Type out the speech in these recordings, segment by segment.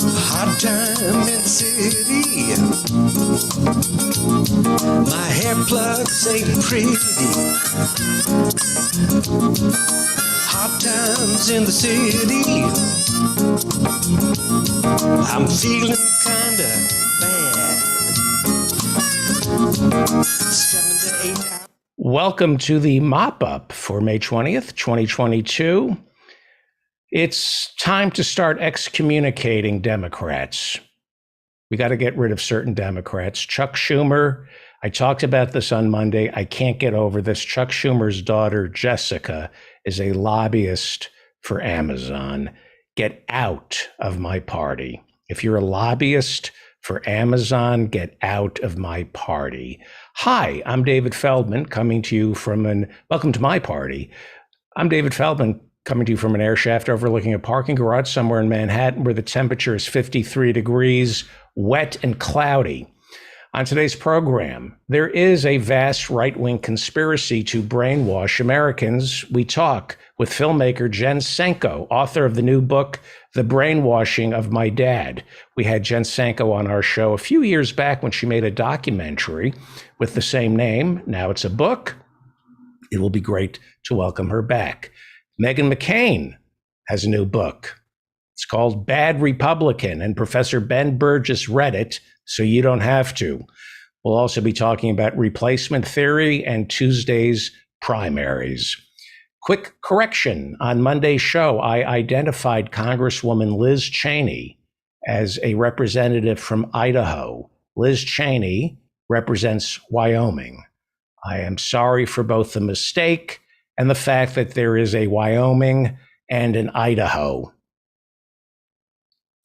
Hot time in the city. My hair plugs ain't pretty. Hot times in the city. I'm feeling kinda bad. 7 to 8 hours. Welcome to the mop-up for May 20th, 2022. It's time to start excommunicating Democrats. We got to get rid of certain Democrats. Chuck Schumer, I talked about this on Monday. I can't get over this. Chuck Schumer's daughter, Jessica, is a lobbyist for Amazon. Get out of my party. If you're a lobbyist for Amazon, get out of my party. Hi, I'm David Feldman, coming to you from welcome to my party. I'm David Feldman, coming to you from an air shaft overlooking a parking garage somewhere in Manhattan where the temperature is 53 degrees, wet and cloudy. On today's program, there is a vast right-wing conspiracy to brainwash Americans. We talk with filmmaker Jen Senko, author of the new book, The Brainwashing of My Dad. We had Jen Senko on our show a few years back when she made a documentary with the same name. Now it's a book. It will be great to welcome her back. Meghan McCain has a new book. It's called Bad Republican, and Professor Ben Burgess read it, so you don't have to. We'll also be talking about replacement theory and Tuesday's primaries. Quick correction. On Monday's show, I identified Congresswoman Liz Cheney as a representative from Idaho. Liz Cheney represents Wyoming. I am sorry for both the mistake and the fact that there is a Wyoming and an Idaho.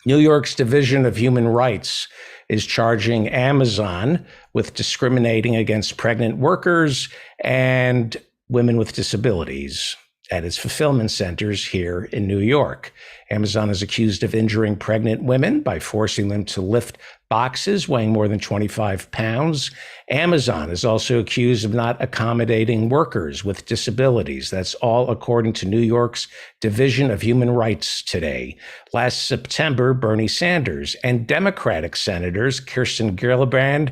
New York's Division of Human Rights is charging Amazon with discriminating against pregnant workers and women with disabilities at its fulfillment centers here in New York. Amazon is accused of injuring pregnant women by forcing them to lift boxes weighing more than 25 pounds. Amazon is also accused of not accommodating workers with disabilities. That's all according to New York's Division of Human Rights today. Last September, Bernie Sanders and Democratic senators Kirsten Gillibrand,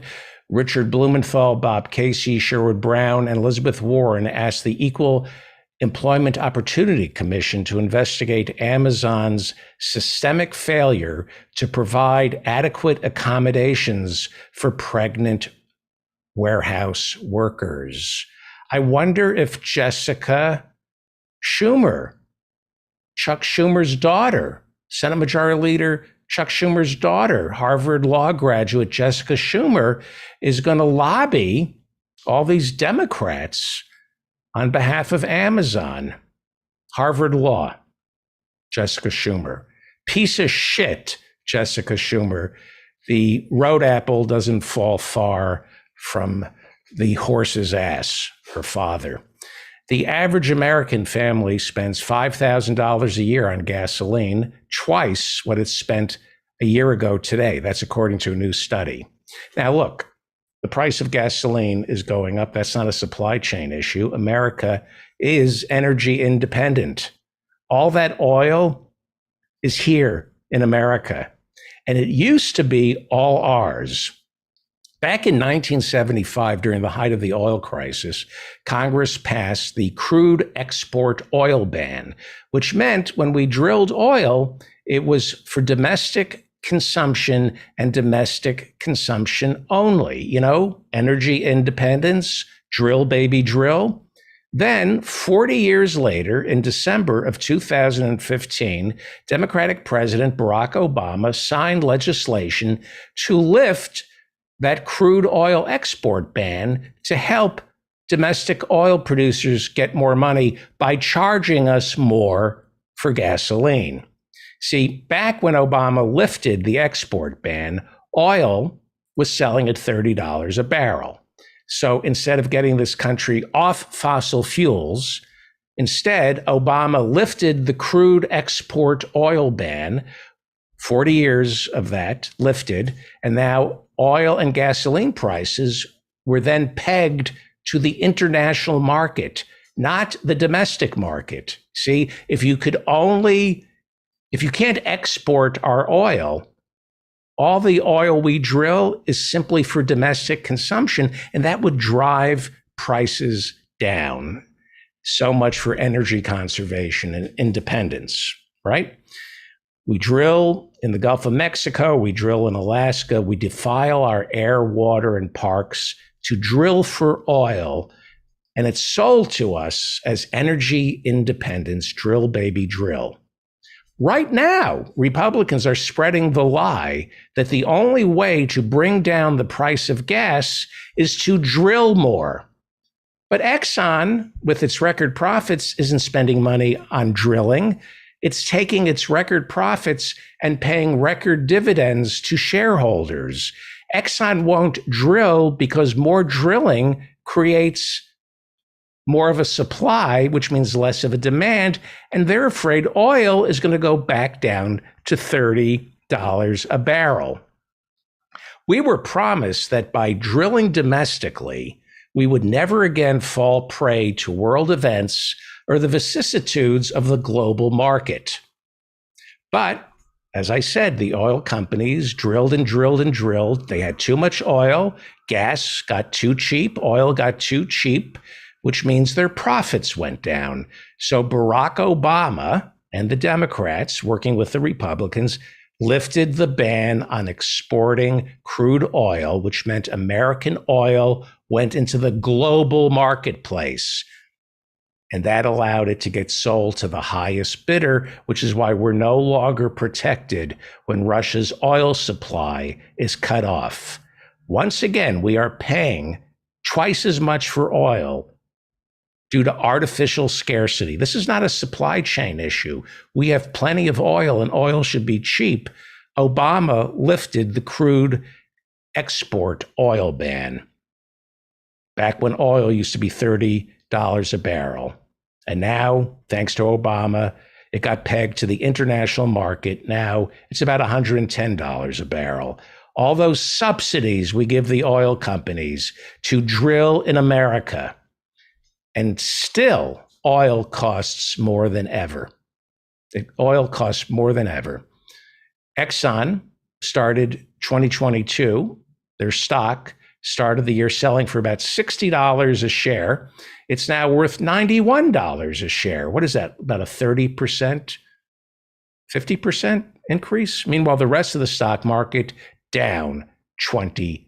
Richard Blumenthal, Bob Casey, Sherwood Brown, and Elizabeth Warren asked the Equal Employment Opportunity Commission to investigate Amazon's systemic failure to provide adequate accommodations for pregnant warehouse workers. I wonder if Jessica Schumer, Chuck Schumer's daughter, Senate Majority Leader Chuck Schumer's daughter, Harvard Law graduate Jessica Schumer, is going to lobby all these Democrats on behalf of Amazon. Harvard Law, Jessica Schumer. Piece of shit, Jessica Schumer. The road apple doesn't fall far from the horse's ass, her father. The average American family spends $5,000 a year on gasoline, twice what it spent a year ago today. That's according to a new study. Now, look, the price of gasoline is going up. That's not a supply chain issue. America is energy independent. All that oil is here in America, and it used to be all ours. Back in 1975, during the height of the oil crisis, Congress passed the crude export oil ban, which meant when we drilled oil, it was for domestic consumption and domestic consumption only. You know, energy independence, drill, baby, drill. Then 40 years later, in December of 2015, Democratic President Barack Obama signed legislation to lift that crude oil export ban to help domestic oil producers get more money by charging us more for gasoline. See, back when Obama lifted the export ban, oil was selling at $30 a barrel. So instead of getting this country off fossil fuels, instead, Obama lifted the crude export oil ban, 40 years of that lifted, and now oil and gasoline prices were then pegged to the international market, not the domestic market. See, if you can't export our oil, All the oil we drill is simply for domestic consumption, and that would drive prices down. So much for energy conservation and independence, right? We drill in the Gulf of Mexico, we drill in Alaska, we defile our air, water, and parks to drill for oil, and it's sold to us as energy independence, drill, baby, drill. Right now, Republicans are spreading the lie that the only way to bring down the price of gas is to drill more. But Exxon, with its record profits, isn't spending money on drilling. It's taking its record profits and paying record dividends to shareholders. Exxon won't drill because more drilling creates more of a supply, which means less of a demand, and they're afraid oil is going to go back down to $30 a barrel. We were promised that by drilling domestically, we would never again fall prey to world events or the vicissitudes of the global market. But, as I said, the oil companies drilled and drilled and drilled. They had too much oil. Gas got too cheap. Oil got too cheap, which means their profits went down. So Barack Obama and the Democrats, working with the Republicans, lifted the ban on exporting crude oil, which meant American oil went into the global marketplace. And that allowed it to get sold to the highest bidder, which is why we're no longer protected when Russia's oil supply is cut off. Once again, we are paying twice as much for oil due to artificial scarcity. This is not a supply chain issue. We have plenty of oil and oil should be cheap. Obama lifted the crude export oil ban back when oil used to be $30 a barrel. And now, thanks to Obama, it got pegged to the international market. Now it's about $110 a barrel. All those subsidies we give the oil companies to drill in America, and still oil costs more than ever. Oil costs more than ever. Exxon started 2022, their stock started the year selling for about $60 a share. It's now worth $91 a share. What is that? About a 30%, 50% increase? Meanwhile, the rest of the stock market down 20%.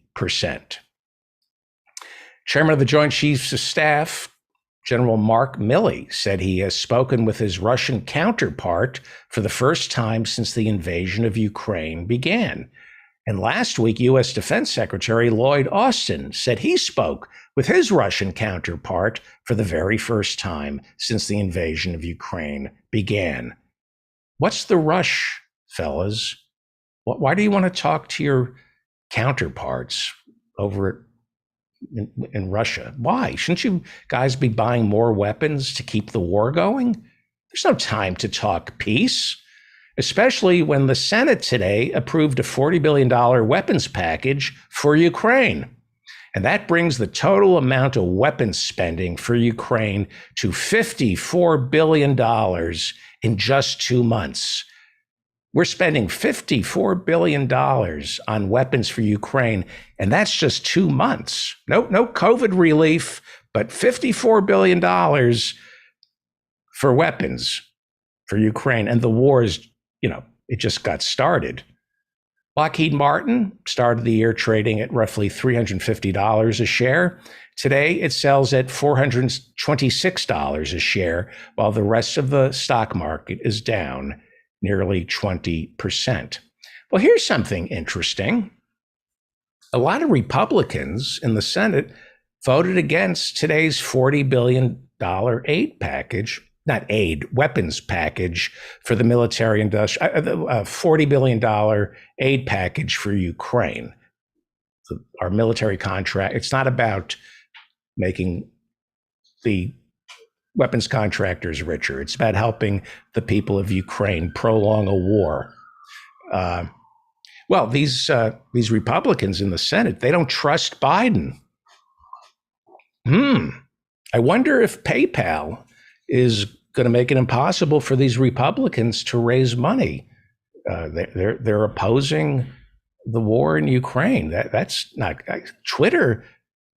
Chairman of the Joint Chiefs of Staff, General Mark Milley, said he has spoken with his Russian counterpart for the first time since the invasion of Ukraine began. And last week, U.S. Defense Secretary Lloyd Austin said he spoke with his Russian counterpart for the very first time since the invasion of Ukraine began. What's the rush, fellas? Why do you want to talk to your counterparts over in Russia? Why? Shouldn't you guys be buying more weapons to keep the war going? There's no time to talk peace, especially when the Senate today approved a $40 billion weapons package for Ukraine. And that brings the total amount of weapons spending for Ukraine to $54 billion in just 2 months. We're spending $54 billion on weapons for Ukraine, and that's just 2 months. No COVID relief, but $54 billion for weapons for Ukraine. And the war is, it just got started. Lockheed Martin started the year trading at roughly $350 a share. Today, it sells at $426 a share, while the rest of the stock market is down nearly 20%. Well, here's something interesting. A lot of Republicans in the Senate voted against today's $40 billion aid package, not aid, weapons package for the military industrial, $40 billion aid package for Ukraine. Our military contract, it's not about making the weapons contractors richer. It's about helping the people of Ukraine prolong a war. Well, these Republicans in the Senate, they don't trust Biden. I wonder if PayPal is going to make it impossible for these Republicans to raise money. They're opposing the war in Ukraine. That's not Twitter.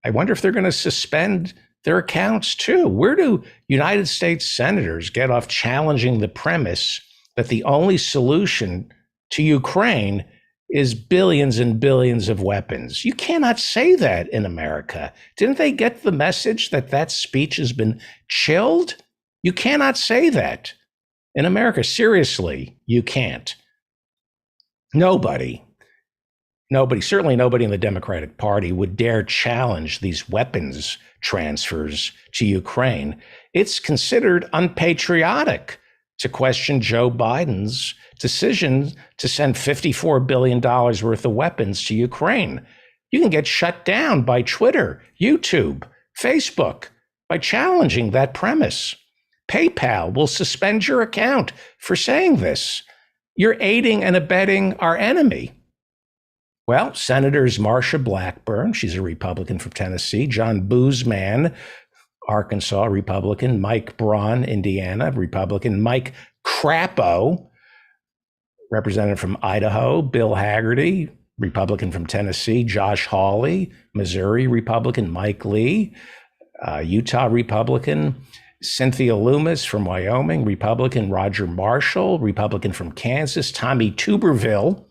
I wonder if they're going to suspend their accounts too. Where do United States senators get off challenging the premise that the only solution to Ukraine is billions and billions of weapons? You cannot say that in America. Didn't they get the message that that speech has been chilled? You cannot say that in America. Seriously, you can't. Nobody, certainly nobody in the Democratic Party would dare challenge these weapons transfers to Ukraine. It's considered unpatriotic to question Joe Biden's decision to send $54 billion worth of weapons to Ukraine. You can get shut down by Twitter, YouTube, Facebook by challenging that premise. PayPal will suspend your account for saying this. You're aiding and abetting our enemy. Well, Senators Marsha Blackburn, she's a Republican from Tennessee, John Boozman, Arkansas, Republican, Mike Braun, Indiana, Republican, Mike Crapo, representative from Idaho, Bill Haggerty, Republican from Tennessee, Josh Hawley, Missouri, Republican, Mike Lee, Utah, Republican, Cynthia Loomis from Wyoming, Republican, Roger Marshall, Republican from Kansas, Tommy Tuberville,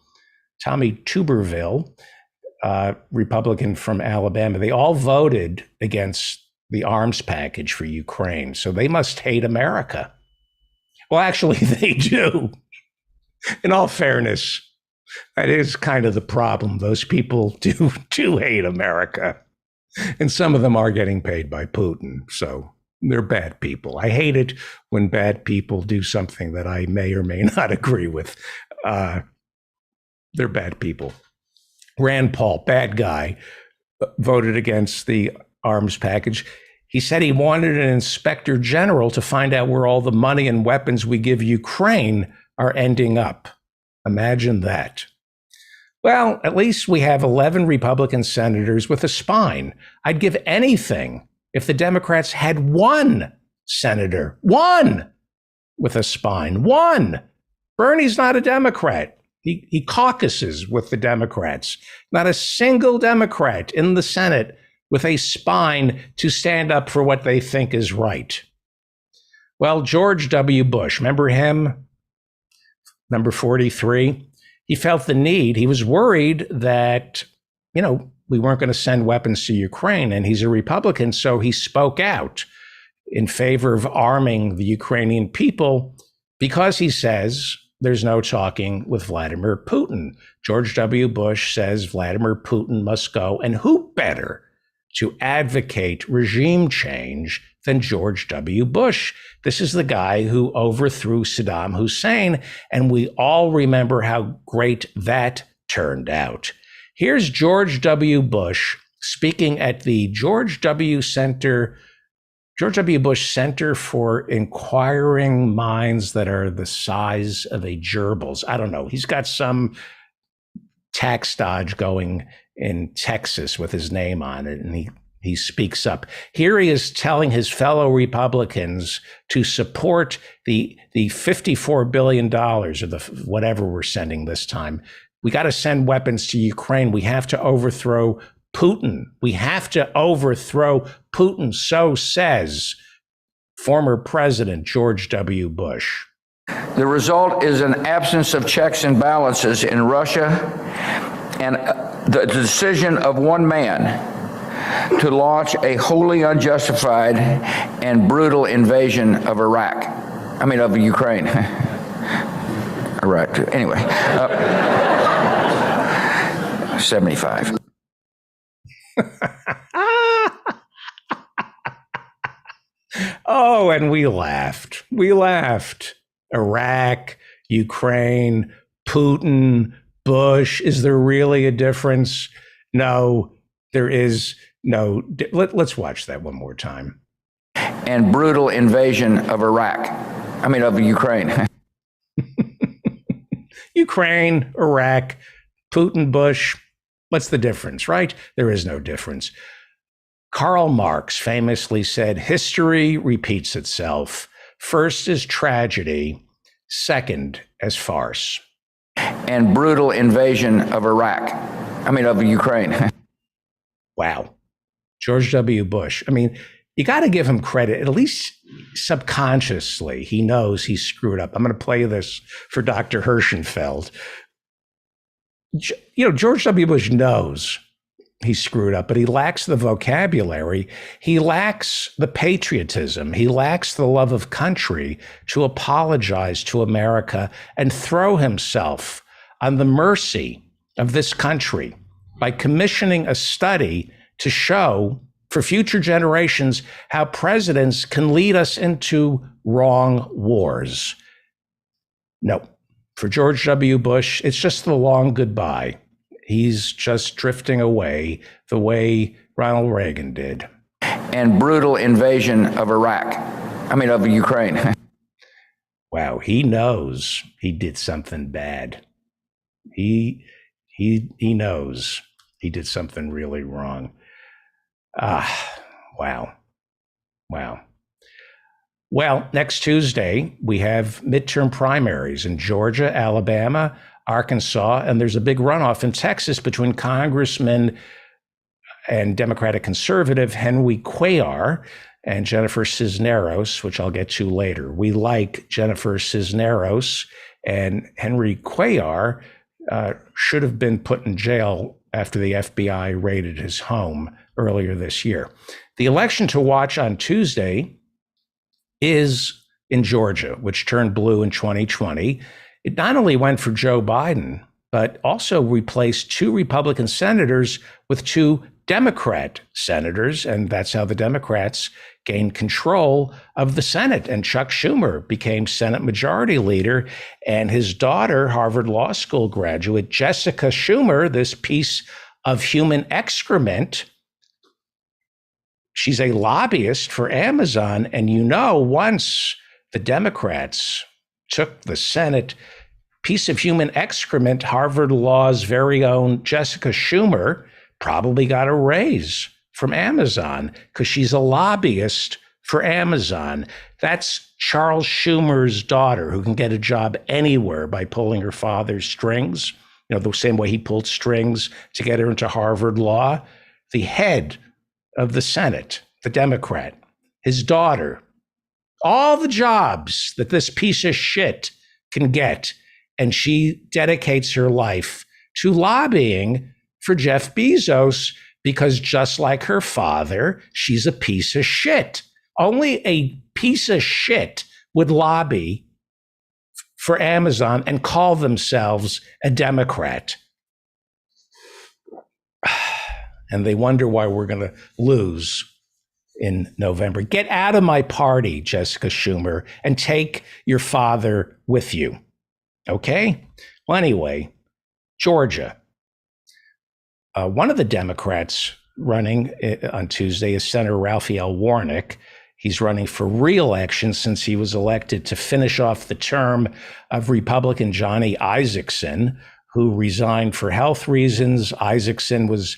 Republican from Alabama. They all voted against the arms package for Ukraine. So they must hate America. Well, actually, they do. In all fairness, that is kind of the problem. Those people do hate America. And some of them are getting paid by Putin. So they're bad people. I hate it when bad people do something that I may or may not agree with. They're bad people. Rand Paul, bad guy, voted against the arms package. He said he wanted an inspector general to find out where all the money and weapons we give Ukraine are ending up. Imagine that. Well, at least we have 11 Republican senators with a spine. I'd give anything if the Democrats had one senator, one with a spine, one. Bernie's not a Democrat. He caucuses with the Democrats. Not a single Democrat in the Senate with a spine to stand up for what they think is right. Well, George W. Bush, remember him? Number 43. He felt the need. He was worried that, we weren't going to send weapons to Ukraine, and he's a Republican, so he spoke out in favor of arming the Ukrainian people because he says there's no talking with Vladimir Putin. George W. Bush says Vladimir Putin must go, and who better to advocate regime change than George W. Bush? This is the guy who overthrew Saddam Hussein, and we all remember how great that turned out. Here's George W. Bush speaking at the George W. Bush Center for Inquiring Minds that are the size of a gerbils. I don't know. He's got some tax dodge going in Texas with his name on it, and he speaks up. Here he is telling his fellow Republicans to support the $54 billion or the whatever we're sending this time. We got to send weapons to Ukraine. We have to overthrow Putin. We have to overthrow Putin, so says former President George W. Bush. The result is an absence of checks and balances in Russia and the decision of one man to launch a wholly unjustified and brutal invasion of of Ukraine. Iraq, anyway. 75. Oh, and we laughed. Iraq, Ukraine, Putin, Bush. Is there really a difference? No, there is no. Let's watch that one more time. And brutal invasion of of Ukraine. Ukraine, Iraq, Putin, Bush. What's the difference, right? There is no difference. Karl Marx famously said, history repeats itself. First as tragedy, second as farce. and brutal invasion of of Ukraine. Wow. George W. Bush. I mean, you got to give him credit, at least subconsciously. He knows he screwed up. I'm going to play this for Dr. Hirschenfeld. George W. Bush knows he screwed up, but he lacks the vocabulary. He lacks the patriotism. He lacks the love of country to apologize to America and throw himself on the mercy of this country by commissioning a study to show for future generations how presidents can lead us into wrong wars. No, for George W. Bush, it's just the long goodbye. He's just drifting away the way Ronald Reagan did. And brutal invasion of of Ukraine. Wow, he knows he did something bad. He knows he did something really wrong. Wow. Well, next Tuesday, we have midterm primaries in Georgia, Alabama, Arkansas, and there's a big runoff in Texas between Congressman and Democratic conservative Henry Cuellar and Jennifer Cisneros, which I'll get to later. We like Jennifer Cisneros, and Henry Cuellar should have been put in jail after the FBI raided his home earlier this year. The election to watch on Tuesday is in Georgia, which turned blue in 2020. It not only went for Joe Biden, but also replaced 2 Republican senators with 2 Democrat senators. And that's how the Democrats gained control of the Senate. And Chuck Schumer became Senate Majority Leader. And his daughter, Harvard Law School graduate Jessica Schumer, this piece of human excrement, she's a lobbyist for Amazon. And once the Democrats took the Senate, piece of human excrement, Harvard Law's very own Jessica Schumer probably got a raise from Amazon because she's a lobbyist for Amazon. That's Charles Schumer's daughter, who can get a job anywhere by pulling her father's strings, the same way he pulled strings to get her into Harvard Law. The head of the Senate, the Democrat, his daughter, all the jobs that this piece of shit can get. And she dedicates her life to lobbying for Jeff Bezos because just like her father, she's a piece of shit. Only a piece of shit would lobby for Amazon and call themselves a Democrat. And they wonder why we're going to lose in November. Get out of my party, Jessica Schumer, and take your father with you. Okay? Well, anyway, Georgia. One of the Democrats running on Tuesday is Senator Raphael Warnock. He's running for re-election since he was elected to finish off the term of Republican Johnny Isakson, who resigned for health reasons. Isakson was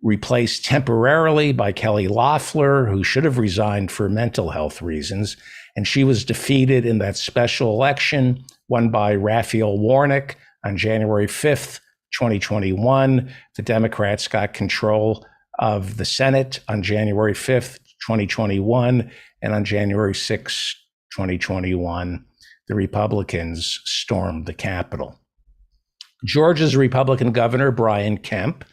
replaced temporarily by Kelly Loeffler, who should have resigned for mental health reasons. And she was defeated in that special election won by Raphael Warnock on January 5th, 2021. The Democrats got control of the Senate on January 5th, 2021. And on January 6th, 2021, the Republicans stormed the Capitol. Georgia's Republican Governor, Brian Kemp,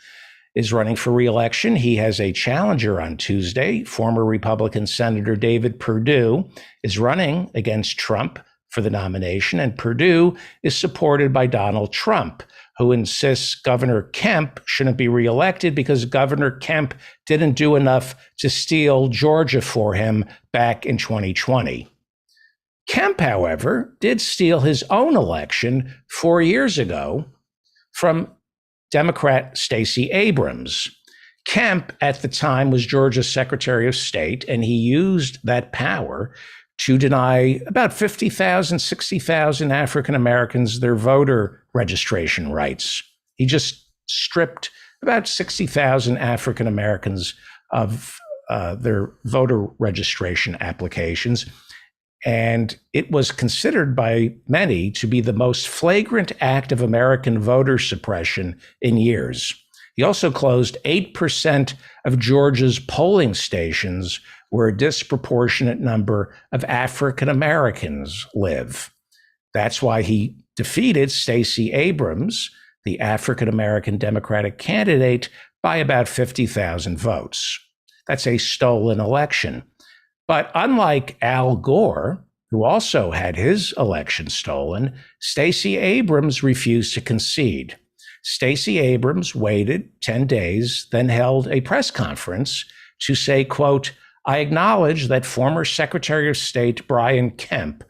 is running for re-election. He has a challenger on Tuesday. Former Republican Senator David Perdue is running against Trump for the nomination, and Perdue is supported by Donald Trump, who insists Governor Kemp shouldn't be re-elected because Governor Kemp didn't do enough to steal Georgia for him back in 2020. Kemp, however, did steal his own election 4 years ago from Democrat Stacey Abrams. Kemp, at the time, was Georgia's Secretary of State, and he used that power to deny about 50,000, 60,000 African Americans their voter registration rights. He just stripped about 60,000 African Americans of their voter registration applications. And it was considered by many to be the most flagrant act of American voter suppression in years. He also closed 8% of Georgia's polling stations where a disproportionate number of African Americans live. That's why he defeated Stacey Abrams, the African American Democratic candidate, by about 50,000 votes. That's a stolen election. But unlike Al Gore, who also had his election stolen, Stacey Abrams refused to concede. Stacey Abrams waited 10 days, then held a press conference to say, quote, "I acknowledge that former Secretary of State Brian Kemp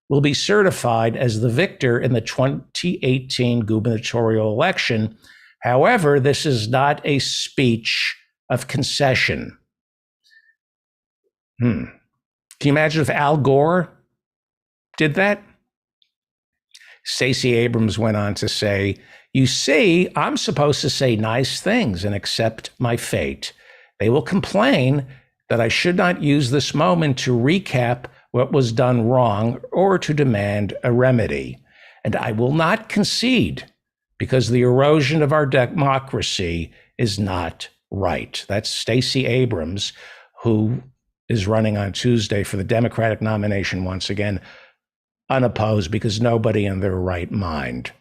will be certified as the victor in the 2018 gubernatorial election. However, this is not a speech of concession." Can you imagine if Al Gore did that? Stacey Abrams went on to say, "You see, I'm supposed to say nice things and accept my fate. They will complain that I should not use this moment to recap what was done wrong or to demand a remedy. And I will not concede because the erosion of our democracy is not right." That's Stacey Abrams, who is running on Tuesday for the Democratic nomination once again, unopposed, because nobody in their right mind,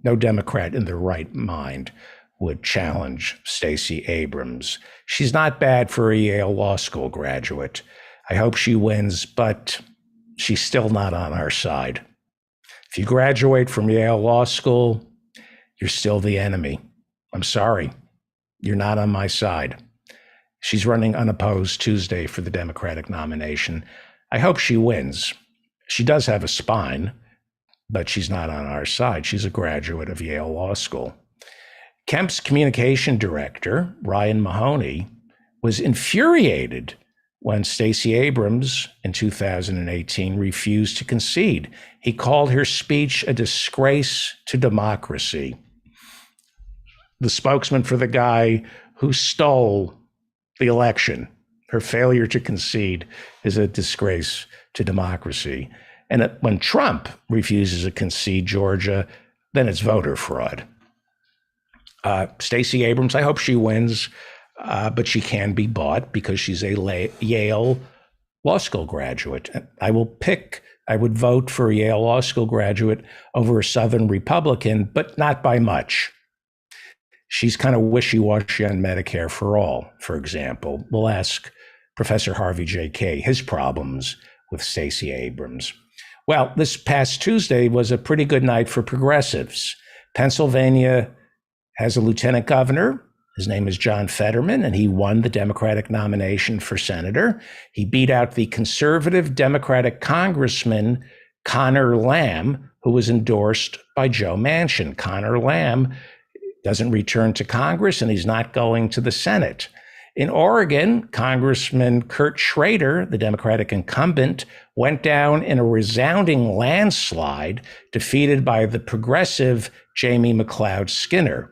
no Democrat in their right mind would challenge Stacey Abrams. She's not bad for a Yale Law School graduate. I hope she wins, but she's still not on our side. If you graduate from Yale Law School, you're still the enemy. I'm sorry. You're not on my side. She's running unopposed Tuesday for the Democratic nomination. I hope she wins. She does have a spine, but she's not on our side. She's a graduate of Yale Law School. Kemp's communication director, Ryan Mahoney, was infuriated when Stacey Abrams in 2018 refused to concede. He called her speech a disgrace to democracy. The spokesman for the guy who stole the election, her failure to concede is a disgrace to democracy. And when Trump refuses to concede Georgia, then it's voter fraud. Stacey Abrams, I hope she wins, but she can be bought because she's a Yale Law School graduate. I would vote for a Yale Law School graduate over a Southern Republican, but not by much. She's kind of wishy-washy on Medicare for all, for example. We'll ask Professor Harvey J. Kaye his problems with Stacey Abrams. Well, this past Tuesday was a pretty good night for progressives. Pennsylvania has a lieutenant governor. His name is John Fetterman, and he won the Democratic nomination for senator. He beat out the conservative Democratic Congressman Conor Lamb, who was endorsed by Joe Manchin. Conor Lamb doesn't return to Congress, and he's not going to the Senate. In Oregon, Congressman Kurt Schrader, the Democratic incumbent, went down in a resounding landslide, defeated by the progressive Jamie McLeod Skinner.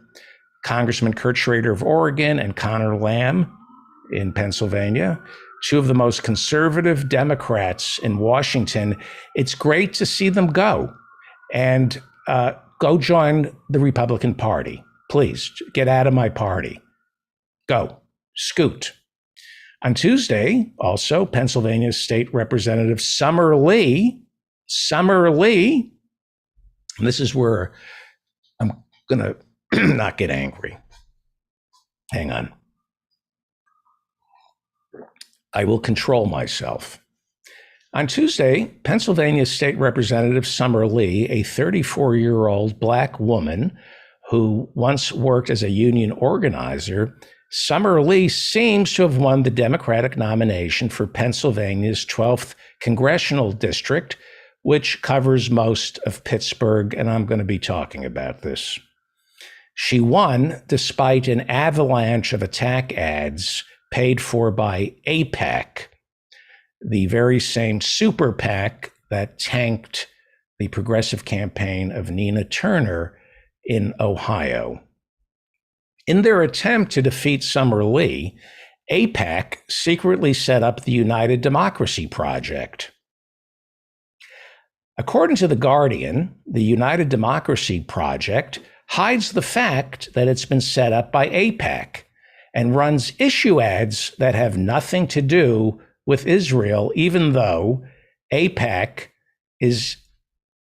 Congressman Kurt Schrader of Oregon and Conor Lamb in Pennsylvania, two of the most conservative Democrats in Washington. It's great to see them go and go join the Republican Party. Please get out of my party. Go. Scoot. On Tuesday, also, Pennsylvania State Representative Summer Lee, and this is where I'm going to not get angry. Hang on. I will control myself. On Tuesday, Pennsylvania State Representative Summer Lee, a 34-year-old Black woman who once worked as a union organizer, Summer Lee seems to have won the Democratic nomination for Pennsylvania's 12th congressional district, which covers most of Pittsburgh, and I'm going to be talking about this. She won despite an avalanche of attack ads paid for by AIPAC, the very same super PAC that tanked the progressive campaign of Nina Turner in Ohio. In their attempt to defeat Summer Lee, AIPAC secretly set up the United Democracy Project. According to The Guardian, the United Democracy Project hides the fact that it's been set up by AIPAC and runs issue ads that have nothing to do with Israel, even though AIPAC is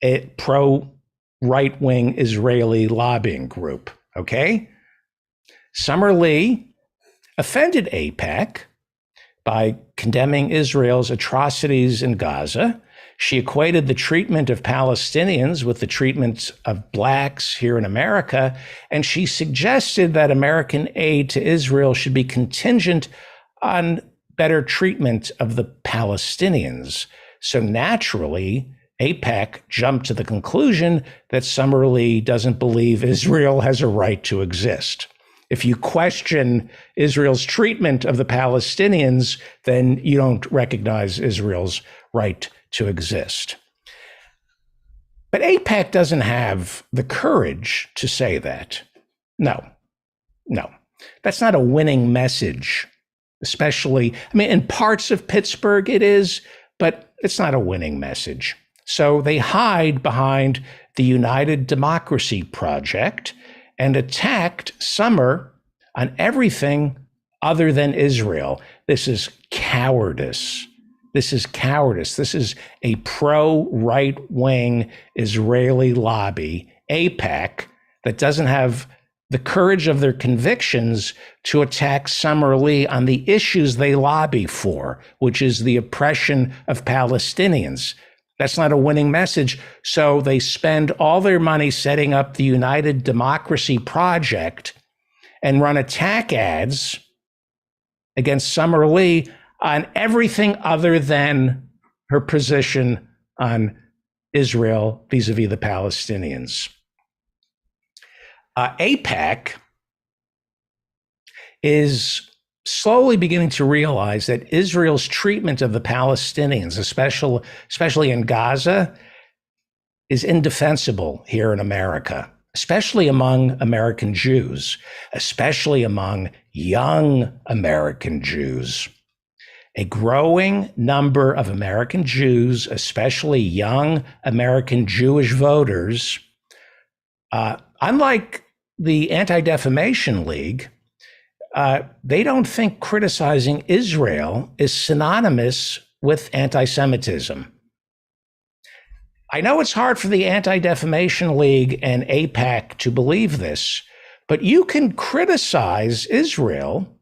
a pro-right-wing Israeli lobbying group, okay? Summer Lee offended AIPAC by condemning Israel's atrocities in Gaza. She equated the treatment of Palestinians with the treatment of blacks here in America, and she suggested that American aid to Israel should be contingent on better treatment of the Palestinians. So naturally, AIPAC jumped to the conclusion that Summer Lee doesn't believe Israel has a right to exist. If you question Israel's treatment of the Palestinians, then you don't recognize Israel's right to exist. But AIPAC doesn't have the courage to say that. No. That's not a winning message, especially, in parts of Pittsburgh it is, but it's not a winning message. So they hide behind the United Democracy Project and attacked Summer on everything other than Israel. This is cowardice. This is a pro-right-wing Israeli lobby, AIPAC, that doesn't have the courage of their convictions to attack Summer Lee on the issues they lobby for, which is the oppression of Palestinians. That's not a winning message. So they spend all their money setting up the United Democracy Project and run attack ads against Summer Lee on everything other than her position on Israel vis-a-vis the Palestinians. AIPAC is slowly beginning to realize that Israel's treatment of the Palestinians, especially in Gaza, is indefensible here in America, especially among American Jews, especially among young American Jews. A growing number of American Jews, especially young American Jewish voters, unlike the Anti-Defamation League, they don't think criticizing Israel is synonymous with anti-Semitism. I know it's hard for the Anti-Defamation League and AIPAC to believe this, but you can criticize Israel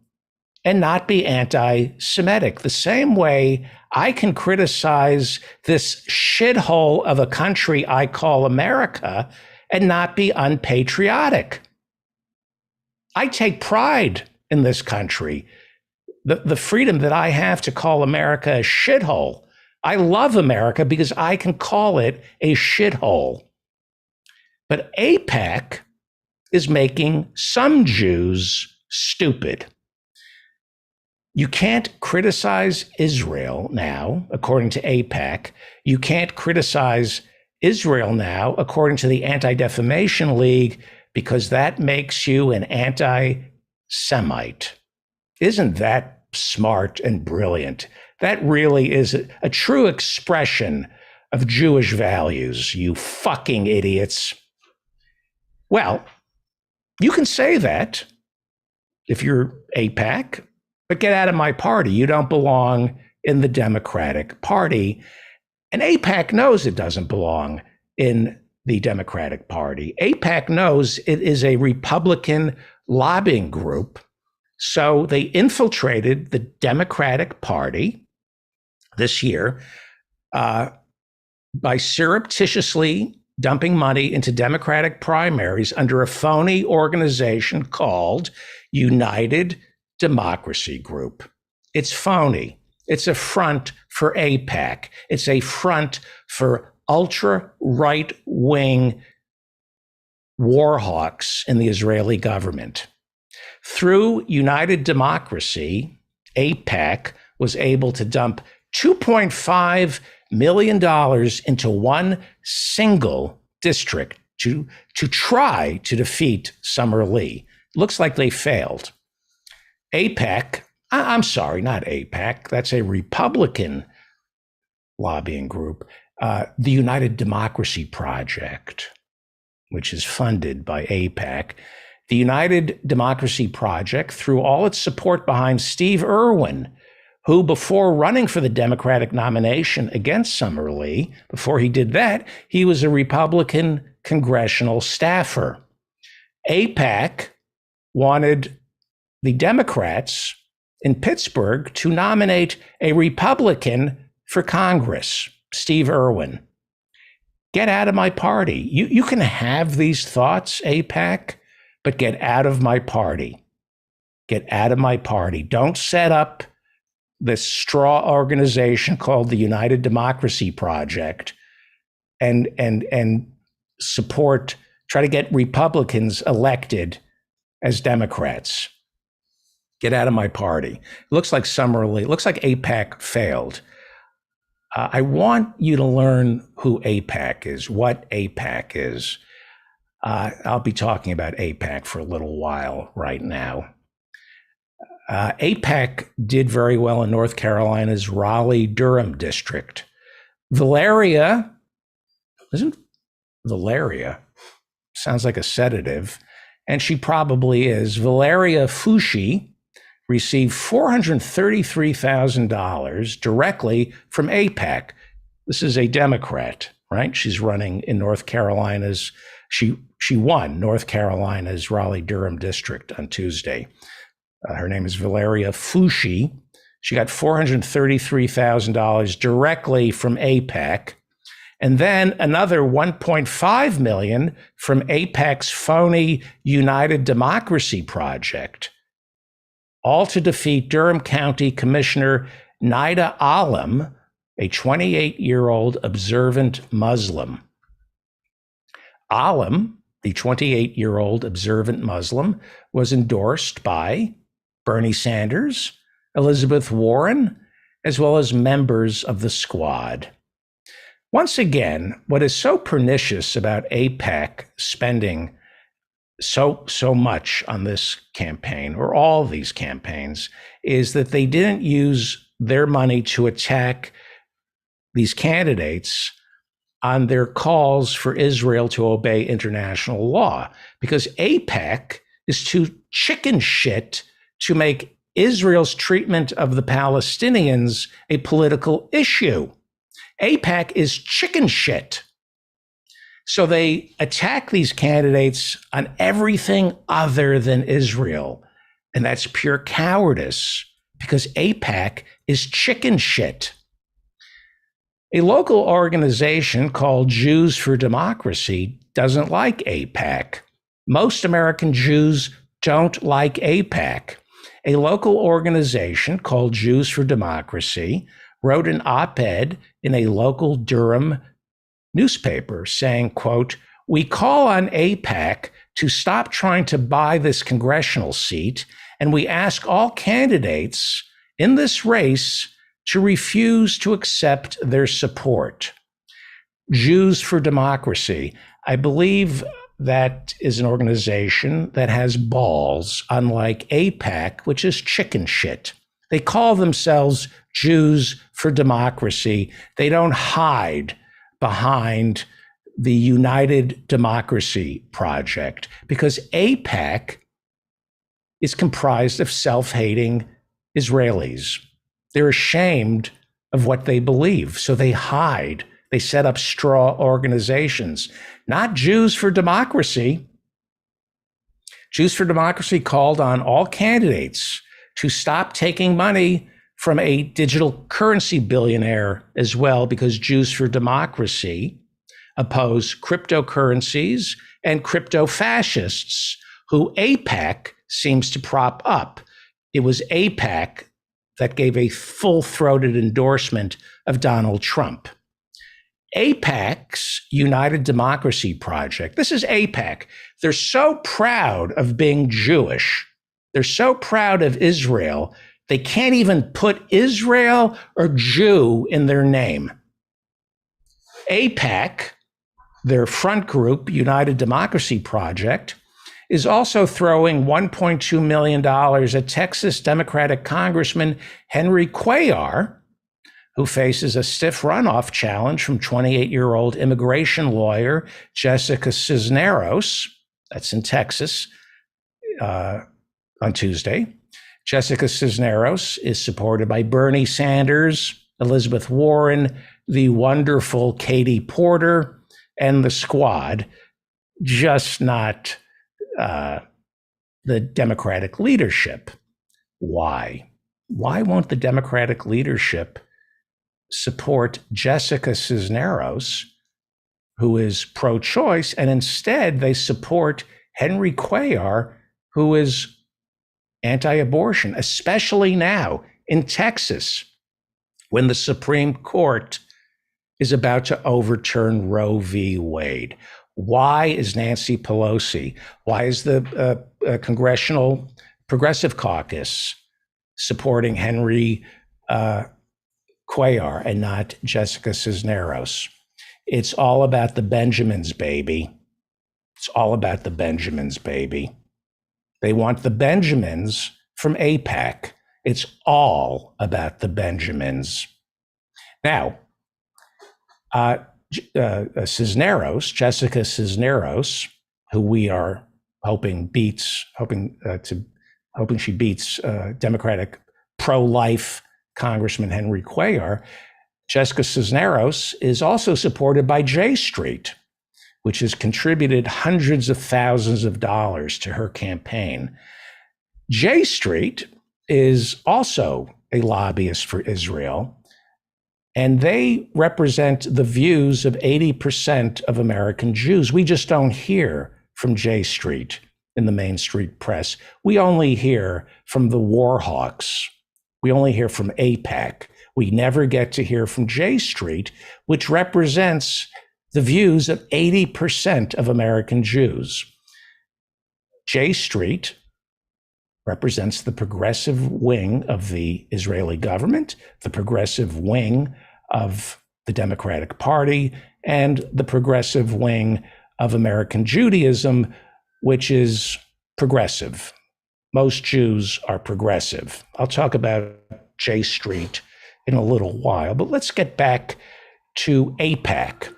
and not be anti-Semitic. The same way I can criticize this shithole of a country I call America and not be unpatriotic. I take pride in this country, the freedom that I have to call America a shithole. I love America because I can call it a shithole. But AIPAC is making some Jews stupid. You can't criticize Israel now, according to AIPAC. You can't criticize Israel now, according to the Anti-Defamation League, because that makes you an anti-Semite. Isn't that smart and brilliant? That really is a true expression of Jewish values, you fucking idiots. Well, you can say that if you're AIPAC, but get out of my party. You don't belong in the Democratic Party. And AIPAC knows it doesn't belong in the Democratic Party. AIPAC knows it is a Republican lobbying group. So they infiltrated the Democratic Party this year by surreptitiously dumping money into Democratic primaries under a phony organization called United Democracy Group. It's phony. It's a front for AIPAC. It's a front for ultra right-wing war hawks in the Israeli government. Through United Democracy, AIPAC was able to dump $2.5 million into one single district to try to defeat Summer Lee. Looks like they failed. AIPAC, I'm sorry, not AIPAC, that's a Republican lobbying group. the United Democracy Project, which is funded by AIPAC. The United Democracy Project, through all its support behind Steve Irwin, who before running for the Democratic nomination against Summer Lee, before he did that, he was a Republican congressional staffer. AIPAC wanted the Democrats in Pittsburgh to nominate a Republican for Congress, Steve Irwin. Get out of my party. You can have these thoughts, AIPAC, but get out of my party. Get out of my party. Don't set up this straw organization called the United Democracy Project and support, try to get Republicans elected as Democrats. Get out of my party. It looks like Summer Lee, it looks like AIPAC failed. I want you to learn who AIPAC is, what AIPAC is. I'll be talking about AIPAC for a little while right now. AIPAC did very well in North Carolina's Raleigh-Durham district. Valeria, isn't Valeria? Sounds like a sedative, and she probably is. Valeria Foushee received $433,000 directly from AIPAC. This is a Democrat, right? She's running in North Carolina's, she won North Carolina's Raleigh-Durham district on Tuesday. Her name is Valeria Foushee. She got $433,000 directly from AIPAC, and then another $1.5 million from AIPAC's phony United Democracy Project, all to defeat Durham County Commissioner Nida Alam, a 28-year-old observant Muslim. Alam, the 28-year-old observant Muslim, was endorsed by Bernie Sanders, Elizabeth Warren, as well as members of the squad. Once again, what is so pernicious about AIPAC spending so much on this campaign, or all these campaigns, is that they didn't use their money to attack these candidates on their calls for Israel to obey international law, because AIPAC is too chicken shit to make Israel's treatment of the Palestinians a political issue. AIPAC is chicken shit. So they attack these candidates on everything other than Israel. And that's pure cowardice, because AIPAC is chicken shit. A local organization called Jews for Democracy doesn't like AIPAC. Most American Jews don't like AIPAC. A local organization called Jews for Democracy wrote an op-ed in a local Durham newspaper saying, quote, "We call on AIPAC to stop trying to buy this congressional seat, and we ask all candidates in this race to refuse to accept their support." Jews for Democracy, I believe that is an organization that has balls, unlike AIPAC, which is chicken shit. They call themselves Jews for Democracy. They don't hide behind the United Democracy Project, because AIPAC is comprised of self-hating Israelis. They're ashamed of what they believe, so they hide. They set up straw organizations. Not Jews for Democracy. Jews for Democracy called on all candidates to stop taking money from a digital currency billionaire as well, because Jews for Democracy oppose cryptocurrencies and crypto fascists who AIPAC seems to prop up. It was AIPAC that gave a full-throated endorsement of Donald Trump. AIPAC's United Democracy Project, this is AIPAC. They're so proud of being Jewish. They're so proud of Israel, they can't even put Israel or Jew in their name. AIPAC, their front group, United Democracy Project, is also throwing $1.2 million at Texas Democratic Congressman Henry Cuellar, who faces a stiff runoff challenge from 28-year-old immigration lawyer Jessica Cisneros. That's in Texas on Tuesday. Jessica Cisneros is supported by Bernie Sanders, Elizabeth Warren, the wonderful Katie Porter, and the squad, just not the Democratic leadership. Why? Why won't the Democratic leadership support Jessica Cisneros, who is pro-choice, and instead they support Henry Cuellar, who is anti-abortion, especially now in Texas, when the Supreme Court is about to overturn Roe v. Wade? Why is Nancy Pelosi, why is the Congressional Progressive Caucus supporting Henry Cuellar and not Jessica Cisneros? It's all about the Benjamins, baby. It's all about the Benjamins, baby. They want the Benjamins from AIPAC. It's all about the Benjamins. Now, Cisneros, Jessica Cisneros, who we are hoping she beats Democratic pro-life Congressman Henry Cuellar. Jessica Cisneros is also supported by J Street, which has contributed hundreds of thousands of dollars to her campaign. J Street is also a lobbyist for Israel, and they represent the views of 80% of American Jews. We just don't hear from J Street in the Main Street press. We only hear from the war hawks. We only hear from AIPAC. We never get to hear from J Street, which represents the views of 80% of American Jews. J Street represents the progressive wing of the Israeli government, the progressive wing of the Democratic Party, and the progressive wing of American Judaism, which is progressive. Most Jews are progressive. I'll talk about J Street in a little while, but let's get back to AIPAC,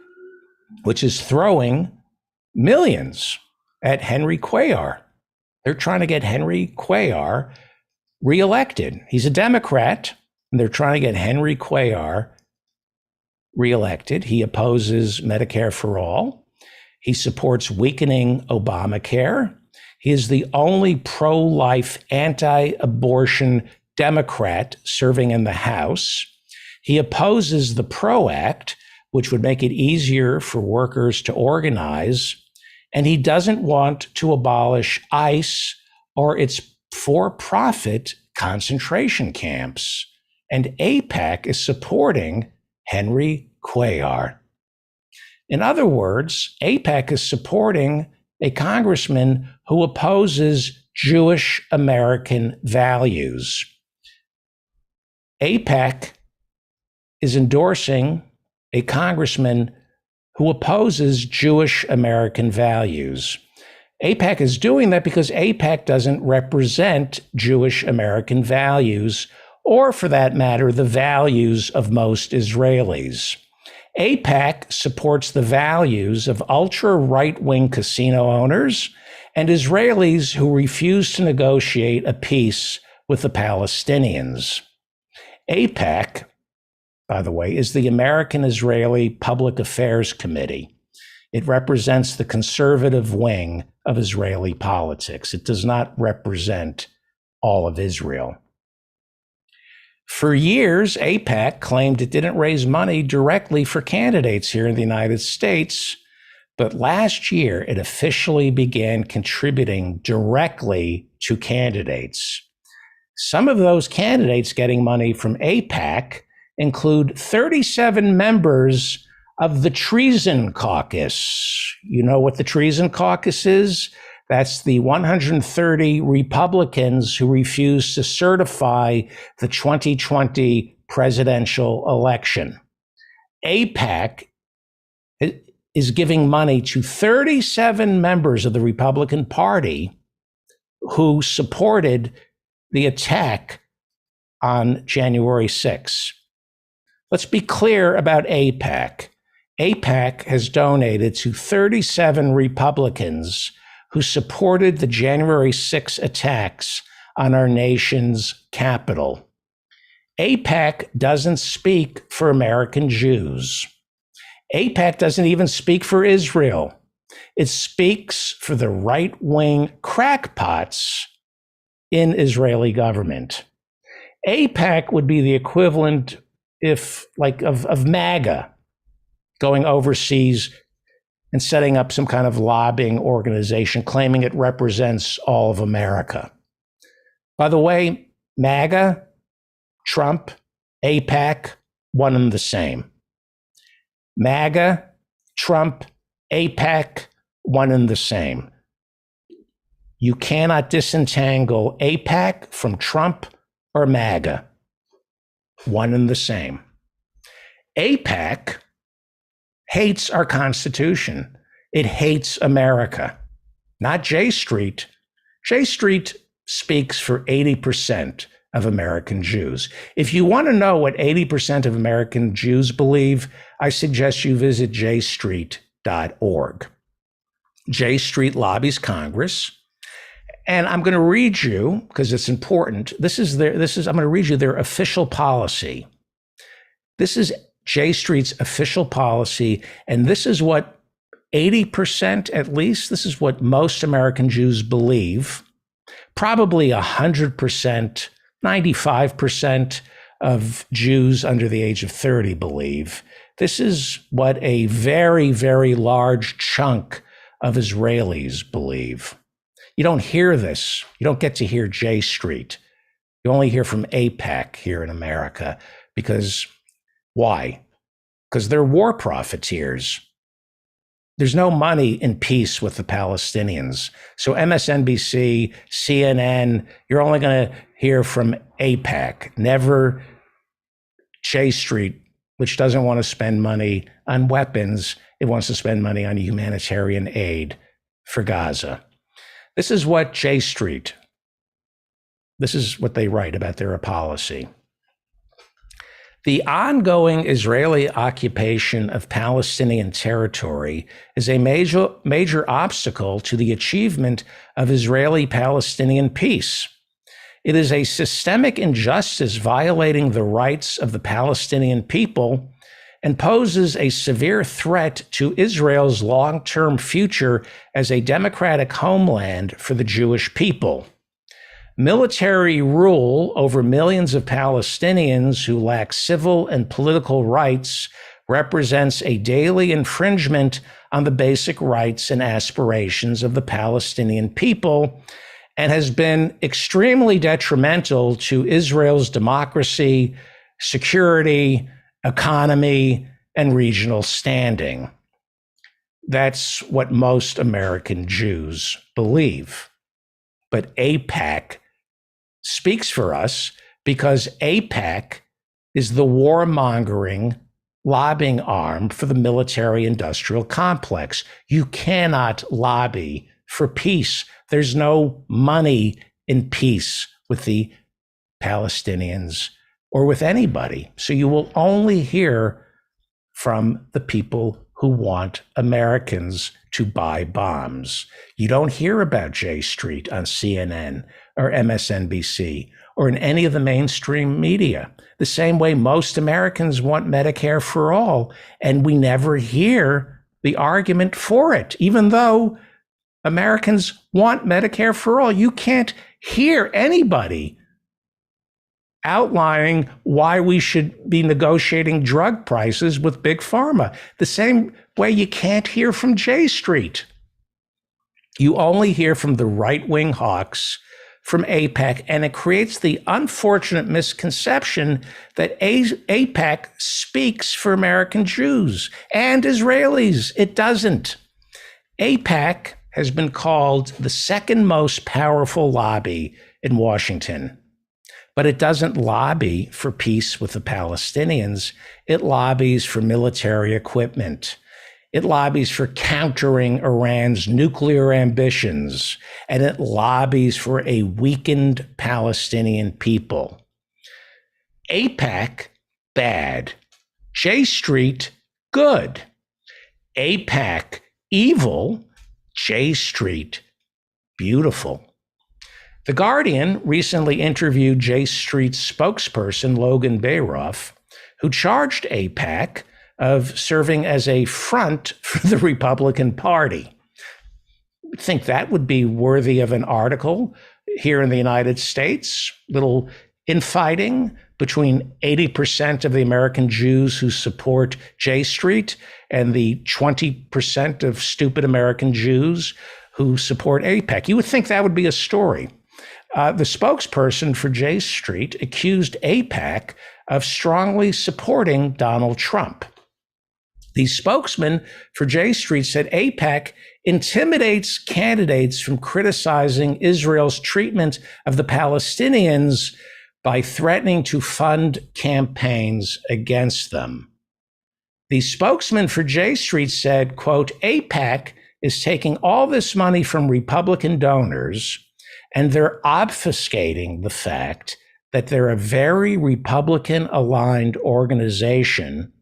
which is throwing millions at Henry Cuellar. They're trying to get Henry Cuellar reelected. He's a Democrat, and they're trying to get Henry Cuellar reelected. He opposes Medicare for all. He supports weakening Obamacare. He is the only pro-life, anti-abortion Democrat serving in the House. He opposes the PRO Act, which would make it easier for workers to organize. And he doesn't want to abolish ICE or its for-profit concentration camps. And AIPAC is supporting Henry Cuellar. In other words, AIPAC is supporting a congressman who opposes Jewish American values. AIPAC is endorsing a congressman who opposes Jewish American values. AIPAC is doing that because AIPAC doesn't represent Jewish American values, or for that matter, the values of most Israelis. AIPAC supports the values of ultra-right-wing casino owners and Israelis who refuse to negotiate a peace with the Palestinians. AIPAC, by the way, is the American Israeli Public Affairs Committee. It represents the conservative wing of Israeli politics. It does not represent all of Israel. For years, AIPAC claimed it didn't raise money directly for candidates here in the United States, but last year it officially began contributing directly to candidates. Some of those candidates getting money from AIPAC include 37 members of the Treason Caucus. You know what the Treason Caucus is? That's the 130 Republicans who refused to certify the 2020 presidential election. AIPAC is giving money to 37 members of the Republican Party who supported the attack on January 6th. Let's be clear about AIPAC. AIPAC has donated to 37 Republicans who supported the January 6 attacks on our nation's capital. AIPAC doesn't speak for American Jews. AIPAC doesn't even speak for Israel. It speaks for the right-wing crackpots in Israeli government. AIPAC would be the equivalent of MAGA going overseas and setting up some kind of lobbying organization claiming it represents all of America. By the way, MAGA, Trump, AIPAC, one and the same. MAGA, Trump, AIPAC, one and the same. You cannot disentangle AIPAC from Trump or MAGA. One and the same. AIPAC hates our Constitution. It hates America, not J Street. J Street speaks for 80% of American Jews. If you want to know what 80% of American Jews believe, I suggest you visit jstreet.org. J Street lobbies Congress. And I'm going to read you, because it's important. I'm going to read you their official policy. This is J Street's official policy, and this is what 80% at least, this is what most American Jews believe. Probably 100%, 95% of Jews under the age of 30 believe. This is what a very, very large chunk of Israelis believe. You don't hear this. You don't get to hear J Street. You only hear from AIPAC here in America. Because why? Because they're war profiteers. There's no money in peace with the Palestinians. So MSNBC, CNN, you're only going to hear from AIPAC, never J Street, which doesn't want to spend money on weapons. It wants to spend money on humanitarian aid for Gaza. This is what J Street, this is what they write about their policy. The ongoing Israeli occupation of Palestinian territory is a major obstacle to the achievement of Israeli-Palestinian peace. It is a systemic injustice violating the rights of the Palestinian people and poses a severe threat to Israel's long-term future as a democratic homeland for the Jewish people. Military rule over millions of Palestinians who lack civil and political rights represents a daily infringement on the basic rights and aspirations of the Palestinian people and has been extremely detrimental to Israel's democracy, security, economy, and regional standing. That's what most American Jews believe. But AIPAC speaks for us because AIPAC is the warmongering lobbying arm for the military-industrial complex. You cannot lobby for peace. There's no money in peace with the Palestinians or with anybody. So you will only hear from the people who want Americans to buy bombs. You don't hear about J Street on CNN or MSNBC or in any of the mainstream media. The same way most Americans want Medicare for all, and we never hear the argument for it. Even though Americans want Medicare for all, you can't hear anybody outlining why we should be negotiating drug prices with Big Pharma. The same way you can't hear from J Street. You only hear from the right-wing hawks from AIPAC, and it creates the unfortunate misconception that AIPAC speaks for American Jews and Israelis. It doesn't. AIPAC has been called the second most powerful lobby in Washington. But it doesn't lobby for peace with the Palestinians. It lobbies for military equipment. It lobbies for countering Iran's nuclear ambitions. And it lobbies for a weakened Palestinian people. AIPAC, bad. J Street, good. AIPAC, evil. J Street, beautiful. The Guardian recently interviewed J Street's spokesperson, Logan Bayroff, who charged AIPAC of serving as a front for the Republican Party. I think that would be worthy of an article here in the United States. Little infighting between 80% of the American Jews who support J Street and the 20% of stupid American Jews who support AIPAC. You would think that would be a story. The spokesperson for J Street accused AIPAC of strongly supporting Donald Trump. The spokesman for J Street said AIPAC intimidates candidates from criticizing Israel's treatment of the Palestinians by threatening to fund campaigns against them. The spokesman for J Street said, quote, AIPAC is taking all this money from Republican donors, and they're obfuscating the fact that they're a very Republican-aligned organization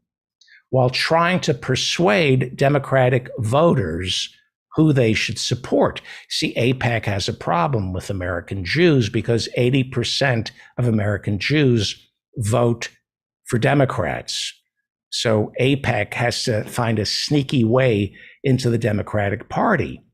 while trying to persuade Democratic voters who they should support. See, AIPAC has a problem with American Jews because 80% of American Jews vote for Democrats. So AIPAC has to find a sneaky way into the Democratic Party.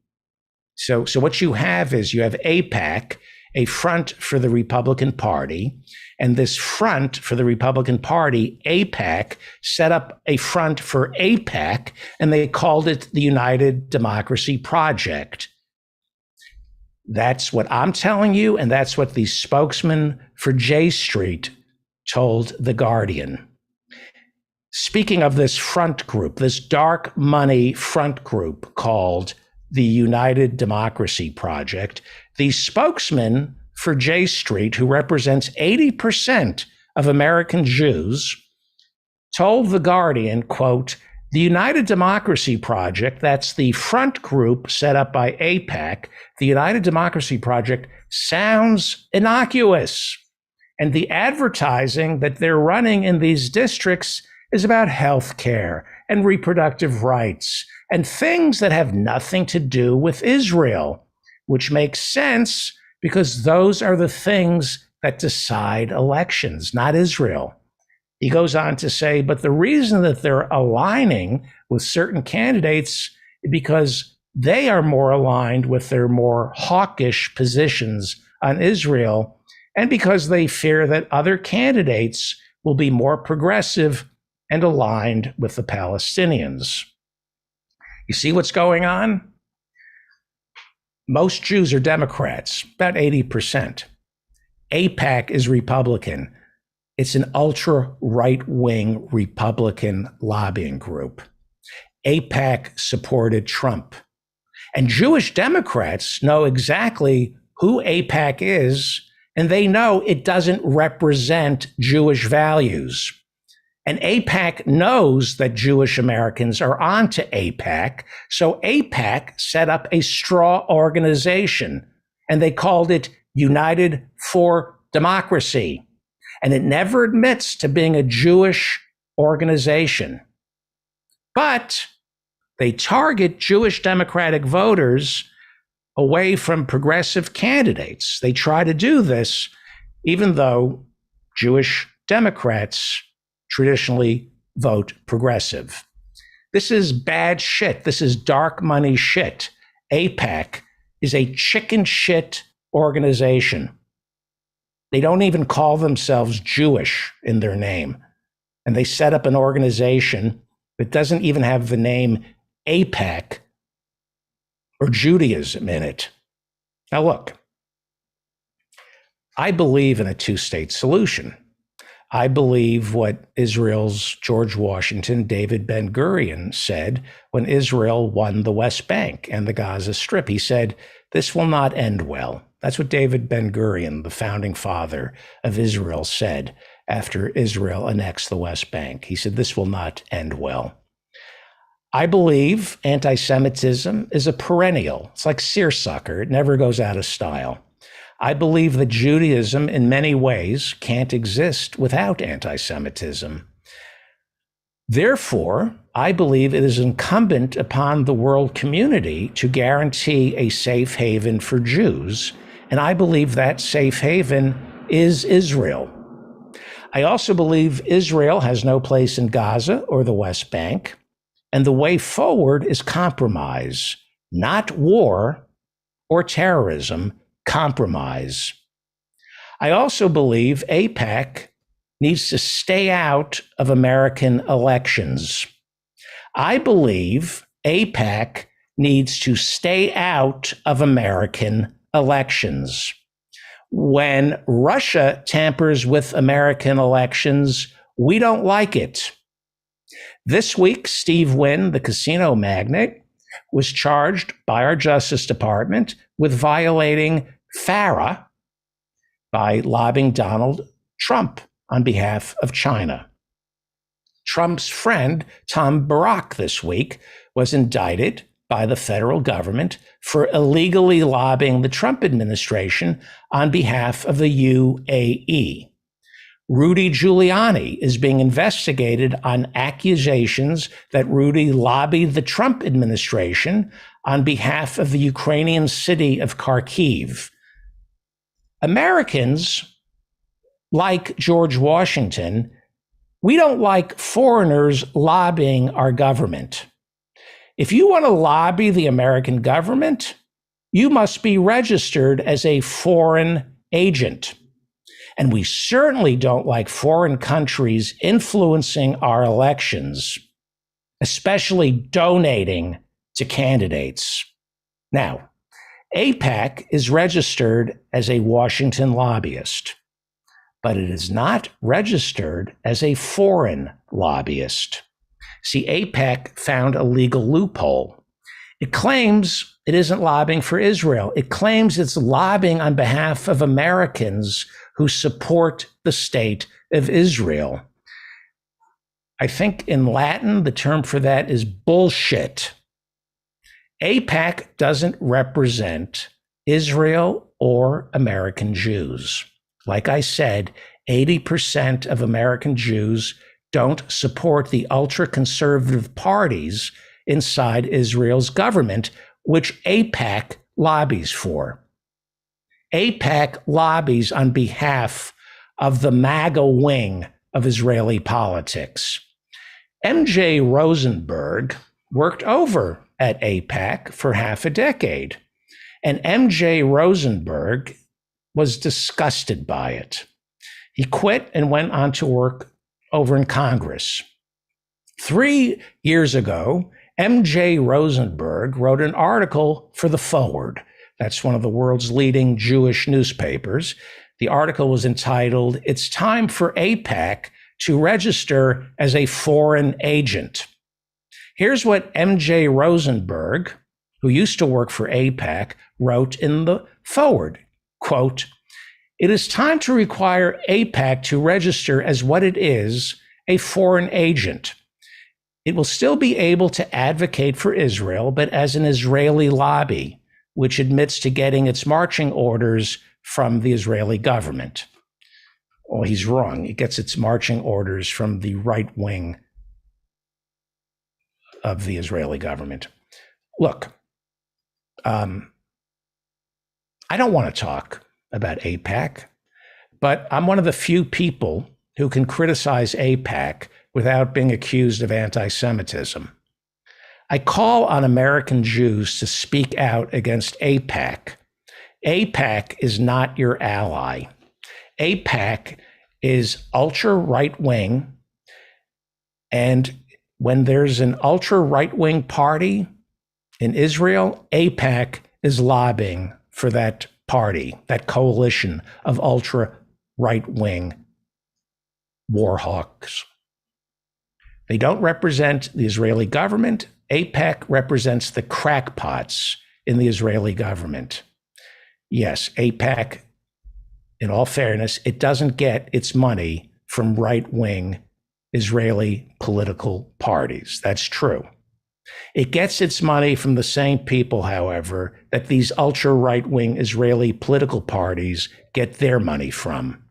So what you have is you have AIPAC, a front for the Republican Party, and this front for the Republican Party, AIPAC, set up a front for AIPAC, and they called it the United Democracy Project. That's what I'm telling you, and that's what the spokesman for J Street told The Guardian. Speaking of this front group, this dark money front group called the United Democracy Project, the spokesman for J Street, who represents 80% of American Jews, told The Guardian, quote, the United Democracy Project, that's the front group set up by AIPAC, the United Democracy Project sounds innocuous. And the advertising that they're running in these districts is about health care and reproductive rights and things that have nothing to do with Israel, which makes sense because those are the things that decide elections, not Israel. He goes on to say, but the reason that they're aligning with certain candidates is because they are more aligned with their more hawkish positions on Israel, and because they fear that other candidates will be more progressive and aligned with the Palestinians. You see what's going on? Most Jews are Democrats, about 80%. AIPAC is Republican. It's an ultra right-wing Republican lobbying group. AIPAC supported Trump. And Jewish Democrats know exactly who AIPAC is, and they know it doesn't represent Jewish values. And AIPAC knows that Jewish Americans are onto AIPAC, so AIPAC set up a straw organization, and they called it United for Democracy. And it never admits to being a Jewish organization. But they target Jewish Democratic voters away from progressive candidates. They try to do this even though Jewish Democrats traditionally vote progressive. This is bad shit. This is dark money shit. AIPAC is a chicken shit organization. They don't even call themselves Jewish in their name. And they set up an organization that doesn't even have the name AIPAC or Judaism in it. Now look, I believe in a two-state solution. I believe what Israel's George Washington, David Ben-Gurion said when Israel won the West Bank and the Gaza Strip. He said, this will not end well. That's what David Ben-Gurion, the founding father of Israel, said after Israel annexed the West Bank. He said, this will not end well. I believe anti-Semitism is a perennial. It's like seersucker. It never goes out of style. I believe that Judaism in many ways can't exist without anti-Semitism. Therefore, I believe it is incumbent upon the world community to guarantee a safe haven for Jews, and I believe that safe haven is Israel. I also believe Israel has no place in Gaza or the West Bank, and the way forward is compromise, not war or terrorism, compromise. I also believe AIPAC needs to stay out of American elections. I believe AIPAC needs to stay out of American elections. When Russia tampers with American elections, we don't like it. This week, Steve Wynn, the casino magnate, was charged by our Justice Department with violating FARA by lobbying Donald Trump on behalf of China. Trump's friend, Tom Barrack, this week was indicted by the federal government for illegally lobbying the Trump administration on behalf of the UAE. Rudy Giuliani is being investigated on accusations that Rudy lobbied the Trump administration on behalf of the Ukrainian city of Kharkiv. Americans, like George Washington, we don't like foreigners lobbying our government. If you want to lobby the American government, you must be registered as a foreign agent. And we certainly don't like foreign countries influencing our elections, especially donating to candidates. Now, AIPAC is registered as a Washington lobbyist, but it is not registered as a foreign lobbyist. See, AIPAC found a legal loophole. It claims it isn't lobbying for Israel. It claims it's lobbying on behalf of Americans who support the state of Israel. I think in Latin, the term for that is bullshit. AIPAC doesn't represent Israel or American Jews. Like I said, 80% of American Jews don't support the ultra-conservative parties inside Israel's government, which AIPAC lobbies for. AIPAC lobbies on behalf of the MAGA wing of Israeli politics. MJ Rosenberg worked over at AIPAC for half a decade, and MJ Rosenberg was disgusted by it. He quit and went on to work over in Congress. 3 years ago, MJ Rosenberg wrote an article for The Forward. That's one of the world's leading Jewish newspapers. The article was entitled, "It's Time for AIPAC to Register as a Foreign Agent." Here's what MJ Rosenberg, who used to work for AIPAC, wrote in The Forward, quote, "It is time to require AIPAC to register as what it is, a foreign agent. It will still be able to advocate for Israel, but as an Israeli lobby, which admits to getting its marching orders from the Israeli government." Well, he's wrong. It gets its marching orders from the right wing of the Israeli government. Look, I don't want to talk about AIPAC, but I'm one of the few people who can criticize AIPAC without being accused of anti-Semitism. I call on American Jews to speak out against AIPAC. AIPAC is not your ally. AIPAC is ultra right wing, and when there's an ultra right wing party in Israel, AIPAC is lobbying for that party, that coalition of ultra right wing war hawks. They don't represent the Israeli government. AIPAC represents the crackpots in the Israeli government. Yes, AIPAC, in all fairness, it doesn't get its money from right-wing Israeli political parties. That's true. It gets its money from the same people, however, that these ultra-right-wing Israeli political parties get their money from.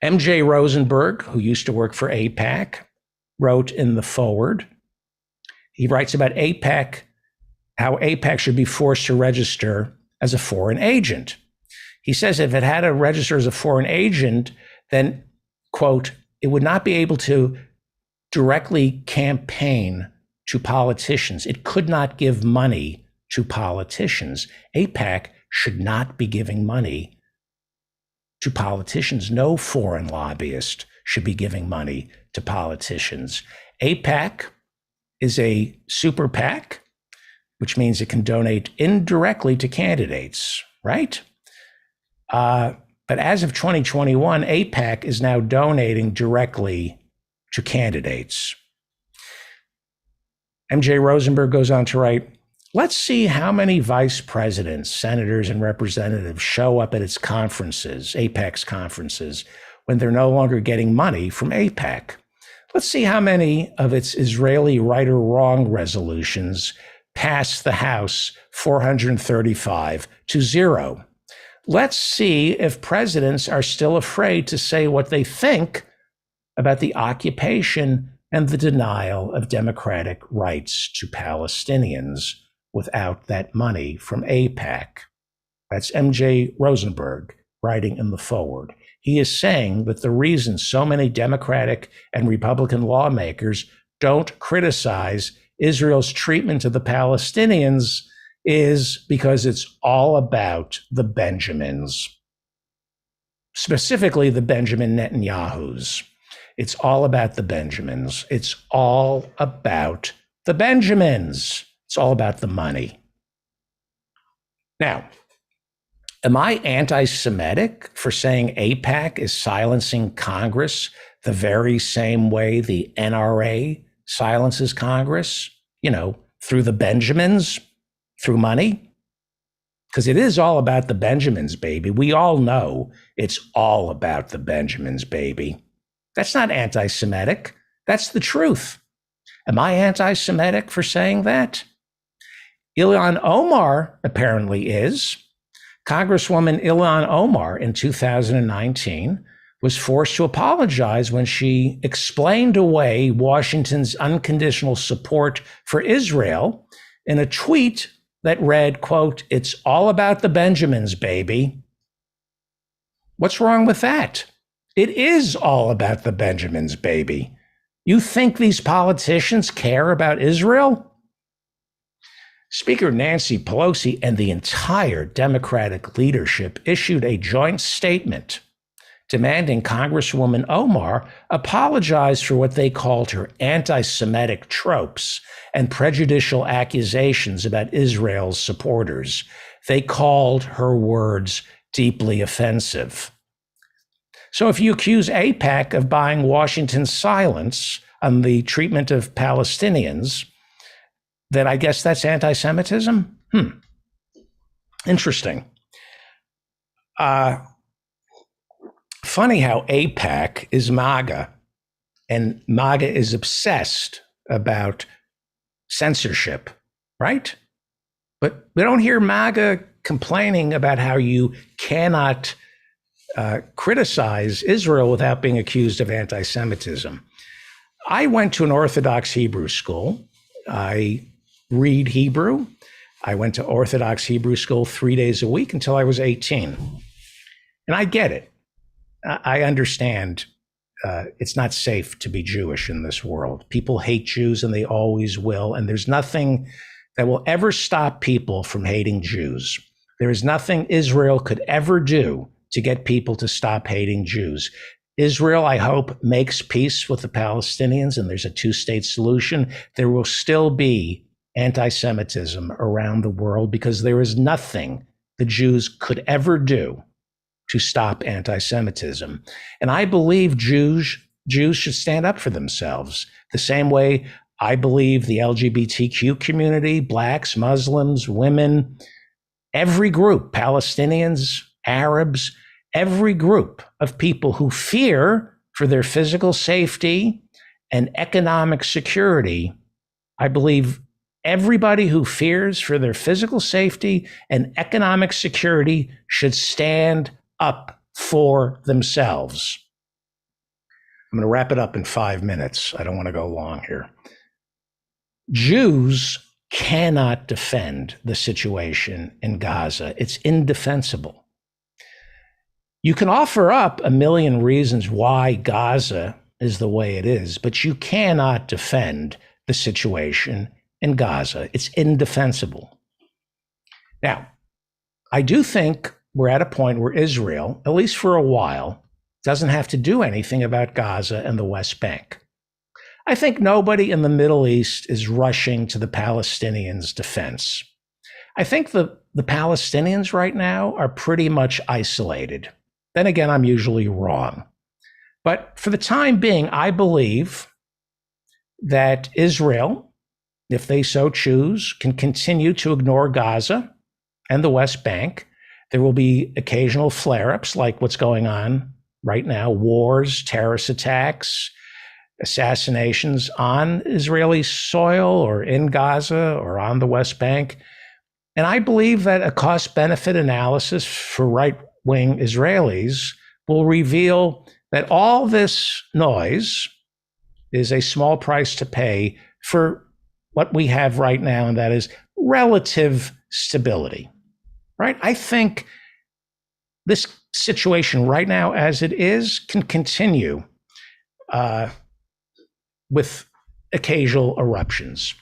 MJ Rosenberg, who used to work for AIPAC, wrote in the foreword. He writes about AIPAC, how AIPAC should be forced to register as a foreign agent. He says if it had to register as a foreign agent, then, quote, it would not be able to directly campaign to politicians. It could not give money to politicians. AIPAC should not be giving money to politicians. No foreign lobbyist should be giving money to politicians. AIPAC is a super PAC, which means it can donate indirectly to candidates, right? But as of 2021, AIPAC is now donating directly to candidates. MJ Rosenberg goes on to write, let's see how many vice presidents, senators, and representatives show up at its conferences, AIPAC's conferences, when they're no longer getting money from AIPAC. Let's see how many of its Israeli right or wrong resolutions pass the House 435 to 0. Let's see if presidents are still afraid to say what they think about the occupation and the denial of democratic rights to Palestinians without that money from AIPAC. That's MJ Rosenberg writing in the foreword. He is saying that the reason so many Democratic and Republican lawmakers don't criticize Israel's treatment of the Palestinians is because it's all about the Benjamins, specifically the Benjamin Netanyahus. It's all about the Benjamins. It's all about the Benjamins. It's all about the money. Now, am I anti-Semitic for saying AIPAC is silencing Congress the very same way the NRA silences Congress, through the Benjamins, through money? Because it is all about the Benjamins, baby. We all know it's all about the Benjamins, baby. That's not anti-Semitic. That's the truth. Am I anti-Semitic for saying that? Ilhan Omar apparently is. Congresswoman Ilhan Omar in 2019 was forced to apologize when she explained away Washington's unconditional support for Israel in a tweet that read, quote, "It's all about the Benjamins, baby." What's wrong with that? It is all about the Benjamins, baby. You think these politicians care about Israel? Speaker Nancy Pelosi and the entire Democratic leadership issued a joint statement demanding Congresswoman Omar apologize for what they called her anti-Semitic tropes and prejudicial accusations about Israel's supporters. They called her words deeply offensive. So if you accuse AIPAC of buying Washington's silence on the treatment of Palestinians, then I guess that's anti-Semitism? Interesting. Funny how AIPAC is MAGA, and MAGA is obsessed about censorship, right? But we don't hear MAGA complaining about how you cannot criticize Israel without being accused of anti-Semitism. I went to an Orthodox Hebrew school. I read Hebrew. I went to Orthodox Hebrew school 3 days a week until I was 18. And I get it. I understand it's not safe to be Jewish in this world. People hate Jews and they always will. And there's nothing that will ever stop people from hating Jews. There is nothing Israel could ever do to get people to stop hating Jews. Israel, I hope, makes peace with the Palestinians and there's a two-state solution. There will still be anti-Semitism around the world because there is nothing the Jews could ever do to stop anti-Semitism. And I believe Jews should stand up for themselves the same way I believe the LGBTQ community, Blacks, Muslims, women, every group, Palestinians, Arabs, every group of people who fear for their physical safety and economic security. I believe everybody who fears for their physical safety and economic security should stand up for themselves. I'm going to wrap it up in 5 minutes. I don't want to go long here. Jews cannot defend the situation in Gaza. It's indefensible. You can offer up a million reasons why Gaza is the way it is, but you cannot defend the situation in Gaza. It's indefensible. Now, I do think we're at a point where Israel, at least for a while, doesn't have to do anything about Gaza and the West Bank. I think nobody in the Middle East is rushing to the Palestinians' defense. I think the Palestinians right now are pretty much isolated. Then again, I'm usually wrong. But for the time being, I believe that Israel, if they so choose, can continue to ignore Gaza and the West Bank. There will be occasional flare-ups like what's going on right now, wars, terrorist attacks, assassinations on Israeli soil or in Gaza or on the West Bank. And I believe that a cost-benefit analysis for right-wing Israelis will reveal that all this noise is a small price to pay for what we have right now, and that is relative stability, right? I think this situation right now as it is can continue with occasional eruptions.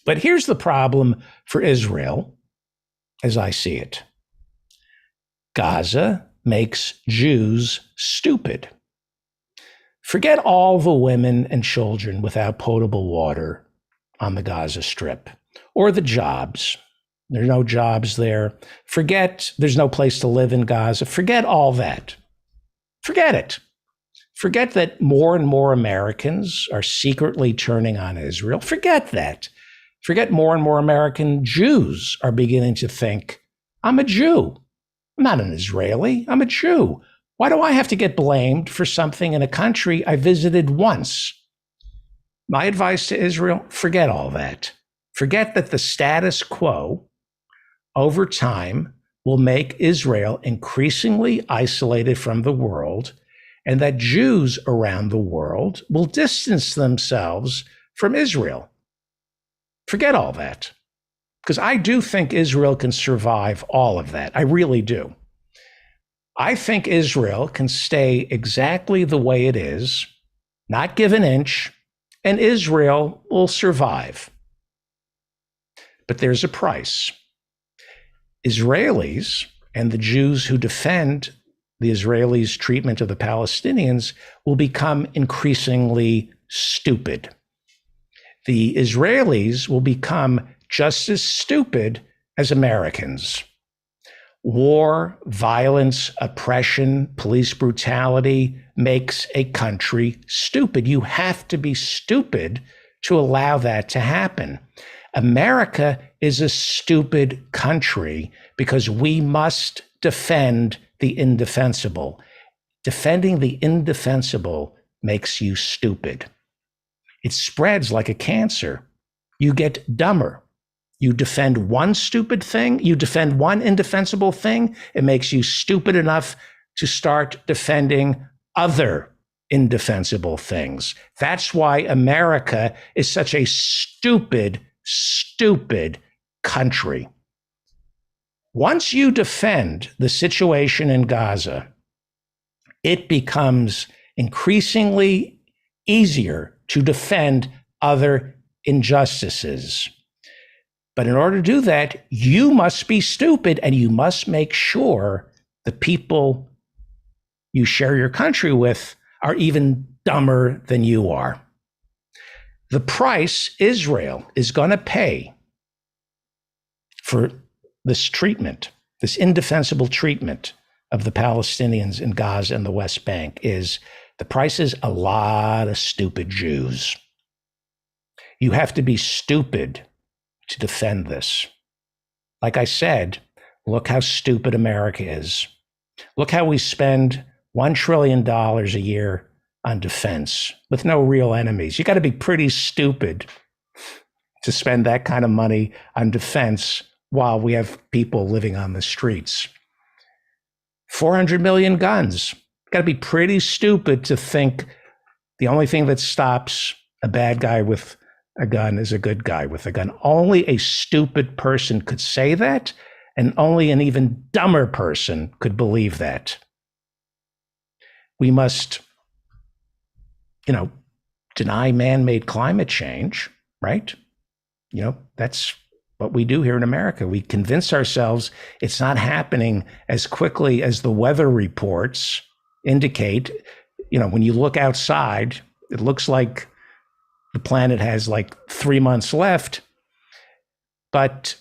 But here's the problem for Israel, as I see it. Gaza makes Jews stupid. Forget all the women and children without potable water on the Gaza Strip, or the jobs. There are no jobs there. Forget there's no place to live in Gaza. Forget all that. Forget it. Forget that more and more Americans are secretly turning on Israel. Forget that. Forget more and more American Jews are beginning to think, I'm a Jew. I'm not an Israeli. I'm a Jew. Why do I have to get blamed for something in a country I visited once? My advice to Israel, forget all that. Forget that the status quo over time will make Israel increasingly isolated from the world, and that Jews around the world will distance themselves from Israel. Forget all that, because I do think Israel can survive all of that. I really do. I think Israel can stay exactly the way it is, not give an inch, and Israel will survive. But there's a price. Israelis and the Jews who defend the Israelis' treatment of the Palestinians will become increasingly stupid. The Israelis will become just as stupid as Americans. War, violence, oppression, police brutality makes a country stupid. You have to be stupid to allow that to happen. America is a stupid country because we must defend the indefensible. Defending the indefensible makes you stupid. It spreads like a cancer. You get dumber. You defend one stupid thing, you defend one indefensible thing, it makes you stupid enough to start defending other indefensible things. That's why America is such a stupid country. Once you defend the situation in Gaza, it becomes increasingly easier to defend other injustices. But in order to do that, you must be stupid, and you must make sure the people you share your country with are even dumber than you are. The price Israel is going to pay for this treatment, this indefensible treatment of the Palestinians in Gaza and the West Bank, is the price is a lot of stupid Jews. You have to be stupid to defend this. Like I said, look how stupid America is. Look how we spend $1 trillion a year on defense with no real enemies. You got to be pretty stupid to spend that kind of money on defense while we have people living on the streets. 400 million guns. Got to be pretty stupid to think The only thing that stops a bad guy with a gun is a good guy with a gun. Only a stupid person could say that, and only an even dumber person could believe that. We must, deny man-made climate change, right? That's what we do here in America. We convince ourselves it's not happening as quickly as the weather reports indicate. When you look outside, it looks like the planet has like 3 months left. But,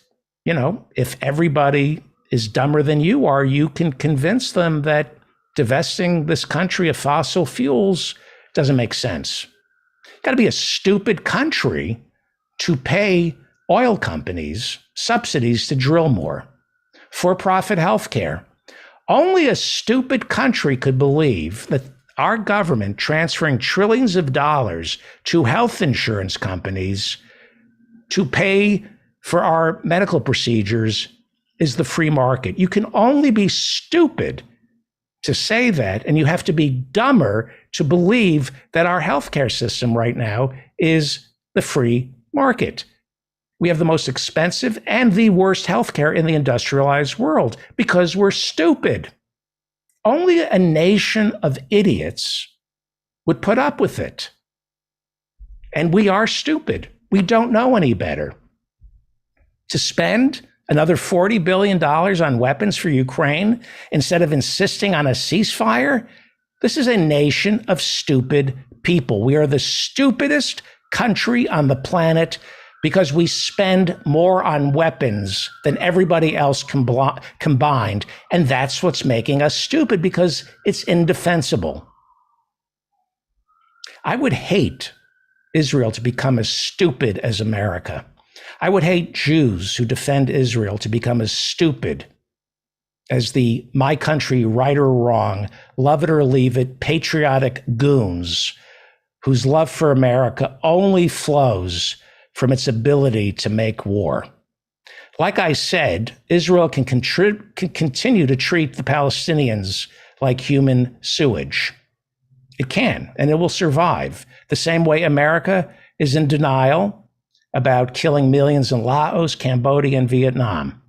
if everybody is dumber than you are, you can convince them that divesting this country of fossil fuels doesn't make sense. Got to be a stupid country to pay oil companies subsidies to drill more. For-profit healthcare. Only a stupid country could believe that our government transferring trillions of dollars to health insurance companies to pay for our medical procedures is the free market. You can only be stupid to say that, and you have to be dumber to believe that our healthcare system right now is the free market. We have the most expensive and the worst healthcare in the industrialized world because we're stupid. Only a nation of idiots would put up with it. And we are stupid. We don't know any better. To spend another $40 billion on weapons for Ukraine instead of insisting on a ceasefire, this is a nation of stupid people. We are the stupidest country on the planet because we spend more on weapons than everybody else combined. And that's what's making us stupid, because it's indefensible. I would hate Israel to become as stupid as America. I would hate Jews who defend Israel to become as stupid as the my country, right or wrong, love it or leave it, patriotic goons whose love for America only flows from its ability to make war. Like I said, Israel can continue to treat the Palestinians like human sewage. It can, and it will survive. The same way America is in denial about killing millions in Laos, Cambodia, and Vietnam.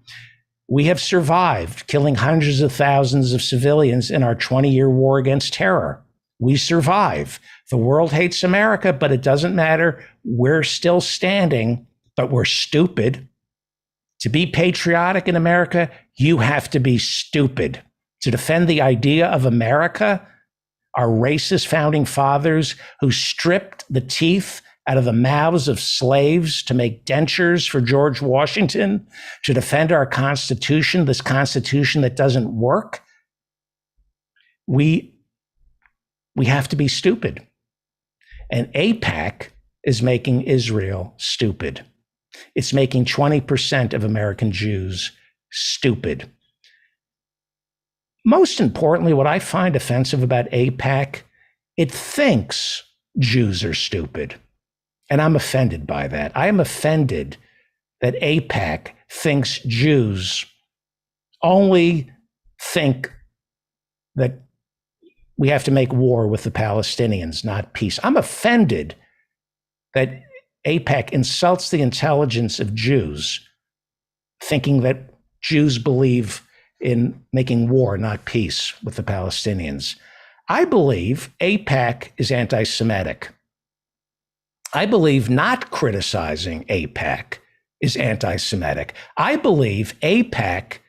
We have survived killing hundreds of thousands of civilians in our 20-year war against terror. We survive. The world hates America, but it doesn't matter. We're still standing, but we're stupid. To be patriotic in America, you have to be stupid. To defend the idea of America, our racist founding fathers who stripped the teeth out of the mouths of slaves to make dentures for George Washington, to defend our Constitution, this Constitution that doesn't work, we have to be stupid. And AIPAC is making Israel stupid. It's making 20% of American Jews stupid. Most importantly, what I find offensive about AIPAC, it thinks Jews are stupid. And I'm offended by that. I am offended that AIPAC thinks Jews only think that we have to make war with the Palestinians, not peace. I'm offended that AIPAC insults the intelligence of Jews, thinking that Jews believe in making war, not peace, with the Palestinians. I believe AIPAC is anti-Semitic. I believe not criticizing AIPAC is anti-Semitic. I believe AIPAC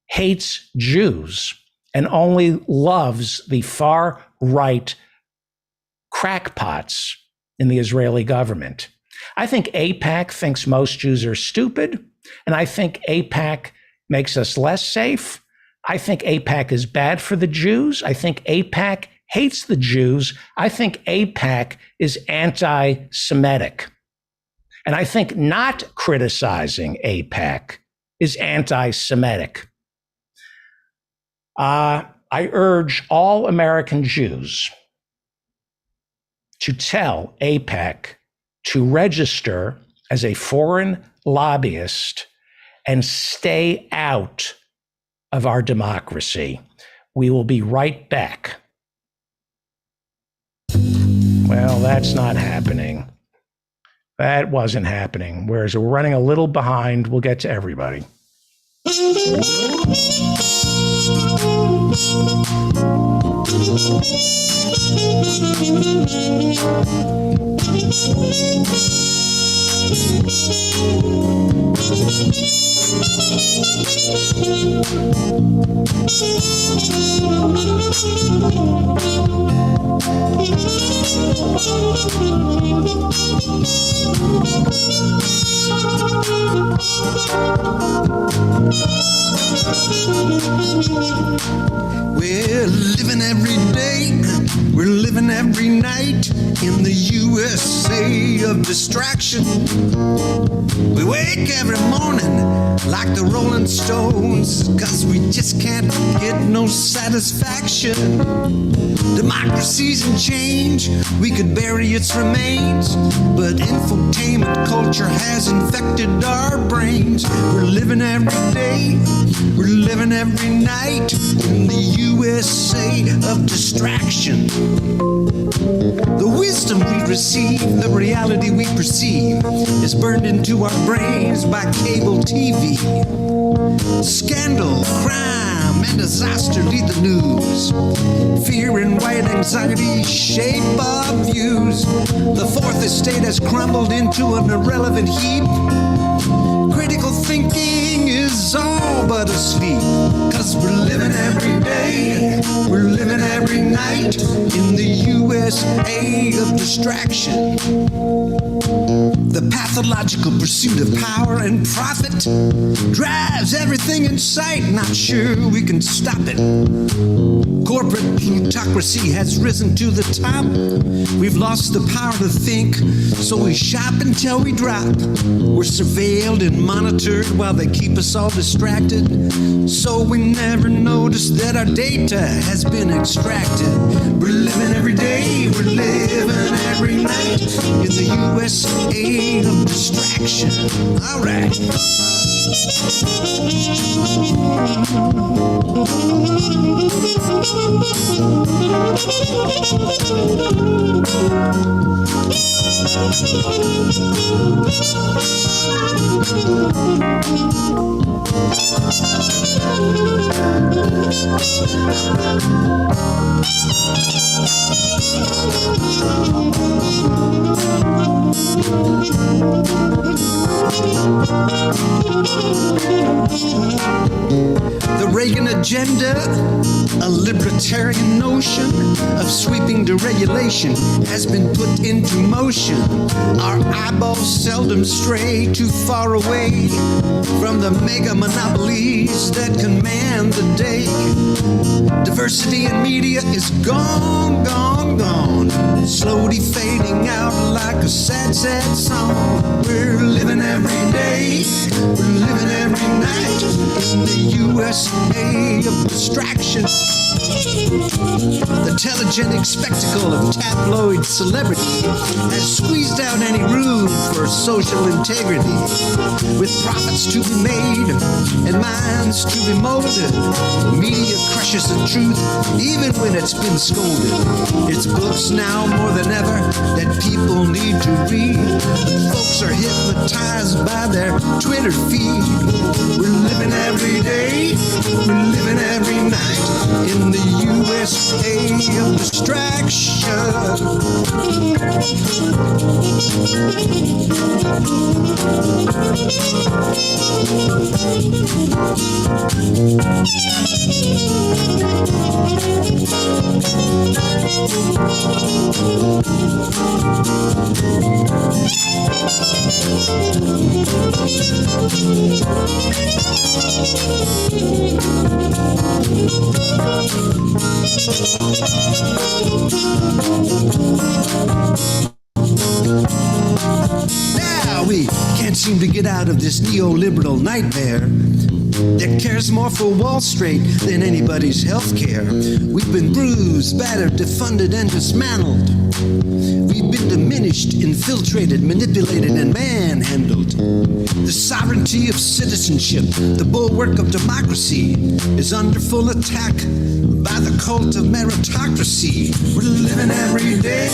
hates Jews and only loves the far-right crackpots in the Israeli government. I think AIPAC thinks most Jews are stupid, and I think AIPAC makes us less safe. I think AIPAC is bad for the Jews. I think AIPAC hates the Jews. I think AIPAC is anti-Semitic. And I think not criticizing AIPAC is anti-Semitic. I urge all American Jews to tell AIPAC to register as a foreign lobbyist and stay out of our democracy. We will be right back. Well, that's not happening. That wasn't happening. Whereas we're running a little behind, we'll get to everybody. We're living every day, we're living every night in the USA of distraction. We wake every morning like the Rolling Stones, 'cause we just can't get no satisfaction. Democracy's in change, we could bury its remains, but infotainment culture has infected our brains. We're living every day, we're living every night in the USA of distraction. The wisdom we receive, the reality we perceive, is burned into our brains by cable TV. Scandal, crime, and disaster lead the news. Fear and white anxiety shape our views. The fourth estate has crumbled into an irrelevant heap. Critical thinking is all but asleep, 'cause we're living every day, we're living every night in the USA of distraction. The pathological pursuit of power and profit drives everything in sight, not sure we can stop it. Corporate plutocracy has risen to the top. We've lost the power to think, so we shop until we drop. We're surveilled and monitored while they keep us all distracted, so we never notice that our data has been extracted. We're living every day, we're living every night in the USA of distraction. All right. The Reagan agenda, a libertarian notion of sweeping deregulation, has been put into motion. Our eyeballs seldom stray too far away from the mega monopolies that command the day. Diversity in media is gone, gone, gone, slowly fading out like a sad, sad song. We're living every day, we're living every night in the USA of distraction. The telegenic spectacle of tabloid celebrity has squeezed out any room for social integrity. With profits to be made and minds to be molded, media crushes the truth even when it's been scolded. It's books now more than ever that people need to read. Folks are hypnotized by their Twitter feed. We're living every day, we're living every night in the USA of distraction. Now we can't seem to get out of this neoliberal nightmare that cares more for Wall Street than anybody's health care. We've been bruised, battered, defunded, and dismantled. We We've been diminished, infiltrated, manipulated, and manhandled. The sovereignty of citizenship, the bulwark of democracy, is under full attack by the cult of meritocracy. We're living every day,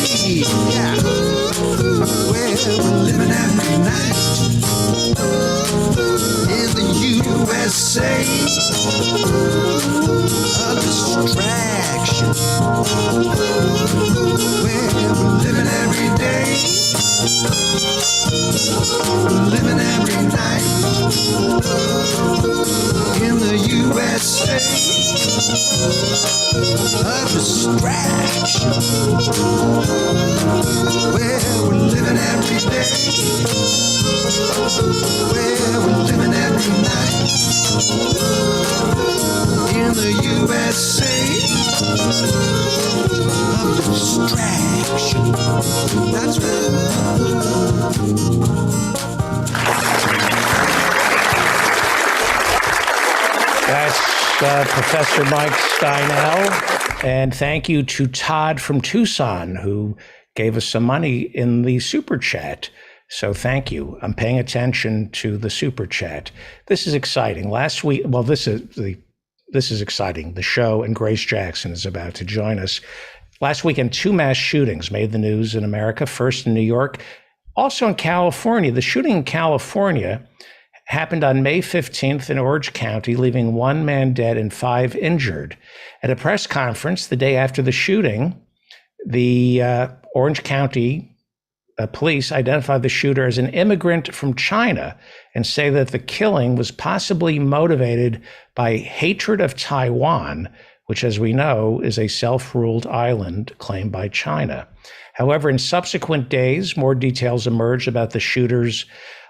yeah. Well, we're living every night in the USA. A distraction. Well, we're living every day. We're living every night in the USA. A distraction. Well, we're living every day. Well, we're living every night in the USA. A distraction. That's right. That's Professor Mike Steinel. And thank you to Todd from Tucson, who gave us some money in the super chat. So thank you. I'm paying attention to the super chat. This is exciting. Last week, well, this is exciting. The show, and Grace Jackson is about to join us. Last weekend, 2 mass shootings made the news in America, first in New York, also in California. The shooting in California happened on May 15th in Orange County, leaving 1 man dead and 5 injured. At a press conference the day after the shooting, the Orange County police identified the shooter as an immigrant from China and say that the killing was possibly motivated by hatred of Taiwan, which, as we know, is a self-ruled island claimed by China. However, in subsequent days, more details emerged about the shooter's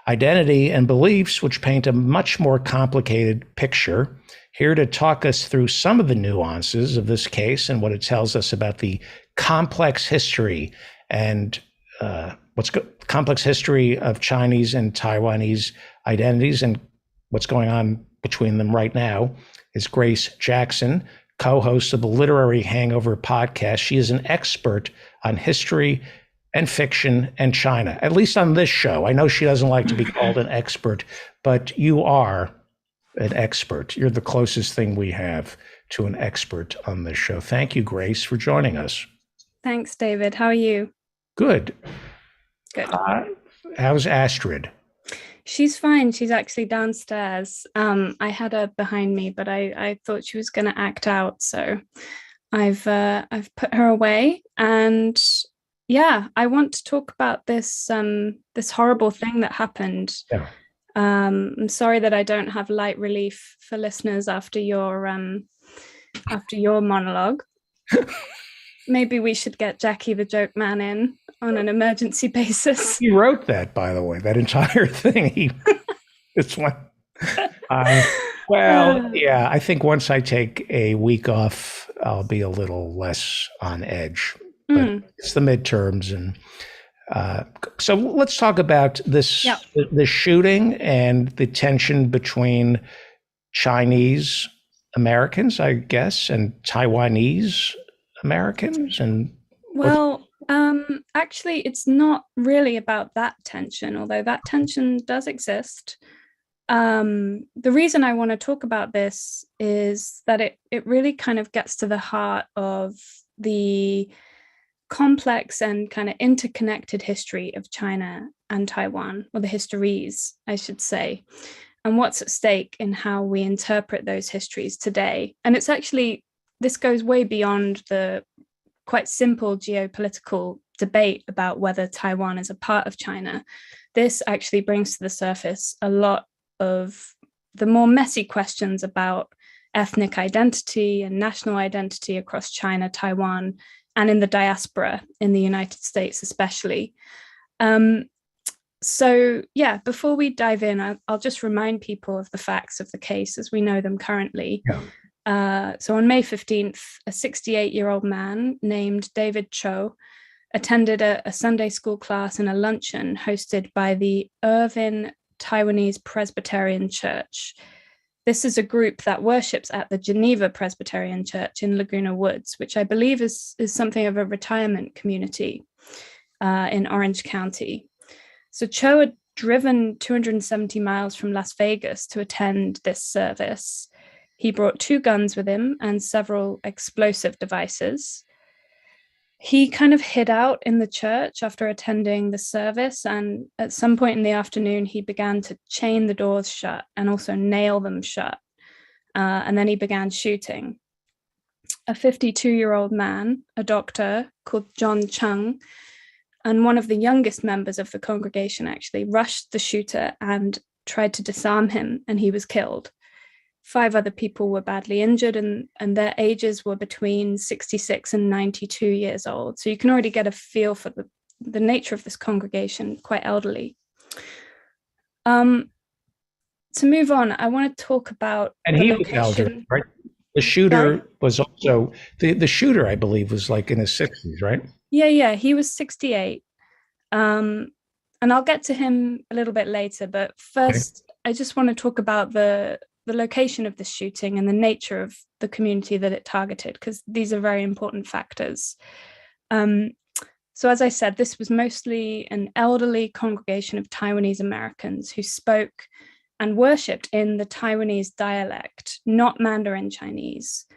identity and beliefs, which paint a much more complicated picture. Here to talk us through some of the nuances of this case and what it tells us about the complex history and complex history of Chinese and Taiwanese identities and what's going on between them right now is Grace Jackson, co-host of the Literary Hangover podcast. She is an expert on history and fiction and China, at least on this show. I know she doesn't like to be called an expert, but you are an expert. You're the closest thing we have to an expert on this show. Thank you, Grace, for joining us. Thanks, David. How are you? Good. Good. How's Astrid? She's fine. She's actually downstairs. I had her behind me, but I thought she was going to act out, so I've put her away. And yeah, I want to talk about this this horrible thing that happened. Yeah. I'm sorry that I don't have light relief for listeners after your monologue. Maybe we should get Jackie the Joke Man in on an emergency basis. He wrote that, by the way, that entire thing. It's one. Well, yeah, I think once I take a week off, I'll be a little less on edge. But it's the midterms, and so let's talk about this the shooting and the tension between Chinese Americans, I guess, and Taiwanese Americans. And actually, it's not really about that tension, although that tension does exist. The reason I want to talk about this is that it really kind of gets to the heart of the complex and kind of interconnected history of China and Taiwan, or the histories, I should say, and what's at stake in how we interpret those histories today. And it's actually, this goes way beyond the quite simple geopolitical debate about whether Taiwan is a part of China. This actually brings to the surface a lot of the more messy questions about ethnic identity and national identity across China, Taiwan, and in the diaspora in the United States especially. So yeah, before we dive in, I'll just remind people of the facts of the case as we know them currently. So on May 15th, a 68-year-old man named David Cho attended a Sunday school class and a luncheon hosted by the Irvin Taiwanese Presbyterian Church. This is a group that worships at the Geneva Presbyterian Church in Laguna Woods, which I believe is something of a retirement community. in Orange County. So Cho had driven 270 miles from Las Vegas to attend this service. He brought 2 guns with him and several explosive devices. He kind of hid out in the church after attending the service, and at some point in the afternoon, he began to chain the doors shut and also nail them shut. And then he began shooting. A 52-year-old man, a doctor called John Chung, and one of the youngest members of the congregation actually rushed the shooter and tried to disarm him, and he was killed. 5 other people were badly injured, and their ages were between 66 and 92 years old. So you can already get a feel for the nature of this congregation, quite elderly. To move on, I want to talk about And he was elderly, right? The shooter was also, the shooter, I believe, was like in his 60s, right? Yeah, he was 68. And I'll get to him a little bit later, but first, I just want to talk about the location of the shooting and the nature of the community that it targeted, because these are very important factors. So as I said, this was mostly an elderly congregation of Taiwanese Americans who spoke and worshipped in the Taiwanese dialect, not Mandarin Chinese,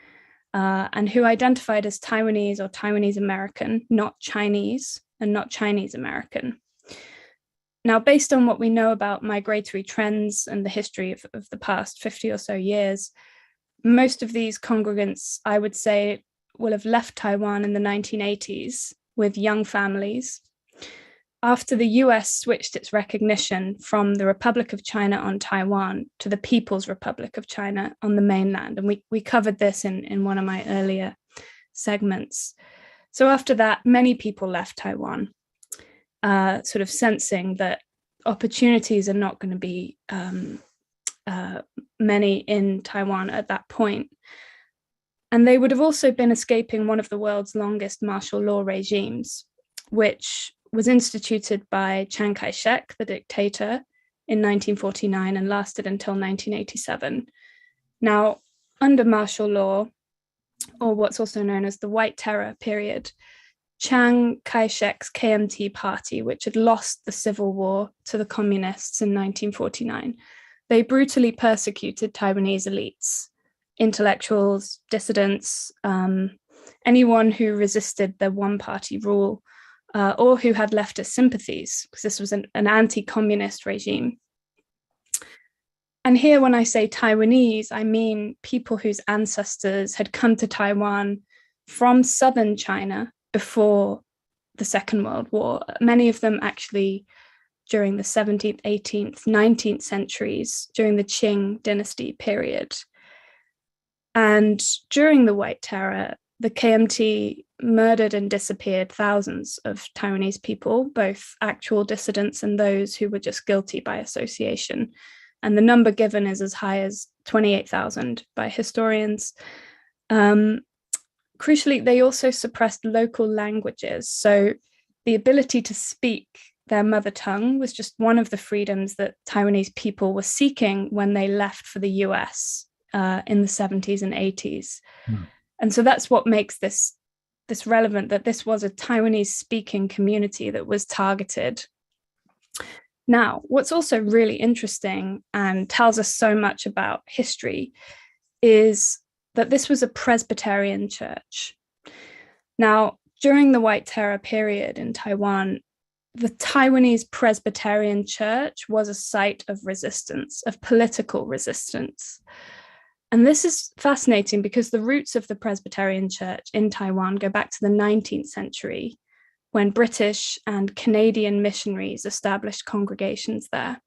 and who identified as Taiwanese or Taiwanese American, not Chinese and not Chinese American. Now, based on what we know about migratory trends and the history of the past 50 or so years, most of these congregants, I would say, will have left Taiwan in the 1980s with young families. After the US switched its recognition from the Republic of China on Taiwan to the People's Republic of China on the mainland, and we covered this in one of my earlier segments. So after that, many people left Taiwan, sort of sensing that opportunities are not going to be many in Taiwan at that point. And they would have also been escaping one of the world's longest martial law regimes, which was instituted by Chiang Kai-shek, the dictator, in 1949 and lasted until 1987. Now, under martial law, or what's also known as the White Terror period, Chiang Kai-shek's KMT party, which had lost the civil war to the communists in 1949, they brutally persecuted Taiwanese elites, intellectuals, dissidents, anyone who resisted their one-party rule, or who had leftist sympathies, because this was an anti-communist regime. And here, when I say Taiwanese, I mean people whose ancestors had come to Taiwan from southern China before the Second World War, many of them actually during the 17th, 18th, 19th centuries, during the Qing dynasty period. And during the White Terror, the KMT murdered and disappeared thousands of Taiwanese people, both actual dissidents and those who were just guilty by association. And the number given is as high as 28,000 by historians. Crucially, they also suppressed local languages. So the ability to speak their mother tongue was just one of the freedoms that Taiwanese people were seeking when they left for the US in the 70s and 80s. And so that's what makes this relevant, that this was a Taiwanese speaking community that was targeted. Now, what's also really interesting and tells us so much about history is that this was a Presbyterian church. Now, during the White Terror period in Taiwan, the Taiwanese Presbyterian Church was a site of resistance, of political resistance. And this is fascinating because the roots of the Presbyterian Church in Taiwan go back to the 19th century, when British and Canadian missionaries established congregations there.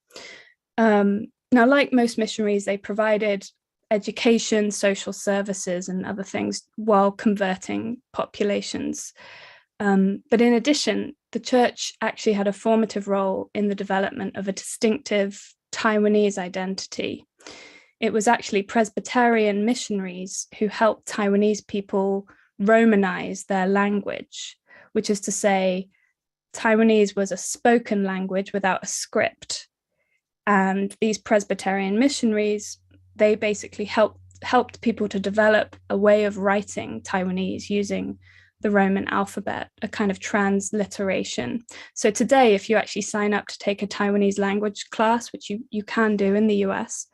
Now, like most missionaries, they provided education, social services, and other things while converting populations. But in addition, the church actually had a formative role in the development of a distinctive Taiwanese identity. It was actually Presbyterian missionaries who helped Taiwanese people Romanize their language, which is to say, Taiwanese was a spoken language without a script. And these Presbyterian missionaries, they basically helped people to develop a way of writing Taiwanese using the Roman alphabet, a kind of transliteration. So today, if you actually sign up to take a Taiwanese language class, which you can do in the US,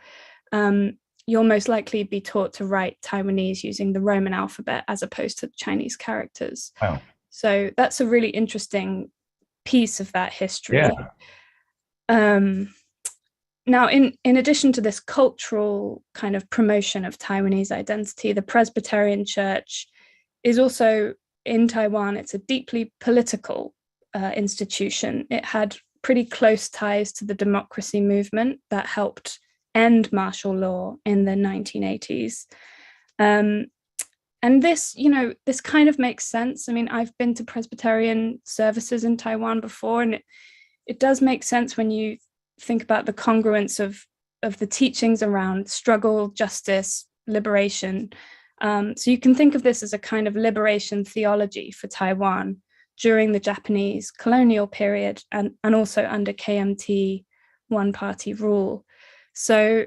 you'll most likely be taught to write Taiwanese using the Roman alphabet as opposed to the Chinese characters. Wow. So that's a really interesting piece of that history. Yeah. Now, in addition to this cultural kind of promotion of Taiwanese identity, the Presbyterian Church is also in Taiwan. It's a deeply political institution. It had pretty close ties to the democracy movement that helped end martial law in the 1980s. And this, this kind of makes sense. I mean, I've been to Presbyterian services in Taiwan before, and it does make sense when you think about the congruence of the teachings around struggle, justice, liberation. So you can think of this as a kind of liberation theology for Taiwan during the Japanese colonial period and also under KMT one-party rule. So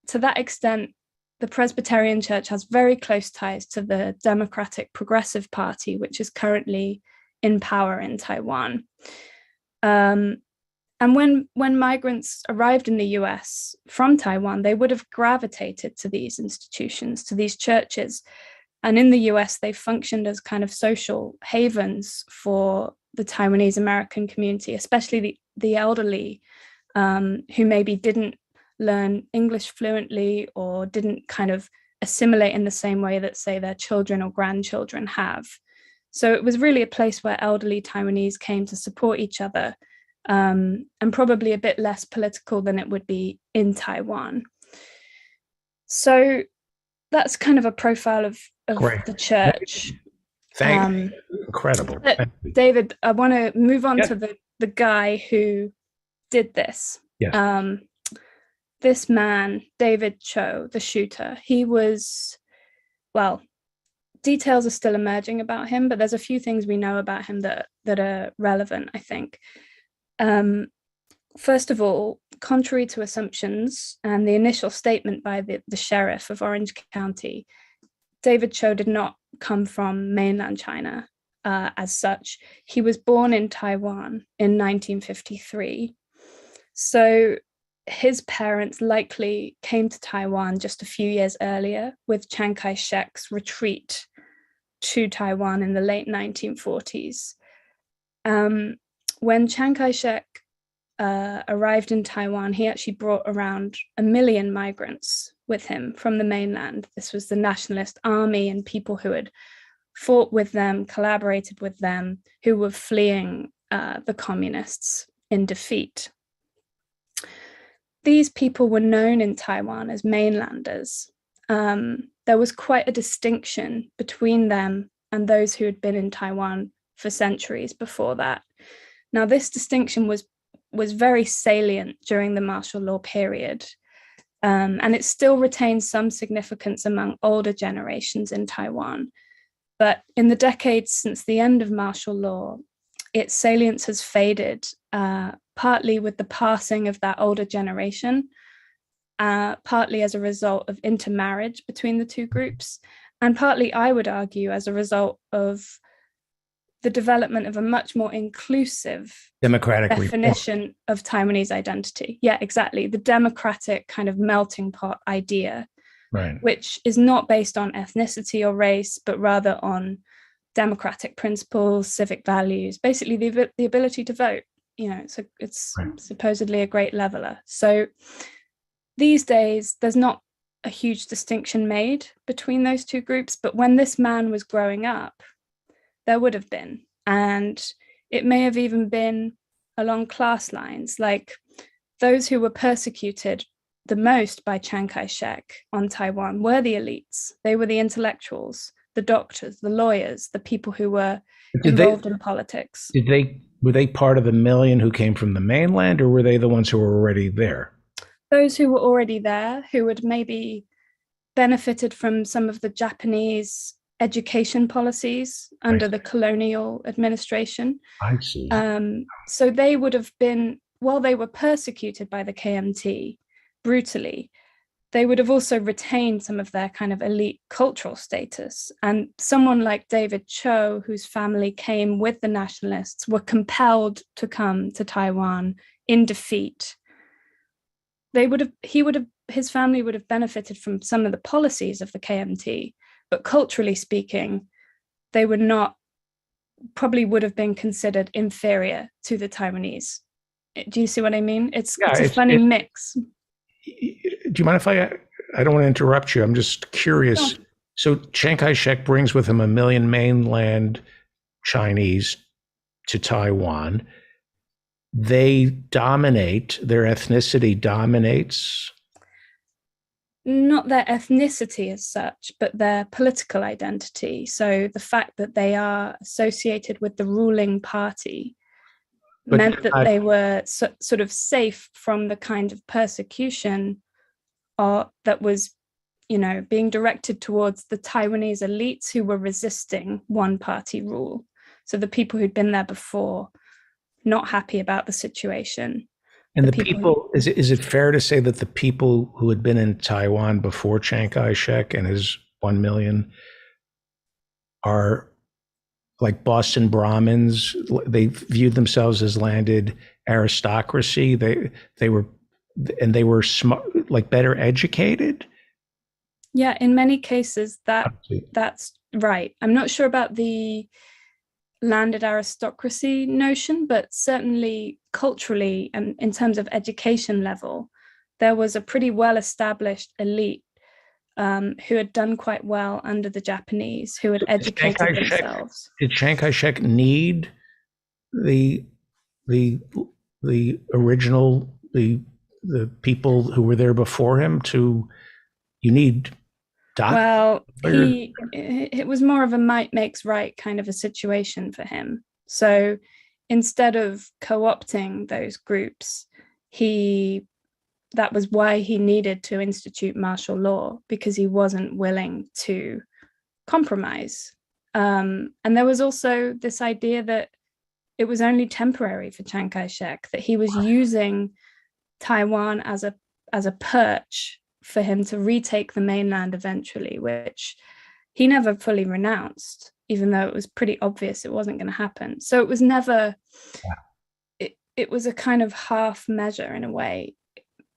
to that extent, the Presbyterian Church has very close ties to the Democratic Progressive Party, which is currently in power in Taiwan. And when migrants arrived in the US from Taiwan, they would have gravitated to these institutions, to these churches. And in the US, they functioned as kind of social havens for the Taiwanese American community, especially the elderly who maybe didn't learn English fluently or didn't kind of assimilate in the same way that, say, their children or grandchildren have. So it was really a place where elderly Taiwanese came to support each other, and probably a bit less political than it would be in Taiwan. So that's kind of a profile of the church. Thank you. Incredible. David, I want to move on to the guy who did this. Yes. This man, David Cho, the shooter, he was, well, details are still emerging about him, but there's a few things we know about him that are relevant, I think. First of all, contrary to assumptions and the initial statement by the sheriff of Orange County, David Cho did not come from mainland China as such. He was born in Taiwan in 1953. So his parents likely came to Taiwan just a few years earlier with Chiang Kai-shek's retreat to Taiwan in the late 1940s. When Chiang Kai-shek arrived in Taiwan, he actually brought around 1 million migrants with him from the mainland. This was the nationalist army and people who had fought with them, collaborated with them, who were fleeing the communists in defeat. These people were known in Taiwan as mainlanders. There was quite a distinction between them and those who had been in Taiwan for centuries before that. Now, this distinction was very salient during the martial law period, and it still retains some significance among older generations in Taiwan. But in the decades since the end of martial law, its salience has faded, partly with the passing of that older generation, partly as a result of intermarriage between the two groups, and partly, I would argue, as a result of the development of a much more inclusive democratic definition of Taiwanese identity. Yeah, exactly. The democratic kind of melting pot idea, right, which is not based on ethnicity or race, but rather on democratic principles, civic values, basically the ability to vote. It's right. Supposedly a great leveler. So these days, there's not a huge distinction made between those two groups, but when this man was growing up, there would have been, and it may have even been along class lines, like those who were persecuted the most by Chiang Kai-shek on Taiwan were the elites. They were the intellectuals, the doctors, the lawyers, the people who were involved in politics. Were they part of the 1 million who came from the mainland, or were they the ones who were already there? Those who were already there, who had maybe benefited from some of the Japanese education policies under the colonial administration. I see. So they would have been, while they were persecuted by the KMT brutally, they would have also retained some of their kind of elite cultural status. And someone like David Cho, whose family came with the nationalists, were compelled to come to Taiwan in defeat. His family would have benefited from some of the policies of the KMT, but culturally speaking, they probably would have been considered inferior to the Taiwanese. Do you see what I mean? It's a funny mix. Do you mind if I don't want to interrupt you. I'm just curious. No. So Chiang Kai-shek brings with him 1 million mainland Chinese to Taiwan. They dominate, their ethnicity dominates. Not their ethnicity as such, but their political identity. So the fact that they are associated with the ruling party meant that they were sort of safe from the kind of persecution that was, being directed towards the Taiwanese elites who were resisting one-party rule. So the people who'd been there before, not happy about the situation. And the people, is it fair to say that the people who had been in Taiwan before Chiang Kai-shek and his 1 million are like Boston Brahmins? They viewed themselves as landed aristocracy. They were smart, like better educated. Yeah, in many cases that's right. I'm not sure about the landed aristocracy notion, but certainly culturally and in terms of education level, there was a pretty well-established elite who had done quite well under the Japanese, who had educated themselves. Did Chiang Kai-shek need the original, the people who were there before him to, you need well, it was more of a might makes right kind of a situation for him. So instead of co-opting those groups, that was why he needed to institute martial law, because he wasn't willing to compromise. And there was also this idea that it was only temporary for Chiang Kai-shek, that he was using Taiwan as a perch for him to retake the mainland eventually, which he never fully renounced, even though it was pretty obvious it wasn't going to happen. So it was never, it was a kind of half measure in a way,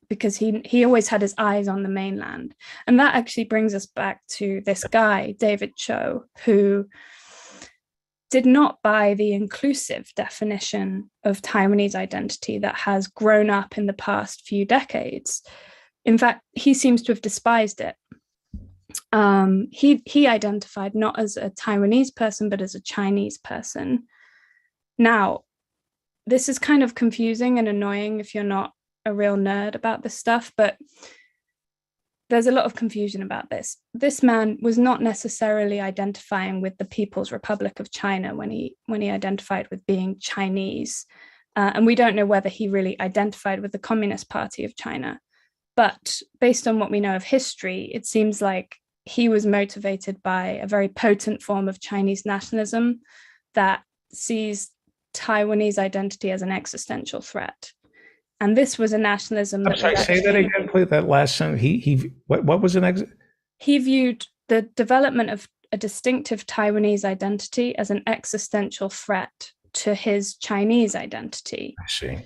because he always had his eyes on the mainland. And that actually brings us back to this guy, David Cho, who did not buy the inclusive definition of Taiwanese identity that has grown up in the past few decades. In fact, he seems to have despised it. He identified not as a Taiwanese person, but as a Chinese person. Now, this is kind of confusing and annoying if you're not a real nerd about this stuff, but there's a lot of confusion about this. This man was not necessarily identifying with the People's Republic of China when he identified with being Chinese. And we don't know whether he really identified with the Communist Party of China. But based on what we know of history, it seems like he was motivated by a very potent form of Chinese nationalism that sees Taiwanese identity as an existential threat. And this was a nationalism that— I'm sorry, say that again, please, that last sentence. What was an exit? He viewed the development of a distinctive Taiwanese identity as an existential threat to his Chinese identity. I see.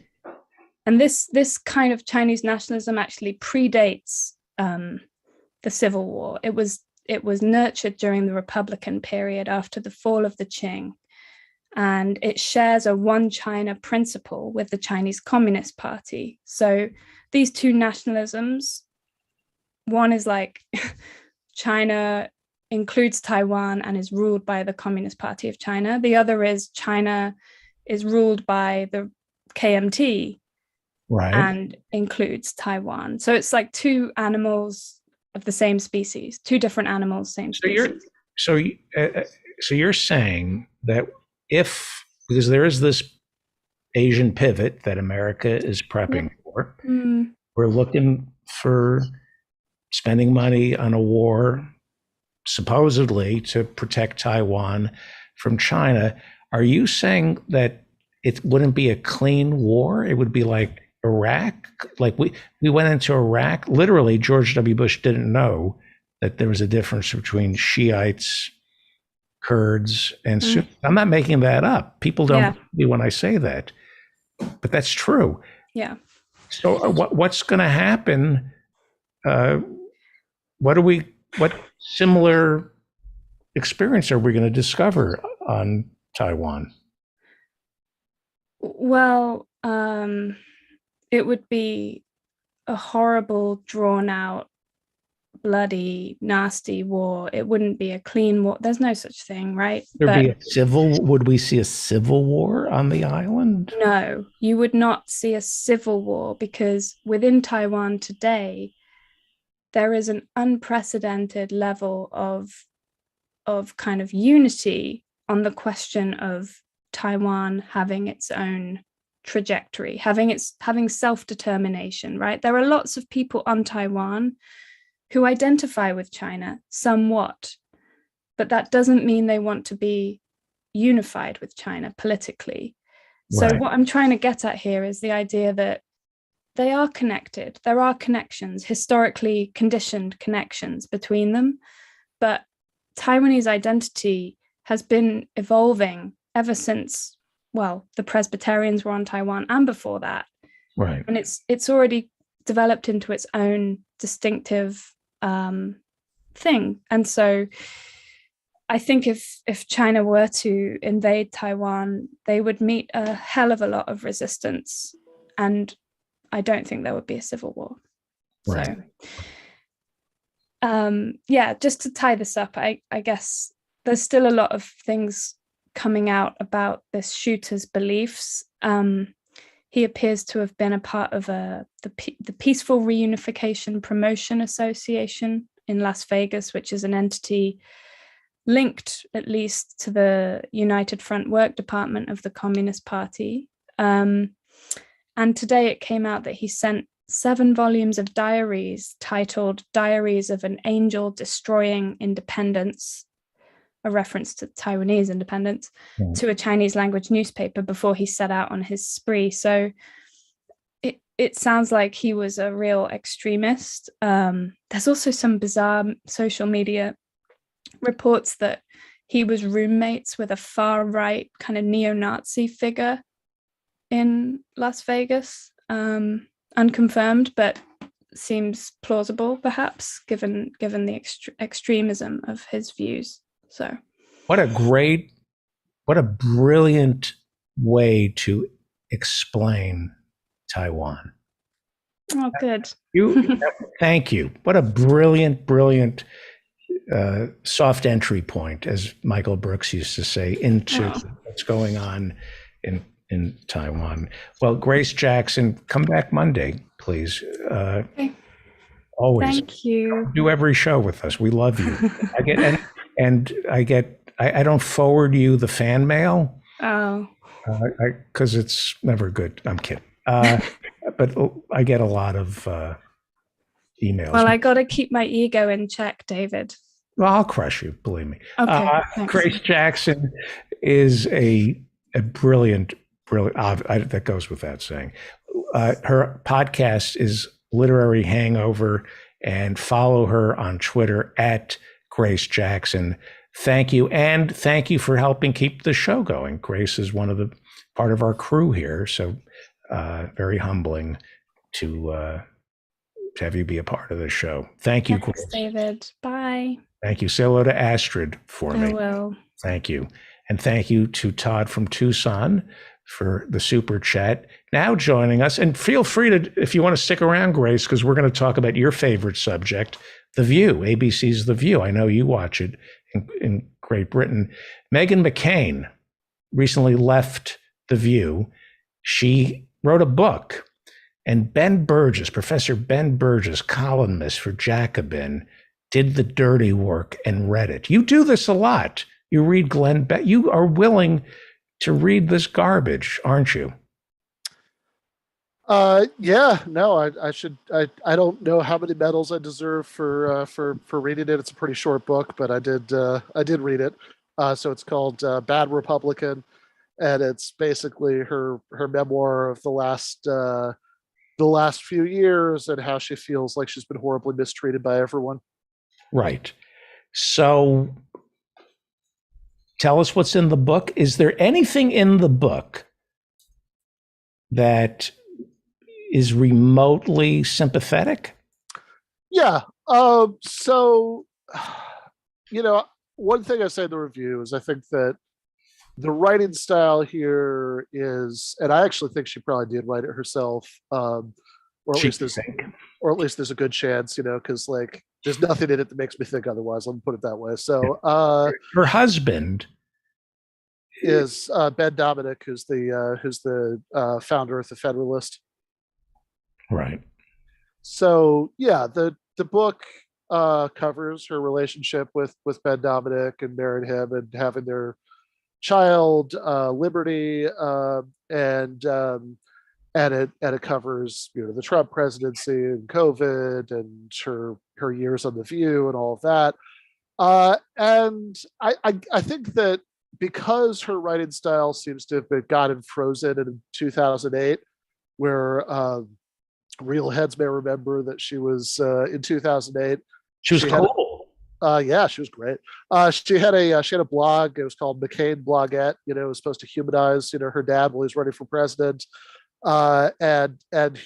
And this kind of Chinese nationalism actually predates the Civil War. It was nurtured during the Republican period after the fall of the Qing, and it shares a one China principle with the Chinese Communist Party. So these two nationalisms, one is like China includes Taiwan and is ruled by the Communist Party of China. The other is China is ruled by the KMT. Right. And includes Taiwan. So it's like two animals of the same species, two different animals, same species. So you're saying that because there is this Asian pivot that America is prepping for, we're looking for spending money on a war supposedly to protect Taiwan from China. Are you saying that it wouldn't be a clean war? It would be like Iraq? Like we went into Iraq. Literally, George W. Bush didn't know that there was a difference between Shiites, Kurds, and Sunnis. I'm not making that up. People don't believe me when I say that, but that's true. Yeah. So what's going to happen? What similar experience are we going to discover on Taiwan? Well, it would be a horrible, drawn out, bloody, nasty war. It wouldn't be a clean war. There's no such thing, right? Would we see a civil war on the island? No, you would not see a civil war, because within Taiwan today, there is an unprecedented level of kind of unity on the question of Taiwan having its own trajectory, having self-determination, right? There are lots of people on Taiwan who identify with China somewhat, but that doesn't mean they want to be unified with China politically. So what I'm trying to get at here is the idea that they are connected. There are connections, historically conditioned connections between them, but Taiwanese identity has been evolving ever since, well, the Presbyterians were on Taiwan and before that. Right. And it's already developed into its own distinctive thing. And so I think if China were to invade Taiwan, they would meet a hell of a lot of resistance. And I don't think there would be a civil war. Right. So, just to tie this up, I guess there's still a lot of things coming out about this shooter's beliefs. He appears to have been a part of the Peaceful Reunification Promotion Association in Las Vegas, which is an entity linked at least to the United Front Work Department of the Communist Party. And today it came out that he sent 7 volumes of diaries titled Diaries of an Angel Destroying Independence, a reference to Taiwanese independence, to a Chinese language newspaper before he set out on his spree. So it sounds like he was a real extremist. There's also some bizarre social media reports that he was roommates with a far-right kind of neo-Nazi figure in Las Vegas. Unconfirmed, but seems plausible, perhaps, given the extremism of his views. So, what a brilliant way to explain Taiwan. Oh, good. Thank you. What a brilliant soft entry point, as Michael Brooks used to say, into what's going on in Taiwan. Well, Grace Jackson, come back Monday, please. Okay. Always. Thank you. Do every show with us. We love you. I don't forward you the fan mail. Oh. Because it's never good. I'm kidding. But I get a lot of emails. Well, I got to keep my ego in check, David. Well, I'll crush you, believe me. Okay. Grace Jackson is a brilliant, that goes without saying. Her podcast is Literary Hangover, and follow her on Twitter at Grace Jackson. Thank you. And thank you for helping keep the show going. Grace is part of our crew here. So very humbling to have you be a part of the show. Thank you, Thanks, Grace. David. Bye. Thank you. Say hello to Astrid for me. I will. Thank you. And thank you to Todd from Tucson for the super chat. Now joining us, and feel free to, if you want to stick around, Grace, because we're going to talk about your favorite subject, The View, ABC's The View. I know you watch it in Great Britain. Meghan McCain recently left The View. She wrote a book, and Ben Burgess, Professor Ben Burgess, columnist for Jacobin, did the dirty work and read it. You do this a lot. You read Glenn Beck. You are willing to read this garbage, aren't you? Yeah, no, I should. I don't know how many medals I deserve for reading it. It's a pretty short book, but I did read it. So it's called Bad Republican, and it's basically her memoir of the last the last few years and how she feels like she's been horribly mistreated by everyone. Right. So tell us what's in the book. Is there anything in the book that is remotely sympathetic? Yeah. So, one thing I say in the review is I think that the writing style here is, and I actually think she probably did write it herself, or at least there's a good chance, because like there's nothing in it that makes me think otherwise. Let me put it that way. So, her husband is Ben Dominic, who's the founder of the Federalist. Right. So yeah, the book covers her relationship with Ben Dominic and marrying him and having their child Liberty, and it covers the Trump presidency and COVID and her years on The View and all of that. And I think that because her writing style seems to have been gotten frozen in 2008, where real heads may remember that she was in 2008. She was cool. Yeah, she was great. She had a blog. It was called McCain Bloggette. It was supposed to humanize her dad while he's running for president. And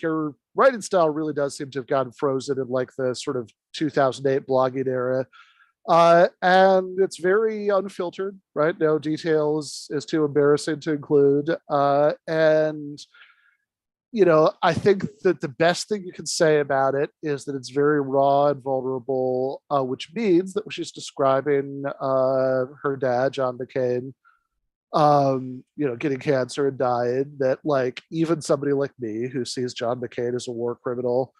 her writing style really does seem to have gotten frozen in like the sort of 2008 blogging era. And it's very unfiltered, right? No detail is too embarrassing to include. And I think that the best thing you can say about it is that it's very raw and vulnerable, which means that when she's describing her dad, John McCain, getting cancer and dying, that like even somebody like me who sees John McCain as a war criminal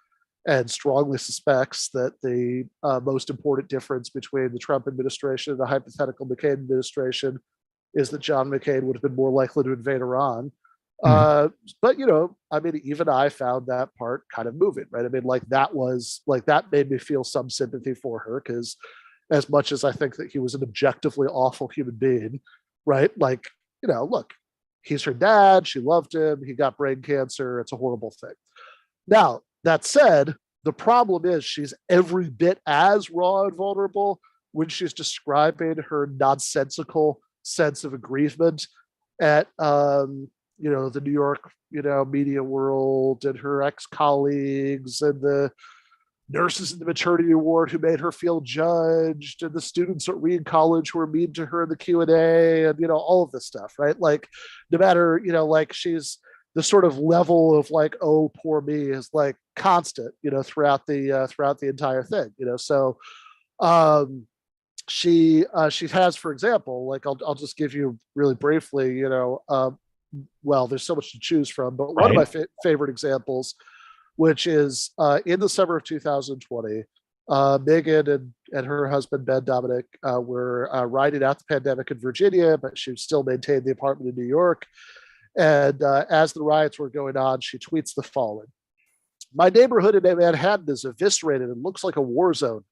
and strongly suspects that the most important difference between the Trump administration and the hypothetical McCain administration is that John McCain would have been more likely to invade Iran. But even I found that part kind of moving, right? I mean, like that made me feel some sympathy for her, because as much as I think that he was an objectively awful human being, right? Like, look, he's her dad, she loved him, he got brain cancer, it's a horrible thing. Now, that said, the problem is she's every bit as raw and vulnerable when she's describing her nonsensical sense of aggrievement at the New York media world and her ex-colleagues and the nurses in the maternity ward who made her feel judged and the students at Reed College who were mean to her in the Q&A and all of this stuff, right? Like no matter like she's the sort of level of like, oh poor me, is like constant throughout the entire thing. So she has, for example, like I'll just give you really briefly, well, there's so much to choose from, but one of my favorite examples, which is in the summer of 2020, Megan and her husband, Ben Dominic, were riding out the pandemic in Virginia, but she still maintained the apartment in New York. And as the riots were going on, she tweets the following: "My neighborhood in Manhattan is eviscerated and looks like a war zone.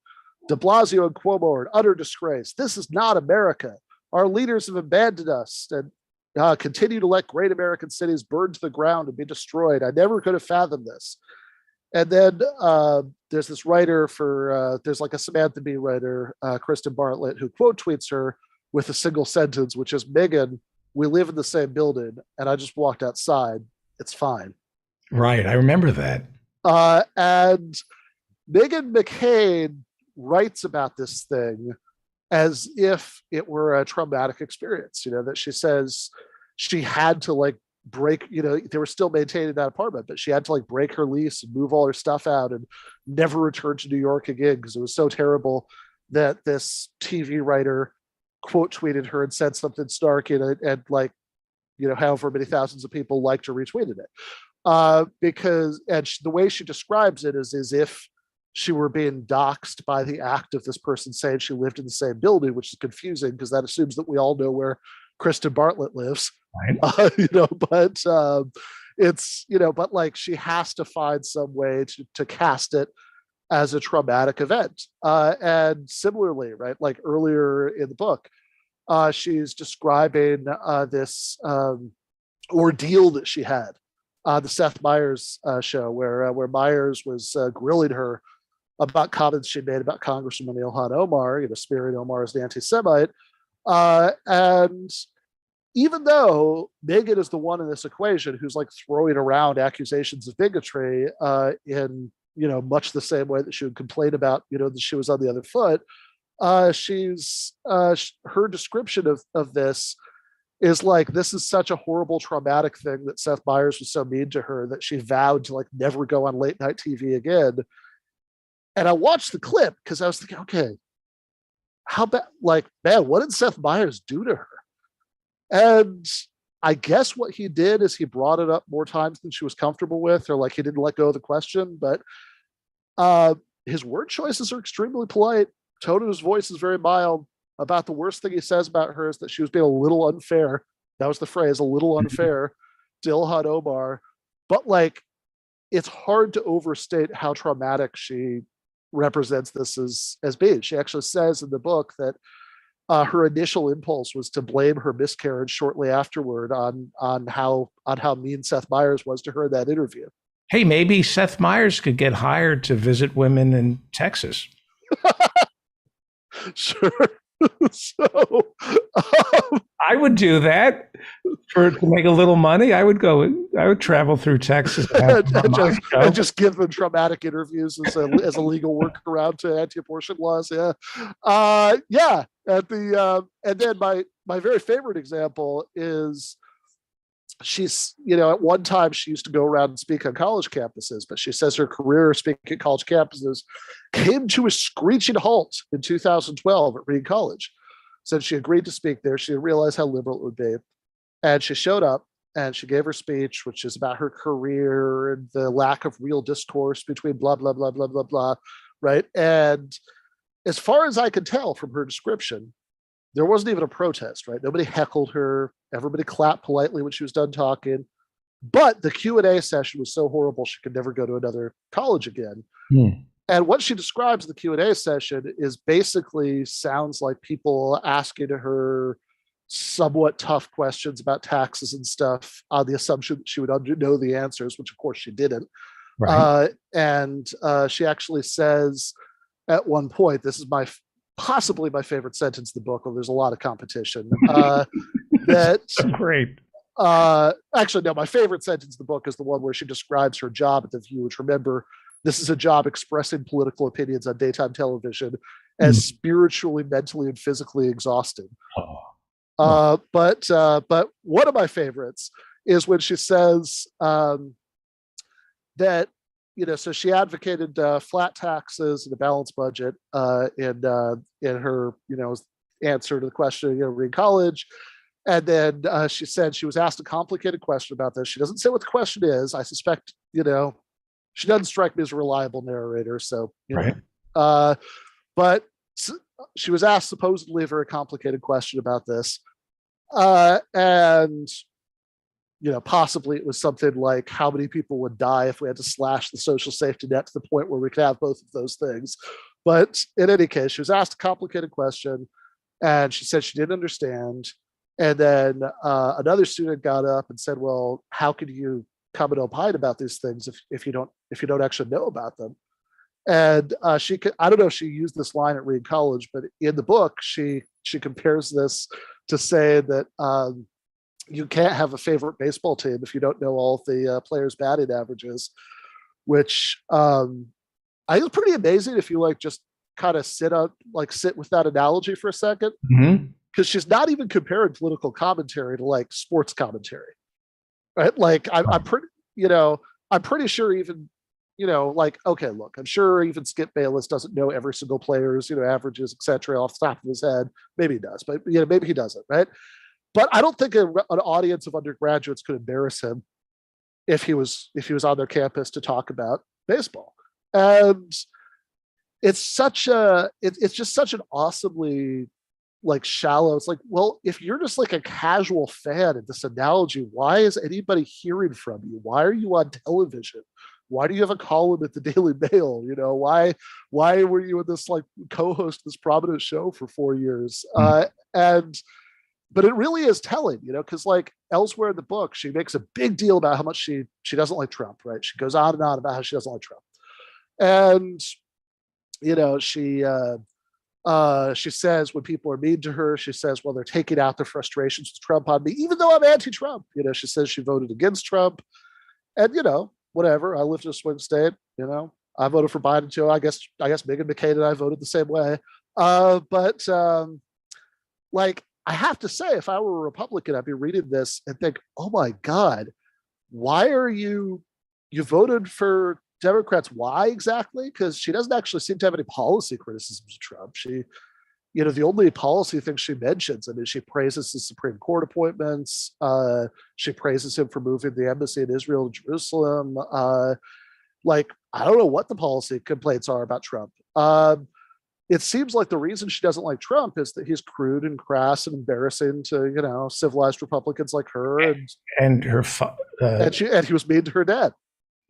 De Blasio and Cuomo are an utter disgrace. This is not America. Our leaders have abandoned us and continue to let great American cities burn to the ground and be destroyed. I never could have fathomed this." And then there's this writer there's like a Samantha Bee writer, Kristen Bartlett, who quote tweets her with a single sentence, which is, "Megan, we live in the same building and I just walked outside. It's fine." Right. I remember that. And Meghan McCain writes about this thing as if it were a traumatic experience, that she says she had to like break, they were still maintaining that apartment, but she had to like break her lease and move all her stuff out and never return to New York again because it was so terrible that this TV writer quote tweeted her and said something snarky and like, however many thousands of people liked or retweeted it. Because the way she describes it is as if she were being doxxed by the act of this person saying she lived in the same building, which is confusing because that assumes that we all know where Kristen Bartlett lives. Right. But it's, but like she has to find some way to cast it as a traumatic event. And similarly, right, like earlier in the book, she's describing this ordeal that she had the Seth Meyers show, where Meyers was grilling her about comments she made about Congresswoman Ilhan Omar, spearing Omar as an anti-Semite. And even though Megyn is the one in this equation who's like throwing around accusations of bigotry in much the same way that she would complain about that she was on the other foot, her description of this is like, this is such a horrible, traumatic thing that Seth Meyers was so mean to her that she vowed to like never go on late night TV again. And I watched the clip because I was thinking, okay, how bad? Like, man, what did Seth Meyers do to her? And I guess what he did is he brought it up more times than she was comfortable with, or like he didn't let go of the question. But his word choices are extremely polite. Tone of his voice is very mild. About the worst thing he says about her is that she was being a little unfair. That was the phrase, a little unfair to Ilhan Omar. But like, it's hard to overstate how traumatic she represents this as being. She actually says in the book that her initial impulse was to blame her miscarriage shortly afterward on how mean Seth Meyers was to her in that interview. Hey, maybe Seth Meyers could get hired to visit women in Texas. Sure. So I would do that to make a little money. I would travel through Texas and just give them traumatic interviews as a legal workaround to anti-abortion laws. Yeah. And then my very favorite example is she's, at one time she used to go around and speak on college campuses, but she says her career speaking at college campuses came to a screeching halt in 2012 at Reed College. Since she agreed to speak there, she realized how liberal it would be. And she showed up and she gave her speech, which is about her career and the lack of real discourse between blah, blah, blah, blah, blah, blah, right? And as far as I could tell from her description, there wasn't even a protest, right? Nobody heckled her. Everybody clapped politely when she was done talking. But the Q&A session was so horrible she could never go to another college again. And what she describes in the Q&A session is basically sounds like people asking her somewhat tough questions about taxes and stuff on the assumption that she would know the answers, which of course she didn't. Right. And she actually says at one point, this is possibly my favorite sentence in the book, there's a lot of competition. That's great. Actually, no, my favorite sentence in the book is the one where she describes her job at The View, which, remember, this is a job expressing political opinions on daytime television as spiritually, mentally, and physically exhausting. But one of my favorites is when she says that, so she advocated flat taxes and a balanced budget in her, answer to the question, Reed College. And then she said she was asked a complicated question about this. She doesn't say what the question is. I suspect, she doesn't strike me as a reliable narrator. So, right. But she was asked supposedly a very complicated question about this. And, possibly it was something like how many people would die if we had to slash the social safety net to the point where we could have both of those things. But in any case, she was asked a complicated question and she said she didn't understand. And then another student got up and said, well, how could you come and opine about these things if you don't actually know about them? And I don't know if she used this line at Reed College, but in the book, she compares this to say that you can't have a favorite baseball team if you don't know all of the players' batting averages, which I think is pretty amazing if you just kind of sit with that analogy for a second. Mm-hmm. Because she's not even comparing political commentary to sports commentary, right? I'm pretty sure even, okay, look, I'm sure even Skip Bayless doesn't know every single player's, averages, et cetera, off the top of his head. Maybe he does, but maybe he doesn't, right? But I don't think an audience of undergraduates could embarrass him if he was on their campus to talk about baseball. And it's just such an awesomely shallow. It's well, if you're just a casual fan of this analogy, why is anybody hearing from you? Why are you on television? Why do you have a column at the Daily Mail? Why were you in this co-host this prominent show for 4 years? And but it really is telling, because like elsewhere in the book, she makes a big deal about how much she doesn't like Trump, right? She goes on and on about how she doesn't like Trump. And, she says when people are mean to her, she says, well, they're taking out their frustrations with Trump on me, even though I'm anti-Trump. She says she voted against Trump. And, whatever. I live in a swing state, I voted for Biden too. I guess Meghan McCain and I voted the same way. But like, I have to say, if I were a Republican, I'd be reading this and think, oh my God, why are you voted for Democrats? Why exactly? Because she doesn't actually seem to have any policy criticisms of Trump. She, the only policy thing she mentions, I mean, she praises the Supreme Court appointments. She praises him for moving the embassy in Israel to Jerusalem. Like, I don't know what the policy complaints are about Trump. It seems like the reason she doesn't like Trump is that he's crude and crass and embarrassing to, civilized Republicans like her. And her, and he was mean to her dad.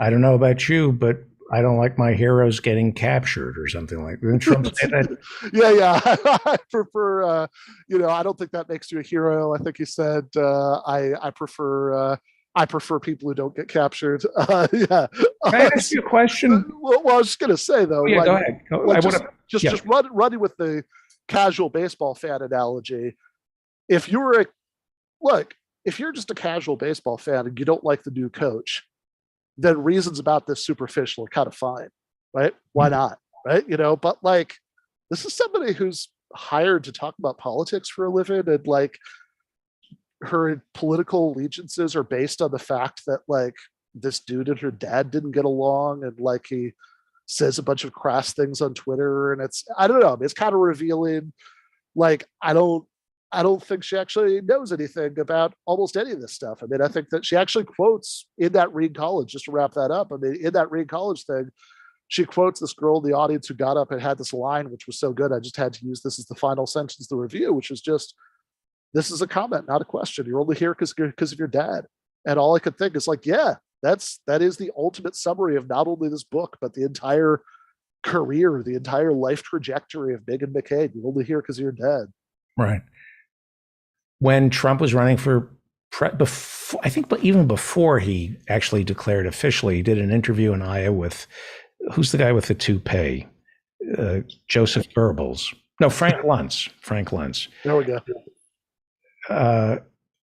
I don't know about you, but I don't like my heroes getting captured or something like that. Trump said that. Yeah. I prefer, I don't think that makes you a hero. I think he said, I prefer people who don't get captured. Yeah. Can I ask you a question? Well, I was just going to say though, yeah, go ahead. Just running with the casual baseball fan analogy. If you're just a casual baseball fan and you don't like the new coach, then reasons about this superficial are kind of fine, right? Why not, right? But like, this is somebody who's hired to talk about politics for a living, and like, her political allegiances are based on the fact that like this dude and her dad didn't get along, and like he says a bunch of crass things on Twitter, and I don't know, it's kind of revealing. Like, I don't think she actually knows anything about almost any of this stuff. I mean, I think that she actually quotes in that Reed College, just to wrap that up. I mean, in that Reed College thing, she quotes this girl in the audience who got up and had this line, which was so good, I just had to use this as the final sentence of the review, which is just, this is a comment, not a question. You're only here because of your dad. And all I could think is like, yeah, that is the ultimate summary of not only this book, but the entire career, the entire life trajectory of Meghan McCain. You're only here because of your dad. Right. When Trump was running for before, I think, but even before he actually declared officially, he did an interview in Iowa with, who's the guy with the toupee? Joseph Goebbels. No, Frank Luntz. There we go.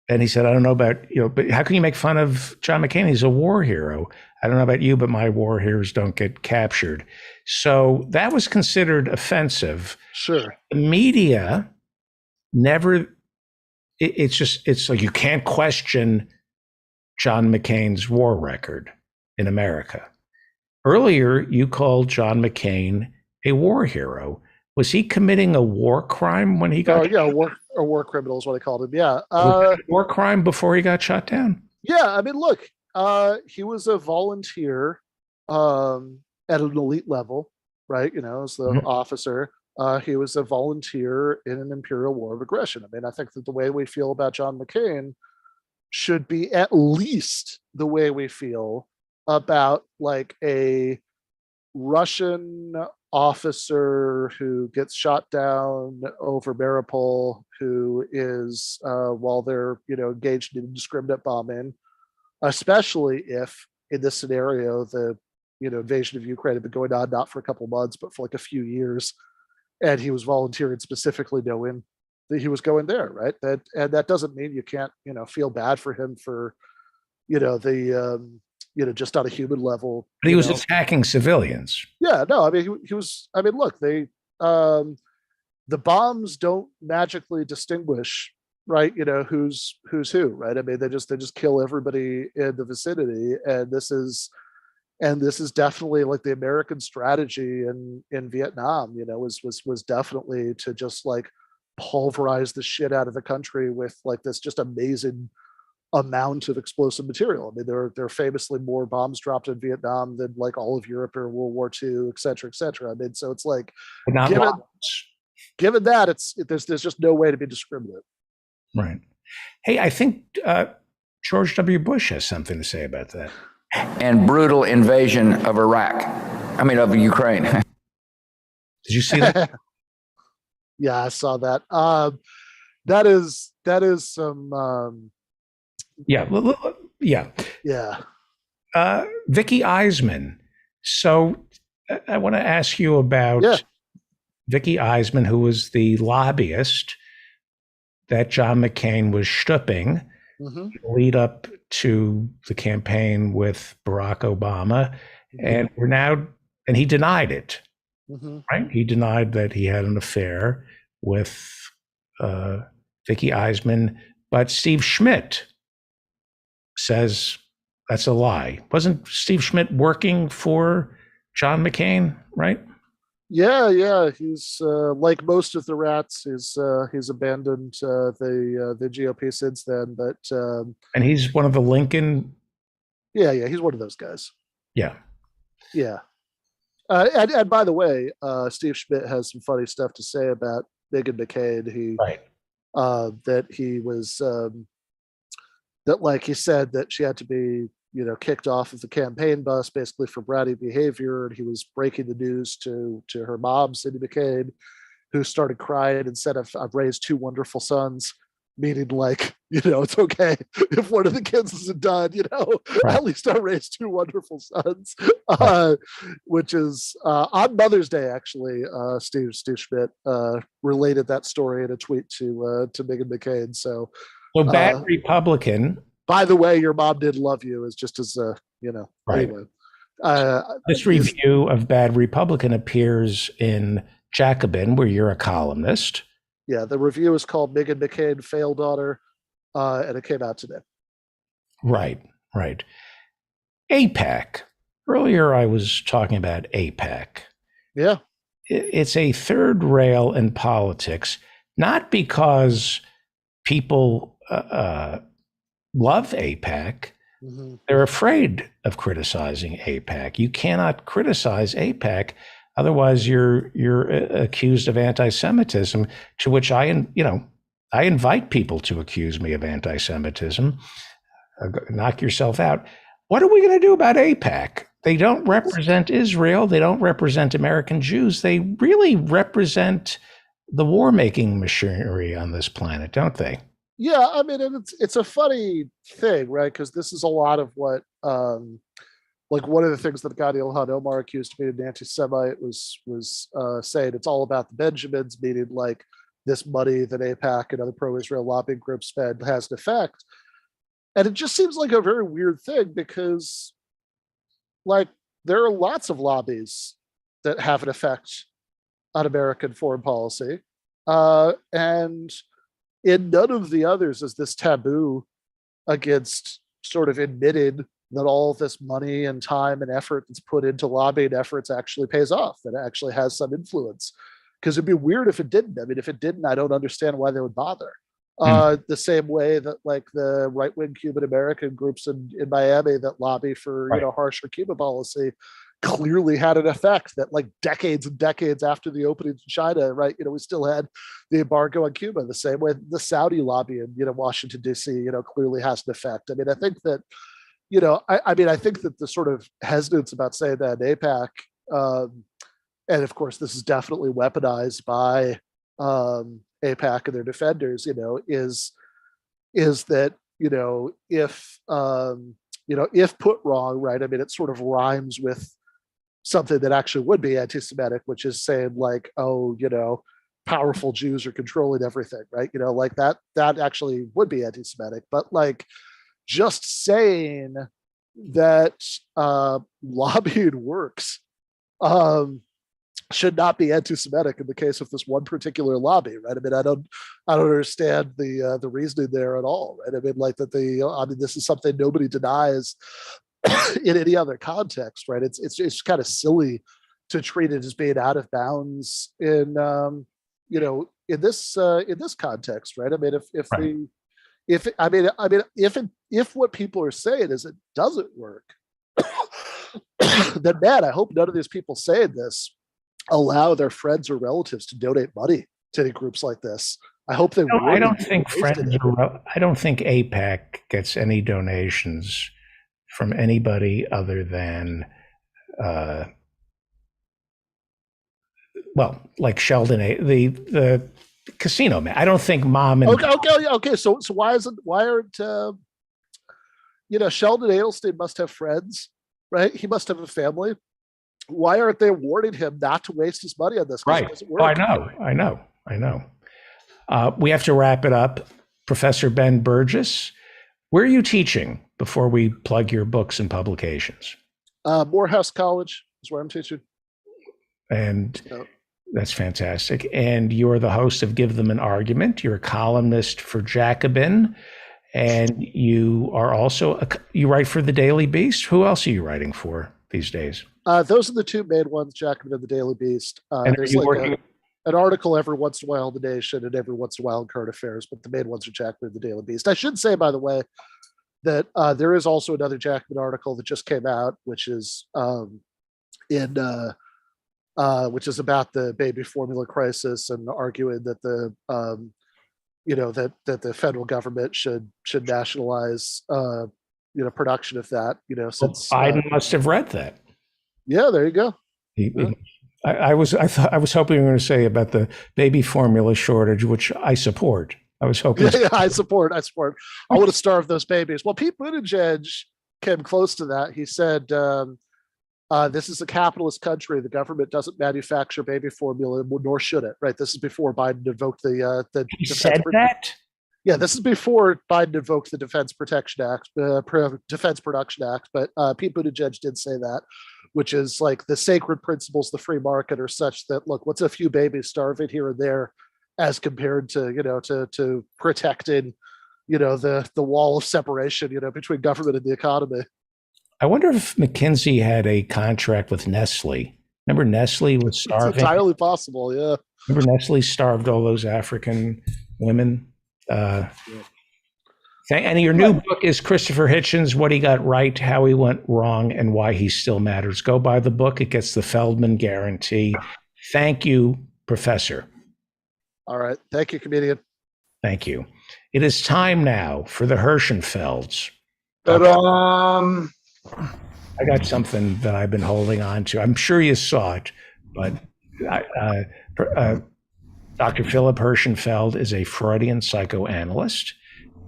And he said, I don't know about, but how can you make fun of John McCain? He's a war hero. I don't know about you, but my war heroes don't get captured. So that was considered offensive. Sure. The media never, it's like you can't question John McCain's war record in America. Earlier, you called John McCain a war hero. Was he committing a war crime when he got? A war criminal is what I called him. Yeah, war crime before he got shot down. Yeah, I mean, look, he was a volunteer at an elite level, right? As the officer, he was a volunteer in an imperial war of aggression. I mean, I think that the way we feel about John McCain should be at least the way we feel about like a Russian officer who gets shot down over Mariupol, who is while they're engaged in indiscriminate bombing, especially if in this scenario the invasion of Ukraine had been going on not for a couple months but for like a few years, and he was volunteering specifically knowing that he was going there, right? That doesn't mean you can't feel bad for him for just on a human level. But he was attacking civilians. Yeah, no, I mean, he was, I mean, look, the bombs don't magically distinguish, right? Who's who, right? I mean, they just kill everybody in the vicinity. And this is definitely like the American strategy in Vietnam, was definitely to just like pulverize the shit out of the country with like this just amazing amount of explosive material. I mean, there are famously more bombs dropped in Vietnam than like all of Europe or World War II, et cetera, et cetera. I mean, so it's like, given that, there's just no way to be discriminate. Right. Hey, I think George W. Bush has something to say about that. And brutal invasion of of Ukraine. Did you see that? Yeah, I saw that. that is some Yeah, yeah. yeah. Vicky Eisman. So I want to ask you about Yeah. Vicky Eisman, who was the lobbyist that John McCain was stooping Hmm. lead up to the campaign with Barack Obama. And and he denied it, Hmm. right? He denied that he had an affair with Vicky Eisman, but Steve Schmidt says that's a lie. Wasn't Steve Schmidt working for John McCain, right? Yeah. He's like most of the rats. He's abandoned the GOP since then. But And he's one of the Lincoln. yeah, he's one of those guys. Yeah. Yeah. And by the way, Steve Schmidt has some funny stuff to say about Meghan McCain. Right. That he was that like he said that she had to be kicked off of the campaign bus basically for bratty behavior, and he was breaking the news to her mom, Cindy McCain, who started crying and said, I've raised two wonderful sons," meaning like, it's okay if one of the kids isn't done, Right. at least I raised two wonderful sons. Right. Which is on Mother's Day, actually, Steve Schmidt related that story in a tweet to Meghan McCain. So Bad Republican. by the way, your mom did love you, is just as Right. anyway. This review of Bad Republican appears in Jacobin, where you're a columnist. Yeah, the review is called Meghan McCain Fail Daughter, and it came out today. Right. AIPAC. Earlier, I was talking about AIPAC. Yeah. It's a third rail in politics, not because people love AIPAC. Mm-hmm. They're afraid of criticizing AIPAC. You cannot criticize AIPAC, otherwise you're accused of anti-Semitism. To which I invite people to accuse me of anti-Semitism. Knock yourself out. What are we going to do about AIPAC? They don't represent Israel. They don't represent American Jews. They really represent the war-making machinery on this planet, don't they? Yeah, I mean, it's a funny thing, right? Because this is a lot of what, like one of the things that Gadi Ilhan Omar accused me of an anti-Semite was saying it's all about the Benjamins, meaning like this money that AIPAC and other pro-Israel lobbying groups spend has an effect. And it just seems like a very weird thing because, like, there are lots of lobbies that have an effect on American foreign policy, and in none of the others is this taboo against sort of admitting that all this money and time and effort that's put into lobbying efforts actually pays off, that it actually has some influence. Because it'd be weird if it didn't. I mean, if it didn't, I don't understand why they would bother. The same way that like the right-wing Cuban American groups in Miami that lobby for harsher Cuba policy clearly had an effect, that like decades and decades after the opening to China, right? We still had the embargo on Cuba. The same way the Saudi lobby in Washington D.C. clearly has an effect. I mean, I think that I think that the sort of hesitance about saying that in AIPAC, and of course this is definitely weaponized by AIPAC and their defenders, is that if put wrong, right? I mean, it sort of rhymes with something that actually would be anti-Semitic, which is saying like, oh, powerful Jews are controlling everything, right? Like that actually would be anti-Semitic. But like just saying that lobbying works should not be anti-Semitic in the case of this one particular lobby, right? I mean, I don't understand the reasoning there at all, right? I mean, like that this is something nobody denies in any other context, right? It's kind of silly to treat it as being out of bounds in in this context, right? I mean, if what people are saying is it doesn't work, then man, I hope none of these people saying this allow their friends or relatives to donate money to any groups like this. I hope they. I don't think I don't think AIPAC gets any donations from anybody other than, like Sheldon, the casino man. I don't think mom and Okay. So why aren't Sheldon Adelstein must have friends, right? He must have a family. Why aren't they warning him not to waste his money on this? right. It doesn't work. I know. We have to wrap it up. Professor Ben Burgis, where are you teaching before we plug your books and publications? Morehouse College is where I'm teaching. And that's fantastic. And you're the host of Give Them an Argument. You're a columnist for Jacobin. And you are also, you write for the Daily Beast. Who else are you writing for these days? Those are the two main ones, Jacobin and the Daily Beast. And there's an article every once in a while in the Nation and every once in a while in Current Affairs, but the main ones are Jacobin and the Daily Beast. I should say, by the way, that there is also another Jacobin article that just came out, which is which is about the baby formula crisis and arguing that the that the federal government should nationalize production of that. Since Biden must have read that. Yeah, there you go. I was hoping you were going to say about the baby formula shortage, which I support. I was hoping. Yeah, I support. I want to starve those babies. Well, Pete Buttigieg came close to that. He said, "This is a capitalist country. The government doesn't manufacture baby formula, nor should it." Right. This is before Biden invoked the. He said that. Yeah, this is before Biden invoked the Defense Protection Act, Defense Production Act. But Pete Buttigieg did say that, which is like the sacred principles of the free market are such that, look, what's a few babies starving here and there, as compared to to protecting the wall of separation between government and the economy. I wonder if McKinsey had a contract with Nestle. Remember Nestle was starving? It's entirely possible, yeah. Remember Nestle starved all those African women? And your new book is Christopher Hitchens, What He Got Right, How He Went Wrong, and Why He Still Matters. Go buy the book. It gets the Feldman guarantee. Thank you, Professor. All right. Thank you, comedian. Thank you. It is time now for the Hirschenfelds. I got something that I've been holding on to. I'm sure you saw it, but Dr. Philip Hirschenfeld is a Freudian psychoanalyst.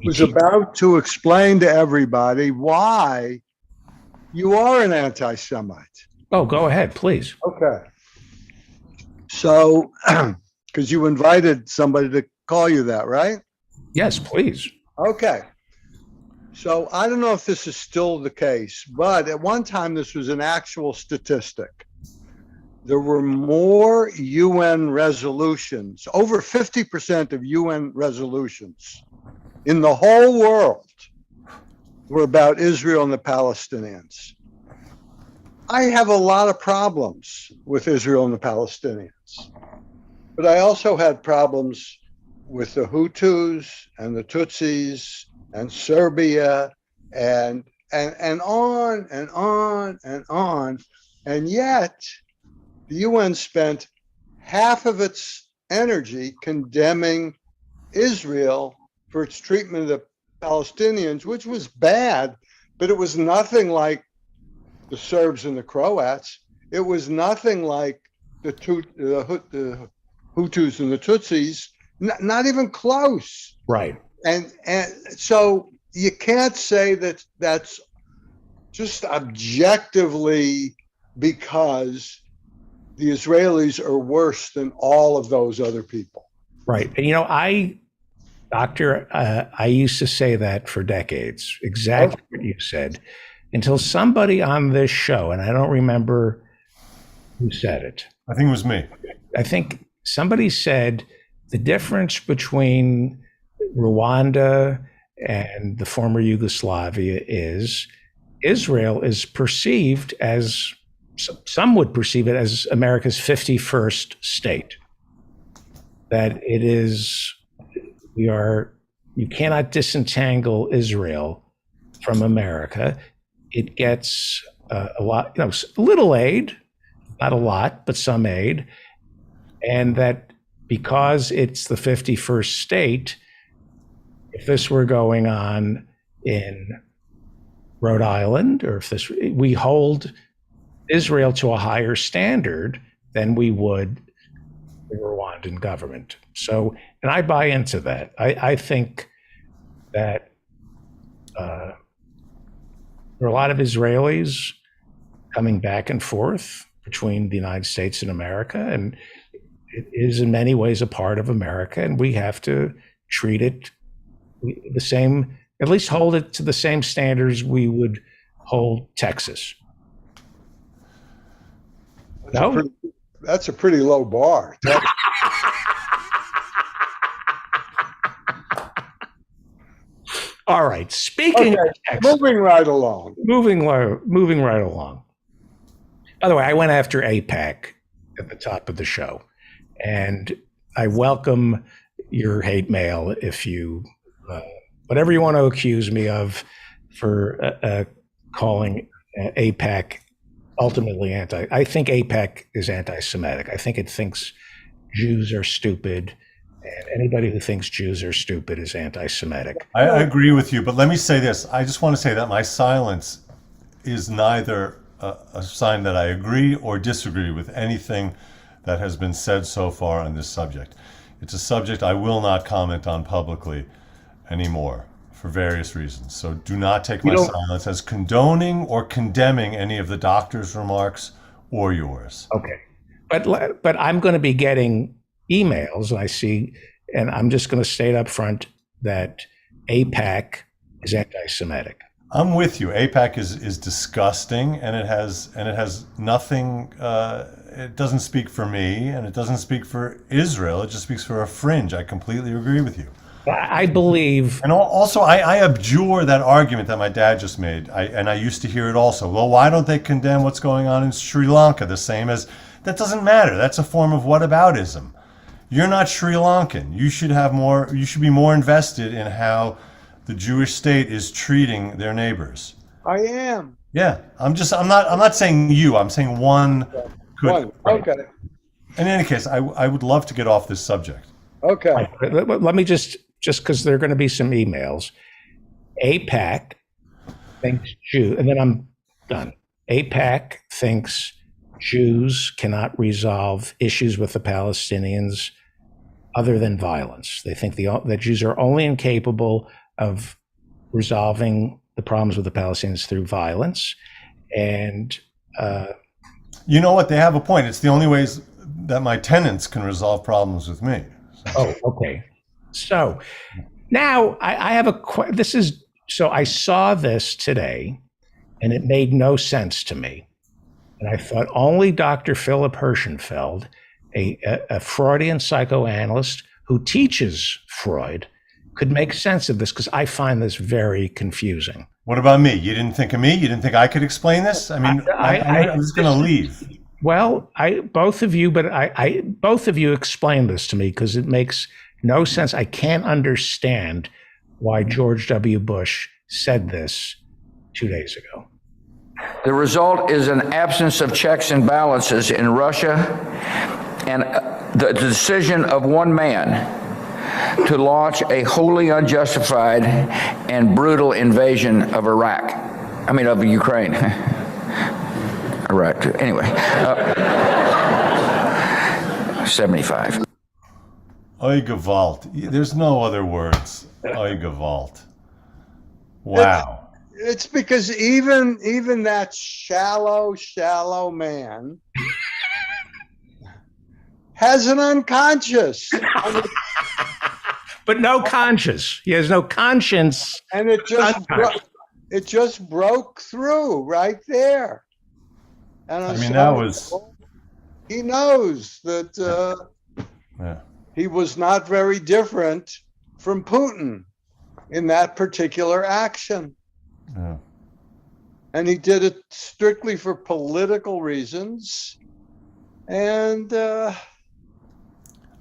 Was about to explain to everybody why you are an anti-Semite. Oh, go ahead, please. Okay. So, because you invited somebody to call you that, right? Yes, please. Okay. So I don't know if this is still the case, but at one time this was an actual statistic. There were more UN resolutions, over 50% of UN resolutions in the whole world were about Israel and the Palestinians. I have a lot of problems with Israel and the Palestinians, but I also had problems with the Hutus and the Tutsis and Serbia and on and on and on. And yet the UN spent half of its energy condemning Israel for its treatment of the Palestinians, which was bad, but it was nothing like the Serbs and the Croats. It was nothing like the Hutus and the Tutsis, not even close. Right. And so you can't say that that's just objectively because the Israelis are worse than all of those other people. Right. And I used to say that for decades, exactly what you said, until somebody on this show, and I don't remember who said it. I think it was me. I think somebody said the difference between Rwanda and the former Yugoslavia is Israel is perceived as, some would perceive it as America's 51st state. That it is, you cannot disentangle Israel from America. It gets a lot, little aid, not a lot, but some aid. And that because it's the 51st state, if this were going on in Rhode Island, or if we hold Israel to a higher standard than we would the Rwandan government. So, and I buy into that. I think that there are a lot of Israelis coming back and forth between the United States and America, and it is in many ways a part of America, and we have to treat it the same, at least hold it to the same standards we would hold Texas. That's a pretty low bar. All right. Speaking of Texas, Moving right along. moving right along. By the way, I went after AIPAC at the top of the show, and I welcome your hate mail if you, whatever you want to accuse me of for calling AIPAC ultimately I think AIPAC is anti-Semitic. I think it thinks Jews are stupid, and anybody who thinks Jews are stupid is anti-Semitic. I agree with you, but let me say this. I just want to say that my silence is neither a sign that I agree or disagree with anything that has been said so far on this subject. It's a subject I will not comment on publicly anymore for various reasons. So do not take my silence as condoning or condemning any of the doctor's remarks or yours. Okay. But I'm going to be getting emails, and I see, and I'm just going to state up front that AIPAC is anti-Semitic. I'm with you. AIPAC is disgusting, and it has nothing. It doesn't speak for me, and it doesn't speak for Israel. It just speaks for a fringe. I completely agree with you. I believe, and also I abjure that argument that my dad just made. I used to hear it also. Well, why don't they condemn what's going on in Sri Lanka the same as? That doesn't matter. That's a form of whataboutism. You're not Sri Lankan. You should have more. You should be more invested in how the Jewish state is treating their neighbors. I am. Yeah, I'm not saying you. I'm saying one could. Okay. In any case, I would love to get off this subject. Okay. let me just because there are going to be some emails. AIPAC thinks Jews, and then I'm done. AIPAC thinks Jews cannot resolve issues with the Palestinians other than violence. They think that Jews are only incapable of resolving the problems with the Palestinians through violence. And you know what? They have a point. It's the only ways that my tenants can resolve problems with me. Oh, okay. So now I have so I saw this today, and it made no sense to me. And I thought only Dr. Philip Hirschenfeld, a Freudian psychoanalyst who teaches Freud, could make sense of this, because I find this very confusing. What about me? You didn't think of me? You didn't think I could explain this? I mean, I'm just going to leave. Well, both of you explain this to me, because it makes no sense. I can't understand why George W. Bush said this 2 days ago. The result is an absence of checks and balances in Russia, and the decision of one man to launch a wholly unjustified and brutal invasion of of Ukraine. Iraq, anyway. 75. Oy Gewalt. There's no other words. Oy Gewalt. Wow. It's because even that shallow man has an unconscious. But no conscience. He has no conscience. And it just broke through right there. And I mean, that was. He knows that he was not very different from Putin in that particular action. Yeah. And he did it strictly for political reasons. And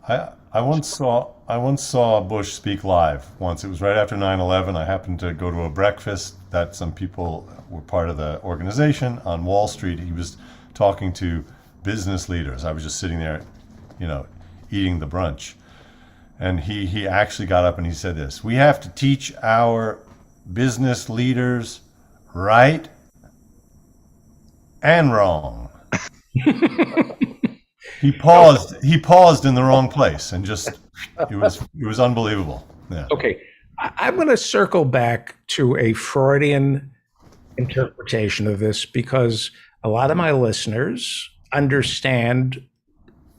I once saw Bush speak live once. It was right after 9/11. I happened to go to a breakfast that some people were part of the organization on Wall Street. He was talking to business leaders. I was just sitting there, eating the brunch. And he actually got up and he said this: "We have to teach our business leaders right and wrong." He paused in the wrong place and just it was unbelievable. Yeah. Okay, I'm going to circle back to a Freudian interpretation of this because a lot of my listeners understand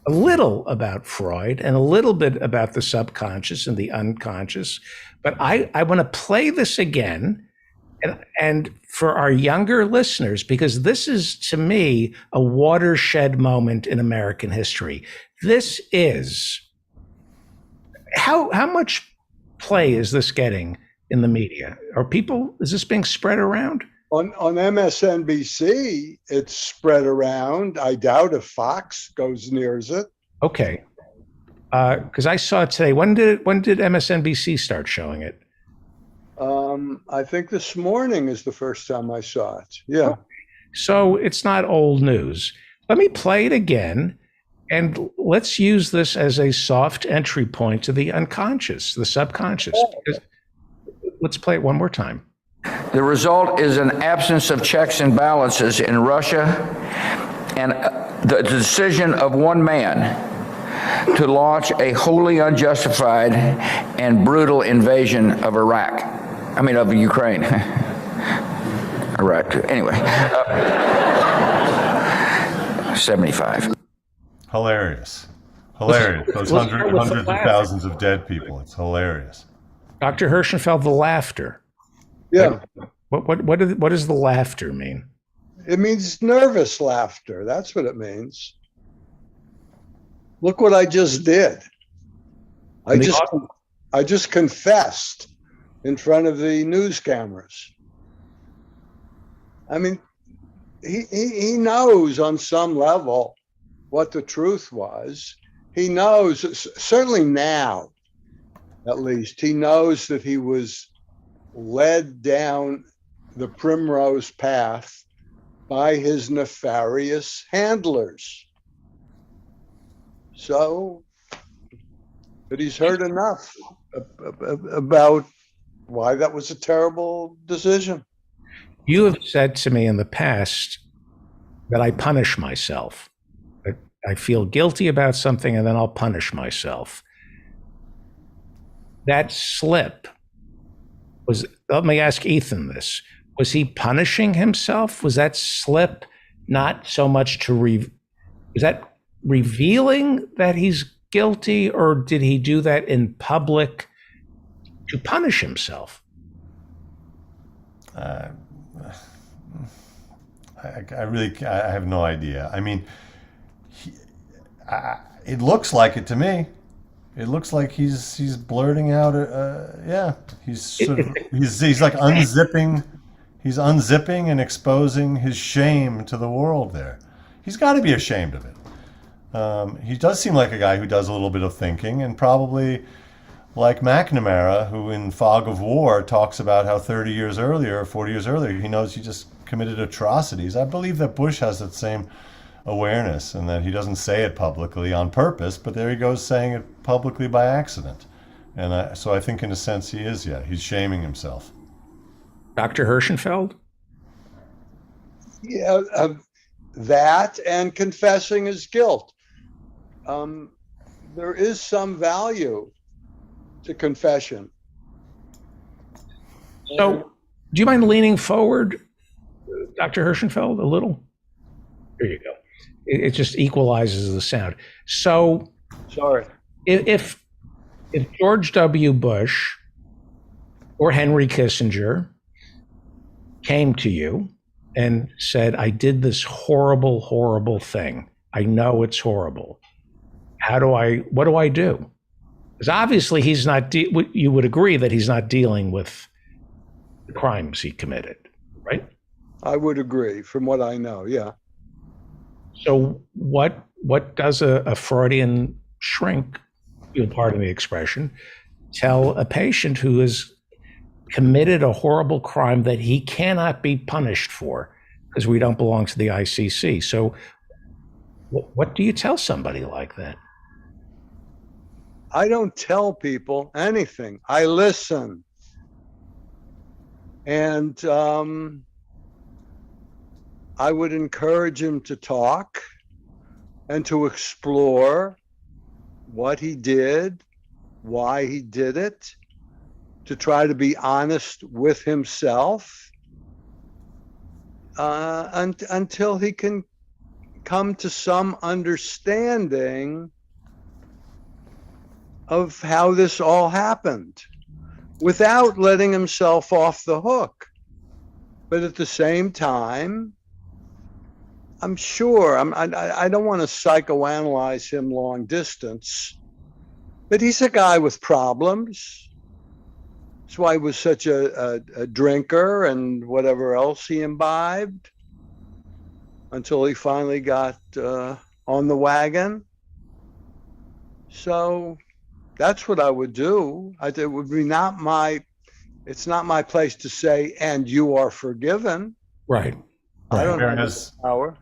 a little about Freud and a little bit about the subconscious and the unconscious. But I want to play this again and for our younger listeners, because this is, to me, a watershed moment in American history. This is how much play is this getting in the media? Is this being spread around? On MSNBC, it's spread around. I doubt if Fox goes nears it. Okay. Because I saw it today. When did MSNBC start showing it? I think this morning is the first time I saw it. Yeah. So it's not old news. Let me play it again, and let's use this as a soft entry point to the unconscious, the subconscious. Let's play it one more time. The result is an absence of checks and balances in Russia and the decision of one man to launch a wholly unjustified and brutal invasion of of Ukraine. Iraq, anyway. 75. Hilarious. Those hundreds of thousands of dead people. It's hilarious. Dr. Hirschenfeld, the laughter. Yeah. What does the laughter mean? It means nervous laughter. That's what it means. Look what I just did. I just confessed in front of the news cameras. I mean, he knows on some level what the truth was. He knows, certainly now, at least, he knows that he was led down the primrose path by his nefarious handlers. So, but he's heard enough about why that was a terrible decision. You have said to me in the past that I punish myself. I feel guilty about something and then I'll punish myself. That slip was, let me ask Ethan this. Was he punishing himself? Was that slip not so much was that revealing that he's guilty, or did he do that in public to punish himself? I have no idea. I mean, it looks like it to me. It looks like he's blurting out. He's like unzipping. He's unzipping and exposing his shame to the world. There, he's got to be ashamed of it. He does seem like a guy who does a little bit of thinking, and probably like McNamara, who in Fog of War talks about how 30 years earlier, 40 years earlier, he knows he just committed atrocities. I believe that Bush has that same awareness, and that he doesn't say it publicly on purpose, but there he goes saying it publicly by accident. And so I think in a sense he is, he's shaming himself. Dr. Hirschenfeld? Yeah, that and confessing his guilt. There is some value to confession. So, do you mind leaning forward, Dr. Hirschenfeld, a little? There you go. It just equalizes the sound. So, sorry. If George W. Bush or Henry Kissinger came to you and said, I did this horrible, horrible thing. I know it's horrible. What do I do? Because obviously he's not, you would agree that he's not dealing with the crimes he committed, right? I would agree from what I know, yeah. So what does a Freudian shrink, you'll pardon the expression, tell a patient who has committed a horrible crime that he cannot be punished for because we don't belong to the ICC? So what do you tell somebody like that? I don't tell people anything. I listen. And I would encourage him to talk and to explore what he did, why he did it, to try to be honest with himself until he can come to some understanding of how this all happened without letting himself off the hook. But at the same time, I'm sure, I don't want to psychoanalyze him long distance, but he's a guy with problems. That's why he was such a drinker and whatever else he imbibed until he finally got on the wagon. So that's what I would do. It would be it's not my place to say, and you are forgiven. Right. I don't have the power.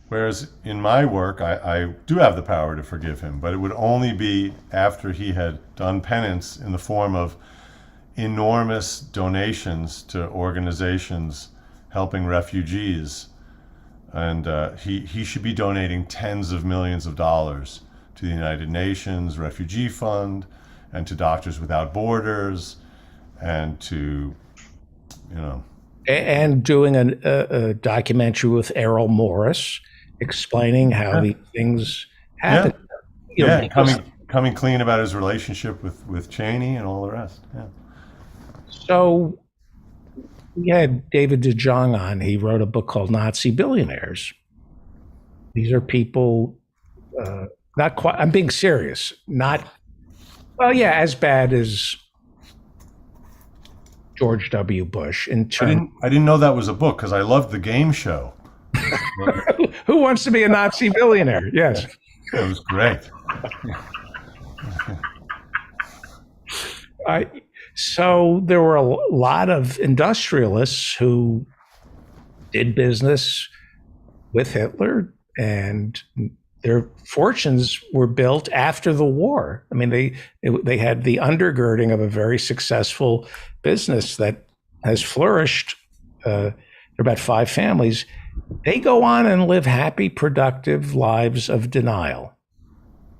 Whereas in my work, I do have the power to forgive him, but it would only be after he had done penance in the form of enormous donations to organizations helping refugees. And he should be donating tens of millions of dollars to the United Nations Refugee Fund and to Doctors Without Borders and to, And doing a documentary with Errol Morris explaining how these things happen. Coming clean about his relationship with Cheney and all the rest. Yeah. So we had David de Jong on. He wrote a book called Nazi Billionaires. These are people, not quite, I'm being serious, as bad as George W. Bush. I didn't know that was a book because I loved the game show. Who wants to be a Nazi billionaire? Yes. It was great. So there were a lot of industrialists who did business with Hitler, and their fortunes were built after the war. I mean, they had the undergirding of a very successful business that has flourished. There are about 5 families. They go on and live happy, productive lives of denial.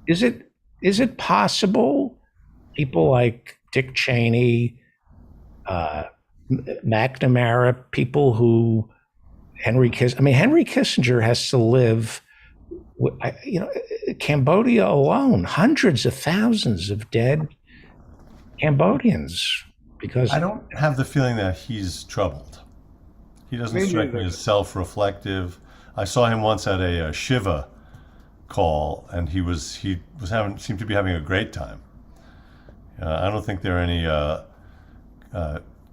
Is it possible people like Dick Cheney, McNamara, people who Henry Kissinger has to live, Cambodia alone, hundreds of thousands of dead Cambodians because I don't have the feeling that he's troubled. He doesn't strike me as self-reflective. I saw him once at a Shiva call, and he seemed to be having a great time. I don't think there are any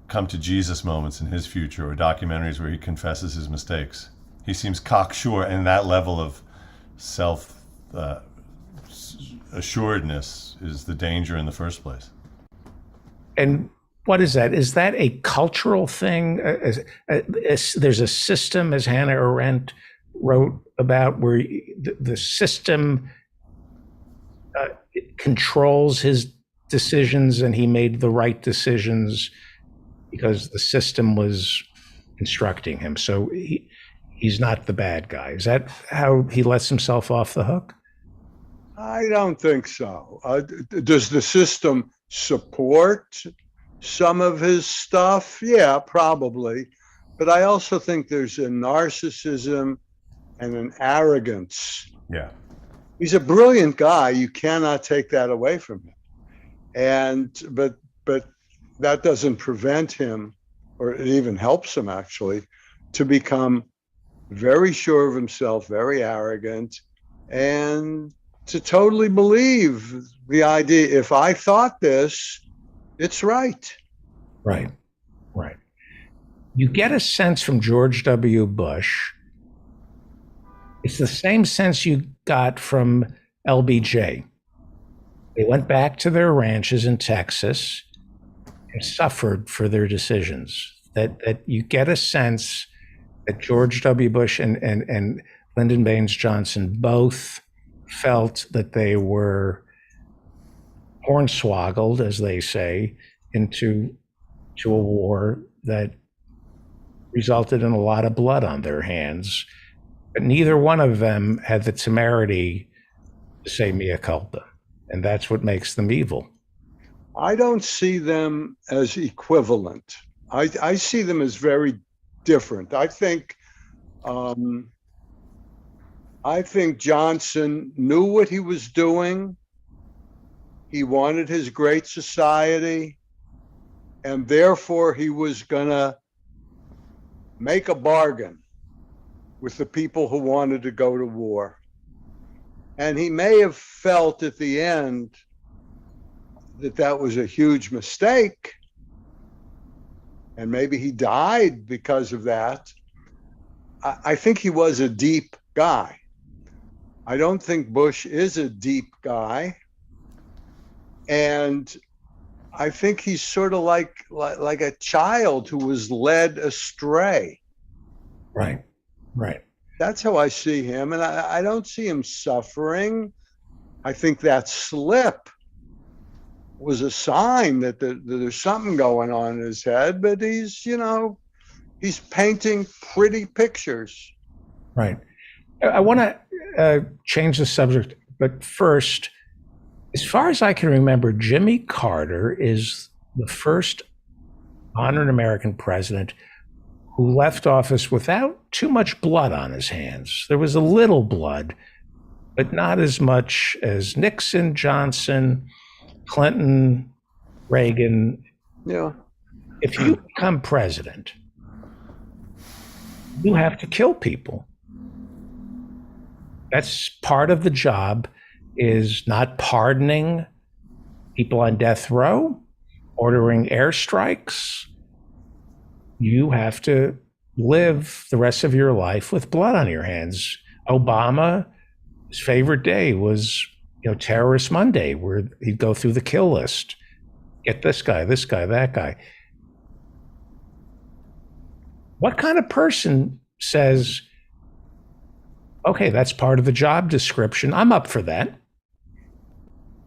come to Jesus moments in his future or documentaries where he confesses his mistakes. He seems cocksure, and that level of self assuredness is the danger in the first place. And what is that? Is that a cultural thing? There's a system, as Hannah Arendt wrote about, where the system controls his decisions, and he made the right decisions because the system was instructing him. So he's not the bad guy. Is that how he lets himself off the hook? I don't think so. Does the system support some of his stuff? Yeah, probably. But I also think there's a narcissism and an arrogance. Yeah. He's a brilliant guy. You cannot take that away from him. But that doesn't prevent him, or it even helps him actually, to become very sure of himself, very arrogant, and to totally believe the idea, if I thought this, it's right. Right. You get a sense from George W. Bush. It's the same sense you got from LBJ. They went back to their ranches in Texas and suffered for their decisions. That you get a sense that George W. Bush and Lyndon Baines Johnson both felt that they were hornswoggled, as they say, into a war that resulted in a lot of blood on their hands. But neither one of them had the temerity to say mea culpa. And that's what makes them evil. I don't see them as equivalent. I see them as very different. I think Johnson knew what he was doing. He wanted his great society, and therefore he was going to make a bargain with the people who wanted to go to war. And he may have felt at the end that that was a huge mistake, and maybe he died because of that. I think he was a deep guy. I don't think Bush is a deep guy. And I think he's sort of like a child who was led astray. Right. That's how I see him. And I don't see him suffering. I think that slip was a sign that there's something going on in his head, but he's painting pretty pictures. Right. I want to change the subject, but first, as far as I can remember, Jimmy Carter is the first honored American president who left office without too much blood on his hands. There was a little blood, but not as much as Nixon, Johnson, Clinton, Reagan. Yeah. If you become president, you have to kill people. That's part of the job, is not pardoning people on death row, ordering airstrikes. You have to live the rest of your life with blood on your hands. Obama, his favorite day was, Terrorist Monday, where he'd go through the kill list. Get this guy, that guy. What kind of person says, okay, that's part of the job description, I'm up for that?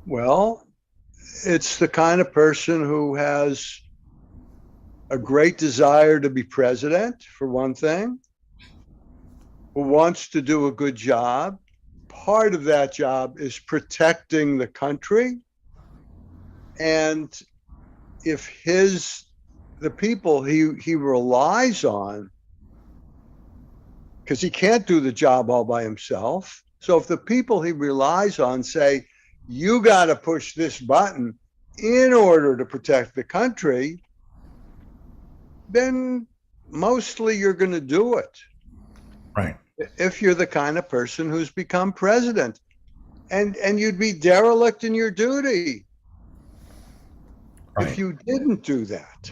Well, it's the kind of person who has a great desire to be president, for one thing, who wants to do a good job. Part of that job is protecting the country. And if the people he relies on, because he can't do the job all by himself. So if the people he relies on say, you got to push this button in order to protect the country, then mostly you're going to do it. Right. If you're the kind of person who's become president, and you'd be derelict in your duty if you didn't do that.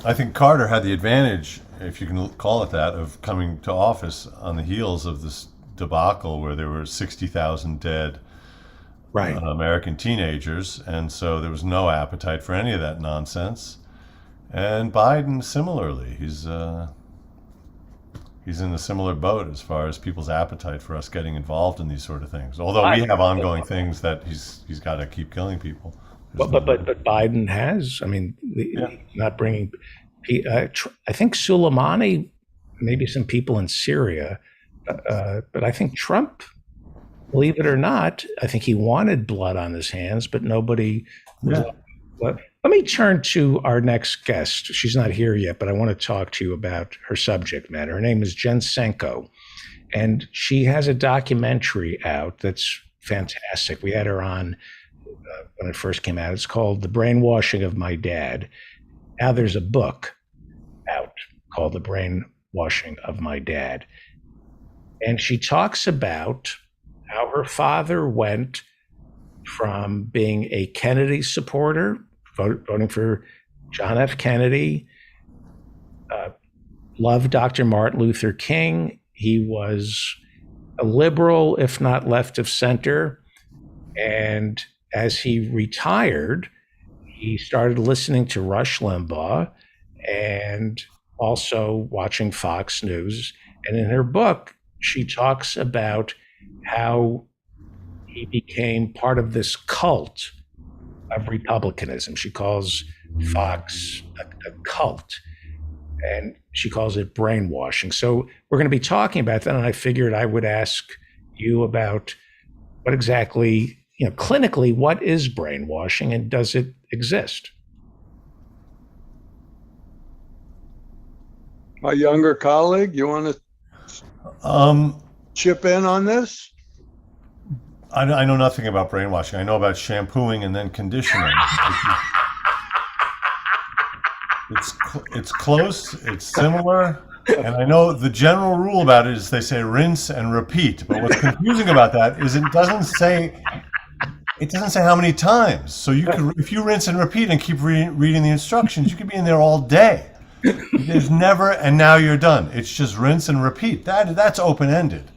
I think Carter had the advantage, if you can call it that, of coming to office on the heels of this debacle where there were 60,000 dead American teenagers, and so there was no appetite for any of that nonsense. And Biden, similarly, he's in a similar boat as far as people's appetite for us getting involved in these sort of things. Although we have ongoing things that he's got to keep killing people. But Biden has. I mean, not bringing. I think Soleimani, maybe some people in Syria, but I think Trump, believe it or not, I think he wanted blood on his hands, but nobody. Yeah. Let me turn to our next guest. She's not here yet, but I want to talk to you about her subject matter. Her name is Jen Senko, and she has a documentary out that's fantastic. We had her on when it first came out. It's called The Brainwashing of My Dad. Now there's a book out called The Brainwashing of My Dad. And she talks about how her father went from being a Kennedy supporter, voting for John F. Kennedy, loved Dr. Martin Luther King. He was a liberal, if not left of center. And as he retired, he started listening to Rush Limbaugh and also watching Fox News. And in her book, she talks about how he became part of this cult of republicanism. She calls Fox a cult, and she calls it brainwashing. So we're going to be talking about that, and I figured I would ask you about what exactly, clinically, what is brainwashing and does it exist? My younger colleague, you want to chip in on this? I know nothing about brainwashing. I know about shampooing and then conditioning. It's close, it's similar, and I know the general rule about it is they say rinse and repeat. But what's confusing about that is it doesn't say how many times. So you could, if you rinse and repeat and keep reading the instructions, you could be in there all day. There's never, and now you're done. It's just rinse and repeat. That's open ended.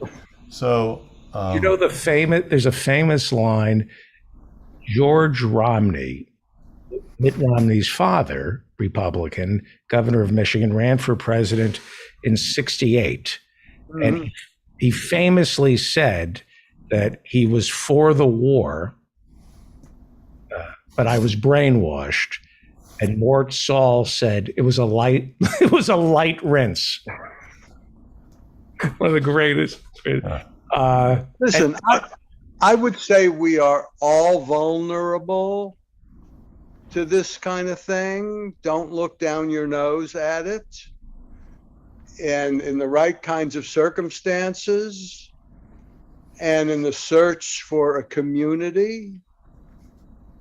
So there's a famous line. George Romney, Mitt Romney's father, Republican, governor of Michigan, ran for president in '68. Mm-hmm. And he famously said that he was for the war, but I was brainwashed. And Mort Saul said it was a light rinse. One of the greatest. Listen, I would say we are all vulnerable to this kind of thing. Don't look down your nose at it. And in the right kinds of circumstances and in the search for a community,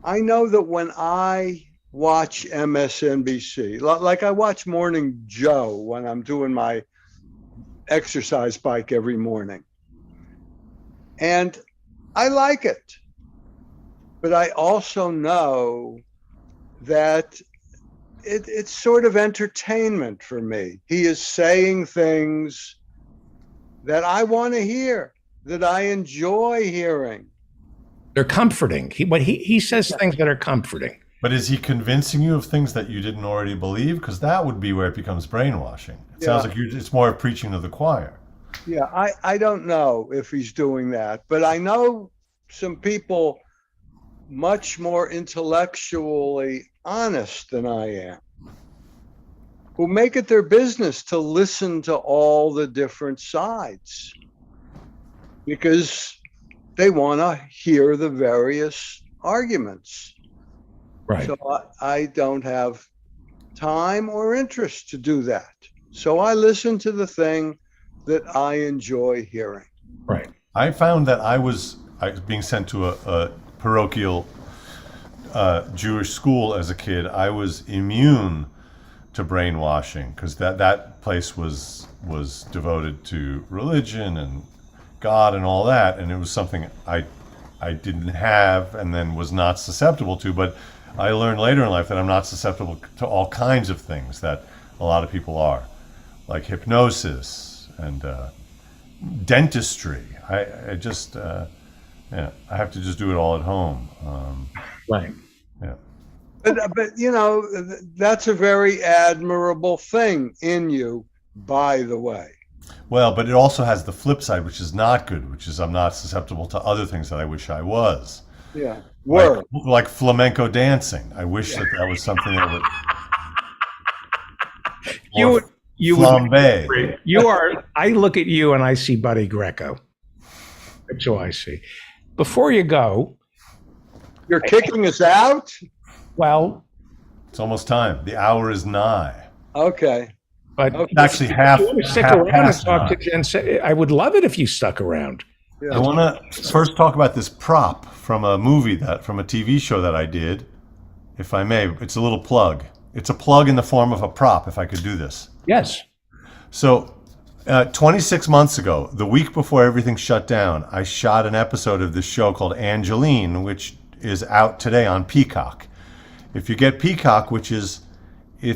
I know that when I watch MSNBC, like I watch Morning Joe when I'm doing my exercise bike every morning, and I like it, but I also know that it's sort of entertainment for me. He is saying things that I want to hear, that I enjoy hearing. They're comforting. He says things that are comforting. But is he convincing you of things that you didn't already believe? Because that would be where it becomes brainwashing. It sounds like it's more preaching to the choir. Yeah, I don't know if he's doing that, but I know some people much more intellectually honest than I am, who make it their business to listen to all the different sides because they want to hear the various arguments. Right. So I don't have time or interest to do that. So I listen to the thing that I enjoy hearing. Right. I found that I was being sent to a parochial Jewish school as a kid. I was immune to brainwashing because that place was devoted to religion and God and all that, and it was something I didn't have and then was not susceptible to. But I learned later in life that I'm not susceptible to all kinds of things that a lot of people are, like hypnosis and dentistry. I just I have to just do it all at home. Right. Yeah. But that's a very admirable thing in you, by the way. Well, but it also has the flip side, which is not good, which is I'm not susceptible to other things that I wish I was. Yeah. Like flamenco dancing. I wish that was something that would. Flambe. You are. I look at you and I see Buddy Greco. That's who I see. Before you go, you're kicking us out. Well, it's almost time. The hour is nigh. Okay. But actually, half. Stick around and talk to Jen. I would love it if you stuck around. Yeah. I want to first talk about this prop from a movie from a TV show that I did, if I may. It's a little plug. It's a plug in the form of a prop, if I could do this. Yes. So, 26 months ago, the week before everything shut down, I shot an episode of this show called Angeline, which is out today on Peacock. If you get Peacock, it's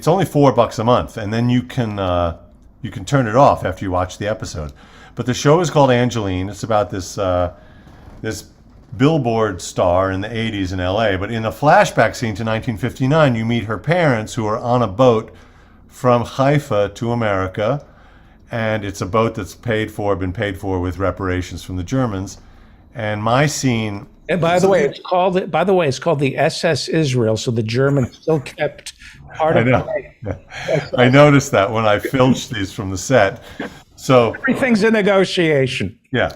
only $4 a month, and then you can turn it off after you watch the episode. But the show is called Angeline. It's about this Billboard star in the 80s in LA. But in a flashback scene to 1959, you meet her parents who are on a boat from Haifa to America. And it's a boat that's been paid for with reparations from the Germans. And my scene. And by the way, it's called the SS Israel. So the Germans still kept part of it. I noticed that when I filched these from the set. So everything's a negotiation. Yeah.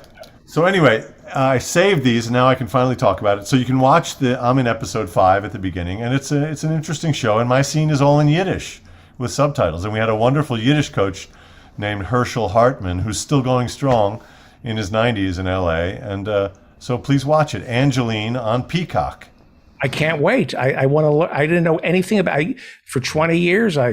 So anyway, I saved these, and now I can finally talk about it. So you can watch I'm in episode 5 at the beginning, and it's an interesting show. And my scene is all in Yiddish with subtitles. And we had a wonderful Yiddish coach named Herschel Hartman, who's still going strong in his 90s in LA. And so please watch it. Angeline on Peacock. I can't wait. I want to look. I didn't know anything about. For 25 years, I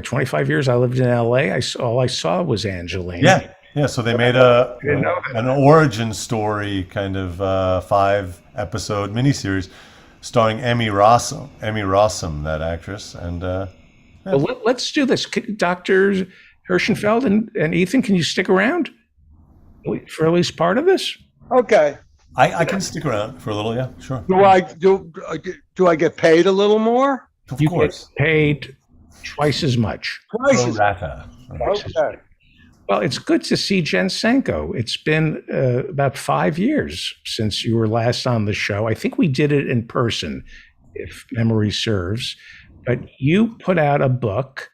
lived in LA. All I saw was Angeline. Yeah. So they made an origin story kind of 5-episode miniseries starring Emmy Rossum, that actress. And well, let's do this. Dr. Hirschenfeld and Ethan, can you stick around for at least part of this? Okay. I can stick around for a little. Yeah, sure. Do I get paid a little more? Of You course. get paid twice as much. Twice as- Okay. Well, it's good to see Jen Senko. It's been about 5 years since you were last on the show. I think we did it in person, if memory serves. But you put out a book.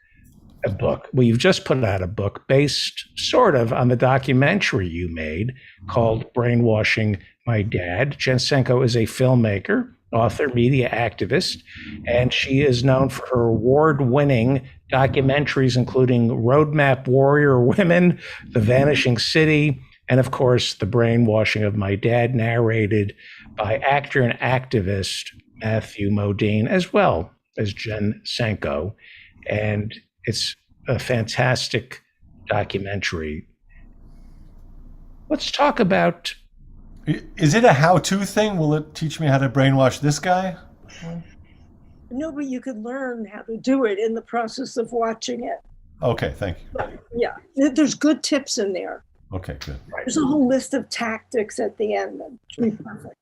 Well, you've just put out a book based sort of on the documentary you made called Brainwashing My Dad. Jen Senko is a filmmaker, author, media activist, and she is known for her award-winning documentaries, including Roadmap Warrior Women, The Vanishing City, and of course, The Brainwashing of My Dad, narrated by actor and activist Matthew Modine, as well as Jen Senko. And it's a fantastic documentary. Let's talk about. Is it a how-to thing? Will it teach me how to brainwash this guy? No, but you could learn how to do it in the process of watching it. Okay, thank you. Yeah, there's good tips in there. Okay, good. There's a whole list of tactics at the end that's really perfect.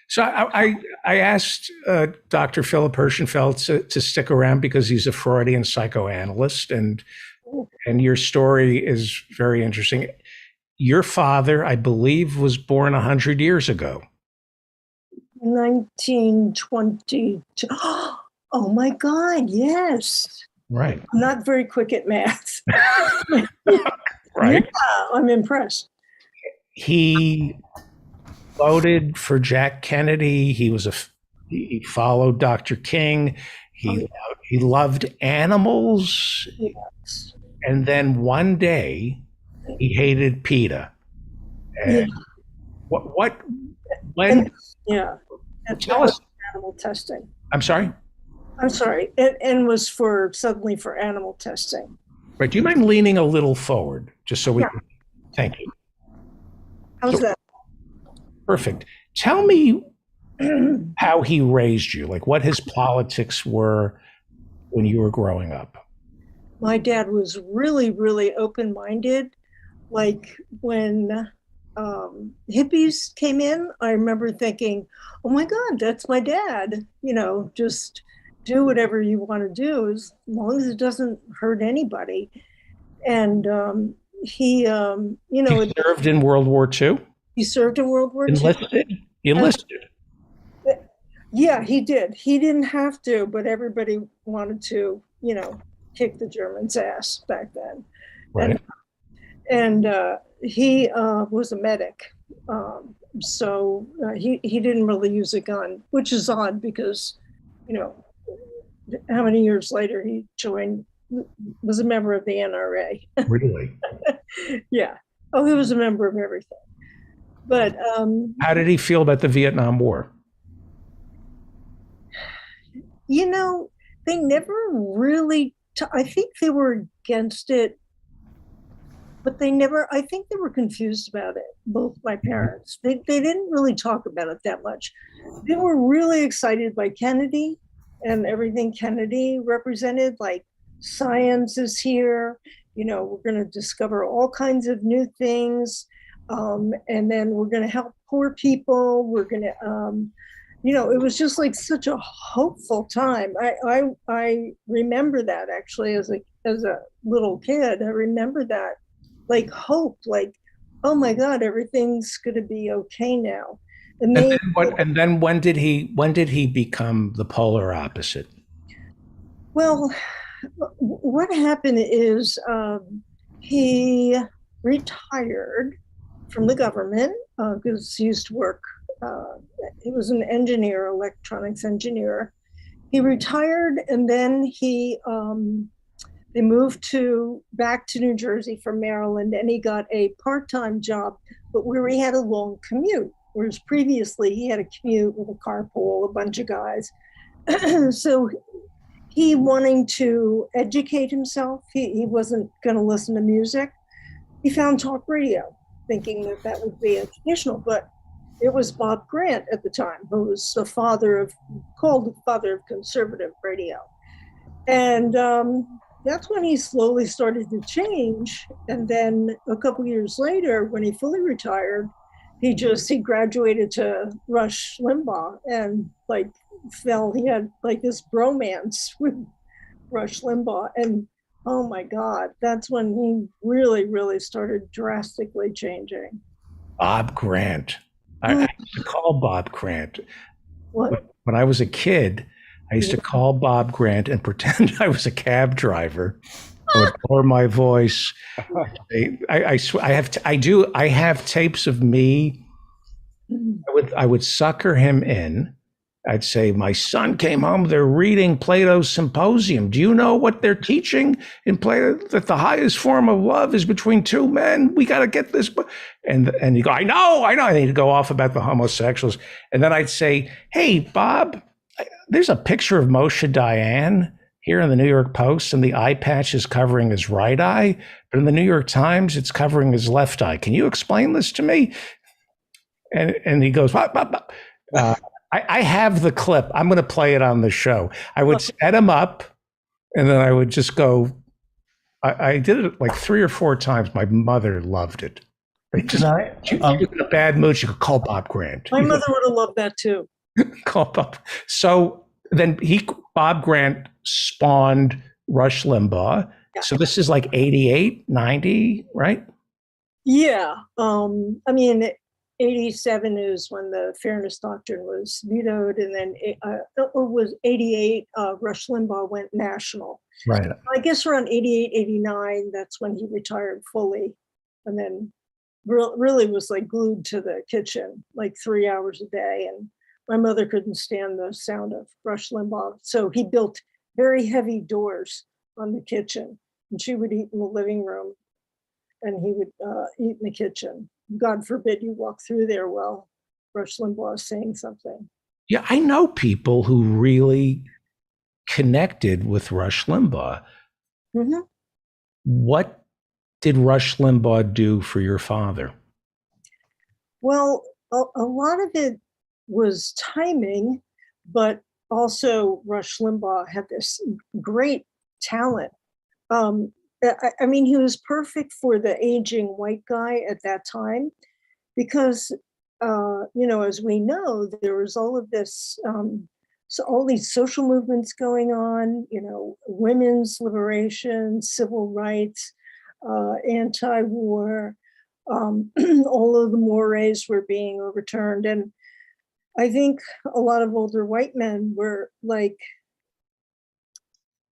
So I asked Dr. Philip Hirschenfeld to stick around because he's a Freudian psychoanalyst, and your story is very interesting. Your father, I believe, was born 100 years ago. 1922. Oh my God, yes. Right. I'm not very quick at math. Right. Yeah, I'm impressed. He voted for Jack Kennedy. He followed Dr. King. He loved animals. Yes. And then one day he hated PETA. And when Yeah. That's tell us, animal testing. I'm sorry, I'm sorry. It was suddenly for animal testing. but do you mind leaning a little forward just so we can, thank you. How's that? Perfect. Tell me how he raised you, like what his politics were when you were growing up. My dad was really, really open-minded. Like when hippies came in, I remember thinking, oh my God, that's my dad. You know, just do whatever you want to do as long as it doesn't hurt anybody. And he Served in World War II? he served in World War II. Enlisted? He enlisted. Yeah, he did. He didn't have to, but everybody wanted to, kick the Germans' ass back then. Right. And he was a medic. So he didn't really use a gun, which is odd because, how many years later he was a member of the NRA. Really? Yeah. Oh, he was a member of everything. But How did he feel about the Vietnam War? they never really, I think they were against it, but I think they were confused about it, both my parents. They didn't really talk about it that much. They were really excited by Kennedy and everything Kennedy represented, like science is here, we're going to discover all kinds of new things, and then we're going to help poor people. We're going to, it was just like such a hopeful time. I remember that actually as a little kid. I remember that, like hope, like, oh my God, everything's going to be okay now. And then when did he become the polar opposite? Well, what happened is he retired from the government because he used to work he was an engineer, electronics engineer. He retired, and then they moved back to New Jersey from Maryland, and he got a part-time job, but where he had a long commute. Whereas previously he had a commute with a carpool, a bunch of guys. So he, wanting to educate himself, he wasn't going to listen to music. He found talk radio, thinking that that would be educational, but it was Bob Grant at the time, who was called the father of conservative radio. And that's when he slowly started to change. And then a couple years later, when he fully retired, he graduated to Rush Limbaugh and he had like this bromance with Rush Limbaugh. And oh my God, that's when he really, really started drastically changing. Bob Grant. I used to call Bob Grant. What? When I was a kid, I used to call Bob Grant and pretend I was a cab driver. I would lower my voice. I have tapes of me. I would sucker him in. I'd say, my son came home, they're reading Plato's Symposium. Do you know what they're teaching in Plato? That the highest form of love is between two men. We got to get this. And you go, I know. And he'd go off about the homosexuals. And then I'd say, hey, Bob, there's a picture of Moshe Dayan here in the New York Post, and the eye patch is covering his right eye. But in the New York Times, it's covering his left eye. Can you explain this to me? And he goes, what? I have the clip. I'm going to play it on the show. I would set him up, and then I would just go. I did it like 3 or 4 times. My mother loved it. She was in a bad mood. She could call Bob Grant. My mother would have loved that too. Call Bob. So then Bob Grant spawned Rush Limbaugh. Yeah. So this is like 88, 90, right? Yeah. I mean, 87 is when the Fairness Doctrine was vetoed, and then it was 88, Rush Limbaugh went national. Right. I guess around 88, 89, that's when he retired fully, and then really was like glued to the kitchen, like 3 hours a day. And my mother couldn't stand the sound of Rush Limbaugh. So he built very heavy doors on the kitchen, and she would eat in the living room, and he would eat in the kitchen. God forbid you walk through there while Rush Limbaugh is saying something. Yeah, I know people who really connected with Rush Limbaugh. Mm-hmm. What did Rush Limbaugh do for your father? Well, a lot of it was timing, but also Rush Limbaugh had this great talent. I mean, he was perfect for the aging white guy at that time because, as we know, there was all of this, so all these social movements going on, women's liberation, civil rights, anti-war, all of the mores were being overturned. And I think a lot of older white men were like,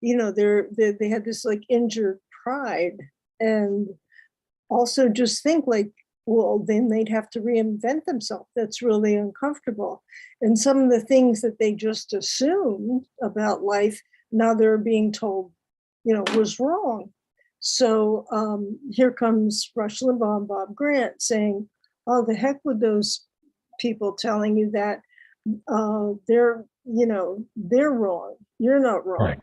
they had this like injured pride, and also just think like, well, then they'd have to reinvent themselves. That's really uncomfortable. And some of the things that they just assumed about life, now they're being told, was wrong. So here comes Rush Limbaugh and Bob Grant saying, oh, the heck with those people telling you that they're wrong. You're not wrong. Right.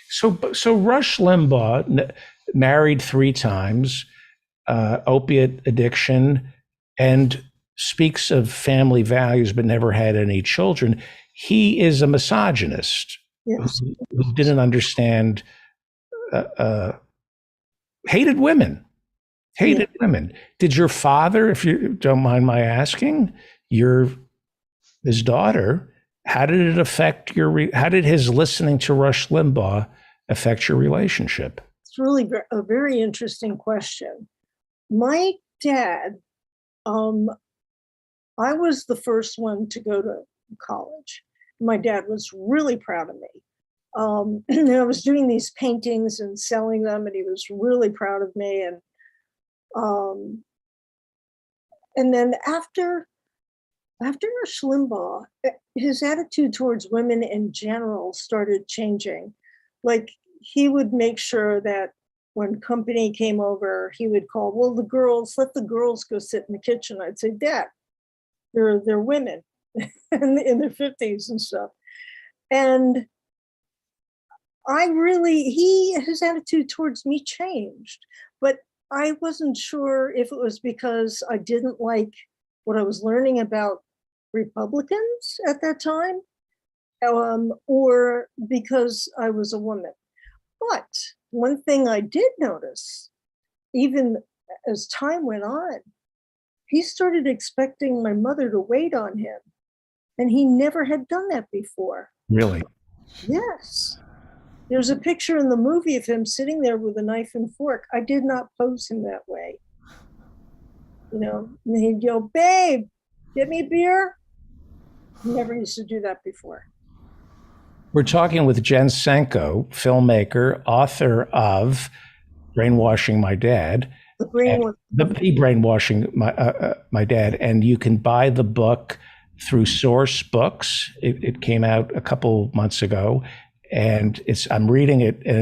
So Rush Limbaugh married 3 times, opiate addiction, and speaks of family values, but never had any children. He is a misogynist. Yes. Who didn't understand, hated women. Did your father, if you don't mind my asking, his daughter, how did it affect how did his listening to Rush Limbaugh affect your relationship? It's really a very interesting question. My dad, I was the first one to go to college. My dad was really proud of me. And I was doing these paintings and selling them, and he was really proud of me. And then after after Rush Limbaugh, his attitude towards women in general started changing. Like, he would make sure that when company came over, he would call, well, let the girls go sit in the kitchen. I'd say, Dad, they're women in their 50s and stuff. And his attitude towards me changed, but I wasn't sure if it was because I didn't like what I was learning about Republicans at that time, or because I was a woman. But one thing I did notice, even as time went on, he started expecting my mother to wait on him. And he never had done that before. Really? Yes. There's a picture in the movie of him sitting there with a knife and fork. I did not pose him that way. And he'd go, babe, get me a beer. He never used to do that before. We're talking with Jen Senko, filmmaker, author of Brainwashing My Dad. The Brainwashing My Dad. And you can buy the book through Source Books. It came out a couple months ago, and I'm reading it, and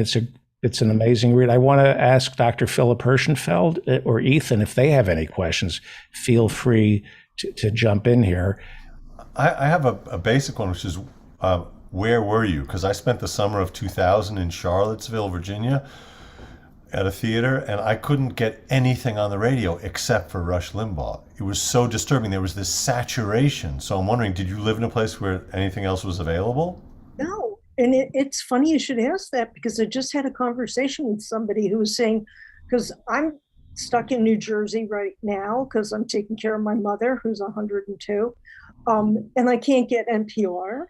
it's an amazing read. I want to ask Dr. Philip Hirschenfeld or Ethan if they have any questions. Feel free to jump in here. I have a basic one, which is where were you? Because I spent the summer of 2000 in Charlottesville, Virginia, at a theater, and I couldn't get anything on the radio except for Rush Limbaugh. It was so disturbing. There was this saturation. So I'm wondering, did you live in a place where anything else was available? No. And it's funny you should ask that, because I just had a conversation with somebody who was saying, because I'm stuck in New Jersey right now because I'm taking care of my mother who's 102, and I can't get NPR.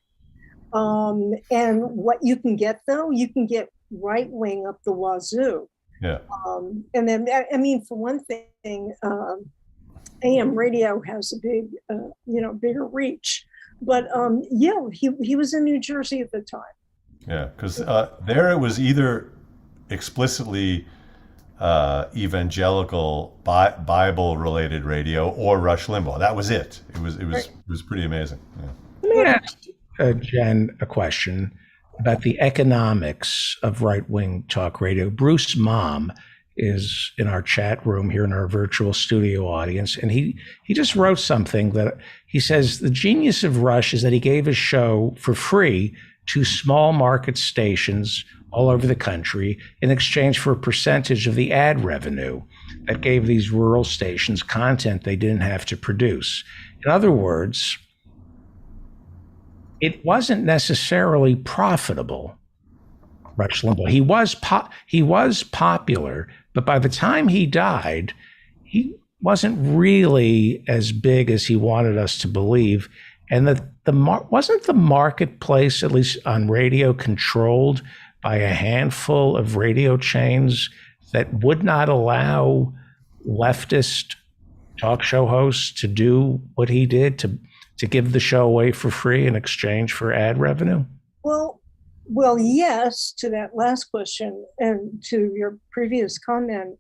And what you can get, though, you can get right wing up the wazoo. Yeah. And then, I mean, for one thing, AM radio has a bigger reach. But he was in New Jersey at the time. Yeah, because there it was either explicitly evangelical Bible-related radio or Rush Limbaugh. That was it. It was pretty amazing. Yeah. Let me ask Jen a question about the economics of right-wing talk radio. Bruce Mom is in our chat room here in our virtual studio audience, and he just wrote something that he says the genius of Rush is that he gave his show for free to small market stations all over the country in exchange for a percentage of the ad revenue that gave these rural stations content they didn't have to produce. In other words, it wasn't necessarily profitable. Rush Limbaugh. He was popular, but by the time he died, he wasn't really as big as he wanted us to believe. And wasn't the marketplace, at least on radio, controlled by a handful of radio chains that would not allow leftist talk show hosts to do what he did, to give the show away for free in exchange for ad revenue? Well, yes, to that last question and to your previous comment,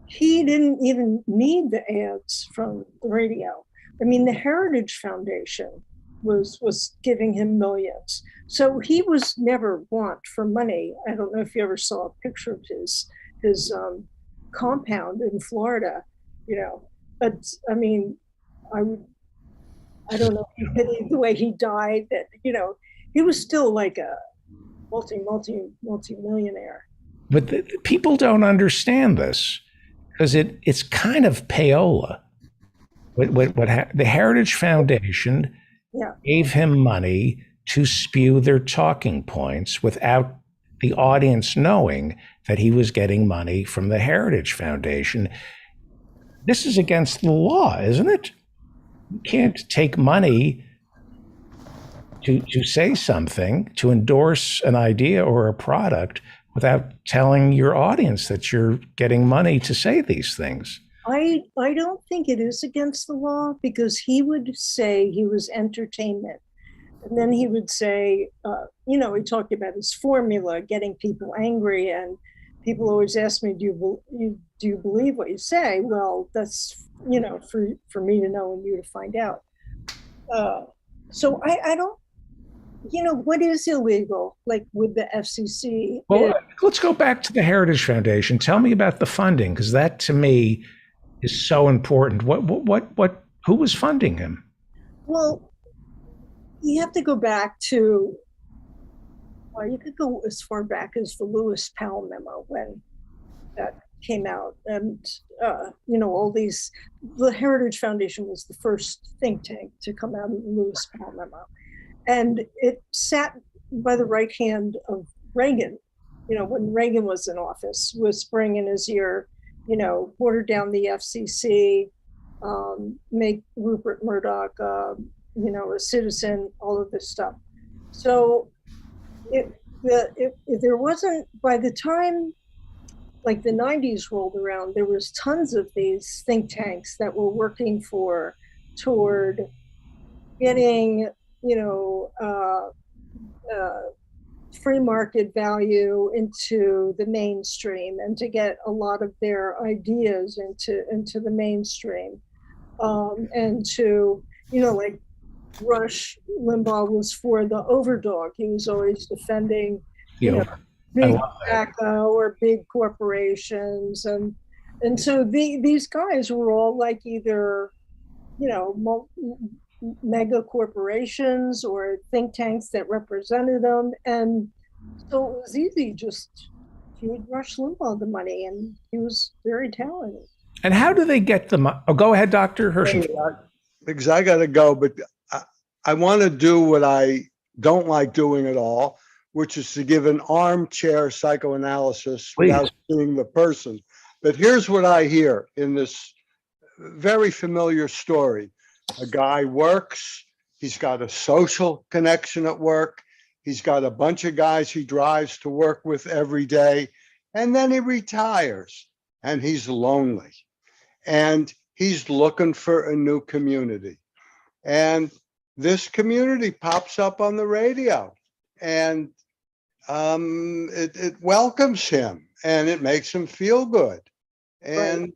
he didn't even need the ads from the radio. I mean, the Heritage Foundation was giving him millions. So he was never want for money. I don't know if you ever saw a picture of his compound in Florida, but I mean, I don't know if you pity the way he died, that, he was still like a multi-millionaire. But people don't understand this, because it's kind of payola. The Heritage Foundation gave him money to spew their talking points without the audience knowing that he was getting money from the Heritage Foundation. This is against the law, isn't it? You can't take money to say something, to endorse an idea or a product without telling your audience that you're getting money to say these things. I don't think it is against the law, because he would say he was entertainment. And then he would say, he talked about his formula, getting people angry. And people always ask me, do you believe what you say? Well, that's, for me to know and you to find out. So I don't, what is illegal, like with the FCC? Well, let's go back to the Heritage Foundation. Tell me about the funding, because that to me is so important. Who was funding him? Well, you have to go back to, well, you could go as far back as the Lewis Powell memo when that came out. And, all these, the Heritage Foundation was the first think tank to come out of the Lewis Powell memo. And it sat by the right hand of Reagan, when Reagan was in office, whispering in his ear, water down the FCC, make Rupert Murdoch, a citizen, all of this stuff. So if there wasn't, by the time like the 90s rolled around, there was tons of these think tanks that were working toward getting, free market value into the mainstream and to get a lot of their ideas into the mainstream. And to, like Rush Limbaugh was for the overdog. He was always defending, big tobacco or big corporations. And so these guys were all like either, mega corporations or think tanks that represented them. And so it was easy just to Rush Limbaugh the money, and he was very talented. And how do they get the money? Oh, go ahead, Dr. Hershey. Because I got to go, but I want to do what I don't like doing at all, which is to give an armchair psychoanalysis without seeing the person. But here's what I hear in this very familiar story. A guy works, he's got a social connection at work, he's got a bunch of guys he drives to work with every day, and then he retires and he's lonely and he's looking for a new community. And this community pops up on the radio and it welcomes him and it makes him feel good. And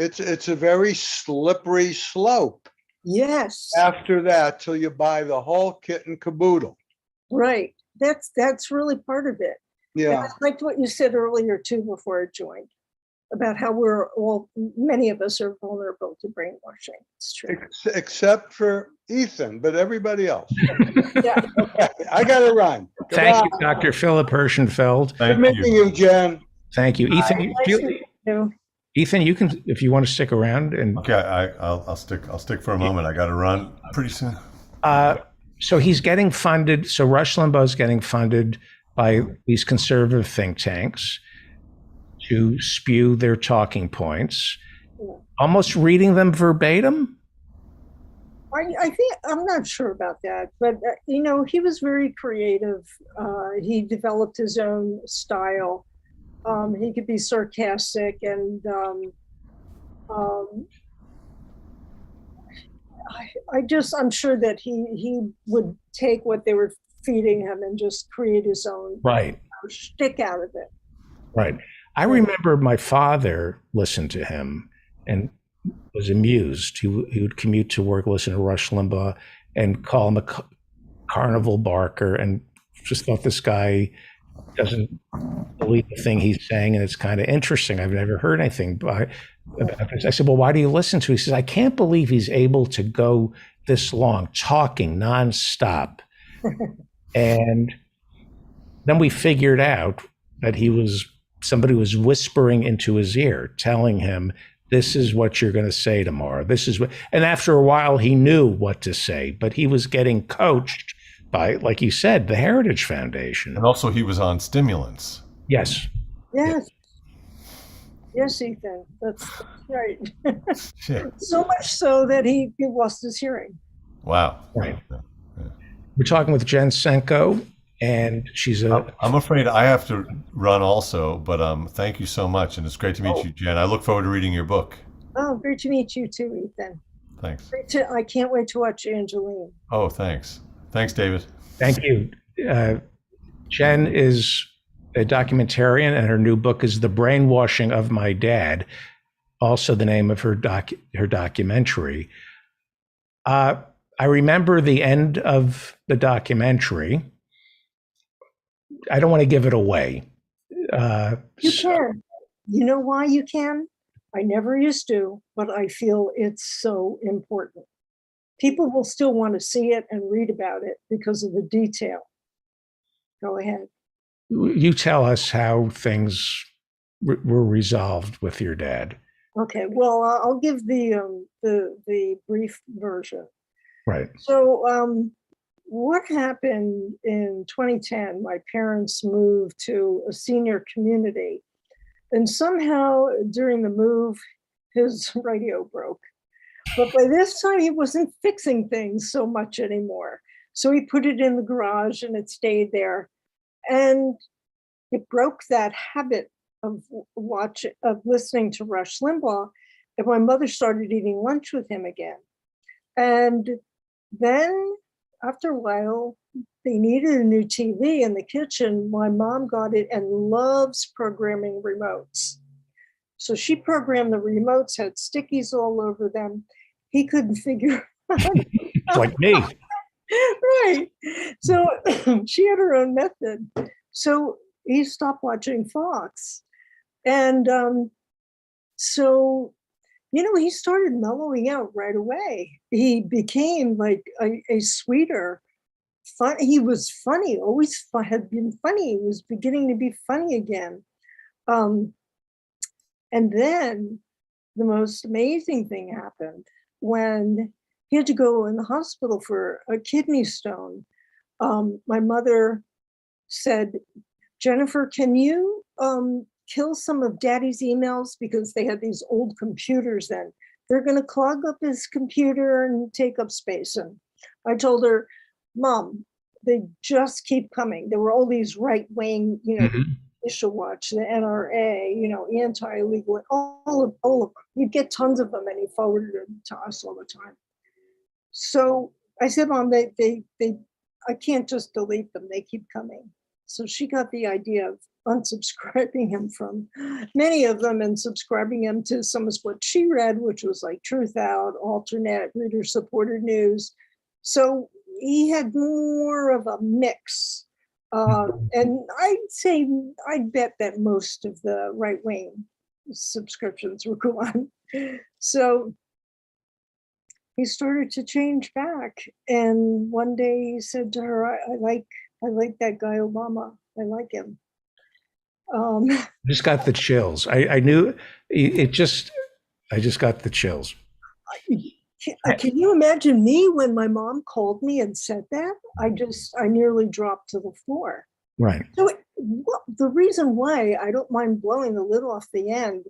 it's a very slippery slope. Yes. After that, till you buy the whole kit and caboodle. Right. That's really part of it. Yeah. And I liked what you said earlier too before I joined about how many of us are vulnerable to brainwashing. It's true. Except for Ethan, but everybody else. Yeah. Okay, I got to run. Thank you, Dr. Philip Hirschenfeld. Good meeting you, Jen. Thank you, Ethan. Ethan, you can, if you want to stick around. And okay, I'll stick for a moment. I got to run pretty soon. So he's getting funded. So Rush Limbaugh is getting funded by these conservative think tanks to spew their talking points, almost reading them verbatim. I think, I'm not sure about that, but he was very creative. He developed his own style. He could be sarcastic and I'm sure that he would take what they were feeding him and just create his own shtick out of it. Right. I remember my father listened to him and was amused. He would commute to work, listen to Rush Limbaugh and call him a carnival barker and just thought this guy doesn't believe the thing he's saying, and it's kind of interesting. I've never heard anything about this. I said, well, why do you listen to it? He says, I can't believe he's able to go this long, talking nonstop. And then we figured out that somebody was whispering into his ear, telling him, this is what you're going to say tomorrow. And after a while, he knew what to say, but he was getting coached by, like you said, the Heritage Foundation. And also he was on stimulants. Yes. Yes. Yes, Ethan. That's right. So much so that he lost his hearing. Wow. Right. We're talking with Jen Senko, and she's I'm afraid I have to run also, but thank you so much. And it's great to meet you, Jen. I look forward to reading your book. Oh, great to meet you too, Ethan. Thanks. I can't wait to watch Angeline. Oh, thanks. Thanks, David. Thank you. Jen is a documentarian, and her new book is The Brainwashing of My Dad, also the name of her documentary. I remember the end of the documentary. I don't want to give it away. You can. You know why you can? I never used to, but I feel it's so important. People will still want to see it and read about it because of the detail. Go ahead. You tell us how things were resolved with your dad. Okay, well, I'll give the brief version. Right. So, what happened in 2010? My parents moved to a senior community, and somehow during the move, his radio broke. But by this time, he wasn't fixing things so much anymore. So he put it in the garage, and it stayed there, and it broke that habit of listening to Rush Limbaugh. And my mother started eating lunch with him again. And then after a while, they needed a new TV in the kitchen. My mom got it and loves programming remotes. So she programmed the remotes, had stickies all over them. He couldn't figure out. Like me. Right. So she had her own method. So he stopped watching Fox. And so, he started mellowing out right away. He became like a sweeter, he was funny, always had been funny. He was beginning to be funny again. And then the most amazing thing happened when he had to go in the hospital for a kidney stone. My mother said, Jennifer, can you kill some of Daddy's emails? Because they had these old computers then. They're going to clog up his computer and take up space. And I told her, Mom, they just keep coming. There were all these right-wing, Issue Watch, the NRA, anti-illegal, all of them. You'd get tons of them, and he forwarded them to us all the time. So I said, Mom, I can't just delete them. They keep coming. So she got the idea of unsubscribing him from many of them and subscribing him to some of what she read, which was like Truth Out, Alternate, Reader-Supported News. So he had more of a mix. And I'd bet that most of the right-wing subscriptions were gone. So he started to change back. And one day he said to her, I like that guy Obama. I like him. Just got the chills. I knew it just, I just got the chills. Can you imagine me when my mom called me and said that? I nearly dropped to the floor. Right. So the reason why I don't mind blowing the lid off the end,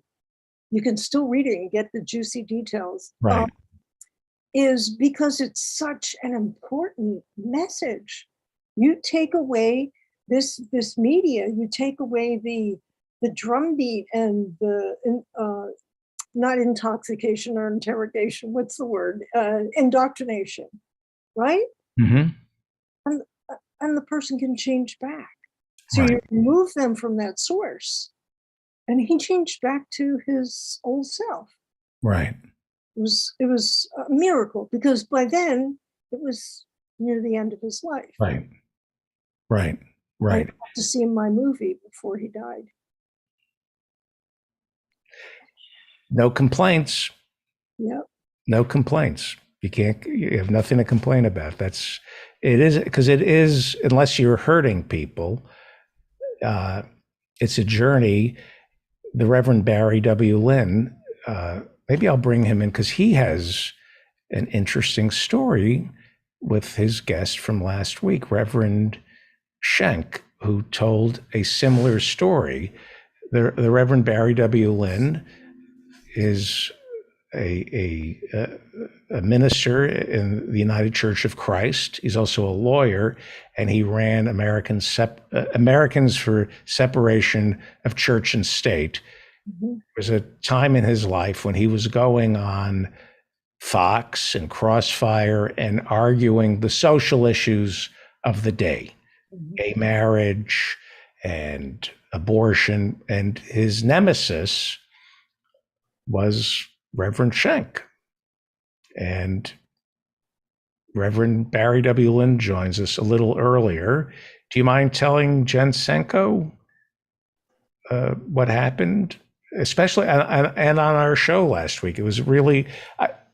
you can still read it and get the juicy details. Right. Is because it's such an important message. You take away this media, you take away the drumbeat and the not intoxication or interrogation. What's the word? Indoctrination, right? Mm-hmm. And the person can change back. So Right. you remove them from that source, and he changed back to his old self. Right. It was a miracle, because by then it was near the end of his life. Right. Right. I Right. got to see my movie before he died. No complaints. Yep. No complaints. You have nothing to complain about. It is, unless you're hurting people, it's a journey. The Reverend Barry W. Lynn, maybe I'll bring him in because he has an interesting story with his guest from last week, Reverend Schenck, who told a similar story. The Reverend Barry W. Lynn is a minister in the United Church of Christ. He's also a lawyer, and he ran Americans for Separation of Church and State. Mm-hmm. There was a time in his life when he was going on Fox and Crossfire and arguing the social issues of the day, Mm-hmm. gay marriage and abortion, and his nemesis was Reverend Schenck. And Reverend Barry W. Lynn joins us a little earlier. Do you mind telling Jen Senko what happened, especially and on our show last week? It was really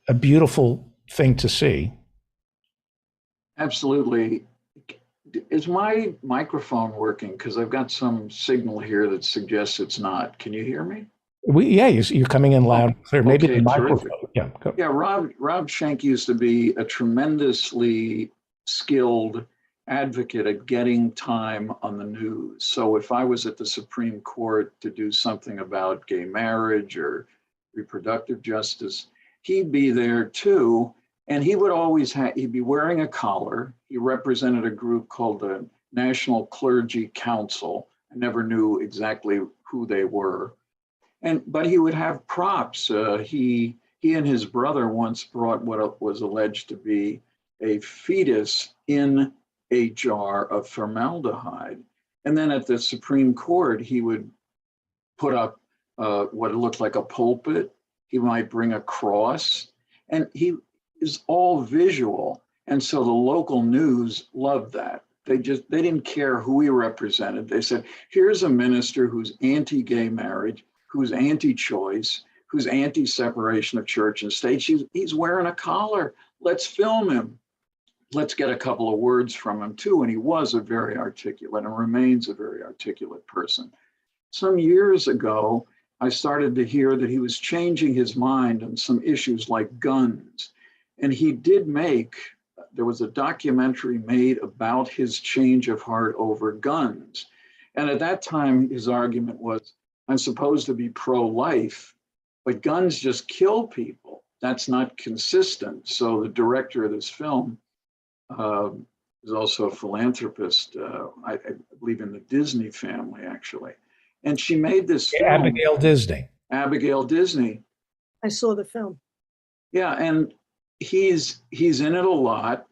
a beautiful thing to see. Absolutely. Is my microphone working? Because I've got some signal here that suggests it's not. Can you hear me? You're coming in loud and clear. Maybe Okay, the microphone. terrific. Yeah, go. Yeah, Rob Schenck used to be a tremendously skilled advocate at getting time on the news. So if I was at the Supreme Court to do something about gay marriage or reproductive justice, he'd be there too. And he would always he'd be wearing a collar. He represented a group called the National Clergy Council. I never knew exactly who they were. But he would have props. He and his brother once brought what was alleged to be a fetus in a jar of formaldehyde. And then at the Supreme Court, he would put up what looked like a pulpit. He might bring a cross, and he is all visual. And so the local news loved that. They didn't care who he represented. They said, here's a minister who's anti-gay marriage, who's anti-choice, who's anti-separation of church and state. He's wearing a collar. Let's film him. Let's get a couple of words from him too. And he was a very articulate and remains a very articulate person. Some years ago, I started to hear that he was changing his mind on some issues like guns. And there was a documentary made about his change of heart over guns. And at that time, his argument was, I'm supposed to be pro-life, but guns just kill people. That's not consistent. So the director of this film is also a philanthropist, I believe in the Disney family, actually. And she made this film. Abigail Disney. Abigail Disney. I saw the film. Yeah, and he's in it a lot.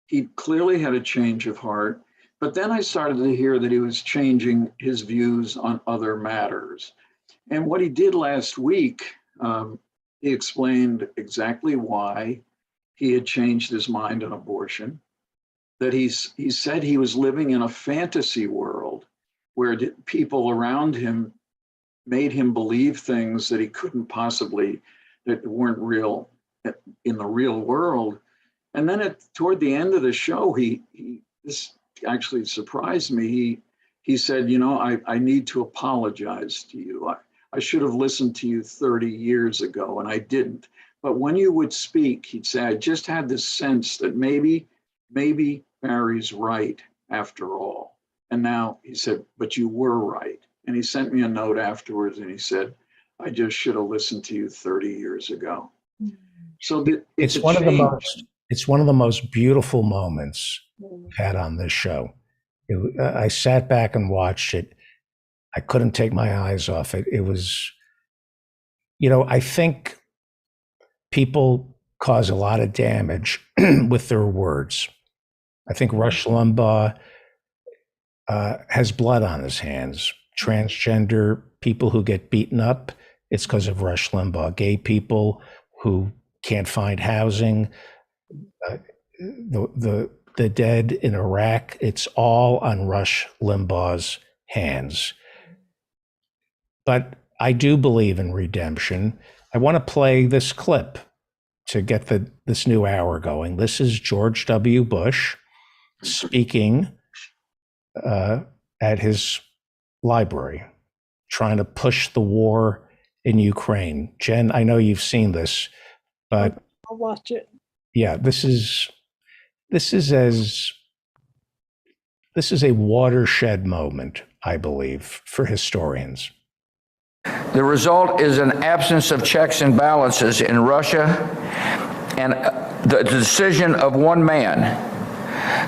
He clearly had a change of heart. But then I started to hear that he was changing his views on other matters. And what he did last week, he explained exactly why he had changed his mind on abortion, that he said he was living in a fantasy world where people around him made him believe things that he couldn't possibly, that weren't real in the real world. And then toward the end of the show, this actually surprised me. He said, I need to apologize to you. I should have listened to you 30 years ago, and I didn't. But when you would speak, he'd say, I just had this sense that maybe Barry's right after all. And now he said, but you were right. And he sent me a note afterwards, and he said, I just should have listened to you 30 years ago. So it's one of the most beautiful moments we've had on this show. I sat back and watched it. I couldn't take my eyes off it. It was, I think people cause a lot of damage with their words. I think Rush Limbaugh has blood on his hands. Transgender people who get beaten up, it's because of Rush Limbaugh. Gay people who can't find housing, the dead in Iraq, it's all on Rush Limbaugh's hands. But I do believe in redemption. I want to play this clip to get this new hour going. This is George W. Bush speaking at his library, trying to push the war in Ukraine. Jen, I know you've seen this, but I'll watch it. Yeah, this is a watershed moment, I believe, for historians. The result is an absence of checks and balances in Russia and the decision of one man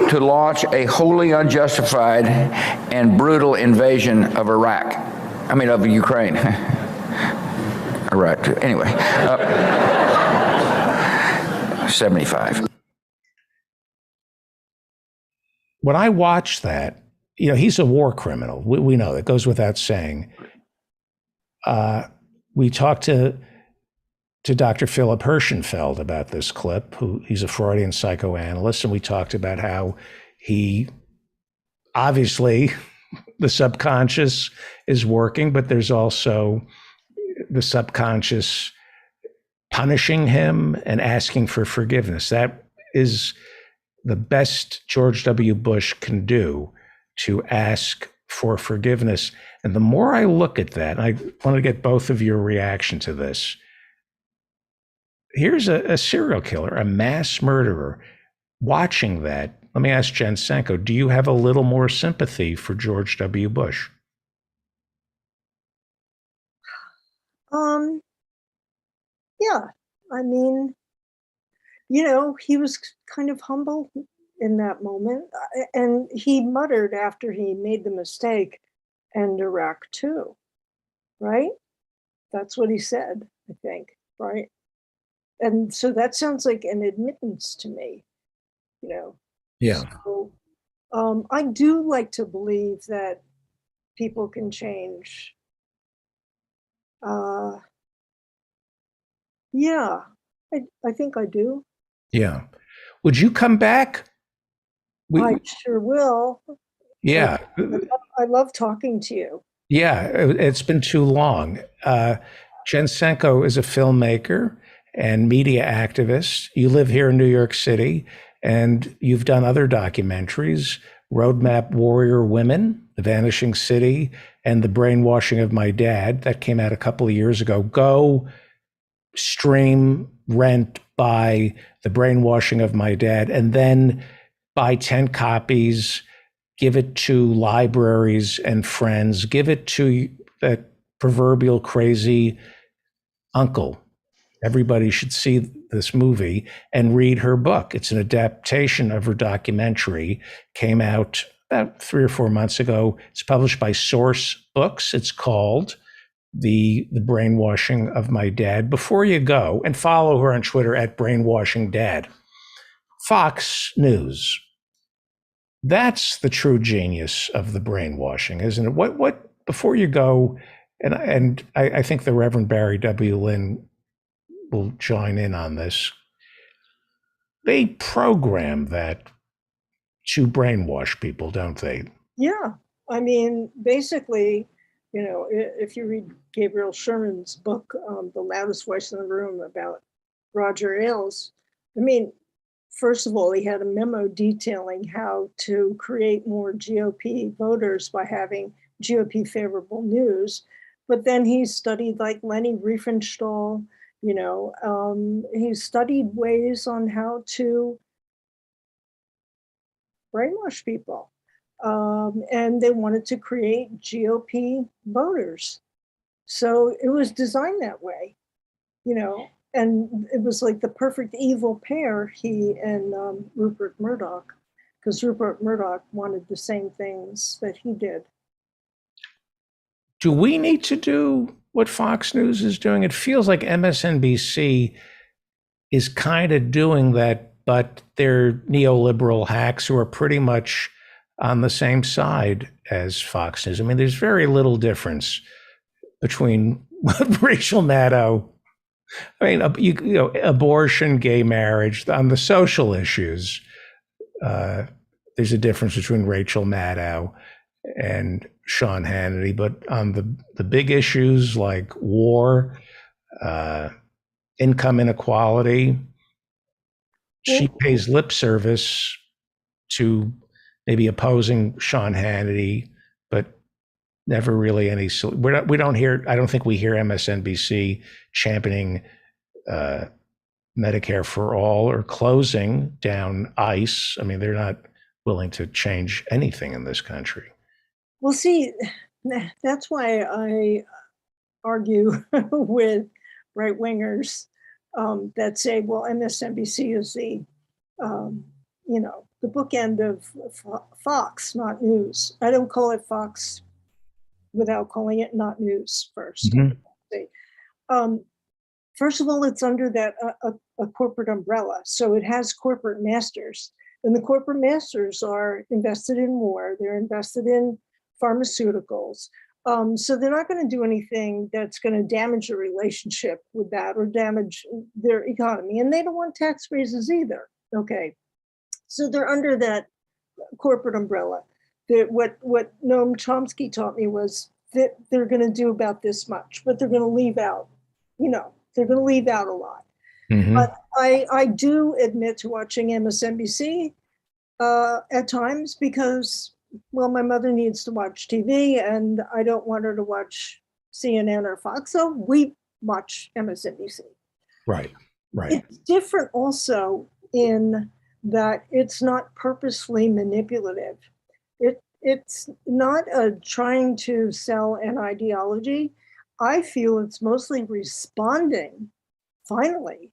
to launch a wholly unjustified and brutal invasion of of Ukraine. Iraq, anyway. 75. When I watch that, he's a war criminal. We know that goes without saying. We talked to to Dr. Philip Hirschenfeld about this clip, he's a Freudian psychoanalyst, and we talked about how he obviously the subconscious is working, but there's also the subconscious punishing him and asking for forgiveness. That is the best George W. Bush can do, to ask for forgiveness. And the more I look at that, and I want to get both of your reaction to this. Here's a serial killer, a mass murderer. Watching that, let me ask Jen Sanko, do you have a little more sympathy for George W. Bush? Yeah, I mean, he was kind of humble in that moment. And he muttered after he made the mistake, and Iraq too, right? That's what he said, I think, right? And so that sounds like an admittance to me, Yeah. So, I do like to believe that people can change. Yeah, I think I do. Yeah. Would you come back? I sure will. Yeah. I love talking to you. Yeah, it's been too long. Jen Sanko is a filmmaker and media activist. You live here in New York City, and you've done other documentaries, Roadmap Warrior Women, The Vanishing City, and The Brainwashing of My Dad. That came out a couple of years ago. Go stream, rent, buy The Brainwashing of My Dad, and then buy 10 copies, give it to libraries and friends, give it to that proverbial crazy uncle. Everybody should see this movie and read her book. It's an adaptation of her documentary, came out about 3 or 4 months ago. It's published by Source Books. It's called The Brainwashing of My Dad. Before you go, and follow her on Twitter at BrainwashingDad. Fox News. That's the true genius of the brainwashing, isn't it? What before you go, and I think the Reverend Barry W. Lynn will join in on this. They program that to brainwash people, don't they? Yeah. I mean, basically, if you read Gabriel Sherman's book, The Loudest Voice in the Room, about Roger Ailes, I mean, first of all, he had a memo detailing how to create more GOP voters by having GOP favorable news. But then he studied like Leni Riefenstahl, he studied ways on how to brainwash people. And they wanted to create GOP voters. So it was designed that way, and it was like the perfect evil pair, he and Rupert Murdoch, because Rupert Murdoch wanted the same things that he did. Do we need to do what Fox News is doing? It feels like MSNBC is kind of doing that, but they're neoliberal hacks who are pretty much on the same side as Fox News. I mean, there's very little difference between what Rachel Maddow, abortion, gay marriage, on the social issues. There's a difference between Rachel Maddow and Sean Hannity, but on the big issues like war, income inequality, she pays lip service to maybe opposing Sean Hannity, but never really any. We don't hear. I don't think we hear MSNBC championing Medicare for all or closing down ICE. I mean, they're not willing to change anything in this country. Well, see, that's why I argue with right wingers that say, well, MSNBC is the bookend of Fox, not news. I don't call it Fox without calling it not news first. Mm-hmm. First of all, it's under that a corporate umbrella. So it has corporate masters. And the corporate masters are invested in war. They're invested in pharmaceuticals. So they're not going to do anything that's going to damage the relationship with that or damage their economy. And they don't want tax raises either. Okay. So they're under that corporate umbrella. What Noam Chomsky taught me was that they're going to do about this much, but they're going to leave out, they're going to leave out a lot. Mhm. But I do admit to watching MSNBC at times because, well, my mother needs to watch TV and I don't want her to watch CNN or Fox. So we watch MSNBC. Right. Right. It's different also in that it's not purposefully manipulative. It's not trying to sell an ideology. I feel it's mostly responding, finally,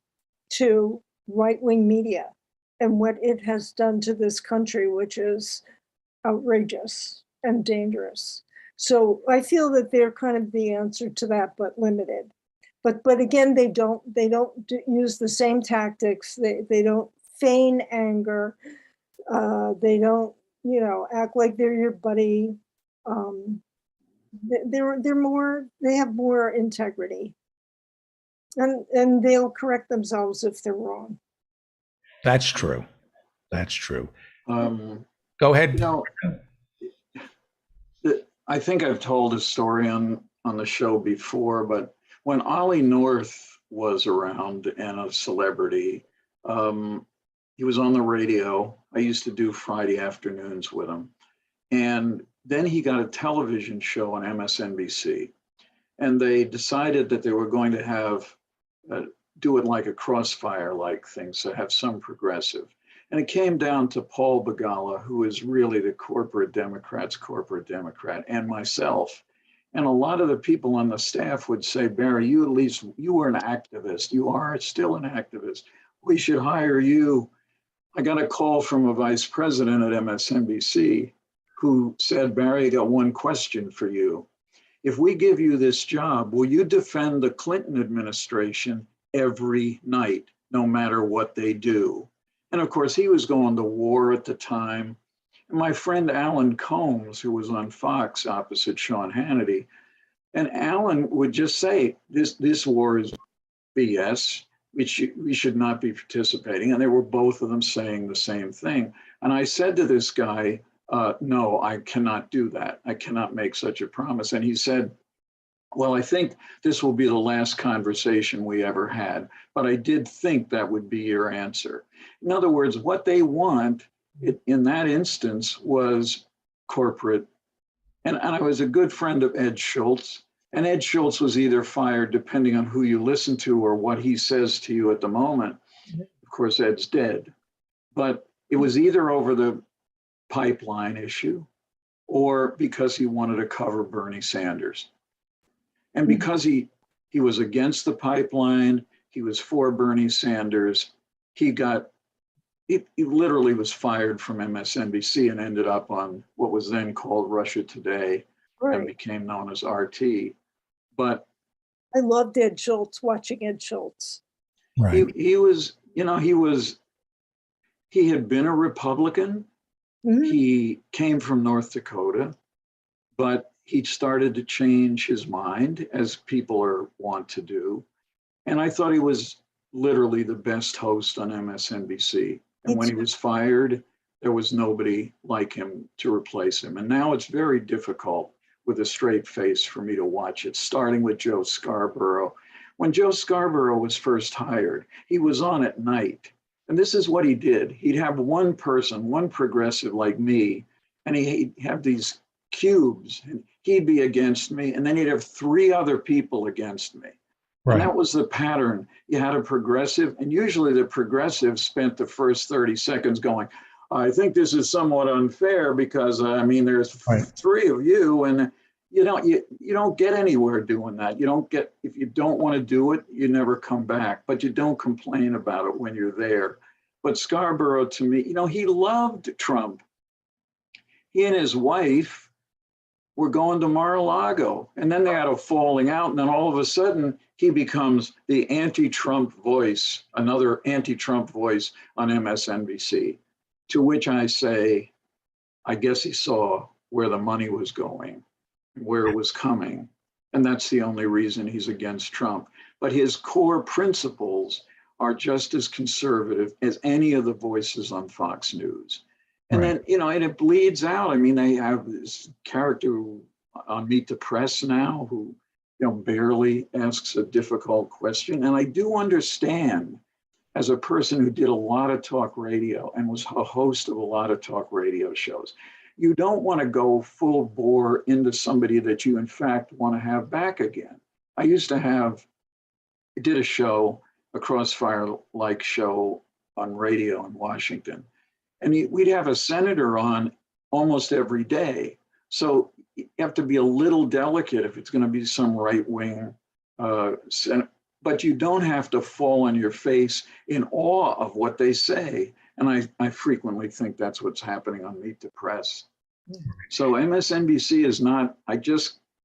to right-wing media and what it has done to this country, which is outrageous and dangerous. So I feel that they're kind of the answer to that, but limited. But again, they don't use the same tactics. They don't feign anger. They don't, act like they're your buddy. They have more integrity, and they'll correct themselves if they're wrong. That's true. That's true. Um, Go ahead. You know, I think I've told a story on the show before, but when Ollie North was around and a celebrity, he was on the radio. I used to do Friday afternoons with him. And then he got a television show on MSNBC. And they decided that they were going to have, do it like a crossfire like thing, so have some progressive. And it came down to Paul Begala, who is really the corporate Democrat's corporate Democrat, and myself. And a lot of the people on the staff would say, Barry, you were an activist. You are still an activist. We should hire you. I got a call from a vice president at MSNBC who said, Barry, I got one question for you. If we give you this job, will you defend the Clinton administration every night, no matter what they do? And of course, he was going to war at the time. And my friend Alan Combs, who was on Fox opposite Sean Hannity, and Alan would just say, this war is BS. We should not be participating. And they were both of them saying the same thing. And I said to this guy, no, I cannot do that. I cannot make such a promise. And he said, well, I think this will be the last conversation we ever had, but I did think that would be your answer. In other words, what they want in that instance was corporate. And I was a good friend of Ed Schultz. And Ed Schultz was either fired, depending on who you listen to or what he says to you at the moment. Of course, Ed's dead. But it was either over the pipeline issue or because he wanted to cover Bernie Sanders. And because he was against the pipeline, he was for Bernie Sanders, he literally was fired from MSNBC and ended up on what was then called Russia Today and became known as RT. But I loved Ed Schultz, watching Ed Schultz. Right. He had been a Republican. Mhm. He came from North Dakota, but he started to change his mind, as people are wont to do. And I thought he was literally the best host on MSNBC. And when he was fired, there was nobody like him to replace him. And now it's very difficult with a straight face for me to watch it, starting with Joe Scarborough. When Joe Scarborough was first hired, he was on at night. And this is what he did. He'd have one person, one progressive like me, and he'd have these cubes, and he'd be against me, and then he'd have three other people against me. Right. And that was the pattern. You had a progressive, and usually the progressive spent the first 30 seconds going, I think this is somewhat unfair because, there's three of you, and you don't get anywhere doing that. If you don't want to do it, you never come back, but you don't complain about it when you're there. But Scarborough, to me, he loved Trump. He and his wife were going to Mar-a-Lago, and then they had a falling out, and then all of a sudden he becomes the anti-Trump voice, another anti-Trump voice on MSNBC, to which I say, I guess he saw where the money was going. where it was coming. And that's the only reason he's against Trump. But his core principles are just as conservative as any of the voices on Fox News. And Right. then, and it bleeds out. I mean, they have this character on Meet the Press now who, barely asks a difficult question. And I do understand, as a person who did a lot of talk radio and was a host of a lot of talk radio shows, you don't want to go full bore into somebody that you in fact want to have back again. I did a show, a Crossfire-like show on radio in Washington, and we'd have a senator on almost every day. So you have to be a little delicate if it's going to be some right-wing senator, but you don't have to fall on your face in awe of what they say. And I frequently think that's what's happening on Meet the Press. So MSNBC is not, I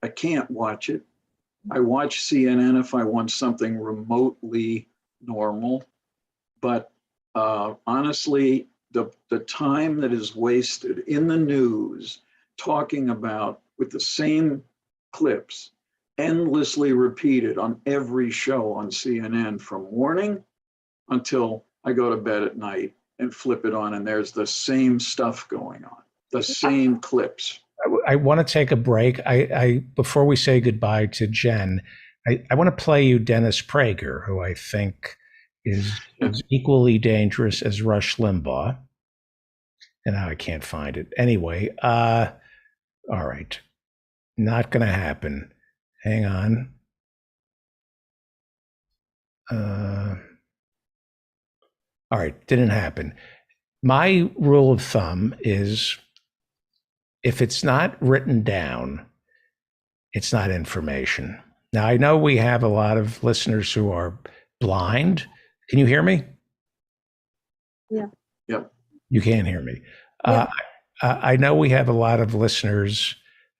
can't watch it. I watch CNN if I want something remotely normal. But honestly, the time that is wasted in the news talking about, with the same clips, endlessly repeated on every show on CNN from morning until I go to bed at night and flip it on, and there's the same stuff going on, the same clips. I want to take a break. I before we say goodbye to Jen, I want to play you Dennis Prager, who I think is equally dangerous as Rush Limbaugh. And now I can't find it. Anyway, all right. Not going to happen. Hang on. All right, didn't happen. My rule of thumb is if it's not written down, it's not information. Now, I know we have a lot of listeners who are blind. Can you hear me? Yeah. Yep. You can't hear me. Yeah. I know we have a lot of listeners.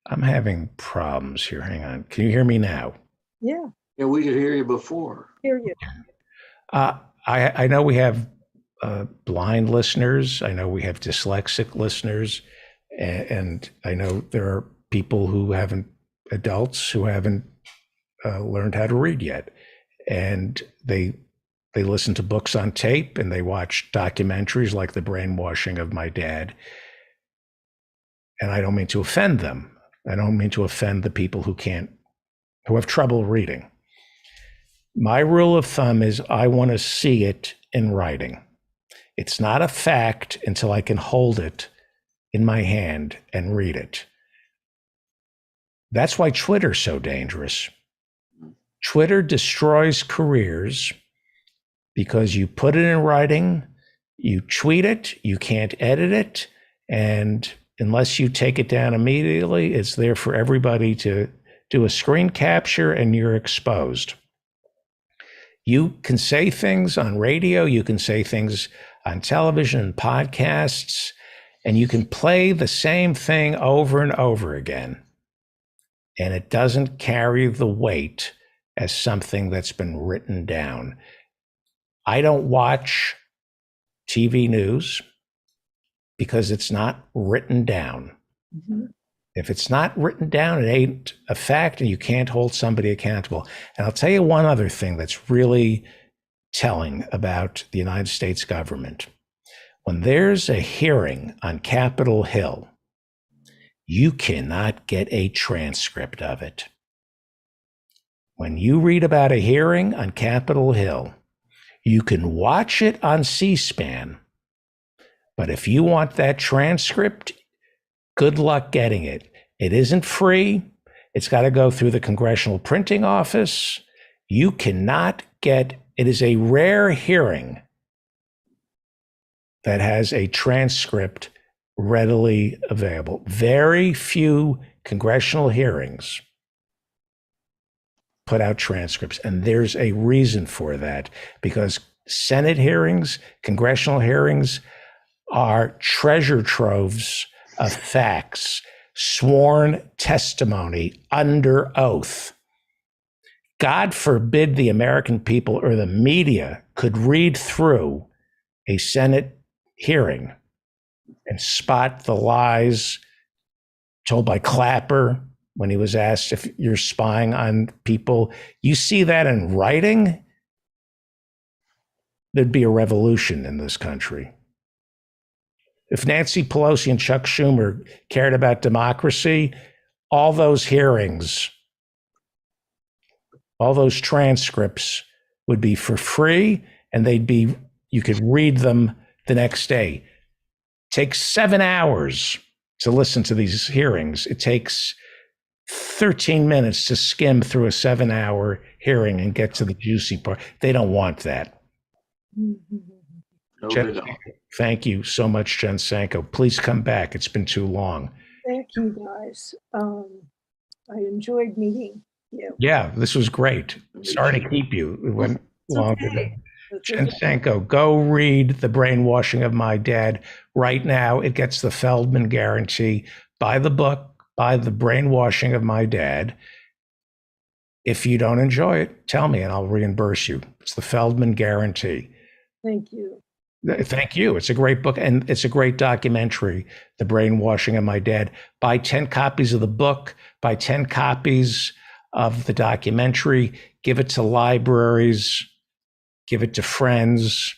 I'm having problems here. Hang on. Can you hear me now? Yeah, Yeah, we could hear you before. hear you. I know we have blind listeners. I know we have dyslexic listeners. And I know there are people who adults who haven't learned how to read yet. And they listen to books on tape and they watch documentaries like The Brainwashing of My Dad. And I don't mean to offend them. I don't mean to offend the people who have trouble reading. My rule of thumb is I want to see it in writing. It's not a fact until I can hold it in my hand and read it. That's why Twitter's so dangerous. Twitter destroys careers because you put it in writing, you tweet it, you can't edit it, and unless you take it down immediately, it's there for everybody to do a screen capture and you're exposed. You can say things on radio, you can say things on television and podcasts, and you can play the same thing over and over again. And it doesn't carry the weight as something that's been written down. I don't watch TV news because it's not written down. Mhm. If it's not written down, it ain't a fact and you can't hold somebody accountable. And I'll tell you one other thing that's really telling about the United States government. When there's a hearing on Capitol Hill, you cannot get a transcript of it. When you read about a hearing on Capitol Hill, you can watch it on C-SPAN, but if you want that transcript, good luck getting it. It isn't free. It's got to go through the Congressional Printing Office. You cannot get, it is a rare hearing that has a transcript readily available. Very few congressional hearings put out transcripts, and there's a reason for that, because Senate hearings, congressional hearings are treasure troves of facts, sworn testimony under oath. God forbid the American people or the media could read through a Senate hearing and spot the lies told by Clapper when he was asked if you're spying on people. You see that in writing, there'd be a revolution in this country. If Nancy Pelosi and Chuck Schumer cared about democracy, all those hearings, all those transcripts would be for free, and you could read them the next day. It takes 7 hours to listen to these hearings. It takes 13 minutes to skim through a 7-hour hearing and get to the juicy part. They don't want that. No, they don't. Thank you so much, Jen Sanko. Please come back. It's been too long. Thank you, guys. I enjoyed meeting you. Yeah, this was great. Sorry to keep you. It went longer. Okay. Jen Sanko, go read The Brainwashing of My Dad right now. It gets the Feldman guarantee. Buy the book, buy The Brainwashing of My Dad. If you don't enjoy it, tell me and I'll reimburse you. It's the Feldman guarantee. Thank you. Thank you. It's a great book and it's a great documentary, The Brainwashing of My Dad. Buy 10 copies of the book, buy 10 copies of the documentary, give it to libraries, give it to friends,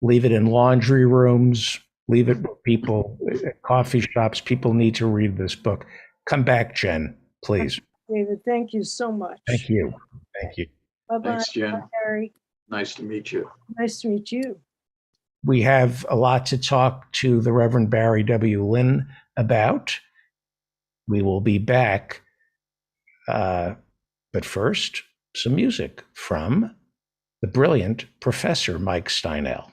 leave it in laundry rooms, leave it with people at coffee shops. People need to read this book. Come back, Jen, please. David, thank you so much. Thank you. Thank you. Bye-bye. Thanks, Jen. Bye, Harry. Nice to meet you. Nice to meet you. We have a lot to talk to the Reverend Barry W. Lynn about. We will be back. But first, some music from the brilliant Professor Mike Steinel.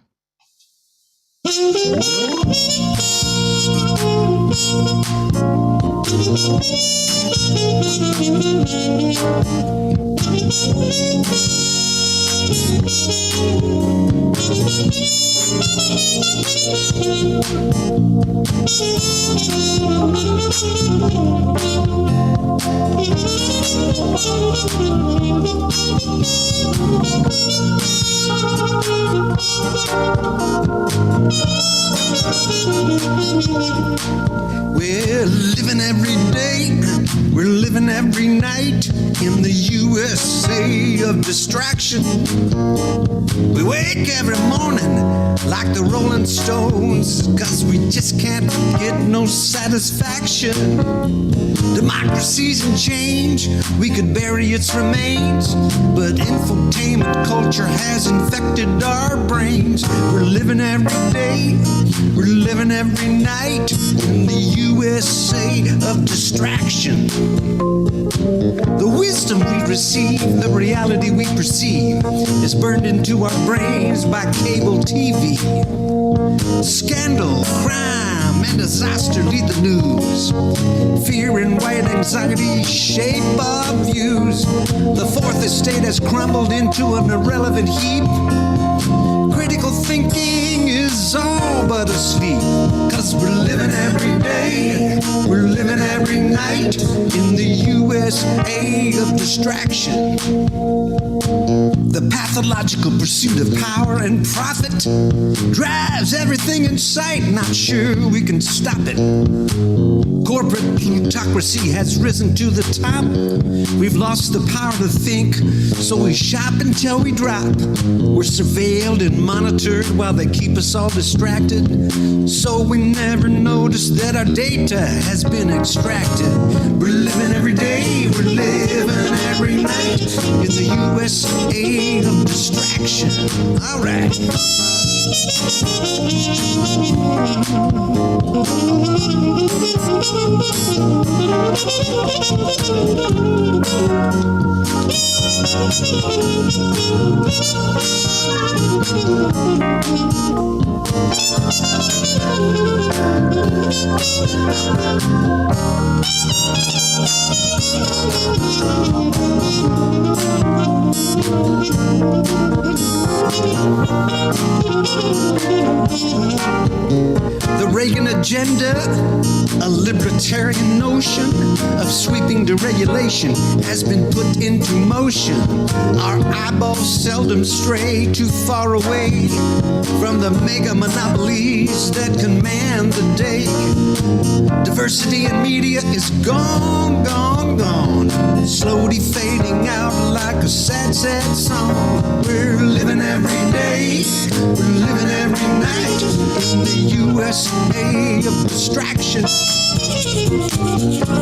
We're living every day, we're living every night in the USA of distraction. We wake every morning like the Rolling Stones, 'cause we just can't get no satisfaction. Democracy's in change, we could bury its remains, but infotainment culture has infected our brains. We're living every day, we're living every night in the USA of distraction. The wisdom we receive, the reality we perceive, is burned into our brains by cable TV. Scandal, crime, and disaster lead the news. Fear and white anxiety shape our views. The fourth estate has crumbled into an irrelevant heap. Critical thinking is all but asleep, 'cause we're living every day, we're living every night in the USA of distraction. The pathological pursuit of power and profit drives everything in sight, not sure we can stop it. Corporate plutocracy has risen to the top. We've lost the power to think, so we shop until we drop. We're surveilled and monitored while they keep us all distracted, so we never notice that our data has been extracted. We're living every day, we're living every night in the USA of distraction. All right. The Reagan agenda A libertarian notion of sweeping deregulation has been put into motion. Our eyeballs seldom stray too far away from the mega monopolies that command the day. Diversity in media is gone, gone, gone, slowly fading out like a sad, sad song. We're living every day, we're living every night in the USA of distraction.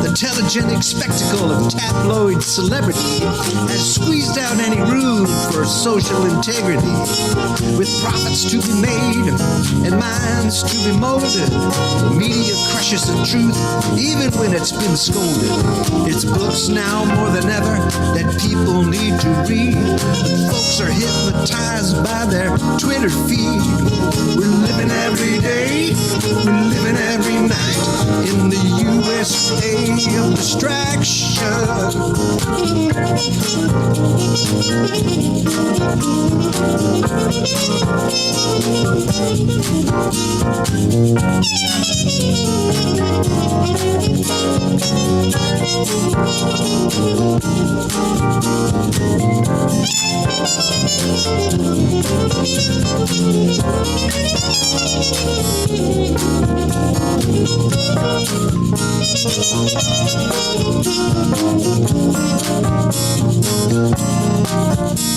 The telegenic spectacle of tabloid celebrity has squeezed out any room for social integrity. With profits to be made and minds to be molded, media crushes the truth even when it's been scolded. It's books now more than ever that people need to read. Folks are hypnotized by their Twitter feed. We're living every day, we're living every night in the USA of distraction.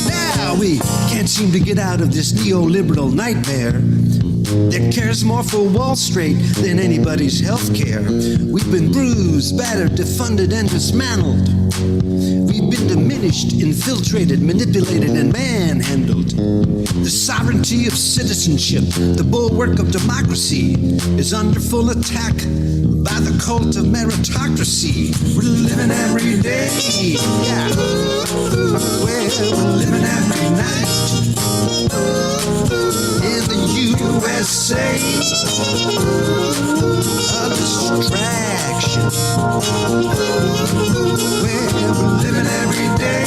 Now we can't seem to get out of this neoliberal nightmare that cares more for Wall Street than anybody's health care. We've been bruised, battered, defunded, and dismantled. We've been diminished, infiltrated, manipulated, and manhandled. The sovereignty of citizenship, the bulwark of democracy, is under full attack by the cult of meritocracy. We're living every day, yeah. We're living every night in the USA of distraction. We're living every day,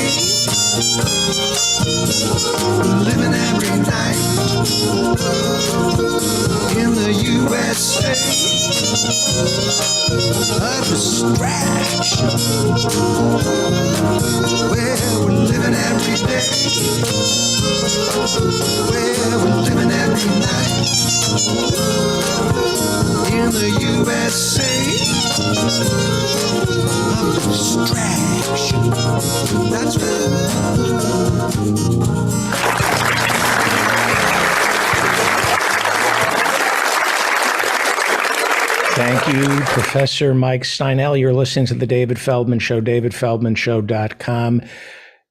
we're living every night in the USA of distraction. Where we're living every day, where we're living every night in the USA of distraction. That's right. Thank you, Professor Mike Steinel. You're listening to The David Feldman Show, davidfeldmanshow.com.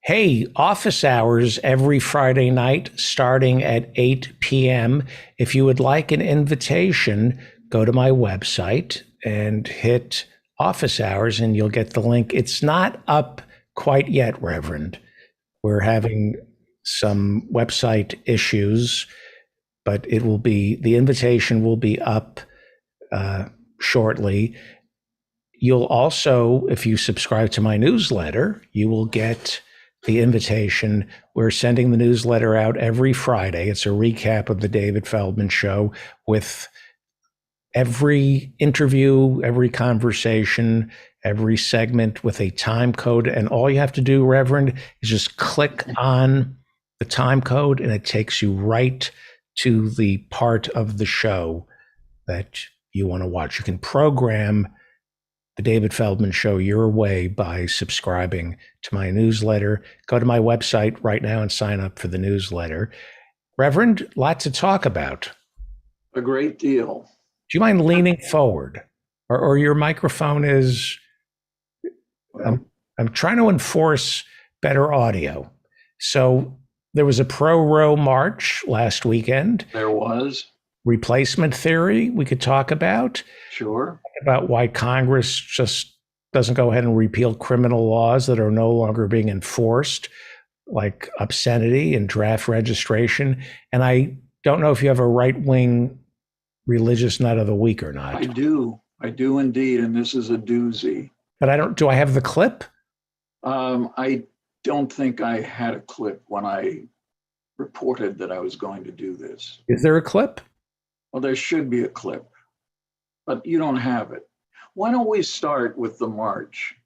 Hey, office hours every Friday night starting at 8 p.m. If you would like an invitation, go to my website and hit office hours and you'll get the link. It's not up quite yet, Reverend. We're having some website issues, but it will be, the invitation will be up shortly. You'll also, if you subscribe to my newsletter, you will get the invitation. We're sending the newsletter out every Friday. It's a recap of the David Feldman Show with every interview, every conversation, every segment with a time code. And all you have to do, Reverend, is just click on the time code and it takes you right to the part of the show that you want to watch. You can program the David Feldman Show your way by subscribing to my newsletter. Go to my website right now and sign up for the newsletter. Reverend, lot to talk about. A great deal. Do you mind leaning forward? Or your microphone is... I'm trying to enforce better audio. So there was a pro-Roe march last weekend. There was. Replacement theory we could talk about. Sure. About why Congress just doesn't go ahead and repeal criminal laws that are no longer being enforced, like obscenity and draft registration. And I don't know if you have a right-wing religious nut of the week or not. I do indeed. And this is a doozy. But do I have the clip? I don't think I had a clip when I reported that I was going to do this. Is there a clip? Well, there should be a clip, but you don't have it. why don't we start with the march?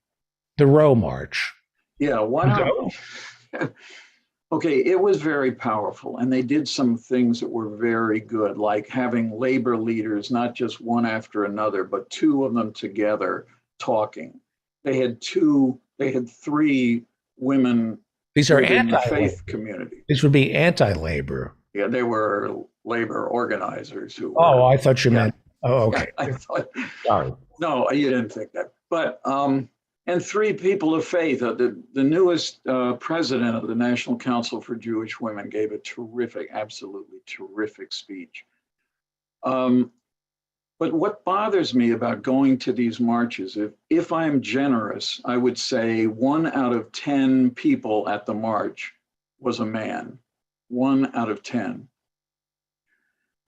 The Roe March. Yeah, why not? Okay, it was very powerful, and they did some things that were very good, like having labor leaders, not just one after another, but two of them together talking. They had three women These are within the anti-labor. faith community. These would be anti-labor. Yeah, they were labor organizers who were. Oh, I thought you Yeah. meant. Oh, okay. I thought, Sorry. no, you didn't think that. But, and three people of faith. The newest president of the National Council for Jewish Women gave a terrific, absolutely terrific speech. But what bothers me about going to these marches, if I'm generous, I would say 1 out of 10 people at the march was a man. 1 out of 10.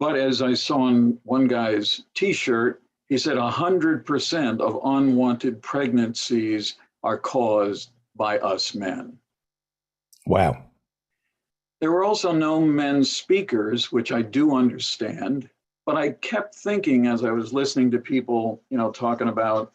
But as I saw on one guy's T-shirt, he said 100% of unwanted pregnancies are caused by us men. Wow. There were also no men speakers, which I do understand, but I kept thinking as I was listening to people, talking about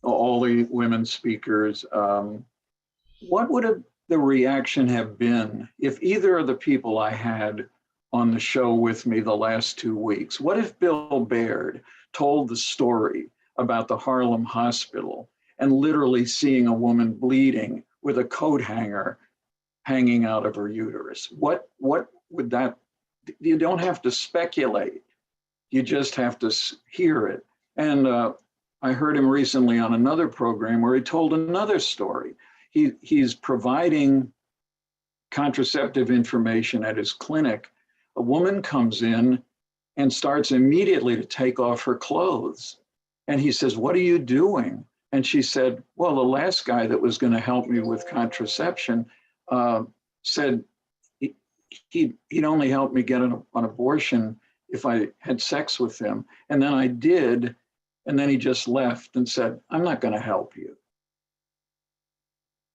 all the women speakers, what would the reaction have been if either of the people I had on the show with me the last 2 weeks? What if Bill Baird told the story about the Harlem hospital and literally seeing a woman bleeding with a coat hanger hanging out of her uterus? What would that, you don't have to speculate. You just have to hear it. And I heard him recently on another program where he told another story. He's providing contraceptive information at his clinic. A woman comes in and starts immediately to take off her clothes. And he says, "What are you doing?" And she said, "Well, the last guy that was going to help me with contraception said he'd only help me get an abortion if I had sex with him. And then I did. And then he just left and said, I'm not going to help you."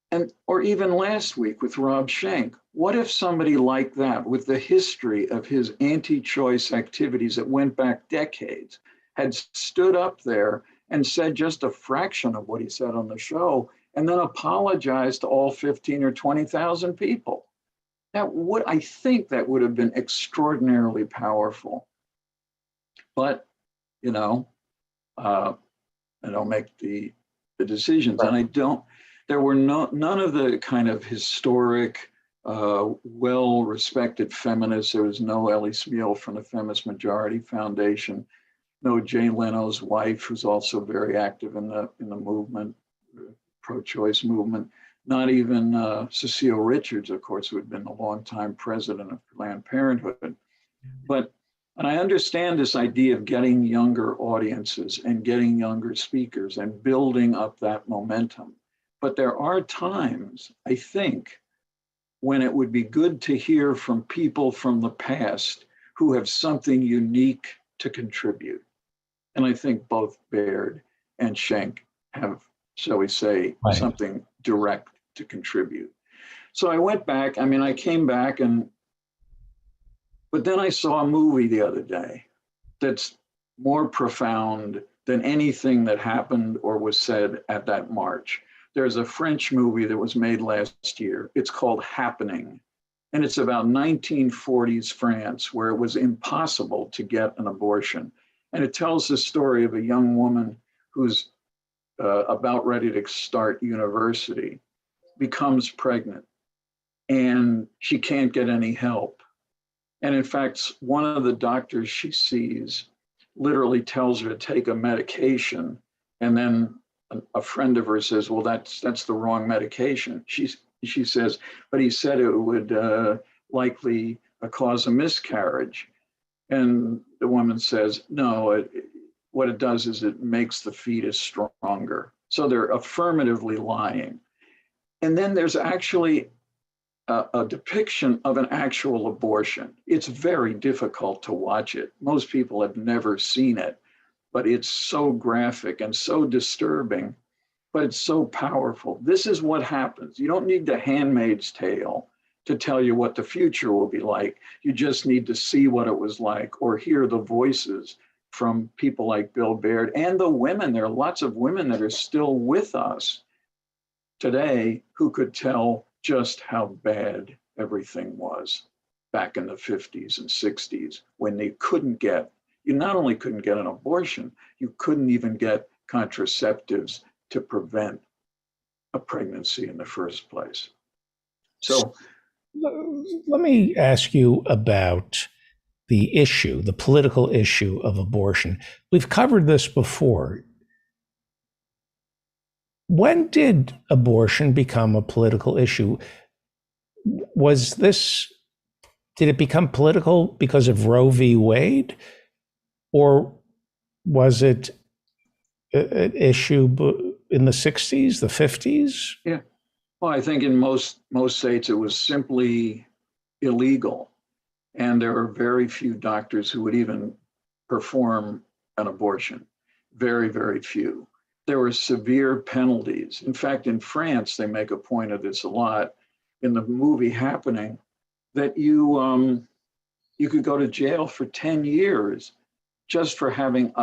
And, or even last week with Rob Schenck, what if somebody like that, with the history of his anti-choice activities that went back decades, had stood up there and said just a fraction of what he said on the show, and then apologized to all 15 or 20,000 people? I think that would have been extraordinarily powerful. But, I don't make the decisions, and I don't. There were none of the kind of historic, well-respected feminists. There was no Ellie Smeal from the Feminist Majority Foundation, no Jay Leno's wife, who's also very active in the movement, pro-choice movement. Not even Cecile Richards, of course, who had been a longtime president of Planned Parenthood. And I understand this idea of getting younger audiences and getting younger speakers and building up that momentum. But there are times, I think, when it would be good to hear from people from the past who have something unique to contribute. And I think both Baird and Schenck have, shall we say, something direct to contribute. So I went back, I came back, but then I saw a movie the other day that's more profound than anything that happened or was said at that march. There's a French movie that was made last year. It's called Happening. And it's about 1940s France, where it was impossible to get an abortion. And it tells the story of a young woman who's about ready to start university, becomes pregnant, and she can't get any help. And in fact, one of the doctors she sees literally tells her to take a medication, and then a friend of hers says, "Well, that's the wrong medication." She says, "But he said it would likely cause a miscarriage." And the woman says, "No, what it does is it makes the fetus stronger." So they're affirmatively lying. And then there's actually a depiction of an actual abortion. It's very difficult to watch it. Most people have never seen it, but it's so graphic and so disturbing, but it's so powerful. This is what happens. You don't need The Handmaid's Tale to tell you what the future will be like. You just need to see what it was like or hear the voices from people like Bill Baird and the women. There are lots of women that are still with us today who could tell just how bad everything was back in the 50s and 60s when they couldn't get, you not only couldn't get an abortion, you couldn't even get contraceptives to prevent a pregnancy in the first place. So let me ask you about the issue, the political issue of abortion. We've covered this before. When did abortion become a political issue? Did it become political because of Roe v. Wade? Or was it an issue in the 60s, the 50s? Yeah. Well, I think in most states it was simply illegal. And there are very few doctors who would even perform an abortion. Very, very few. There were severe penalties. In fact, in France, they make a point of this a lot in the movie Happening, that you could go to jail for 10 years just for having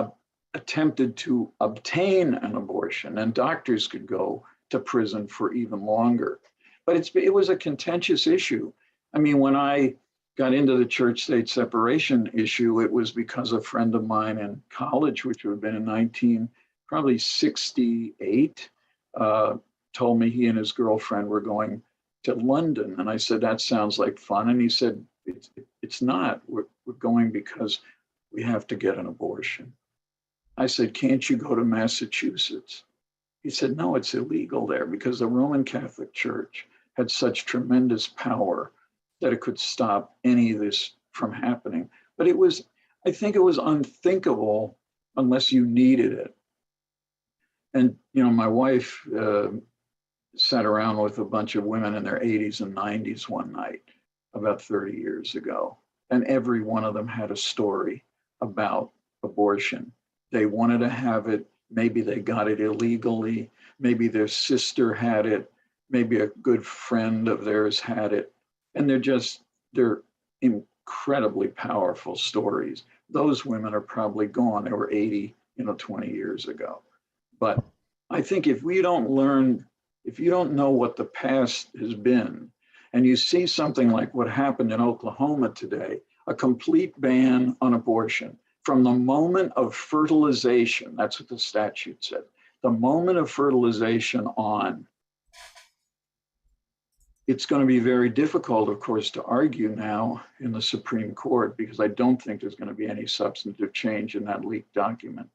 attempted to obtain an abortion, and doctors could go to prison for even longer. But it was a contentious issue. I mean, when I got into the church-state separation issue, it was because a friend of mine in college, which would have been in probably 68, told me he and his girlfriend were going to London. And I said, that sounds like fun. And he said, it's not. We're going because we have to get an abortion. I said, can't you go to Massachusetts? He said, no, it's illegal there because the Roman Catholic Church had such tremendous power that it could stop any of this from happening. But I think it was unthinkable unless you needed it. And, my wife sat around with a bunch of women in their 80s and 90s one night about 30 years ago. And every one of them had a story about abortion. They wanted to have it. Maybe they got it illegally. Maybe their sister had it. Maybe a good friend of theirs had it. And they're incredibly powerful stories. Those women are probably gone. They were 80, 20 years ago. But I think if you don't know what the past has been, and you see something like what happened in Oklahoma today, a complete ban on abortion from the moment of fertilization, that's what the statute said, the moment of fertilization on, it's going to be very difficult, of course, to argue now in the Supreme Court because I don't think there's going to be any substantive change in that leaked document.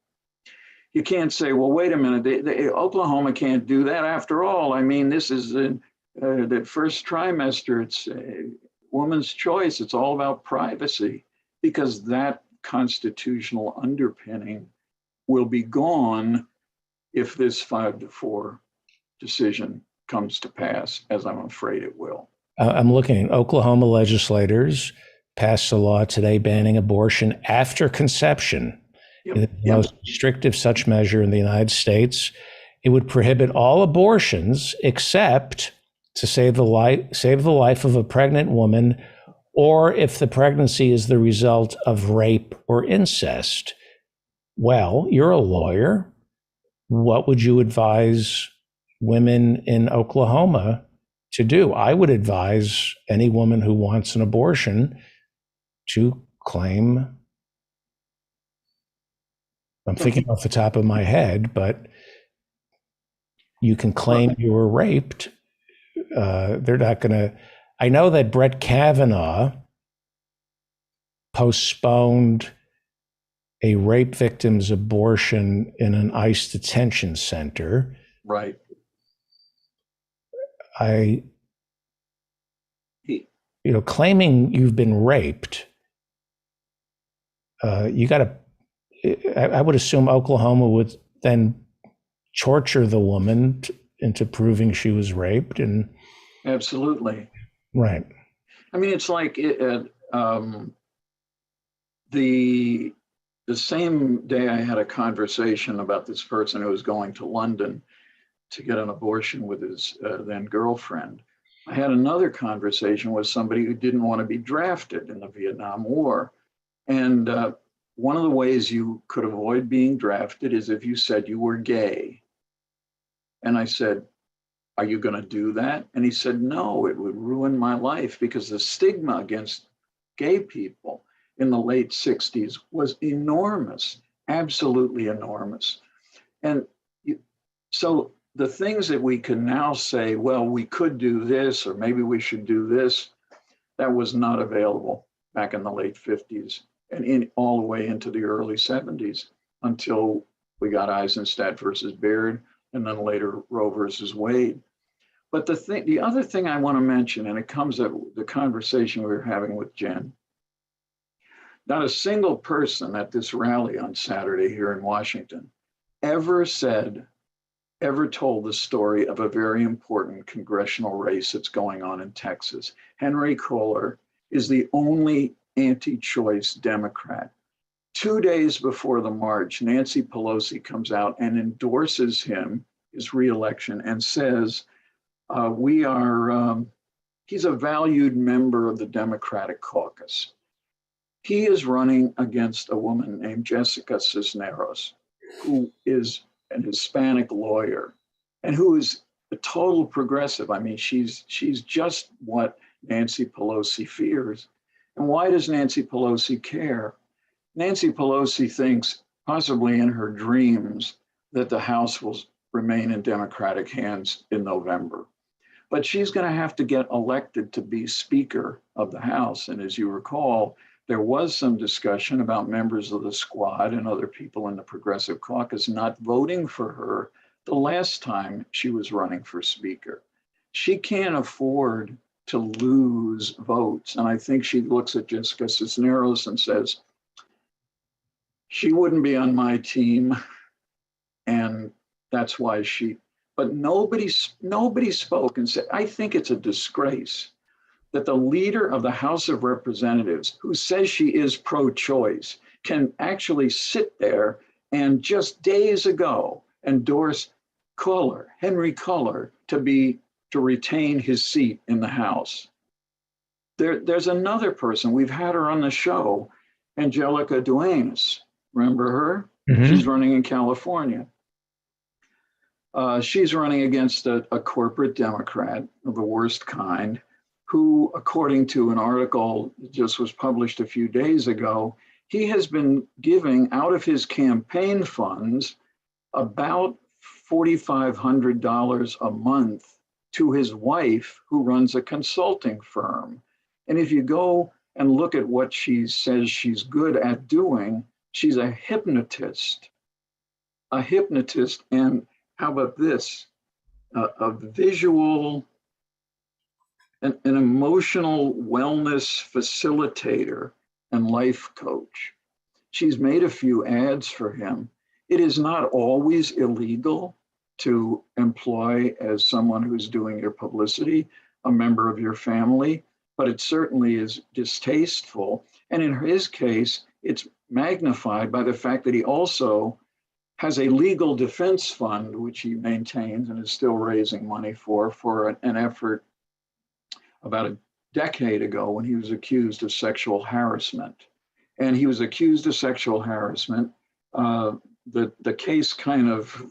You can't say, well, wait a minute, Oklahoma can't do that after all. I mean, this is the first trimester. It's a woman's choice. It's all about privacy because that constitutional underpinning will be gone if this 5-4 decision comes to pass, as I'm afraid it will. I'm looking. Oklahoma legislators passed a law today banning abortion after conception. Yep. The most restrictive such measure in the United States. It would prohibit all abortions except to save the life of a pregnant woman, or if the pregnancy is the result of rape or incest. Well, you're a lawyer. What would you advise women in Oklahoma to do? I would advise any woman who wants an abortion to claim, I'm thinking off the top of my head, but you can claim you were raped. They're not going to. I know that Brett Kavanaugh postponed a rape victim's abortion in an ICE detention center. Right. Claiming you've been raped, you got to. I would assume Oklahoma would then torture the woman into proving she was raped, and absolutely right. I mean, it's like the same day I had a conversation about this person who was going to London to get an abortion with his then girlfriend. I had another conversation with somebody who didn't want to be drafted in the Vietnam War, and one of the ways you could avoid being drafted is if you said you were gay. And I said, are you going to do that? And he said, no, it would ruin my life, because the stigma against gay people in the late 60s was enormous, absolutely enormous. And so the things that we can now say, well, we could do this, or maybe we should do this, that was not available back in the late 50s and all the way into the early 70s, until we got Eisenstadt versus Baird, and then later Roe versus Wade. But the other thing I want to mention, and it comes up with the conversation we were having with Jen, not a single person at this rally on Saturday here in Washington ever told the story of a very important congressional race that's going on in Texas. Henry Cuellar is the only anti-choice Democrat. 2 days before the march, Nancy Pelosi comes out and endorses his reelection, and says, he's a valued member of the Democratic caucus. He is running against a woman named Jessica Cisneros, who is an Hispanic lawyer and who is a total progressive. I mean, she's just what Nancy Pelosi fears. And why does Nancy Pelosi care? Nancy Pelosi thinks, possibly in her dreams, that the House will remain in Democratic hands in November. But she's going to have to get elected to be Speaker of the House. And as you recall, there was some discussion about members of the Squad and other people in the Progressive Caucus not voting for her the last time she was running for Speaker. She can't afford to lose votes. And I think she looks at Jessica Cisneros and says, she wouldn't be on my team. And that's why but nobody spoke and said, I think it's a disgrace that the leader of the House of Representatives, who says she is pro-choice, can actually sit there and just days ago endorse Henry Cuellar, to retain his seat in the House. There's another person, we've had her on the show, Angelica Duenas. Remember her? Mm-hmm. She's running in California. She's running against a corporate Democrat of the worst kind, who, according to an article that just was published a few days ago, he has been giving out of his campaign funds about $4,500 a month to his wife, who runs a consulting firm. And if you go and look at what she says she's good at doing, she's a hypnotist. And how about this? A visual, an emotional wellness facilitator and life coach. She's made a few ads for him. It is not always illegal to employ, as someone who's doing your publicity, a member of your family, but it certainly is distasteful. And in his case, it's magnified by the fact that he also has a legal defense fund, which he maintains and is still raising money for an effort about a decade ago when he was accused of sexual harassment. And he was accused of sexual harassment. The case kind of,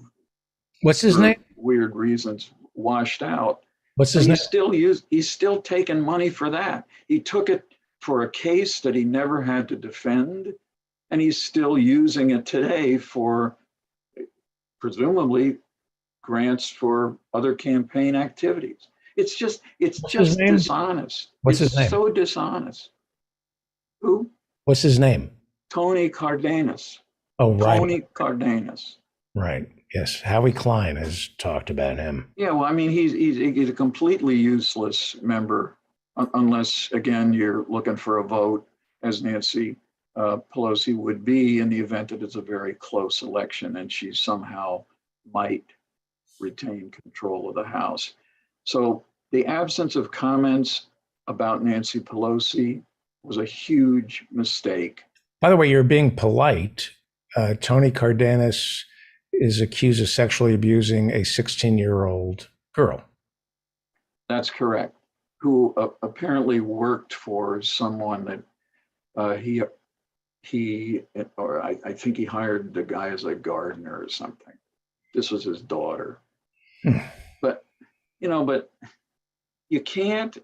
what's his name? Weird reasons, washed out. What's his name? He's still taking money for that. He took it for a case that he never had to defend, and he's still using it today for presumably grants for other campaign activities. It's just dishonest. What's his name? So dishonest. Who? What's his name? Tony Cardenas. Oh, right. Tony Cardenas. Right. Yes. Howie Klein has talked about him. Yeah. Well, I mean, he's a completely useless member, unless, again, you're looking for a vote, as Nancy Pelosi would be in the event that it's a very close election and she somehow might retain control of the House. So the absence of comments about Nancy Pelosi was a huge mistake. By the way, you're being polite. Tony Cardenas is accused of sexually abusing a 16-year-old girl. That's correct. Who apparently worked for someone that he I think he hired the guy as a gardener or something. This was his daughter. But, but you can't,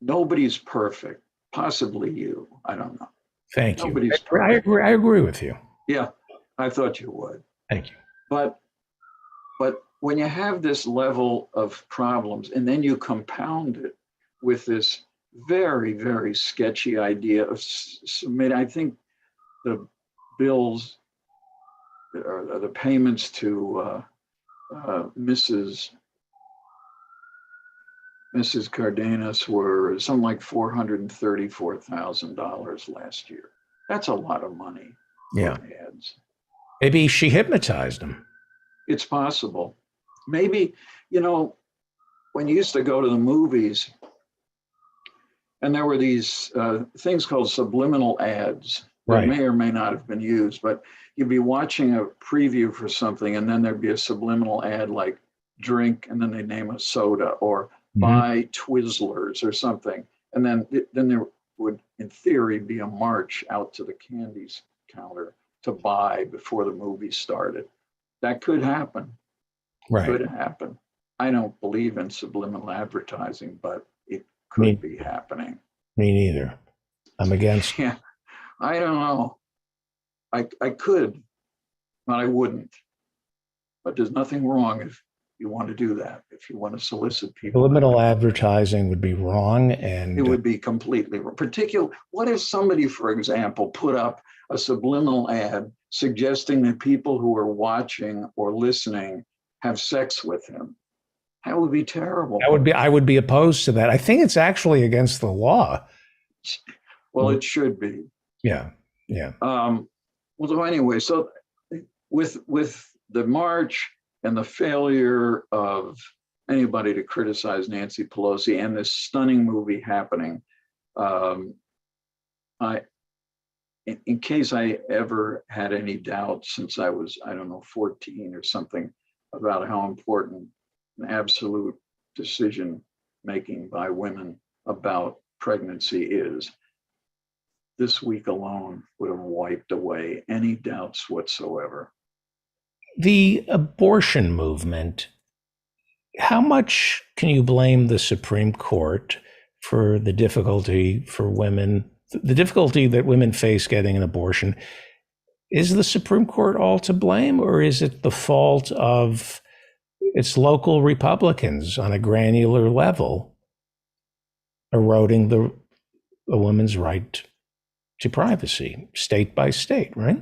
nobody's perfect. Possibly you. I don't know. Thank you. Nobody's I perfect. agree with you. Yeah, I thought you would. Thank you. But when you have this level of problems and then you compound it with this very, very sketchy idea of submitting, I think the bills or the payments to Mrs. Cardenas were something like $434,000 last year. That's a lot of money. Yeah. For ads. Maybe she hypnotized him. It's possible. Maybe, when you used to go to the movies and there were these things called subliminal ads that Right. may or may not have been used, but you'd be watching a preview for something and then there'd be a subliminal ad like drink and then they name a soda or buy Twizzlers or something. And then there would, in theory, be a march out to the candies counter to buy before the movie started. That could happen. Right. Could happen. I don't believe in subliminal advertising, but it could be happening. Me neither. I'm against. Yeah, I don't know. I could, but I wouldn't. But there's nothing wrong if you want to do that. If you want to solicit people, Subliminal advertising would be wrong, and it would be completely wrong. What if somebody, for example, put up a subliminal ad suggesting that people who are watching or listening have sex with him? That would be terrible. I would be opposed to that. I think it's actually against the law. Well, it should be. Yeah. Well, so anyway, so with the march and the failure of anybody to criticize Nancy Pelosi and this stunning movie happening, in case I ever had any doubt since I was, 14 or something, about how important an absolute decision making by women about pregnancy is, this week alone would have wiped away any doubts whatsoever. The abortion movement, how much can you blame the Supreme Court for the difficulty for women, the difficulty that women face getting an abortion? Is the Supreme Court all to blame, or is it the fault of its local Republicans on a granular level eroding a woman's right to privacy, state by state, right?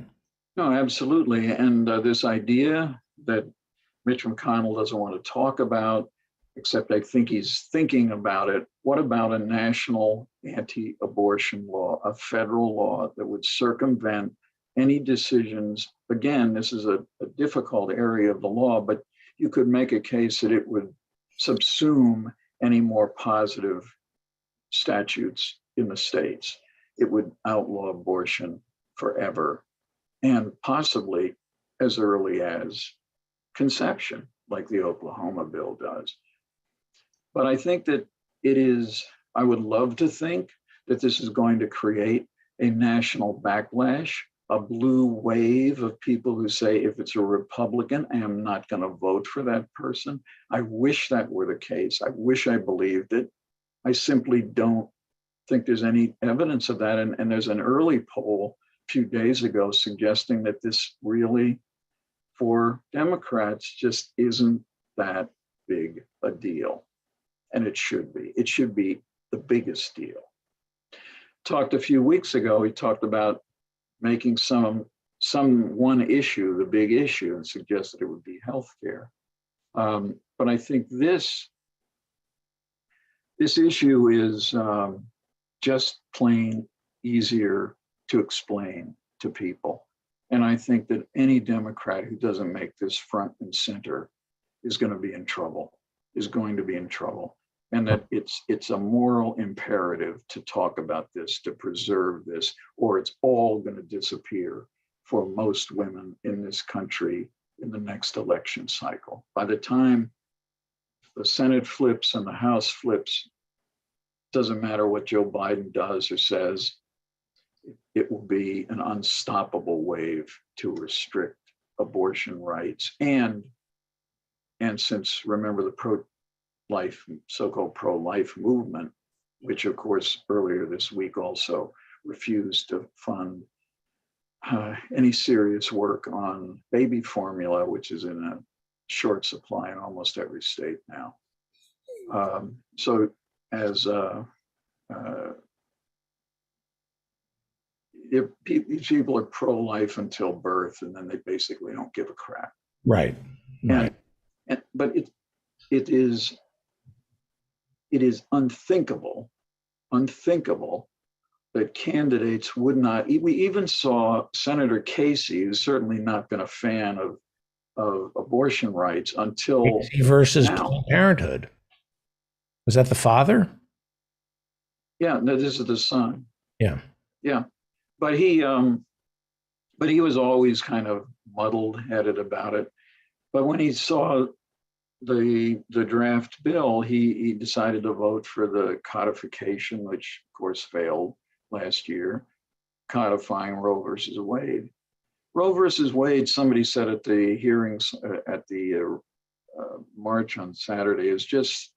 No, absolutely. And this idea that Mitch McConnell doesn't want to talk about, except I think he's thinking about it. What about a national anti-abortion law, a federal law that would circumvent any decisions? Again, this is a difficult area of the law, but you could make a case that it would subsume any more positive statutes in the states. It would outlaw abortion forever, and possibly as early as conception, like the Oklahoma bill does. But I think that I would love to think that this is going to create a national backlash, a blue wave of people who say, if it's a Republican, I am not going to vote for that person. I wish that were the case. I wish I believed it. I simply don't think there's any evidence of that. And there's an early poll a few days ago suggesting that this really, for Democrats, just isn't that big a deal. And it should be. It should be the biggest deal. Talked a few weeks ago, he talked about making some one issue the big issue and suggested it would be healthcare. But I think this issue is just plain easier to explain to people. And I think that any Democrat who doesn't make this front and center is going to be in trouble. And that it's a moral imperative to talk about this, to preserve this, or it's all going to disappear for most women in this country in the next election cycle. By the time the Senate flips and the House flips, doesn't matter what Joe Biden does or says, it will be an unstoppable wave to restrict abortion rights. And since, remember, the pro-life, so-called pro-life movement, which of course earlier this week also refused to fund any serious work on baby formula, which is in a short supply in almost every state now. So as if these people are pro-life until birth, and then they basically don't give a crap. Right. Right. But it is unthinkable that candidates would not. We even saw Senator Casey, who's certainly not been a fan of abortion rights until Casey versus now. Planned Parenthood. Was that the father? Yeah, no, this is the son. Yeah. Yeah, but he was always kind of muddle-headed about it. But when he saw the draft bill, he decided to vote for the codification, which of course failed last year, codifying Roe versus Wade. Roe versus Wade, somebody said at the hearings at the march on Saturday, is just,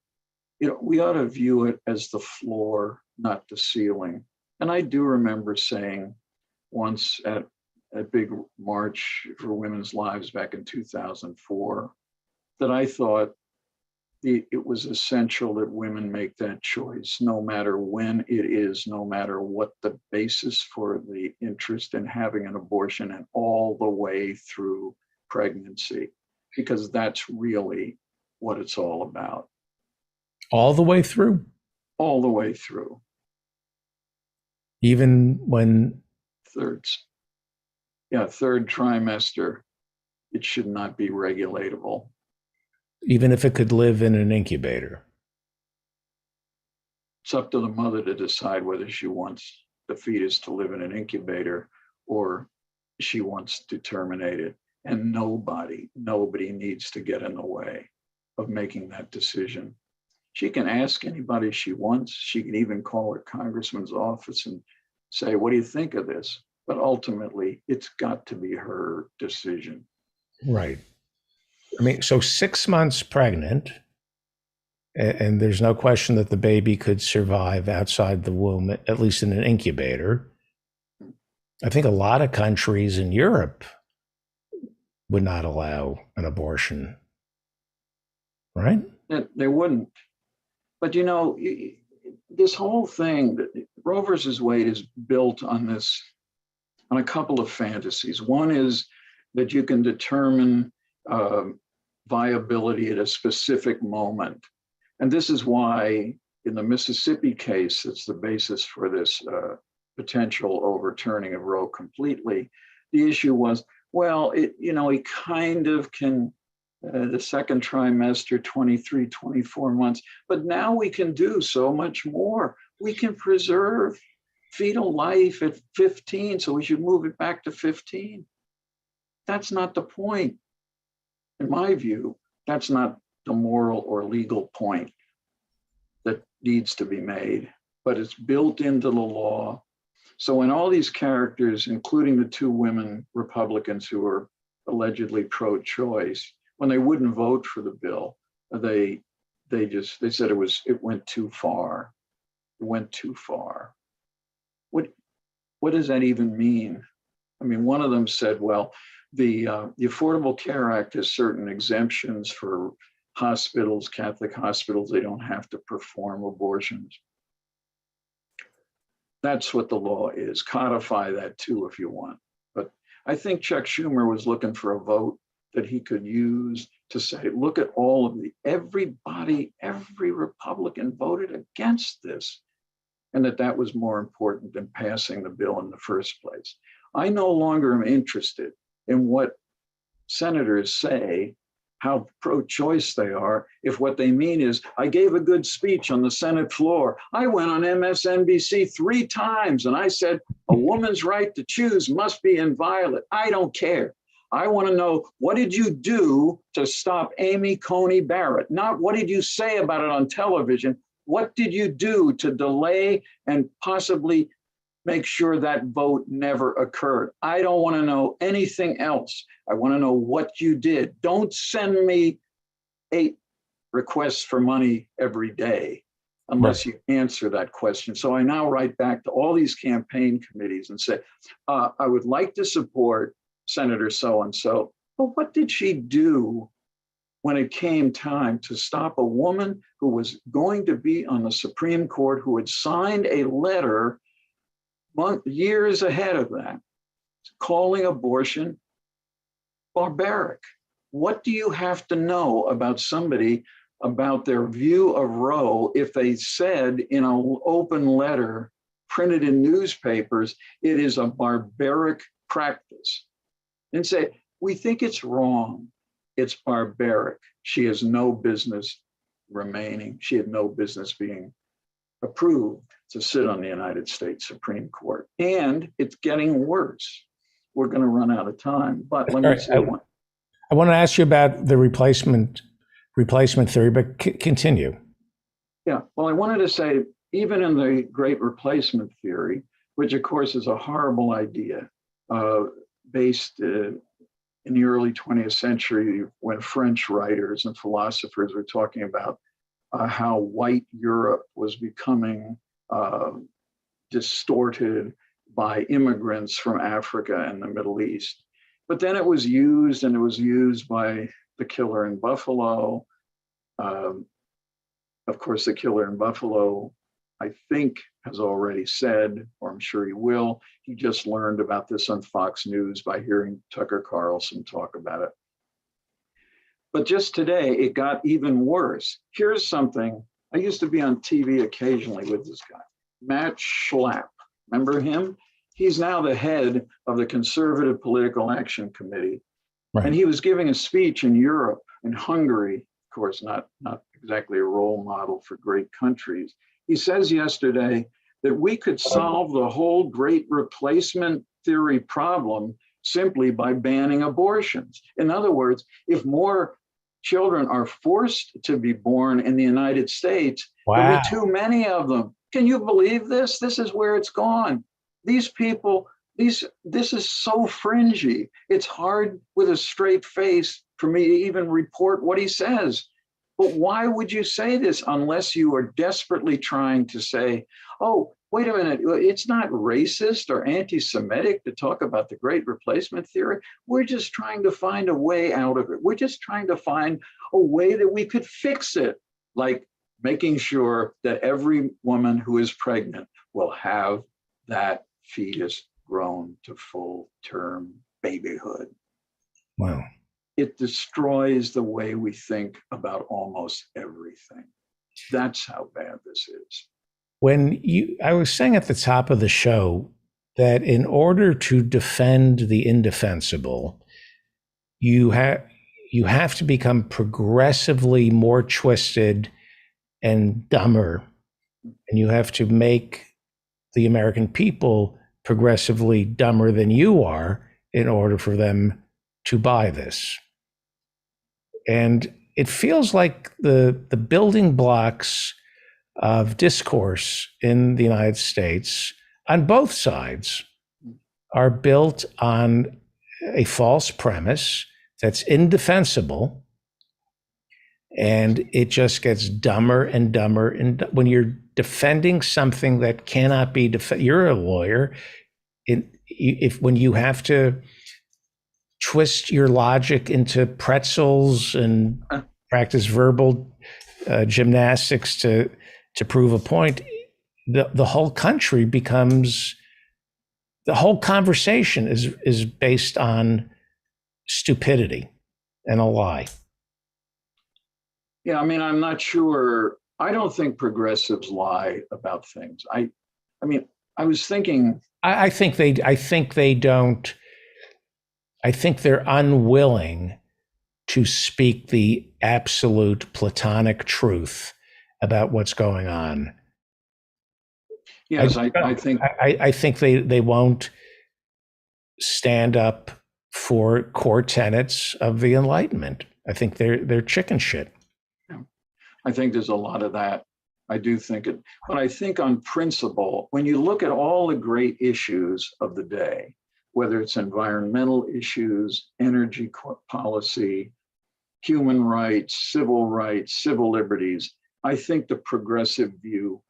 we ought to view it as the floor, not the ceiling. And I do remember saying once at a big march for women's lives back in 2004, that I thought it was essential that women make that choice, no matter when it is, no matter what the basis for the interest in having an abortion, and all the way through pregnancy, because that's really what it's all about. All the way through? All the way through. Even when? Third trimester, it should not be regulatable. Even if it could live in an incubator? It's up to the mother to decide whether she wants the fetus to live in an incubator or she wants to terminate it. And nobody needs to get in the way of making that decision. She can ask anybody she wants. She can even call her congressman's office and say, what do you think of this? But ultimately, it's got to be her decision. Right. I mean, so 6 months pregnant, and there's no question that the baby could survive outside the womb, at least in an incubator. I think a lot of countries in Europe would not allow an abortion, right? They wouldn't. But this whole thing, Roe versus Wade, is built on a couple of fantasies. One is that you can determine viability at a specific moment. And this is why in the Mississippi case, that's the basis for this potential overturning of Roe completely. The issue was, well, he kind of can, the second trimester, 23, 24 months, but now we can do so much more. We can preserve fetal life at 15, so we should move it back to 15. That's not the point. In my view, that's not the moral or legal point that needs to be made, but it's built into the law. So when all these characters, including the two women Republicans who were allegedly pro-choice, when they wouldn't vote for the bill, they said it went too far. It went too far. What does that even mean? I mean, one of them said, well, the Affordable Care Act has certain exemptions for hospitals, Catholic hospitals. They don't have to perform abortions. That's what the law is. Codify that too if you want. But I think Chuck Schumer was looking for a vote that he could use to say, look at all of every Republican voted against this, and that was more important than passing the bill in the first place. I no longer am interested in what senators say, how pro-choice they are, if what they mean is, I gave a good speech on the Senate floor. I went on MSNBC 3 times and I said, a woman's right to choose must be inviolate. I don't care. I want to know, what did you do to stop Amy Coney Barrett? Not what did you say about it on television? What did you do to delay and possibly make sure that vote never occurred. I don't want to know anything else. I want to know what you did. Don't send me 8 requests for money every day unless you answer that question. So I now write back to all these campaign committees and say, I would like to support Senator so-and-so, but what did she do when it came time to stop a woman who was going to be on the Supreme Court, who had signed a letter years ahead of that, calling abortion barbaric? What do you have to know about somebody, about their view of Roe, if they said in an open letter printed in newspapers, it is a barbaric practice? And say, we think it's wrong. It's barbaric. She has no business remaining. She had no business being approved to sit on the United States Supreme Court. And it's getting worse. We're going to run out of time, but let me say one. I want to ask you about the replacement theory, but continue. Yeah, well, I wanted to say, even in the great replacement theory, which of course is a horrible idea, based in the early 20th century when French writers and philosophers were talking about how white Europe was becoming distorted by immigrants from Africa and the Middle East. But then it was used, and it was used by the Killer in Buffalo. Of course, the Killer in Buffalo, I think, has already said, or I'm sure he will, he just learned about this on Fox News by hearing Tucker Carlson talk about it. But just today, it got even worse. Here's something. I used to be on TV occasionally with this guy, Matt Schlapp. Remember him? He's now the head of the Conservative Political Action Committee. Right. And he was giving a speech in Europe, in Hungary, of course, not exactly a role model for great countries. He says yesterday that we could solve the whole great replacement theory problem simply by banning abortions. In other words, if more children are forced to be born in the United States, there'll be too many of them. Can you believe this? This is where it's gone. These people, this is so fringy. It's hard with a straight face for me to even report what he says. But why would you say this unless you are desperately trying to say, oh, wait a minute, it's not racist or anti-Semitic to talk about the great replacement theory. We're just trying to find a way out of it. We're just trying to find a way that we could fix it, like making sure that every woman who is pregnant will have that fetus grown to full-term babyhood. Wow. It destroys the way we think about almost everything. That's how bad this is. I was saying at the top of the show that in order to defend the indefensible, you have to become progressively more twisted and dumber, and you have to make the American people progressively dumber than you are in order for them to buy this. And it feels like the building blocks of discourse in the United States on both sides are built on a false premise that's indefensible, and it just gets dumber and dumber. And when you're defending something that cannot be defended, you're a lawyer. When you have to twist your logic into pretzels and practice verbal gymnastics to prove a point, the whole country becomes, the whole conversation is based on stupidity and a lie. Yeah, I mean, I'm not sure. I don't think progressives lie about things. I mean, I was thinking. I think they don't. I think they're unwilling to speak the absolute platonic truth about what's going on. Yes, I think they won't stand up for core tenets of the Enlightenment. I think they're chicken shit. I think there's a lot of that. I do think it, but I think on principle, when you look at all the great issues of the day, whether it's environmental issues, energy policy, human rights, civil liberties, I think the progressive view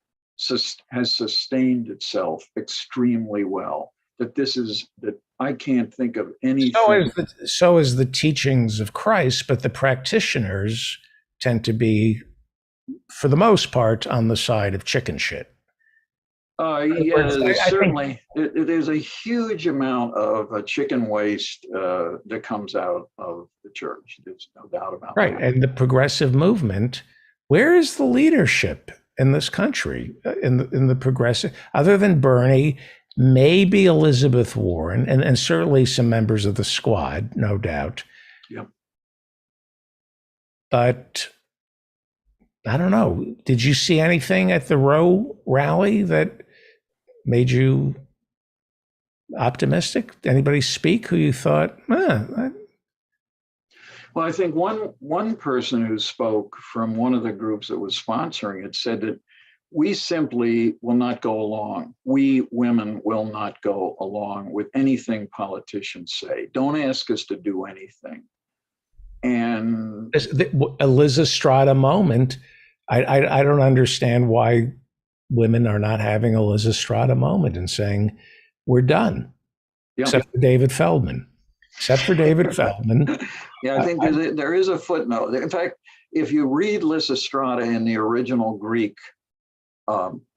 has sustained itself extremely well. That I can't think of anything. So is the teachings of Christ, but the practitioners tend to be, for the most part, on the side of chicken shit. Yeah, certainly. There's a huge amount of chicken waste that comes out of the church. There's no doubt about that. Right. And the progressive movement, where is the leadership in this country, in the progressive, other than Bernie, maybe Elizabeth Warren, and certainly some members of the squad, no doubt. Yep. But I don't know. Did you see anything at the Roe rally that made you optimistic? Anybody speak who you thought, well, I think one person who spoke from one of the groups that was sponsoring it said that we simply will not go along. We women will not go along with anything politicians say. Don't ask us to do anything. And a Liz Estrada moment. I don't understand why women are not having a Liz Estrada moment and saying, we're done, except for David Feldman. Except for David Feldman. Yeah, I think there is a footnote. In fact, if you read Liz Estrada in the original Greek,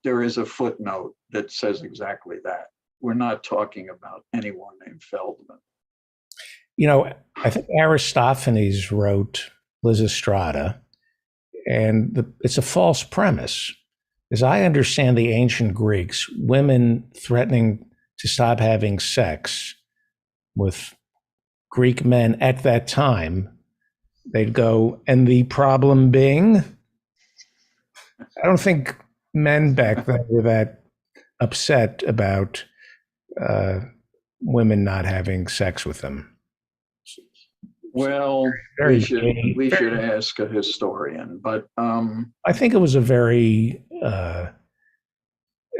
there is a footnote that says exactly that. We're not talking about anyone named Feldman. You know, I think Aristophanes wrote Liz Estrada, and it's a false premise. As I understand the ancient Greeks, women threatening to stop having sex with Greek men at that time, they'd go, and the problem being, I don't think men back then were that upset about women not having sex with them. Well, we should ask a historian, but I think it was a very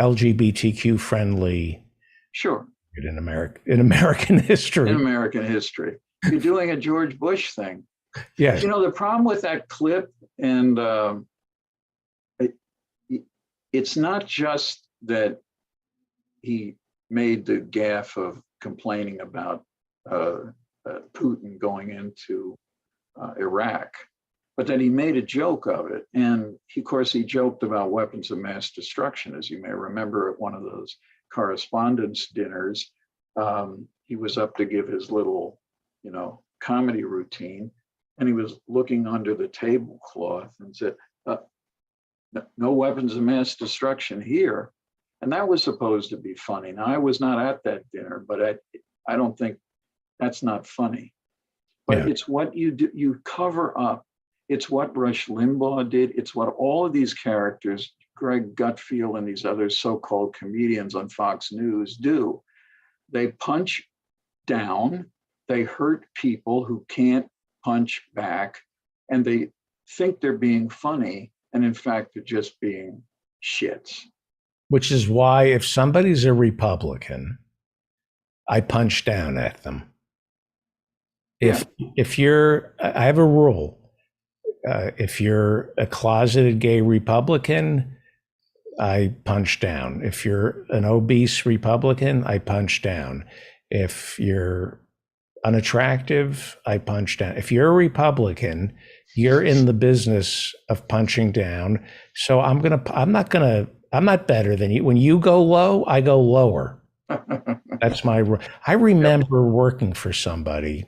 LGBTQ friendly. Sure. In American history. In American history, you're doing a George Bush thing. Yes. You know, the problem with that clip, and it's not just that he made the gaffe of complaining about Putin going into Iraq, but that he made a joke of it. And of course, he joked about weapons of mass destruction, as you may remember at one of those correspondence dinners. He was up to give his little, comedy routine, and he was looking under the tablecloth and said, no weapons of mass destruction here. And that was supposed to be funny. Now, I was not at that dinner, but I don't think that's not funny. But It's what you do, you cover up. It's what Rush Limbaugh did. It's what all of these characters, Greg Gutfield and these other so-called comedians on Fox News do. They punch down, they hurt people who can't punch back, and they think they're being funny, and in fact, they're just being shits. Which is why if somebody's a Republican, I punch down at them. If you're, I have a rule. If you're a closeted gay Republican, I punch down. If you're an obese Republican, I punch down. If you're unattractive, I punch down. If you're a Republican, you're in the business of punching down. So I'm not better than you. When you go low, I go lower. That's my rule. I remember working for somebody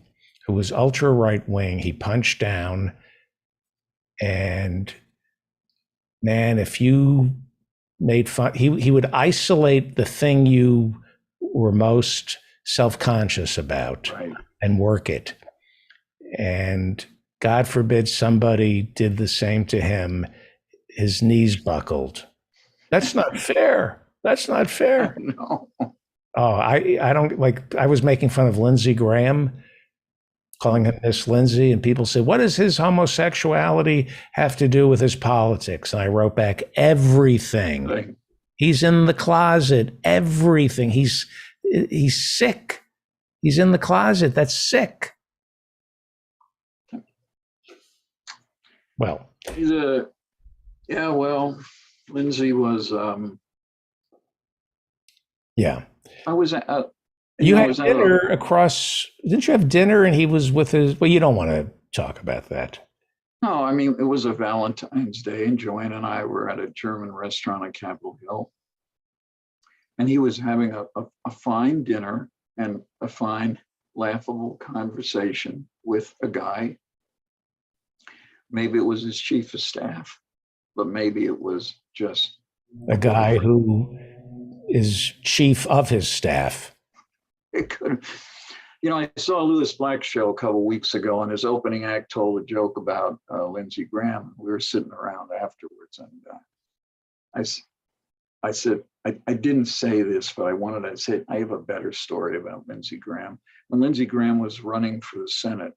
who was ultra right wing. He punched down. And man, if you made fun, he would isolate the thing you were most self-conscious about and work it. And God forbid somebody did the same to him, his knees buckled. That's not fair. That's not fair. No. Oh, I don't like, I was making fun of Lindsey Graham calling him Miss Lindsay, and people said, what does his homosexuality have to do with his politics? And I wrote back, everything. Right. He's in the closet, everything. He's sick. He's in the closet. That's sick. Well, Lindsay was, yeah. I was, You had dinner across, didn't you have dinner and he was with his, well, you don't want to talk about that. no, I mean, it was a Valentine's Day and Joanne and I were at a German restaurant on Capitol Hill. And he was having a fine dinner and a fine, laughable conversation with a guy. Maybe it was his chief of staff, but maybe it was just A guy who is chief of his staff. it could. I saw a Lewis Black show a couple weeks ago, and his opening act told a joke about Lindsey Graham. We were sitting around afterwards, and I said, I didn't say this, but I wanted to say, I have a better story about Lindsey Graham. When Lindsey Graham was running for the Senate,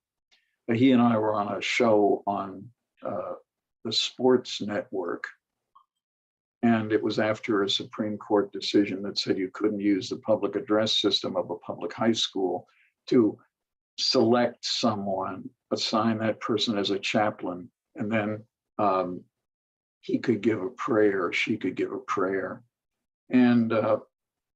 he and I were on a show on the Sports Network. And it was after a Supreme Court decision that said you couldn't use the public address system of a public high school to select someone, assign that person as a chaplain, and then he could give a prayer, she could give a prayer. And a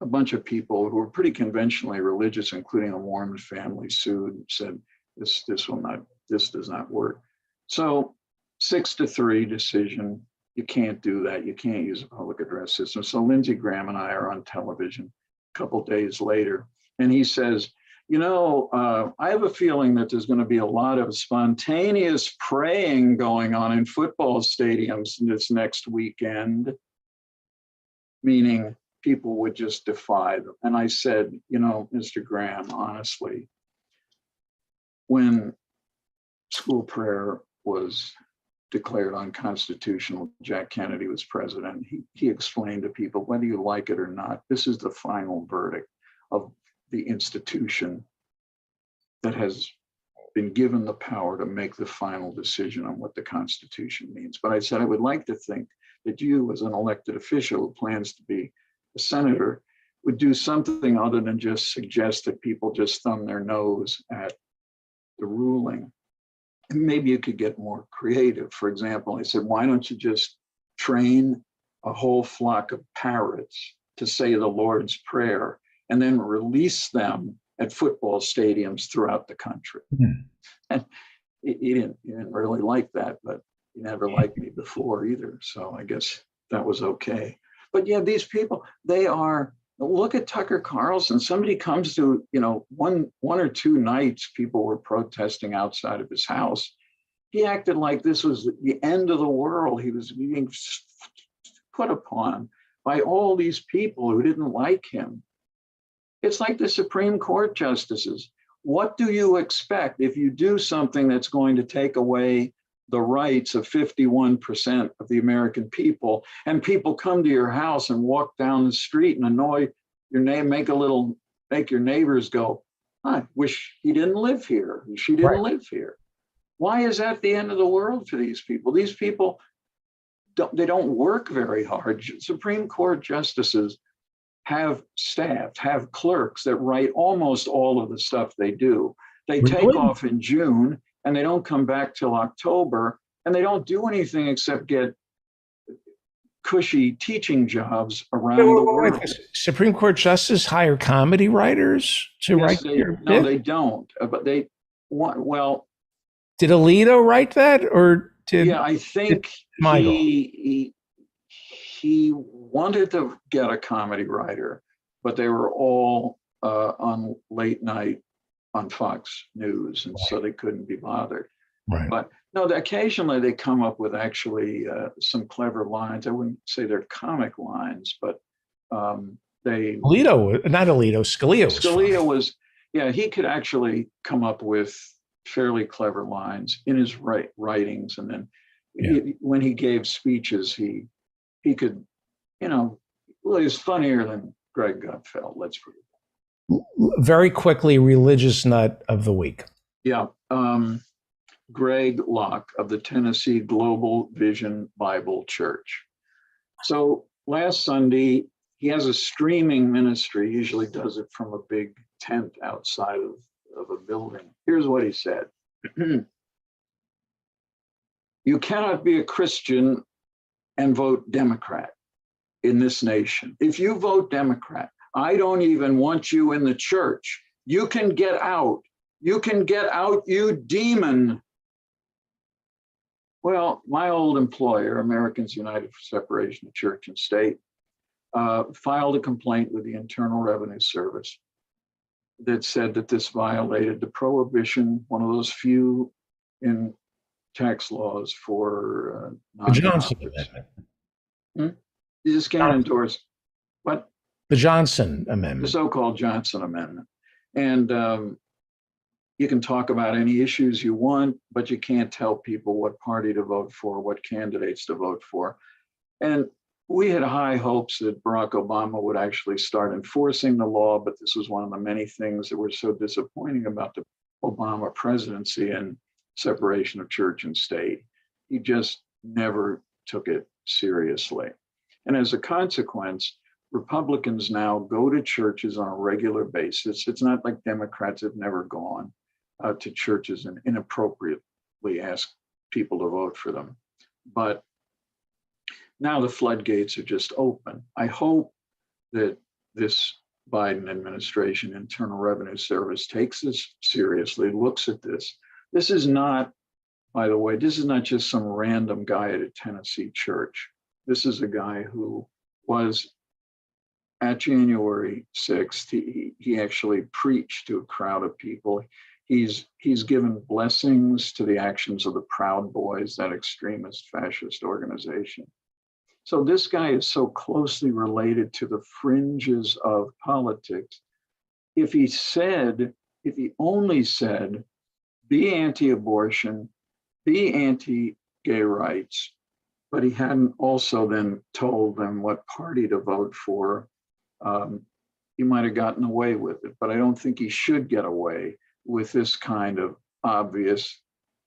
bunch of people who were pretty conventionally religious, including a Mormon family, sued and said, this does not work. So 6-3 decision, you can't do that. You can't use a public address system. So Lindsey Graham and I are on television a couple days later, and he says, I have a feeling that there's going to be a lot of spontaneous praying going on in football stadiums this next weekend, meaning people would just defy them. And I said, Mr. Graham, honestly, when school prayer was declared unconstitutional, Jack Kennedy was president, he explained to people, whether you like it or not, this is the final verdict of the institution that has been given the power to make the final decision on what the Constitution means. But I said, I would like to think that you, as an elected official who plans to be a senator, would do something other than just suggest that people just thumb their nose at the ruling. And maybe you could get more creative. For example, I said, why don't you just train a whole flock of parrots to say the Lord's Prayer and then release them at football stadiums throughout the country? Mm-hmm. And he didn't really like that, but he never liked me before either. So I guess that was okay. But yeah, these people, look at Tucker Carlson. Somebody comes to, one or two nights, people were protesting outside of his house. He acted like this was the end of the world. He was being put upon by all these people who didn't like him. It's like the Supreme Court justices. What do you expect if you do something that's going to take away the rights of 51% of the American people, and people come to your house and walk down the street and annoy your name, make your neighbors go, I wish he didn't live here. She didn't live here. Why is that the end of the world for these people? These people, they don't work very hard. Supreme Court justices have staff, have clerks that write almost all of the stuff they do. They take off in June and they don't come back till October, and they don't do anything except get cushy teaching jobs around the world. Supreme Court justices hire comedy writers to write their bit? No, they don't. But they want, well. Did Alito write that, or did? Yeah, I think he wanted to get a comedy writer, but they were all on late night on Fox News, and so they couldn't be bothered. Right. But no, occasionally they come up with actually some clever lines. I wouldn't say they're comic lines, but Scalia was yeah, he could actually come up with fairly clever lines in his writings, and then when he gave speeches, he could, he was funnier than Greg Gutfeld. Let's put it. Very quickly, religious nut of the week. Yeah. Greg Locke of the Tennessee Global Vision Bible Church. So last Sunday, he has a streaming ministry. He usually does it from a big tent outside of a building. Here's what he said. You cannot be a Christian and vote Democrat in this nation. If you vote Democrat, I don't even want you in the church. You can get out. You can get out, you demon. Well, my old employer, Americans United for Separation of Church and State, filed a complaint with the Internal Revenue Service that said that this violated the prohibition, one of those few in tax laws for The Johnson non-profits. Amendment. You just can't endorse what? The Johnson The Amendment. so-called Johnson Amendment. And you can talk about any issues you want, but you can't tell people what party to vote for, what candidates to vote for. And we had high hopes that Barack Obama would actually start enforcing the law, but this was one of the many things that were so disappointing about the Obama presidency and separation of church and state. He just never took it seriously. And as a consequence, Republicans now go to churches on a regular basis. It's not like Democrats have never gone to churches and inappropriately ask people to vote for them. But now the floodgates are just open. I hope that this Biden administration, Internal Revenue Service, takes this seriously, looks at this. This is not, by the way, this is not just some random guy at a Tennessee church. This is a guy who was at January 6th, he actually preached to a crowd of people. He's given blessings to the actions of the Proud Boys, that extremist fascist organization. So this guy is so closely related to the fringes of politics. If he only said, be anti-abortion, be anti-gay rights, but he hadn't also then told them what party to vote for, he might have gotten away with it. But I don't think he should get away with this kind of obvious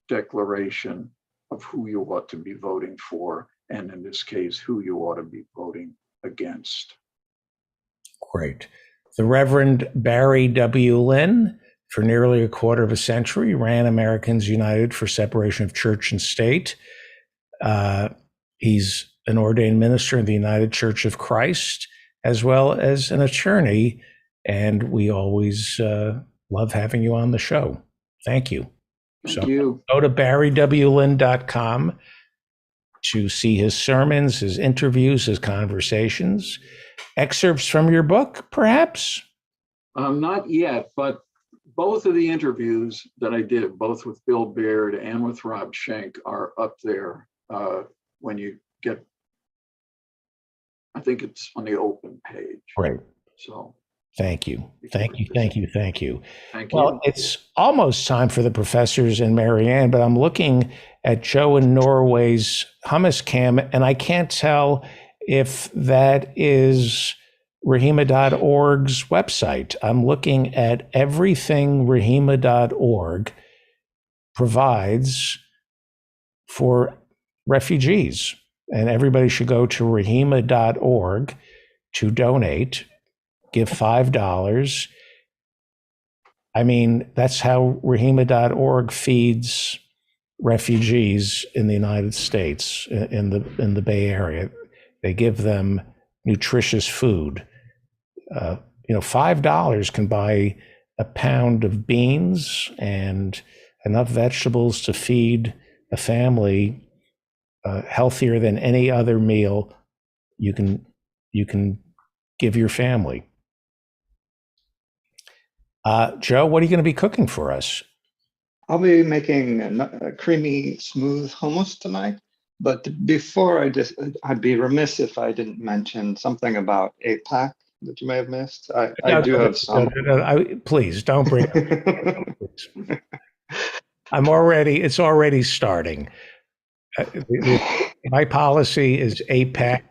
declaration of who you ought to be voting for, and in this case, who you ought to be voting against. Great. The Reverend Barry W. Lynn, for nearly a quarter of a century, ran Americans United for Separation of Church and State. He's an ordained minister in the United Church of Christ, as well as an attorney, and we always love having you on the show. Thank you. Thank you. Go to barrywlynn.com to see his sermons, his interviews, his conversations, excerpts from your book, perhaps? Not yet, but both of the interviews that I did, both with Bill Baird and with Rob Schenck, are up there when you get, I think it's on the open page. Great. So Thank you. Thank you. Thank you. Thank you. thank you. Well, it's almost time for the professors and Marianne, but I'm looking at Joe in Norway's hummus cam, and I can't tell if that is Rahima.org's website. I'm looking at everything Rahima.org provides for refugees, and everybody should go to Rahima.org to donate. Give $5. I mean, that's how Rahima.org feeds refugees in the United States, in the Bay Area. They give them nutritious food. $5 can buy a pound of beans and enough vegetables to feed a family healthier than any other meal you can give your family. Joe, what are you going to be cooking for us? I'll be making a creamy, smooth hummus tonight. But before I'd be remiss if I didn't mention something about AIPAC that you may have missed. I do have some. Please don't bring it up. It's already starting. My policy is AIPAC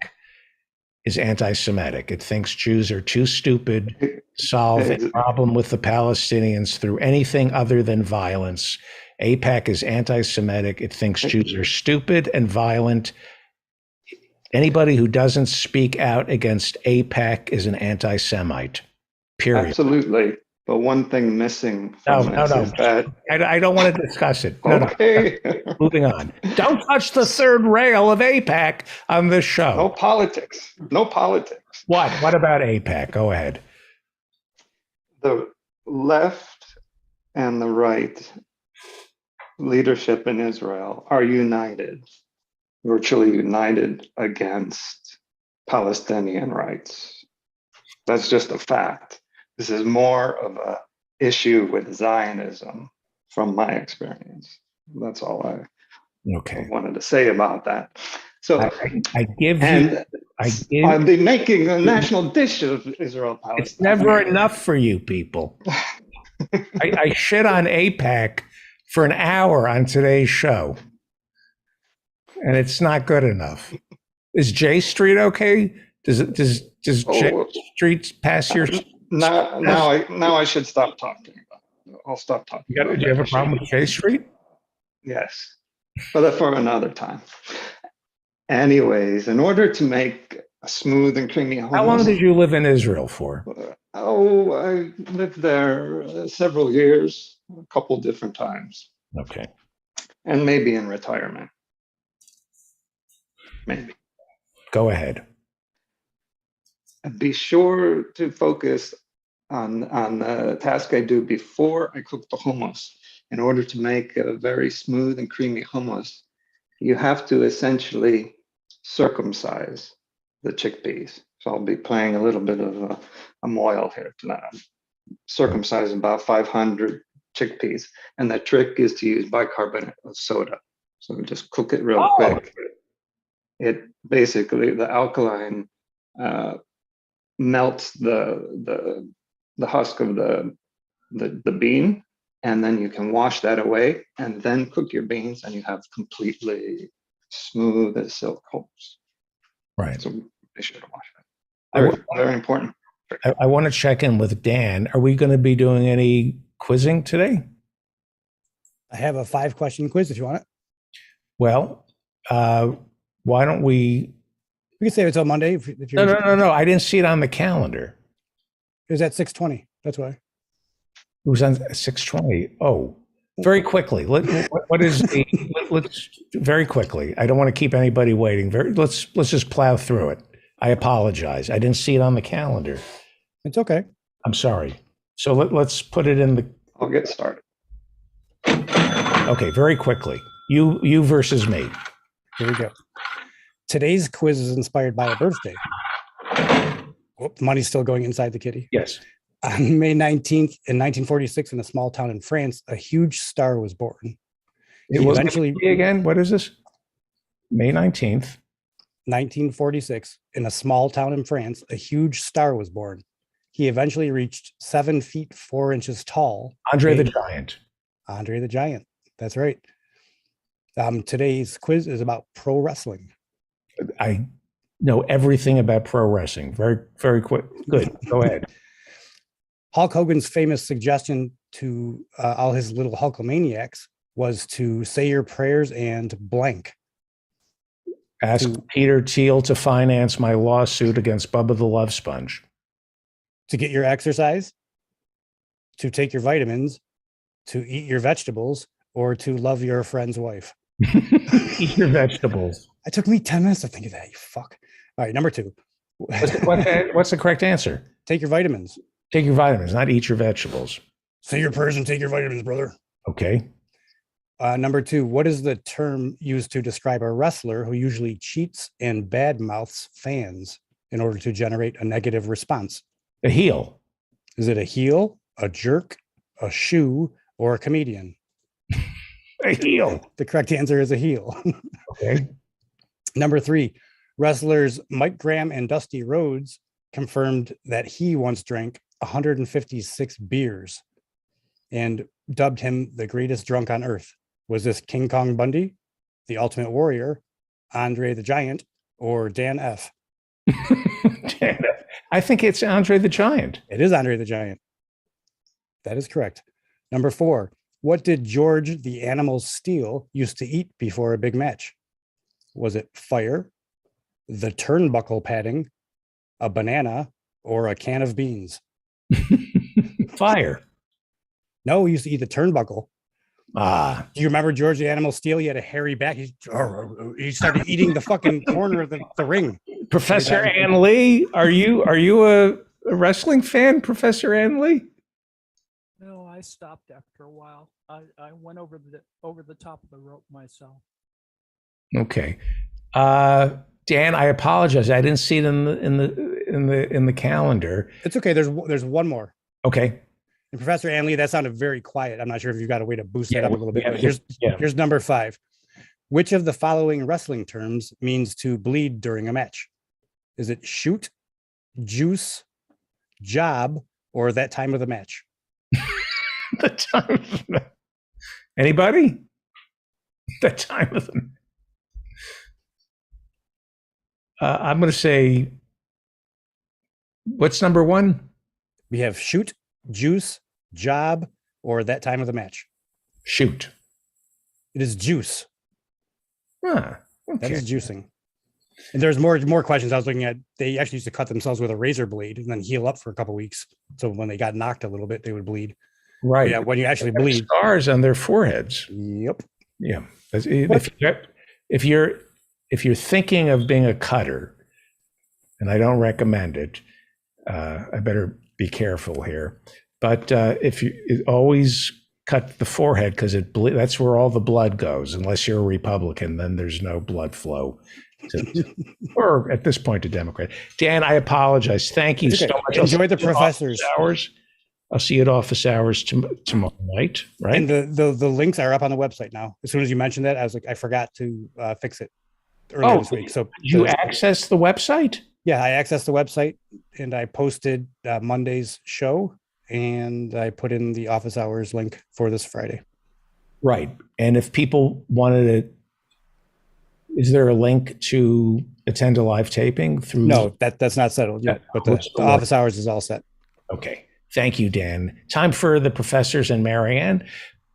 is anti-Semitic. It thinks Jews are too stupid to solve a problem with the Palestinians through anything other than violence. AIPAC is anti-Semitic. It thinks Jews are stupid and violent. Anybody who doesn't speak out against AIPAC is an anti-Semite. Period. Absolutely. But one thing missing from this is that I don't want to discuss it. No, okay. no. Moving on. Don't touch the third rail of AIPAC on this show. No politics. No politics. What? What about AIPAC? Go ahead. The left and the right leadership in Israel are united, virtually united against Palestinian rights. That's just a fact. This is more of a issue with Zionism from my experience. That's all I wanted to say about that. So I'll be making a national dish of Israel Palestine. It's never enough for you people. I shit on AIPAC for an hour on today's show, and it's not good enough. Is J Street okay? Does J Street pass your? Now I should stop talking about it. I'll stop talking. Do you have a problem with J Street? Yes, but for another time. Anyways, in order to make a smooth and creamy hummus. How long did you live in Israel for? Oh, I lived there several years, a couple different times. Okay. And maybe in retirement. Maybe. Go ahead. Be sure to focus on the task I do before I cook the hummus. In order to make a very smooth and creamy hummus, you have to essentially circumcise the chickpeas. So I'll be playing a little bit of a moil here tonight. Circumcise about 500 chickpeas. And the trick is to use bicarbonate of soda. So just cook it real quick. It basically, the alkaline melts the husk of the bean, and then you can wash that away and then cook your beans, and you have completely smooth as silk hummus. Right. So be sure to wash that. Very important. I want to check in with Dan. Are we going to be doing any quizzing today? I have a 5-question quiz if you want it. Well, why don't we? We can save it till Monday. If you're No. I didn't see it on the calendar. It was at 6:20. That's why. It was on 6:20. Oh, very quickly. What is the? Let's very quickly. I don't want to keep anybody waiting. Let's just plow through it. I apologize. I didn't see it on the calendar. It's okay. I'm sorry. So let's put it in the. I'll get started. Okay, very quickly. You versus me. Here we go. Today's quiz is inspired by a birthday. Whoop, money's still going inside the kitty. Yes. On May 19th, in 1946, in a small town in France, a huge star was born. It was eventually again. What is this? May 19th. 1946, in a small town in France, a huge star was born. He eventually reached 7 feet 4 inches tall. Andre the Giant. Andre the Giant. That's right. Today's quiz is about pro wrestling. I know everything about pro wrestling. Very, very quick. Good. Go ahead. Hulk Hogan's famous suggestion to all his little Hulkamaniacs was to say your prayers and blank. Ask Peter Thiel to finance my lawsuit against Bubba the Love Sponge. To get your exercise, to take your vitamins, to eat your vegetables, or to love your friend's wife. Eat your vegetables. It took me 10 minutes to think of that, you fuck. All right, number 2. What's the correct answer? Take your vitamins. Take your vitamins, not eat your vegetables. Say your prayers and take your vitamins, brother. Okay. Number 2, what is the term used to describe a wrestler who usually cheats and badmouths fans in order to generate a negative response? A heel. Is it a heel, a jerk, a shoe, or a comedian? A heel. The correct answer is a heel. Okay. Number 3, wrestlers Mike Graham and Dusty Rhodes confirmed that he once drank 156 beers and dubbed him the greatest drunk on earth. Was this King Kong Bundy, the Ultimate Warrior, Andre the Giant, or Dan F? I think it's Andre the Giant. It is Andre the Giant. That is correct. Number 4. What did George the Animal Steel used to eat before a big match? Was it fire, the turnbuckle padding, a banana, or a can of beans? Fire. No, he used to eat the turnbuckle. Ah, Do you remember George the Animal Steel? He had a hairy back. He started eating the fucking corner of the ring. Professor Ann Lee, are you a wrestling fan, Professor Ann Lee? No, I stopped after a while. I went over the top of the rope myself. Okay. Dan, I apologize. I didn't see it in the calendar. It's okay. There's one more. Okay. And Professor Ann Lee, that sounded very quiet. I'm not sure if you've got a way to boost that up a little bit. Yeah, But here's number 5. Which of the following wrestling terms means to bleed during a match? Is it shoot, juice, job, or that time of the match? The time of the Anybody? The time of the I'm going to say, what's number 1? We have shoot, juice, job, or that time of the match. Shoot. It is juice. Ah, That okay. is juicing. And there's more questions I was looking at. They actually used to cut themselves with a razor blade and then heal up for a couple weeks. So when they got knocked a little bit, they would bleed. Right. Yeah, when you actually bleed. Scars on their foreheads. Yep. Yeah. If you're thinking of being a cutter, and I don't recommend it, I better be careful here. But if you always cut the forehead because that's where all the blood goes. Unless you're a Republican, then there's no blood flow. Or at this point, a Democrat. Dan, I apologize. Thank you so much. Enjoy the professors. I'll see you at office hours tomorrow night, right? And the links are up on the website now. As soon as you mentioned that, I was like, I forgot to fix it earlier this week. So you access the website? Yeah, I accessed the website and I posted Monday's show and I put in the office hours link for this Friday. Right. And if people wanted to, is there a link to attend a live taping through? No, that's not settled yet, but the office hours is all set. Okay. Thank you, Dan. Time for the professors and Marianne.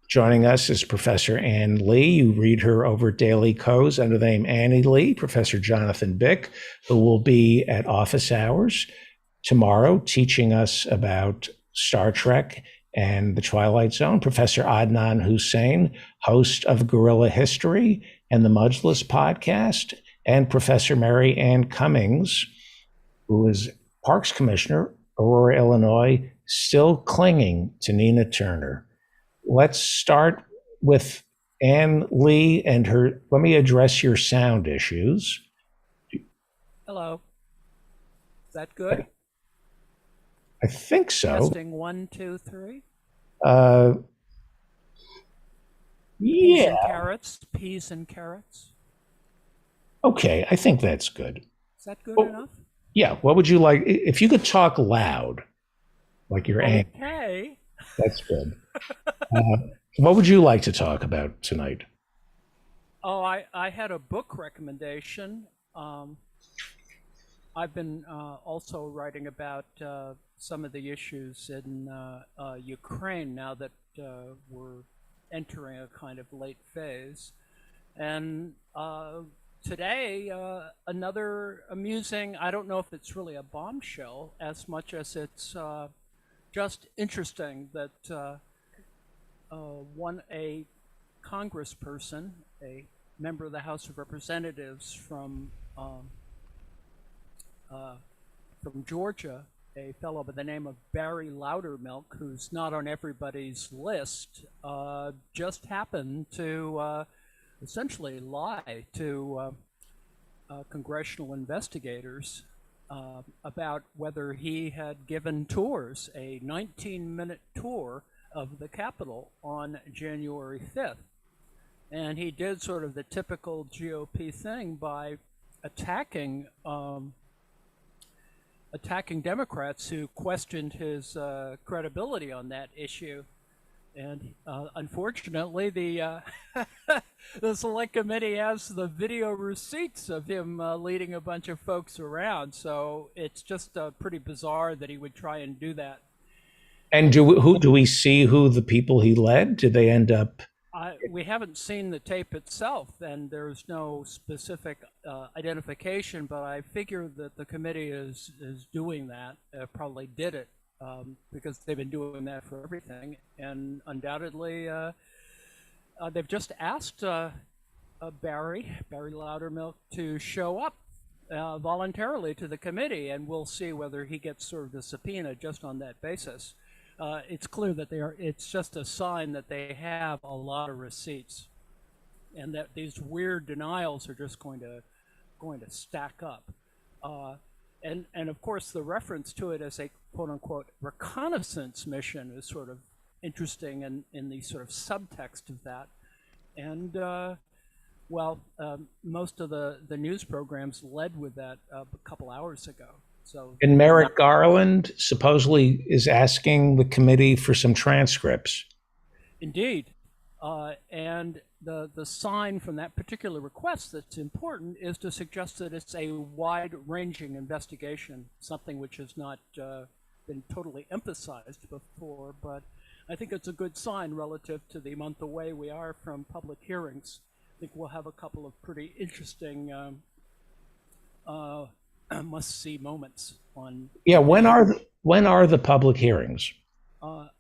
Joining us is Professor Ann Lee. You read her over at Daily Kos under the name Annie Lee. Professor Jonathan Bick, who will be at office hours tomorrow teaching us about Star Trek and the Twilight Zone. Professor Adnan Hussein, host of Guerrilla History and the Mudgeless podcast, and Professor Mary Ann Cummings, who is Parks Commissioner, Aurora, Illinois, still clinging to Nina Turner. Let's start with Ann Lee and her. Let me address your sound issues. Hello. Is that good? I think so. Testing 1, 2, 3. Peas and carrots. Peas and carrots. Okay, I think that's good. Is that good enough? Yeah. What would you like if you could talk loud, like you're angry? Okay. That's good. What would you like to talk about tonight? Oh, I had a book recommendation. I've been also writing about some of the issues in Ukraine now that we're entering a kind of late phase. And today, another amusing, I don't know if it's really a bombshell as much as it's just interesting that a congressperson, a member of the House of Representatives from Georgia, a fellow by the name of Barry Loudermilk, who's not on everybody's list, just happened to essentially lie to congressional investigators about whether he had given tours, a 19-minute tour of the Capitol on January 5th. And he did sort of the typical GOP thing by attacking Democrats who questioned his credibility on that issue. And unfortunately, the select committee has the video receipts of him leading a bunch of folks around. So it's just pretty bizarre that he would try and do that. And do we see who the people he led? Did they end up? We haven't seen the tape itself, and there's no specific identification. But I figure that the committee is doing that. Probably did it. Because they've been doing that for everything, and undoubtedly they've just asked Barry Loudermilk to show up voluntarily to the committee, and we'll see whether he gets served a subpoena just on that basis. It's clear that it's just a sign that they have a lot of receipts, and that these weird denials are just going to stack up. And of course, the reference to it as a quote-unquote reconnaissance mission is sort of interesting in the sort of subtext of that. And most of the news programs led with that a couple hours ago. So. And Merrick Garland supposedly is asking the committee for some transcripts. Indeed. And the sign from that particular request that's important is to suggest that it's a wide-ranging investigation, something which has not been totally emphasized before, but I think it's a good sign relative to the month away we are from public hearings. I think we'll have a couple of pretty interesting must-see moments on. Yeah, when are the public hearings? A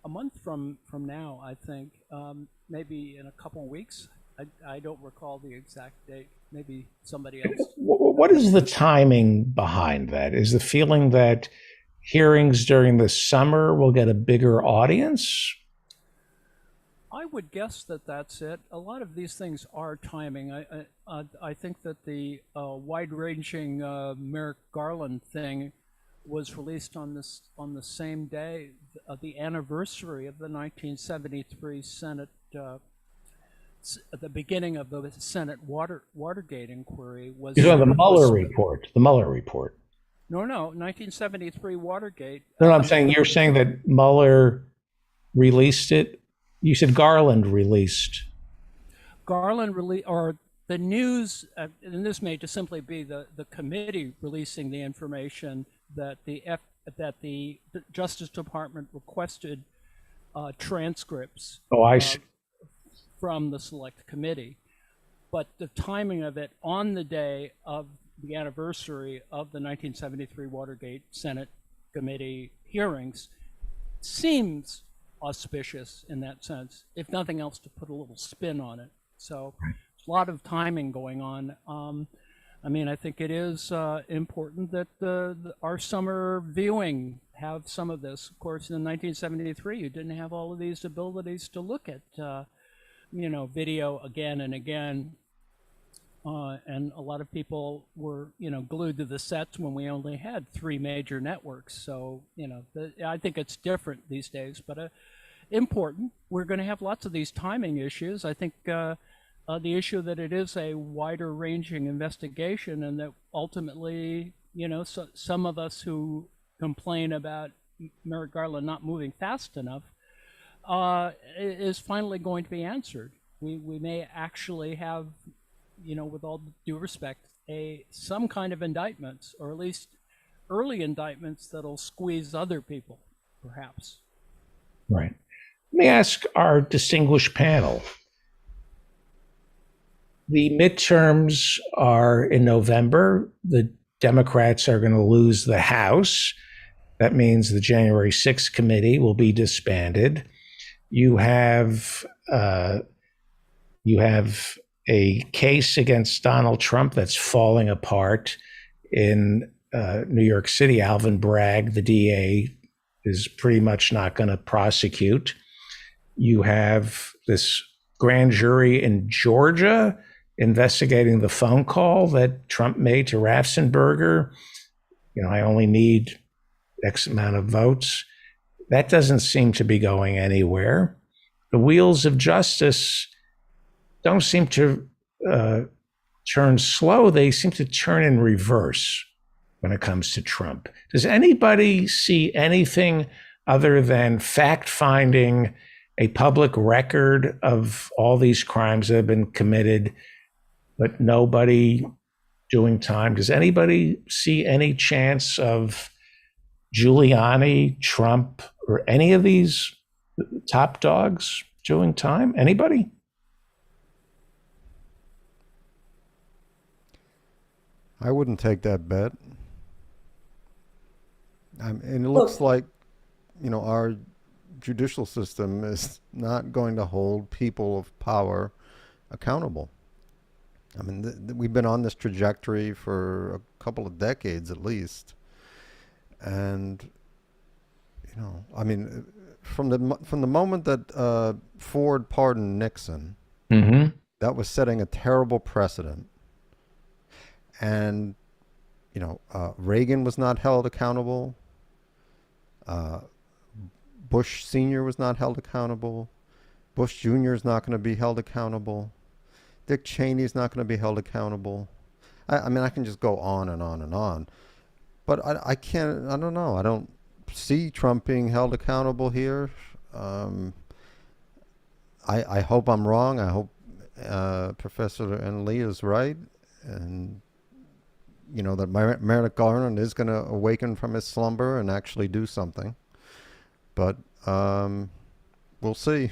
month from now, I think, maybe in a couple of weeks. I don't recall the exact date. Maybe somebody else. What is the timing behind that? Is the feeling that hearings during the summer will get a bigger audience? I would guess that that's it. A lot of these things are timing. I think that the wide-ranging Merrick Garland thing was released on the same day, the anniversary of the 1973 Senate, at the beginning of the Senate Watergate inquiry was. You're talking the Mueller report. The Mueller report. No, 1973 Watergate. No, I'm saying you're saying that Mueller released it. You said Garland released. Or the news, and this may just simply be the committee releasing the information that the Justice Department requested transcripts. Oh, I see. From the select committee, but the timing of it on the day of the anniversary of the 1973 Watergate Senate committee hearings seems auspicious in that sense, if nothing else, to put a little spin on it. So there's a lot of timing going on. I think it is important that our summer viewing have some of this. Of course, in 1973, you didn't have all of these abilities to look at video again and again. And a lot of people were, glued to the sets when we only had 3 major networks. So, I think it's different these days, but important. We're going to have lots of these timing issues. I think the issue that it is a wider ranging investigation, and that ultimately, some of us who complain about Merrick Garland not moving fast enough is finally going to be answered. We may actually have, with all due respect, some kind of indictments, or at least early indictments that'll squeeze other people, perhaps. Right. Let me ask our distinguished panel. The midterms are in November. The Democrats are going to lose the House. That means the January 6th committee will be disbanded. You have a case against Donald Trump that's falling apart in New York City. Alvin Bragg, the DA, is pretty much not going to prosecute. You have this grand jury in Georgia investigating the phone call that Trump made to Raffensperger. I only need X amount of votes. That doesn't seem to be going anywhere. The wheels of justice don't seem to turn slow. They seem to turn in reverse when it comes to Trump. Does anybody see anything other than fact-finding a public record of all these crimes that have been committed, but nobody doing time? Does anybody see any chance of Giuliani, Trump, or any of these top dogs doing time? Anybody? I wouldn't take that bet. And it looks like, our judicial system is not going to hold people of power accountable. I mean, we've been on this trajectory for a couple of decades at least. And, from the moment that Ford pardoned Nixon, that was setting a terrible precedent. And, Reagan was not held accountable. Bush Sr. was not held accountable. Bush Jr. is not going to be held accountable. Dick Cheney is not going to be held accountable. I can just go on and on and on. But I don't know. I don't see Trump being held accountable here. I hope I'm wrong. I hope Professor Enley is right. And, that Merrick Garland is going to awaken from his slumber and actually do something. But we'll see.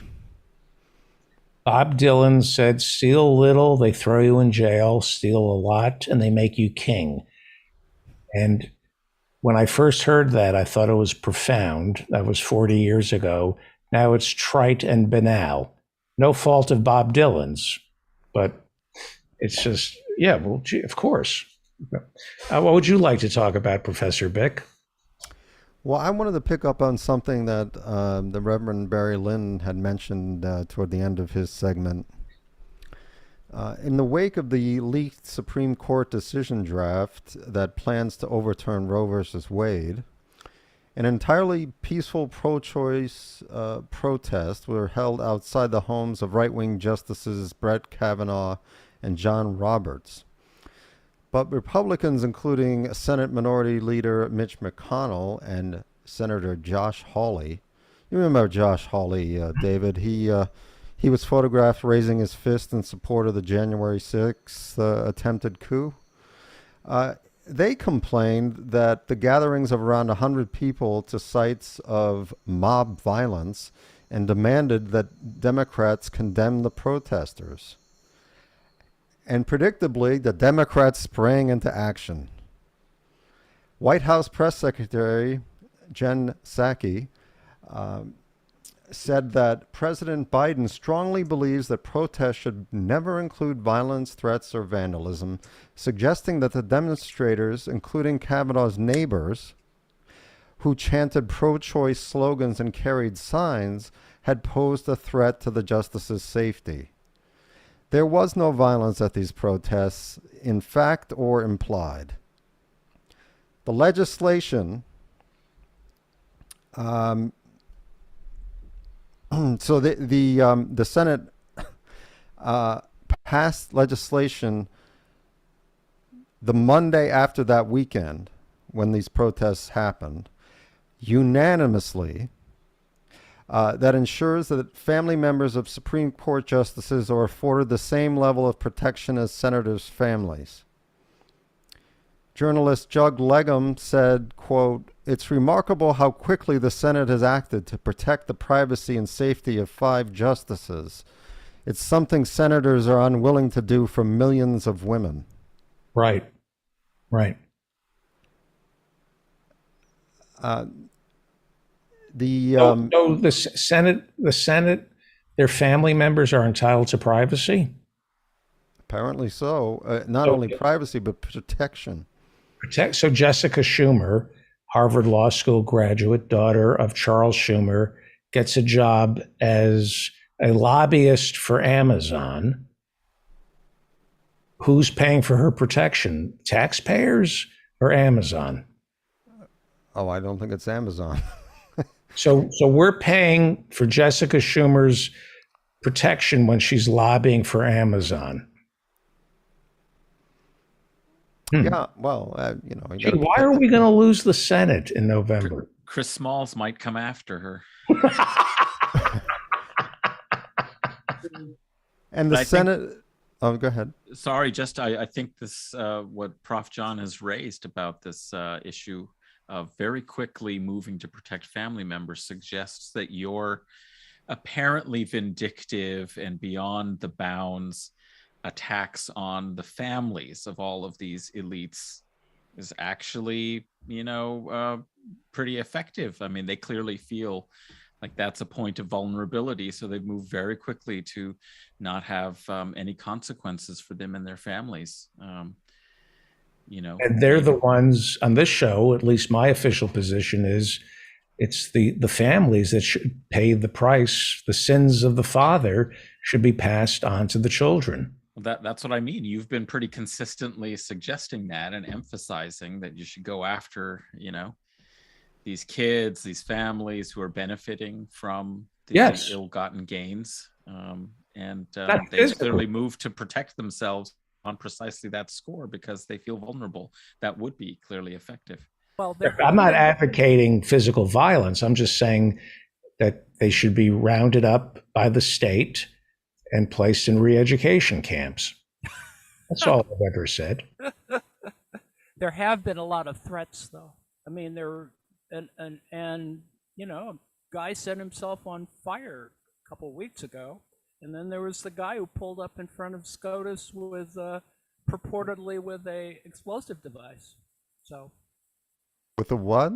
Bob Dylan said, steal a little, they throw you in jail, steal a lot, and they make you king. And when I first heard that, I thought it was profound. That was 40 years ago. Now it's trite and banal. No fault of Bob Dylan's, but it's just, gee, of course. What would you like to talk about, Professor Bick? Well, I wanted to pick up on something that the Reverend Barry Lynn had mentioned toward the end of his segment. In the wake of the leaked Supreme Court decision draft that plans to overturn Roe versus Wade, an entirely peaceful pro-choice protests were held outside the homes of right-wing Justices Brett Kavanaugh and John Roberts. But Republicans, including Senate Minority Leader Mitch McConnell and Senator Josh Hawley, you remember Josh Hawley, David? He was photographed raising his fist in support of the January 6th attempted coup. They complained that the gatherings of around 100 people to sites of mob violence and demanded that Democrats condemn the protesters. And predictably, the Democrats sprang into action. White House Press Secretary Jen Psaki said that President Biden strongly believes that protests should never include violence, threats, or vandalism, suggesting that the demonstrators, including Kavanaugh's neighbors, who chanted pro-choice slogans and carried signs, had posed a threat to the justices' safety. There was no violence at these protests, in fact or implied. The legislation, so the Senate passed legislation the Monday after that weekend when these protests happened, unanimously, that ensures that family members of Supreme Court justices are afforded the same level of protection as senators' families. Journalist Jug Legum said, quote, "It's remarkable how quickly the Senate has acted to protect the privacy and safety of 5 justices. It's something senators are unwilling to do for millions of women." Right. The Senate, their family members are entitled to privacy? Apparently so. Not only privacy, but protection. So Jessica Schumer, Harvard Law School graduate, daughter of Charles Schumer, gets a job as a lobbyist for Amazon. Who's paying for her protection? Taxpayers or Amazon? Oh, I don't think it's Amazon. So we're paying for Jessica Schumer's protection when she's lobbying for Amazon. Yeah, well, Gee, why are we going to lose the Senate in November? Chris Smalls might come after her. And But the I think- Senate. Oh, go ahead. Sorry, just I think this what Prof. John has raised about this issue of very quickly moving to protect family members suggests that your apparently vindictive and beyond the bounds attacks on the families of all of these elites is actually, pretty effective. I mean, they clearly feel like that's a point of vulnerability, so they move very quickly to not have any consequences for them and their families. And they're the ones on this show, at least my official position is, it's the families that should pay the price. The sins of the father should be passed on to the children. That's what I mean. You've been pretty consistently suggesting that and emphasizing that you should go after, these kids, these families who are benefiting from the ill-gotten gains. They clearly move to protect themselves on precisely that score because they feel vulnerable. That would be clearly effective. Well, I'm not advocating physical violence. I'm just saying that they should be rounded up by the state and placed in re-education camps. That's all I've ever said. there have been a lot of threats, though. I mean, there and a guy set himself on fire a couple weeks ago, and then there was the guy who pulled up in front of SCOTUS with purportedly with a explosive device. So. With a what?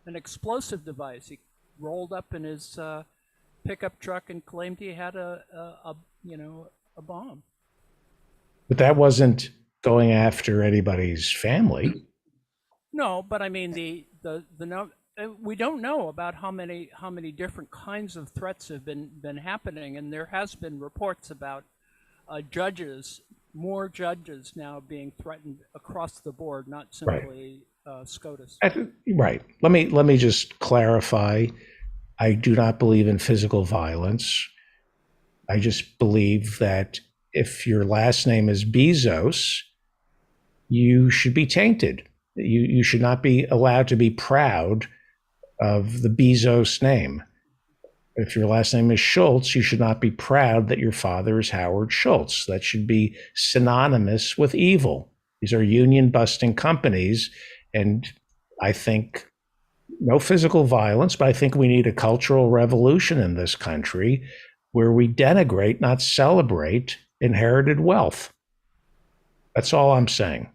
An explosive device. He rolled up in his pickup truck and claimed he had a bomb. But that wasn't going after anybody's family. No, but I mean we don't know about how many different kinds of threats have been happening, and there has been reports about more judges now being threatened across the board, not simply SCOTUS. Right. Let me just clarify. I do not believe in physical violence. I just believe that if your last name is Bezos, you should be tainted. You should not be allowed to be proud of the Bezos name. If your last name is Schultz, you should not be proud that your father is Howard Schultz. That should be synonymous with evil. These are union-busting companies, and I think no physical violence, but I think we need a cultural revolution in this country where we denigrate, not celebrate, inherited wealth. That's all I'm saying.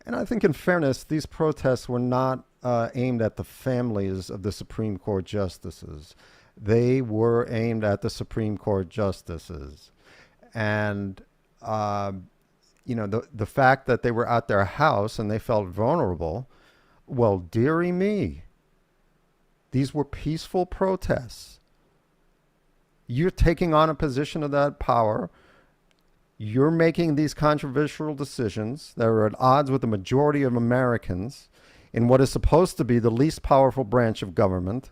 And I think in fairness, these protests were not aimed at the families of the Supreme Court justices. They were aimed at the Supreme Court justices. And, the fact that they were at their house and they felt vulnerable, well, dearie me, these were peaceful protests. You're taking on a position of that power. You're making these controversial decisions that are at odds with the majority of Americans in what is supposed to be the least powerful branch of government.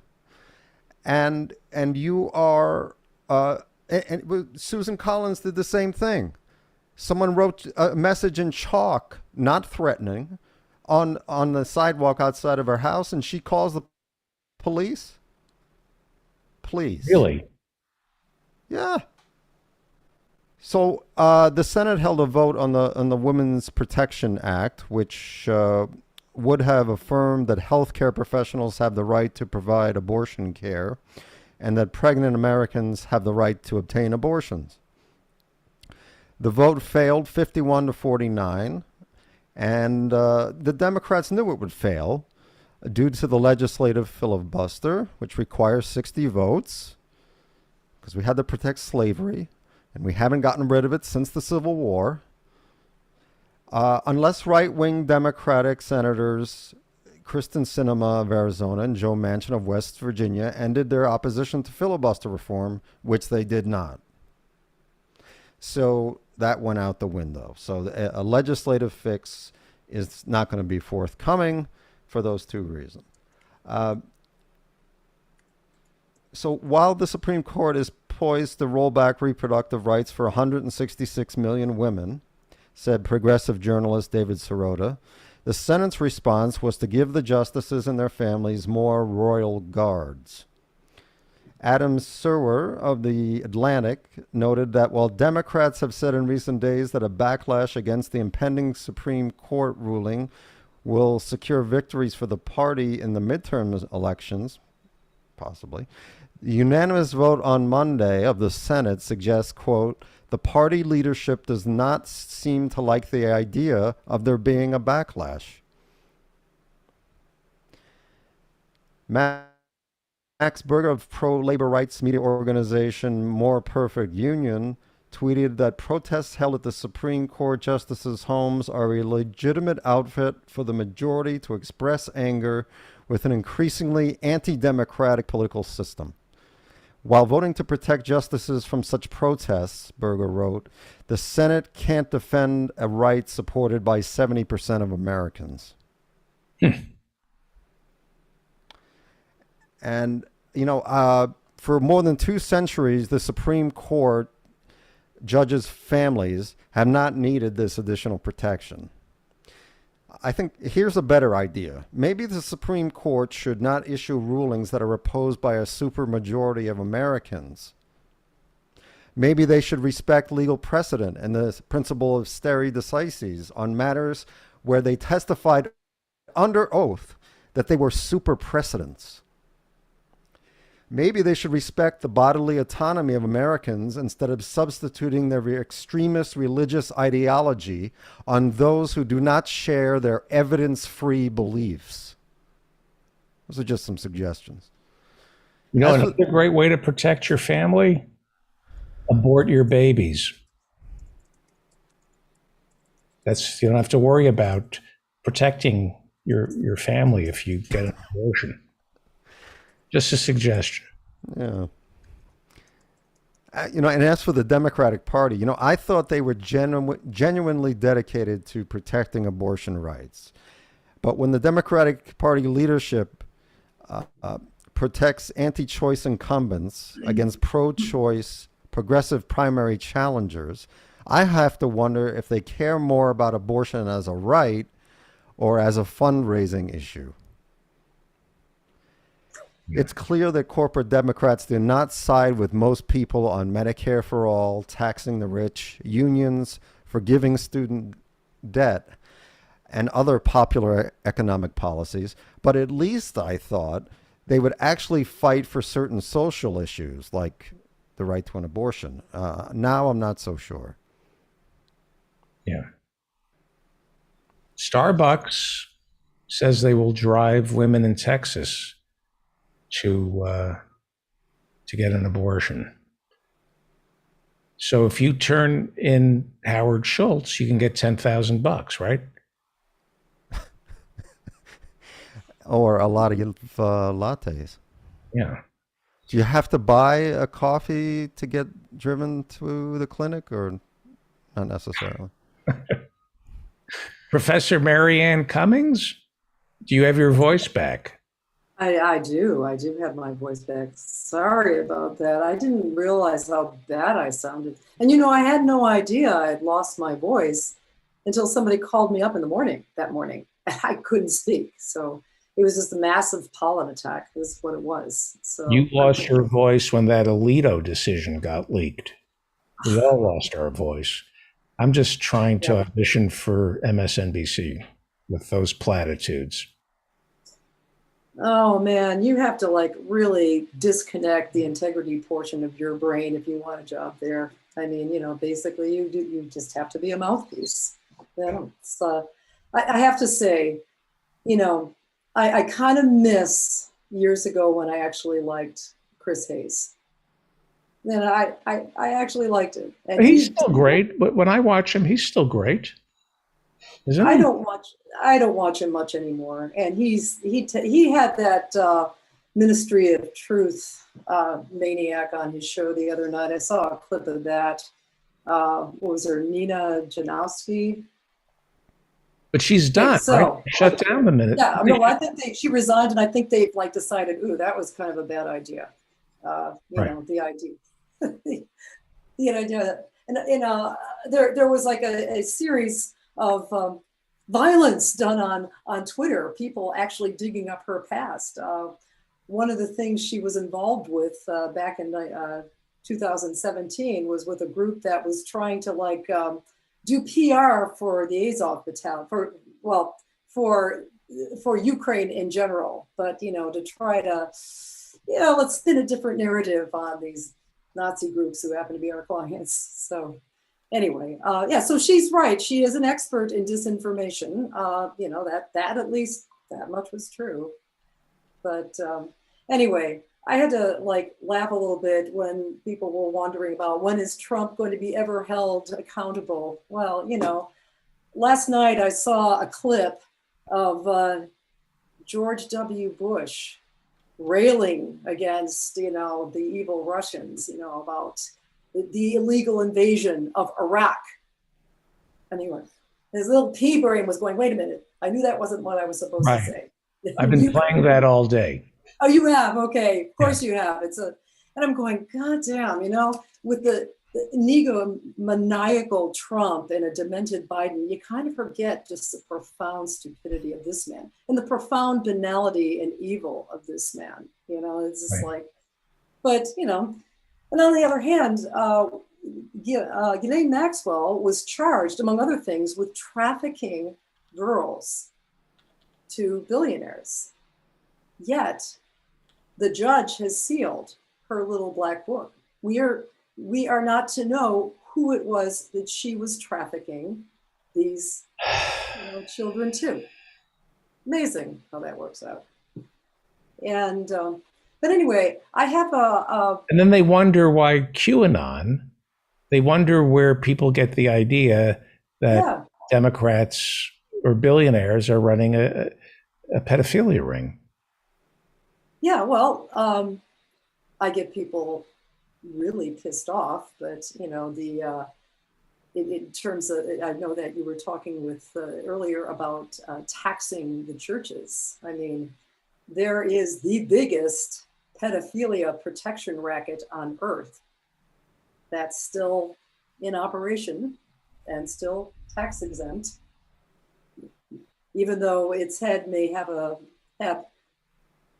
And you are, and Susan Collins did the same thing. Someone wrote a message in chalk, not threatening, on the sidewalk outside of her house, and she calls the police. Please. Really? Yeah. So the Senate held a vote on the Women's Protection Act, which would have affirmed that healthcare professionals have the right to provide abortion care and that pregnant Americans have the right to obtain abortions. The vote failed 51-49, and the Democrats knew it would fail due to the legislative filibuster, which requires 60 votes, because we had to protect slavery, and we haven't gotten rid of it since the Civil War. Unless right-wing Democratic senators Kristen Sinema of Arizona and Joe Manchin of West Virginia ended their opposition to filibuster reform, which they did not. So that went out the window. So a legislative fix is not going to be forthcoming for those two reasons. So while the Supreme Court is poised to roll back reproductive rights for 166 million women, said progressive journalist David Sirota, the Senate's response was to give the justices and their families more royal guards. Adam Serwer of The Atlantic noted that while Democrats have said in recent days that a backlash against the impending Supreme Court ruling will secure victories for the party in the midterm elections, possibly, the unanimous vote on Monday of the Senate suggests, quote, the party leadership does not seem to like the idea of there being a backlash. Max Berger of pro-labor rights media organization More Perfect Union tweeted that protests held at the Supreme Court justices' homes are a legitimate outfit for the majority to express anger with an increasingly anti-democratic political system. While voting to protect justices from such protests, Berger wrote, the Senate can't defend a right supported by 70% of Americans. And, for more than 2 centuries, the Supreme Court judges' families have not needed this additional protection. I think here's a better idea. Maybe the Supreme Court should not issue rulings that are opposed by a supermajority of Americans. Maybe they should respect legal precedent and the principle of stare decisis on matters where they testified under oath that they were super precedents. Maybe they should respect the bodily autonomy of Americans instead of substituting their extremist religious ideology on those who do not share their evidence-free beliefs. Those are just some suggestions. Another great way to protect your family? Abort your babies. You don't have to worry about protecting your family if you get an abortion. Just a suggestion. Yeah. And as for the Democratic Party, I thought they were genuinely dedicated to protecting abortion rights. But when the Democratic Party leadership protects anti-choice incumbents against pro-choice progressive primary challengers, I have to wonder if they care more about abortion as a right or as a fundraising issue. It's clear that corporate Democrats do not side with most people on Medicare for all, taxing the rich, unions, forgiving student debt, and other popular economic policies. But at least I thought they would actually fight for certain social issues like the right to an abortion. Now I'm not so sure. Yeah. Starbucks says they will drive women in Texas to get an abortion. So if you turn in Howard Schultz, you can get $10,000, right? Or a lot of lattes. Yeah. Do you have to buy a coffee to get driven to the clinic, or not necessarily? Professor Marianne Cummings, do you have your voice back? I do have my voice back. Sorry about that. I didn't realize how bad I sounded. And I had no idea I had lost my voice until somebody called me up in the morning that morning. And I couldn't speak. So it was just a massive pollen attack is what it was. So You lost your voice when that Alito decision got leaked. We all lost our voice. I'm just trying to audition for MSNBC with those platitudes. Oh man, you have to really disconnect the integrity portion of your brain if you want a job there. I mean, basically you just have to be a mouthpiece. I have to say, I kind of miss years ago when I actually liked Chris Hayes. And I actually liked it. And he's still great, but when I watch him, he's still great. Isn't he? I don't watch him much anymore. And he had that Ministry of Truth maniac on his show the other night. I saw a clip of that. What was her, Nina Janowski? But she's done, right? Shut down the minute. Yeah, no, I think she resigned, and I think they've decided, ooh, that was kind of a bad idea. The idea. The idea that, and there was a series of violence done on Twitter, people actually digging up her past. one of the things she was involved with back in 2017 was with a group that was trying to like do PR for the Azov battalion for Ukraine in general, but to try to let's spin a different narrative on these Nazi groups who happen to be our clients. So anyway, so she's right. She is an expert in disinformation. That at least that much was true. But anyway, I had to laugh a little bit when people were wondering about when is Trump going to be ever held accountable. Well, last night I saw a clip of George W. Bush railing against, the evil Russians, about the illegal invasion of Iraq. Anyway, his little pea brain was going, wait a minute, I knew that wasn't what I was supposed to say. I've been playing that all day. Oh, you have? Okay. Of course you have. And I'm going, God damn, with the egomaniacal Trump and a demented Biden, you kind of forget just the profound stupidity of this man and the profound banality and evil of this man. It's just but and on the other hand, Ghislaine Maxwell was charged, among other things, with trafficking girls to billionaires. Yet the judge has sealed her little black book. We are not to know who it was that she was trafficking these children to. Amazing how that works out. And but anyway, I have and then they wonder why QAnon. They wonder where people get the idea that Democrats or billionaires are running a pedophilia ring. Yeah, well, I get people really pissed off, but in terms of, I know that you were talking with earlier about taxing the churches. I mean, there is the biggest pedophilia protection racket on earth that's still in operation and still tax exempt, even though its head may have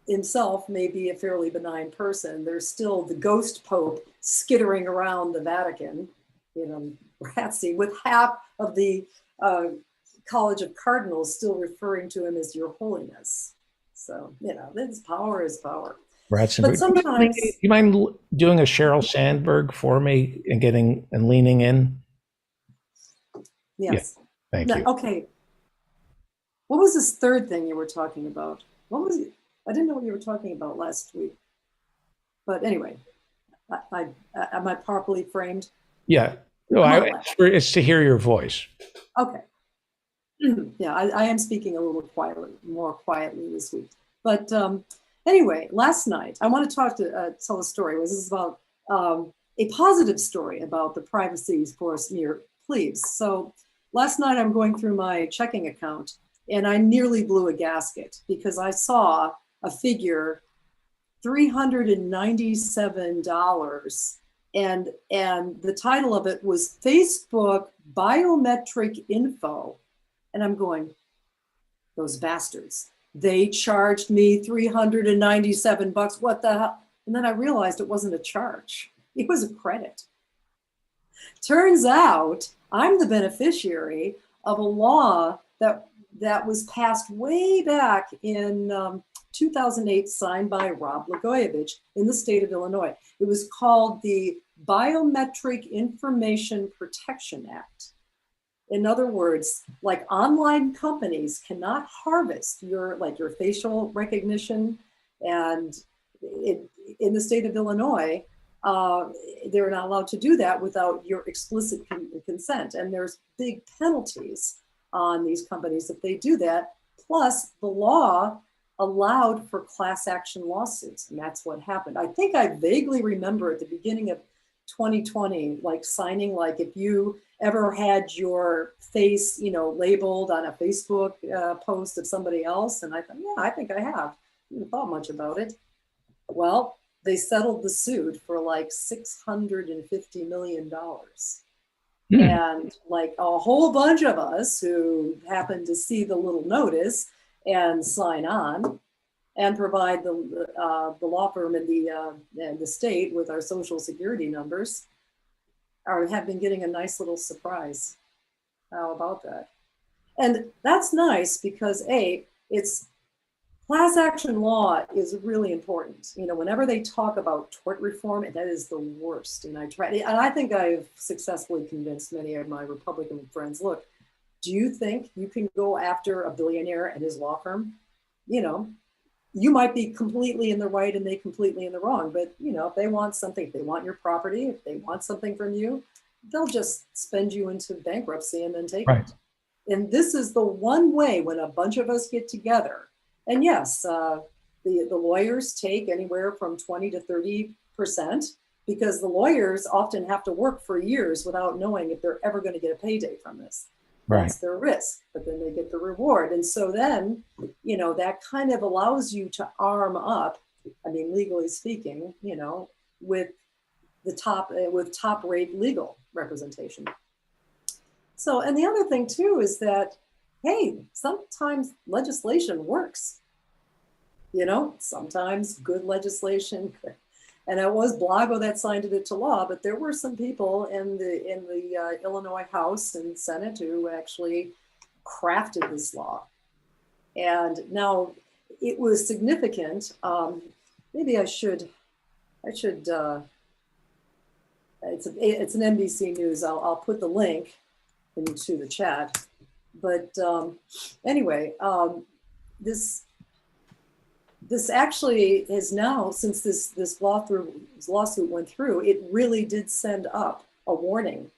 himself may be a fairly benign person. There's still the ghost pope skittering around the Vatican, Ratzi, with half of the College of Cardinals still referring to him as Your Holiness. So, this power is power. Ratzi, but sometimes, do you mind doing a Sheryl Sandberg for me and leaning in? Yes. Yeah, thank you. Okay. What was this third thing you were talking about? What was it? I didn't know what you were talking about last week. But anyway, am I properly framed? Yeah. No, it's to hear your voice. Okay. Yeah, I am speaking a little more quietly this week. But anyway, last night, I want to tell a story. This is about a positive story about the privacy for mere plebes. So last night, I'm going through my checking account, and I nearly blew a gasket because I saw a figure, $397, and the title of it was Facebook Biometric Info. And I'm going, those bastards, they charged me $397. What the hell? And then I realized it wasn't a charge. It was a credit. Turns out I'm the beneficiary of a law that was passed way back in 2008, signed by Rod Blagojevich in the state of Illinois. It was called the Biometric Information Protection Act. In other words, like online companies cannot harvest your facial recognition, and in the state of Illinois, they're not allowed to do that without your explicit consent. And there's big penalties on these companies if they do that. Plus, the law allowed for class action lawsuits, and that's what happened. I think I vaguely remember at the beginning of 2020, signing, if you ever had your face, labeled on a Facebook post of somebody else, and I thought, yeah, I think I have. I didn't thought much about it. Well, they settled the suit for $650 million. And a whole bunch of us who happened to see the little notice and sign on, and provide the law firm and the state with our social security numbers, have been getting a nice little surprise. How about that? And that's nice because it's class action law is really important. You know, whenever they talk about tort reform, that is the worst. And I think I've successfully convinced many of my Republican friends, look, do you think you can go after a billionaire and his law firm? You know, you might be completely in the right and they completely in the wrong, but you know, if they want something, if they want your property, if they want something from you, they'll just spend you into bankruptcy and then take it. And this is the one way when a bunch of us get together. And yes, the lawyers take anywhere from 20 to 30% because the lawyers often have to work for years without knowing if they're ever going to get a payday from this. That's their risk, but then they get the reward. And so then, you know, that kind of allows you to arm up, I mean, legally speaking, you know, with top rate legal representation. So, and the other thing too is that, hey, sometimes legislation works. You know, sometimes good legislation, and it was Blago that signed it to law, but there were some people in the Illinois House and Senate who actually crafted this law. And now it was significant. Maybe I should. It's an NBC News. I'll put the link into the chat. But anyway, this actually is now, since this lawsuit went through, it really did send up a warning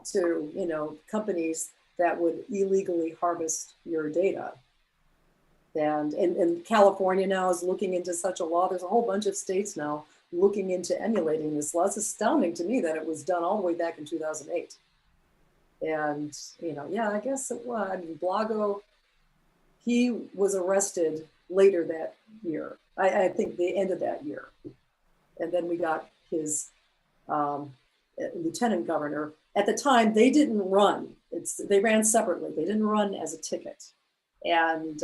to, you know, companies that would illegally harvest your data. And California now is looking into such a law. There's a whole bunch of states now looking into emulating this law. It's astounding to me that it was done all the way back in 2008. And, you know, yeah, I guess it was. I mean, Blago, he was arrested later that year. I think the end of that year. And then we got his lieutenant governor. At the time, they didn't run. They ran separately. They didn't run as a ticket. And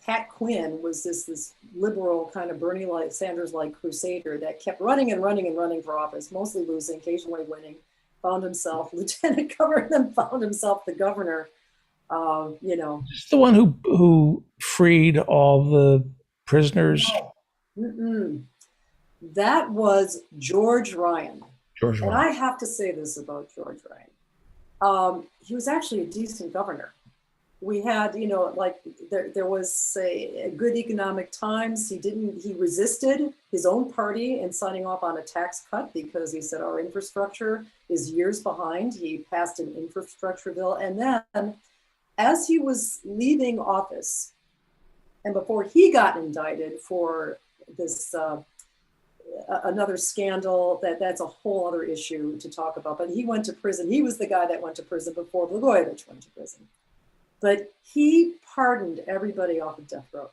Pat Quinn was this liberal kind of Bernie Sanders-like crusader that kept running and running and running for office, mostly losing, occasionally winning. Found himself lieutenant governor, then found himself the governor. You know, is the one who freed all the prisoners? That was George Ryan. George Ryan. And I have to say this about George Ryan. He was actually a decent governor. We had, you know, like there was a good economic times. He resisted his own party in signing off on a tax cut because he said our infrastructure is years behind. He passed an infrastructure bill. And then as he was leaving office and before he got indicted for this, another scandal that's a whole other issue to talk about, but he went to prison. He was the guy that went to prison before Blagojevich went to prison. But he pardoned everybody off of death row.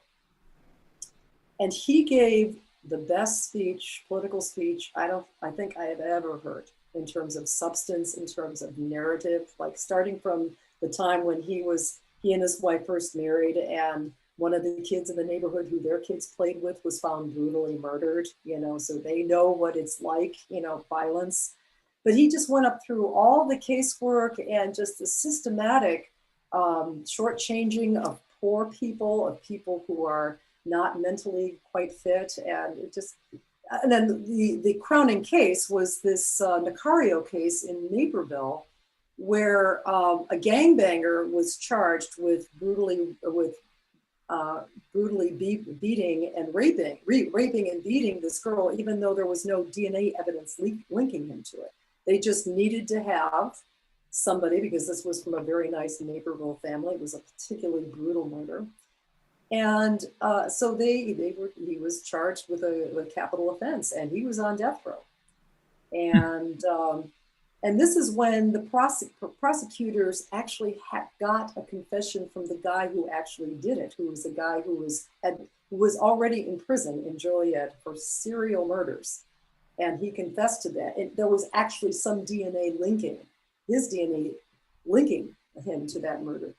And he gave the best speech, political speech, I think I have ever heard in terms of substance, in terms of narrative, like starting from the time when he and his wife first married and one of the kids in the neighborhood who their kids played with was found brutally murdered, you know, so they know what it's like, you know, violence. But he just went up through all the casework and just the systematic shortchanging of poor people, of people who are not mentally quite fit. And then the crowning case was this Nicario case in Naperville, where a gangbanger was charged with brutally beating and raping and beating this girl, even though there was no DNA evidence linking him to it. They just needed to have somebody, because this was from a very nice Naperville family. It was a particularly brutal murder. And so he was charged with a capital offense and he was on death row. And this is when the prosecutors actually got a confession from the guy who actually did it, who was a guy who was already in prison in Joliet for serial murders. And he confessed to that. And there was actually some DNA linking, his DNA linking him to that murder.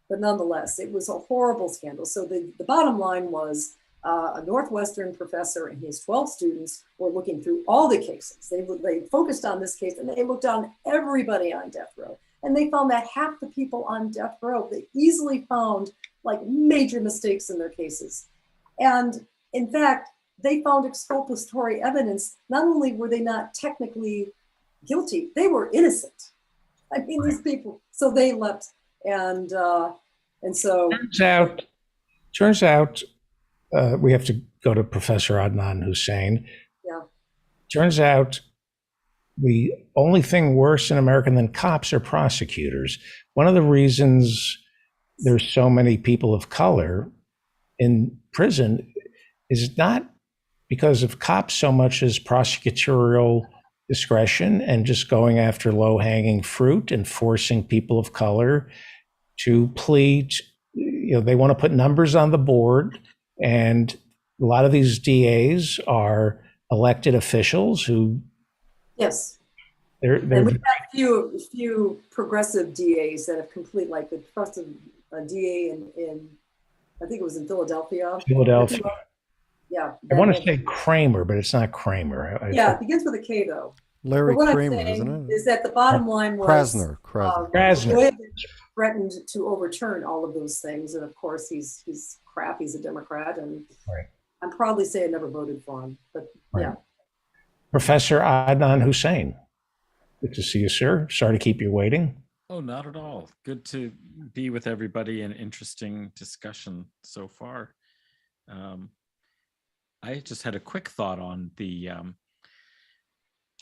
but nonetheless, it was a horrible scandal. So the bottom line was a Northwestern professor and his 12 students were looking through all the cases. They focused on this case and they looked on everybody on death row. And they found that half the people on death row, they easily found like major mistakes in their cases. And in fact, they found exculpatory evidence. Not only were they not technically guilty, they were innocent. I mean, these people, so they left. And so turns out we have to go to Professor Adnan Hussein. Yeah. Turns out the only thing worse in America than cops are prosecutors. One of the reasons there's so many people of color in prison is not because of cops so much as prosecutorial discretion and just going after low-hanging fruit and forcing people of color to plead. They want to put numbers on the board, and a lot of these DAs are elected officials who yes. They're and we've had few progressive DAs that have complete, like the trusted DA in I think it was in Philadelphia. Yeah. I want to say Kramer, but it's not Kramer. Yeah, it begins with a K though. Larry But what Kramer, I'm saying isn't it? is that the bottom line was Krasner. Reagan threatened to overturn all of those things, and of course he's crap. He's a Democrat, and I'm proudly say I never voted for him. But yeah. Professor Adnan Hussein, good to see you, sir. Sorry to keep you waiting. Oh, not at all. Good to be with everybody. An interesting discussion so far. I just had a quick thought on the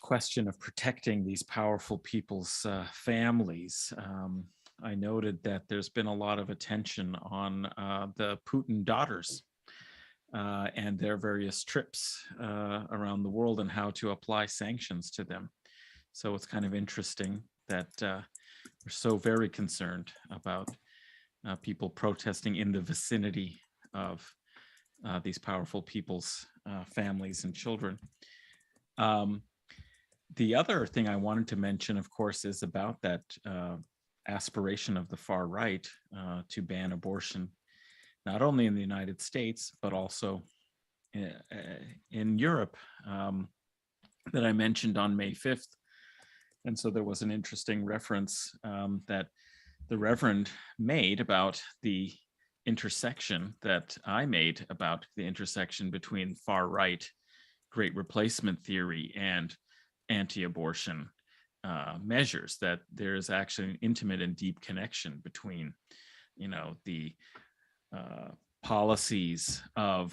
question of protecting these powerful people's families. I noted that there's been a lot of attention on the Putin daughters and their various trips around the world and how to apply sanctions to them. So it's kind of interesting that we're so very concerned about people protesting in the vicinity of these powerful people's families and children. The other thing I wanted to mention, of course, is about that aspiration of the far right to ban abortion, not only in the United States, but also in Europe, that I mentioned on May 5th. And so there was an interesting reference that the Reverend made about the intersection that I made about the intersection between far right great replacement theory and anti-abortion measures, that there is actually an intimate and deep connection between, the policies of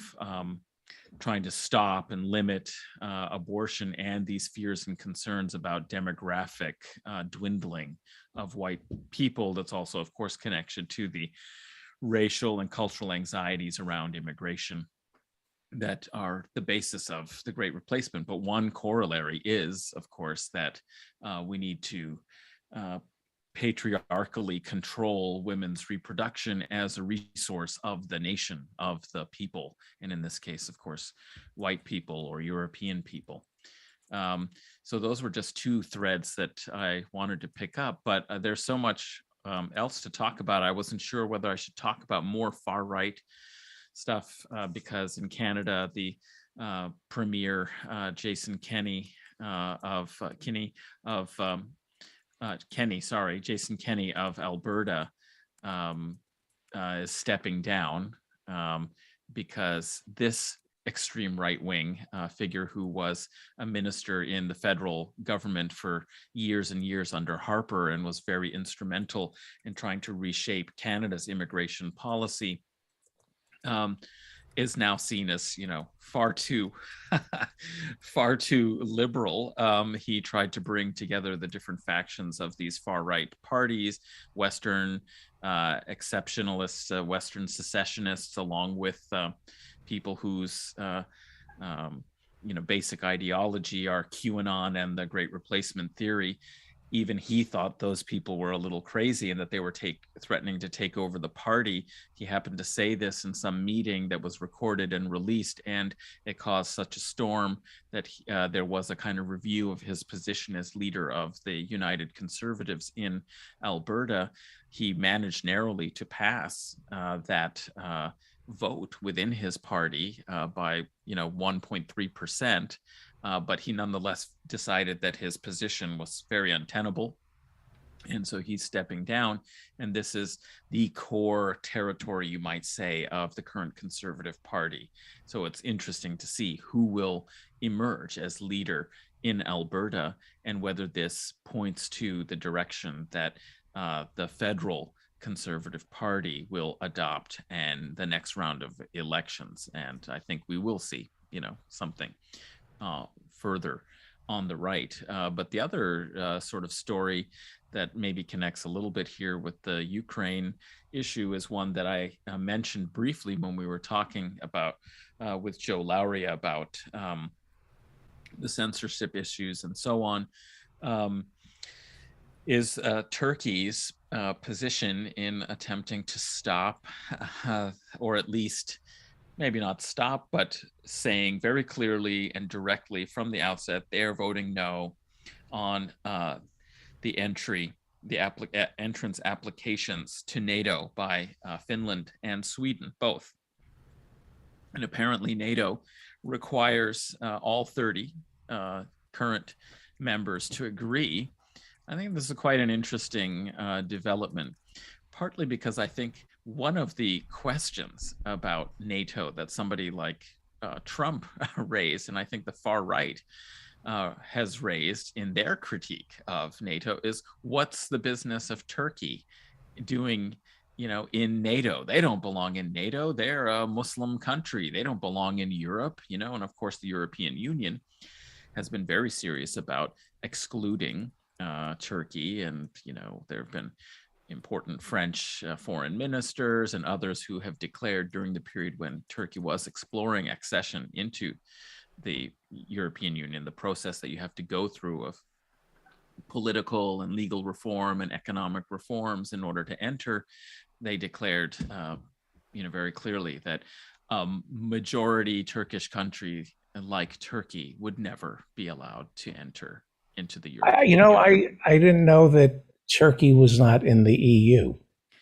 trying to stop and limit abortion and these fears and concerns about demographic dwindling of white people. That's also, of course, connection to the racial and cultural anxieties around immigration that are the basis of the Great Replacement. But one corollary is, of course, that we need to patriarchally control women's reproduction as a resource of the nation, of the people, and in this case, of course, white people or European people. So those were just two threads that I wanted to pick up, but there's so much else to talk about. I wasn't sure whether I should talk about more far right stuff because in Canada, the premier Jason Kenney Jason Kenney of Alberta is stepping down because this extreme right-wing figure, who was a minister in the federal government for years and years under Harper and was very instrumental in trying to reshape Canada's immigration policy, is now seen as, far too liberal. He tried to bring together the different factions of these far right parties, Western exceptionalists, Western secessionists, along with people whose basic ideology are QAnon and the Great Replacement theory, even he thought those people were a little crazy and that they were threatening to take over the party. He happened to say this in some meeting that was recorded and released, and it caused such a storm that there was a kind of review of his position as leader of the United Conservatives in Alberta. He managed narrowly to pass that vote within his party by 1.3%. But he nonetheless decided that his position was very untenable. And so he's stepping down. And this is the core territory, you might say, of the current Conservative Party. So it's interesting to see who will emerge as leader in Alberta and whether this points to the direction that the federal Conservative Party will adopt and the next round of elections. And I think we will see, something further on the right. But the other sort of story that maybe connects a little bit here with the Ukraine issue is one that I mentioned briefly when we were talking about with Joe Lowry about the censorship issues and so on, is Turkey's position in attempting to stop, or at least maybe not stop, but saying very clearly and directly from the outset, they are voting no on the entrance applications to NATO by Finland and Sweden, both. And apparently NATO requires all 30 current members to agree. I think this is quite an interesting development, partly because I think one of the questions about NATO that somebody like Trump raised, and I think the far right has raised in their critique of NATO, is what's the business of Turkey doing, in NATO? They don't belong in NATO. They're a Muslim country. They don't belong in Europe, and of course the European Union has been very serious about excluding Turkey, and there have been important French foreign ministers and others who have declared during the period when Turkey was exploring accession into the European Union, the process that you have to go through of political and legal reform and economic reforms in order to enter. They declared, very clearly that majority Turkish country like Turkey would never be allowed to enter into the European Union. I didn't know that Turkey was not in the EU.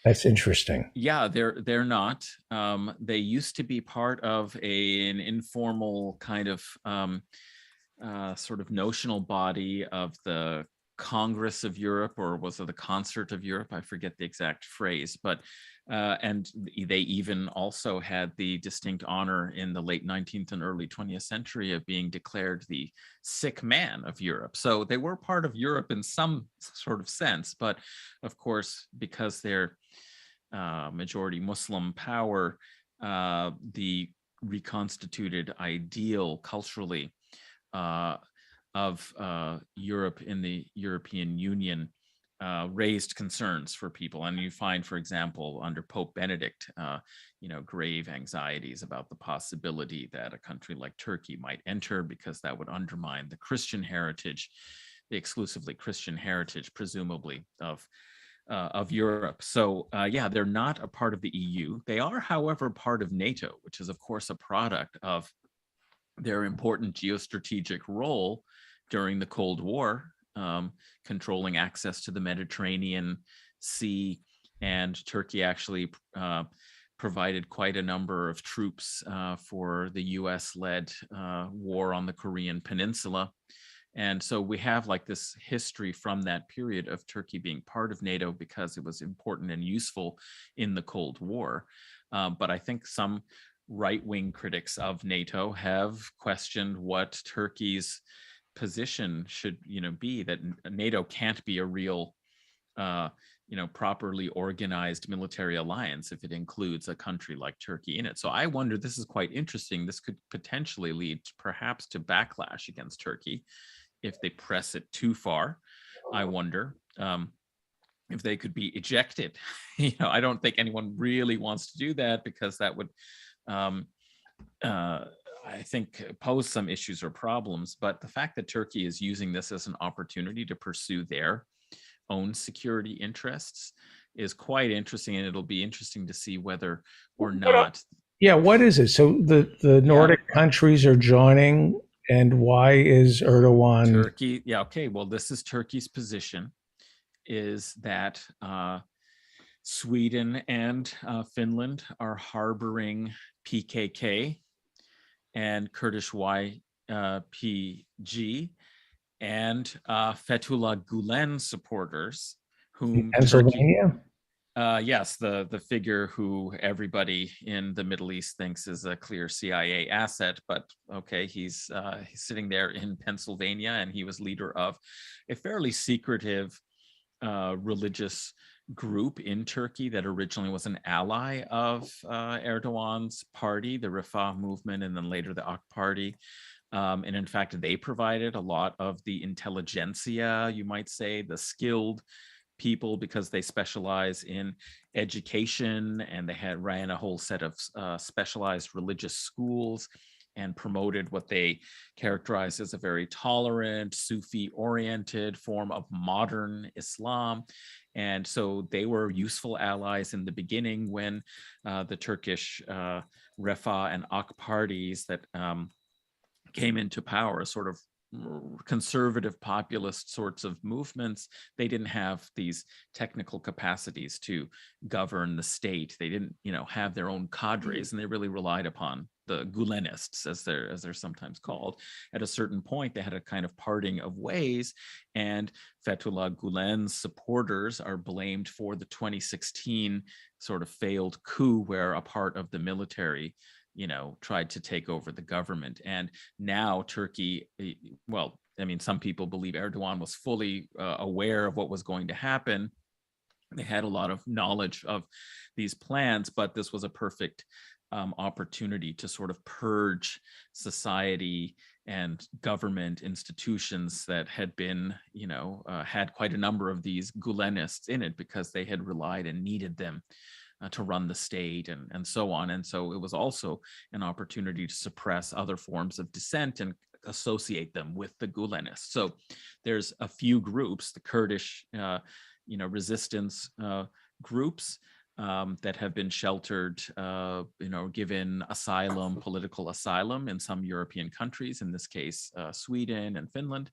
That's interesting. Yeah, they're not. They used to be part of an informal kind of sort of notional body of the Congress of Europe, or was it the Concert of Europe? I forget the exact phrase, but and they even also had the distinct honor in the late 19th and early 20th century of being declared the sick man of Europe. So they were part of Europe in some sort of sense, but of course, because they're majority Muslim power, the reconstituted ideal culturally of Europe in the European Union raised concerns for people. And you find, for example, under Pope Benedict, grave anxieties about the possibility that a country like Turkey might enter, because that would undermine the Christian heritage, the exclusively Christian heritage, presumably, of Europe. So they're not a part of the EU. They are, however, part of NATO, which is, of course, a product of their important geostrategic role during the Cold War, controlling access to the Mediterranean Sea. And Turkey actually provided quite a number of troops for the US-led war on the Korean Peninsula. And so we have like this history from that period of Turkey being part of NATO because it was important and useful in the Cold War. But I think some right-wing critics of NATO have questioned what Turkey's position should, be, that NATO can't be a real, properly organized military alliance if it includes a country like Turkey in it. So I wonder, this is quite interesting. This could potentially lead perhaps to backlash against Turkey if they press it too far. I wonder if they could be ejected. I don't think anyone really wants to do that, because that would, I think, pose some issues or problems. But the fact that Turkey is using this as an opportunity to pursue their own security interests is quite interesting, and it'll be interesting to see whether or not. Yeah, what is it? So the Nordic countries are joining, and why is Erdogan? Turkey, yeah, okay. Well, this is Turkey's position, is that Sweden and Finland are harboring PKK and Kurdish YPG and Fethullah Gulen supporters, whom Pennsylvania? Yes, the figure who everybody in the Middle East thinks is a clear CIA asset, but okay, he's sitting there in Pennsylvania, and he was leader of a fairly secretive religious group in Turkey that originally was an ally of Erdogan's party, the Refah movement, and then later the AK Party. And in fact, they provided a lot of the intelligentsia, you might say, the skilled people, because they specialize in education, and they ran a whole set of specialized religious schools and promoted what they characterized as a very tolerant, Sufi-oriented form of modern Islam. And so they were useful allies in the beginning when the Turkish Refah and AK parties that came into power, sort of conservative populist sorts of movements, they didn't have these technical capacities to govern the state. They didn't, have their own cadres, and they really relied upon the Gulenists, as they're sometimes called. At a certain point, they had a kind of parting of ways, and Fethullah Gulen's supporters are blamed for the 2016 sort of failed coup, where a part of the military tried to take over the government. And now Turkey, well, I mean, some people believe Erdogan was fully aware of what was going to happen. They had a lot of knowledge of these plans, but this was a perfect opportunity to sort of purge society and government institutions that had been, had quite a number of these Gulenists in it, because they had relied and needed them to run the state and so on. And so it was also an opportunity to suppress other forms of dissent and associate them with the Gulenists. So there's a few groups, the Kurdish, resistance groups that have been sheltered, given asylum, political asylum in some European countries, in this case, Sweden and Finland,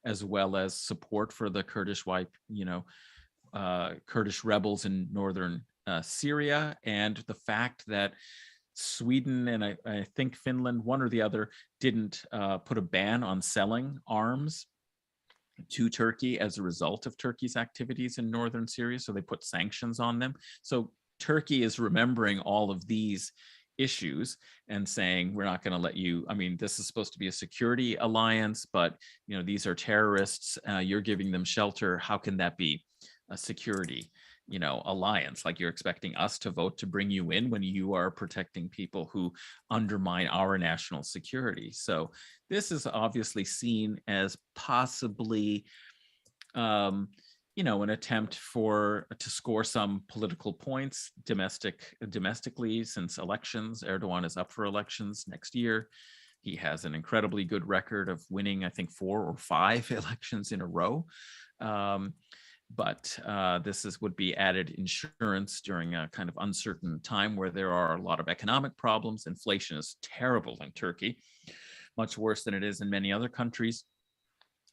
as well as support for the Kurdish Kurdish rebels in northern Syria, and the fact that Sweden and I think Finland, one or the other, didn't put a ban on selling arms to Turkey as a result of Turkey's activities in northern Syria. So they put sanctions on them. So Turkey is remembering all of these issues and saying, we're not going to let you, I mean, this is supposed to be a security alliance, but these are terrorists, you're giving them shelter. How can that be a security alliance? Like, you're expecting us to vote to bring you in when you are protecting people who undermine our national security. So this is obviously seen as possibly an attempt to score some political points domestically, since elections, Erdogan is up for elections next year. He has an incredibly good record of winning, I think, 4 or 5 elections in a row. But this would be added insurance during a kind of uncertain time where there are a lot of economic problems. Inflation is terrible in Turkey, much worse than it is in many other countries.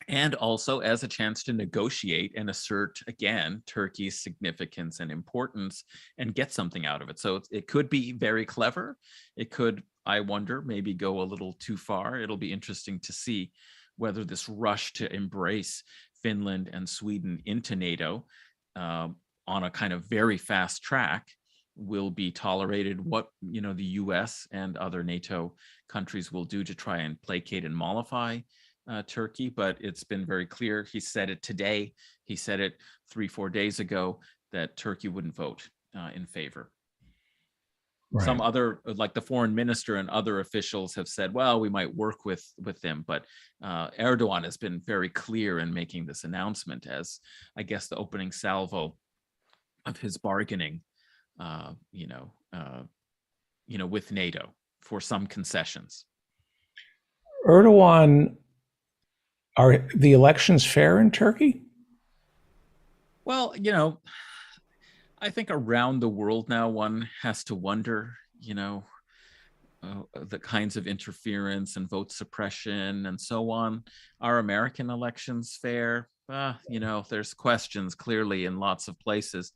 And also as a chance to negotiate and assert, again, Turkey's significance and importance and get something out of it. So it could be very clever. It could, I wonder, maybe go a little too far. It'll be interesting to see whether this rush to embrace Finland and Sweden into NATO on a kind of very fast track will be tolerated. What the US and other NATO countries will do to try and placate and mollify Turkey. But it's been very clear. He said it today. He said it 3-4 days ago that Turkey wouldn't vote in favor. Right. Some other, like the foreign minister and other officials, have said, well, we might work with them, but Erdogan has been very clear in making this announcement as, I guess, the opening salvo of his bargaining, with NATO for some concessions. Erdogan, are the elections fair in Turkey? Well, I think around the world now, one has to wonder, the kinds of interference and vote suppression and so on. Are American elections fair? There's questions clearly in lots of places.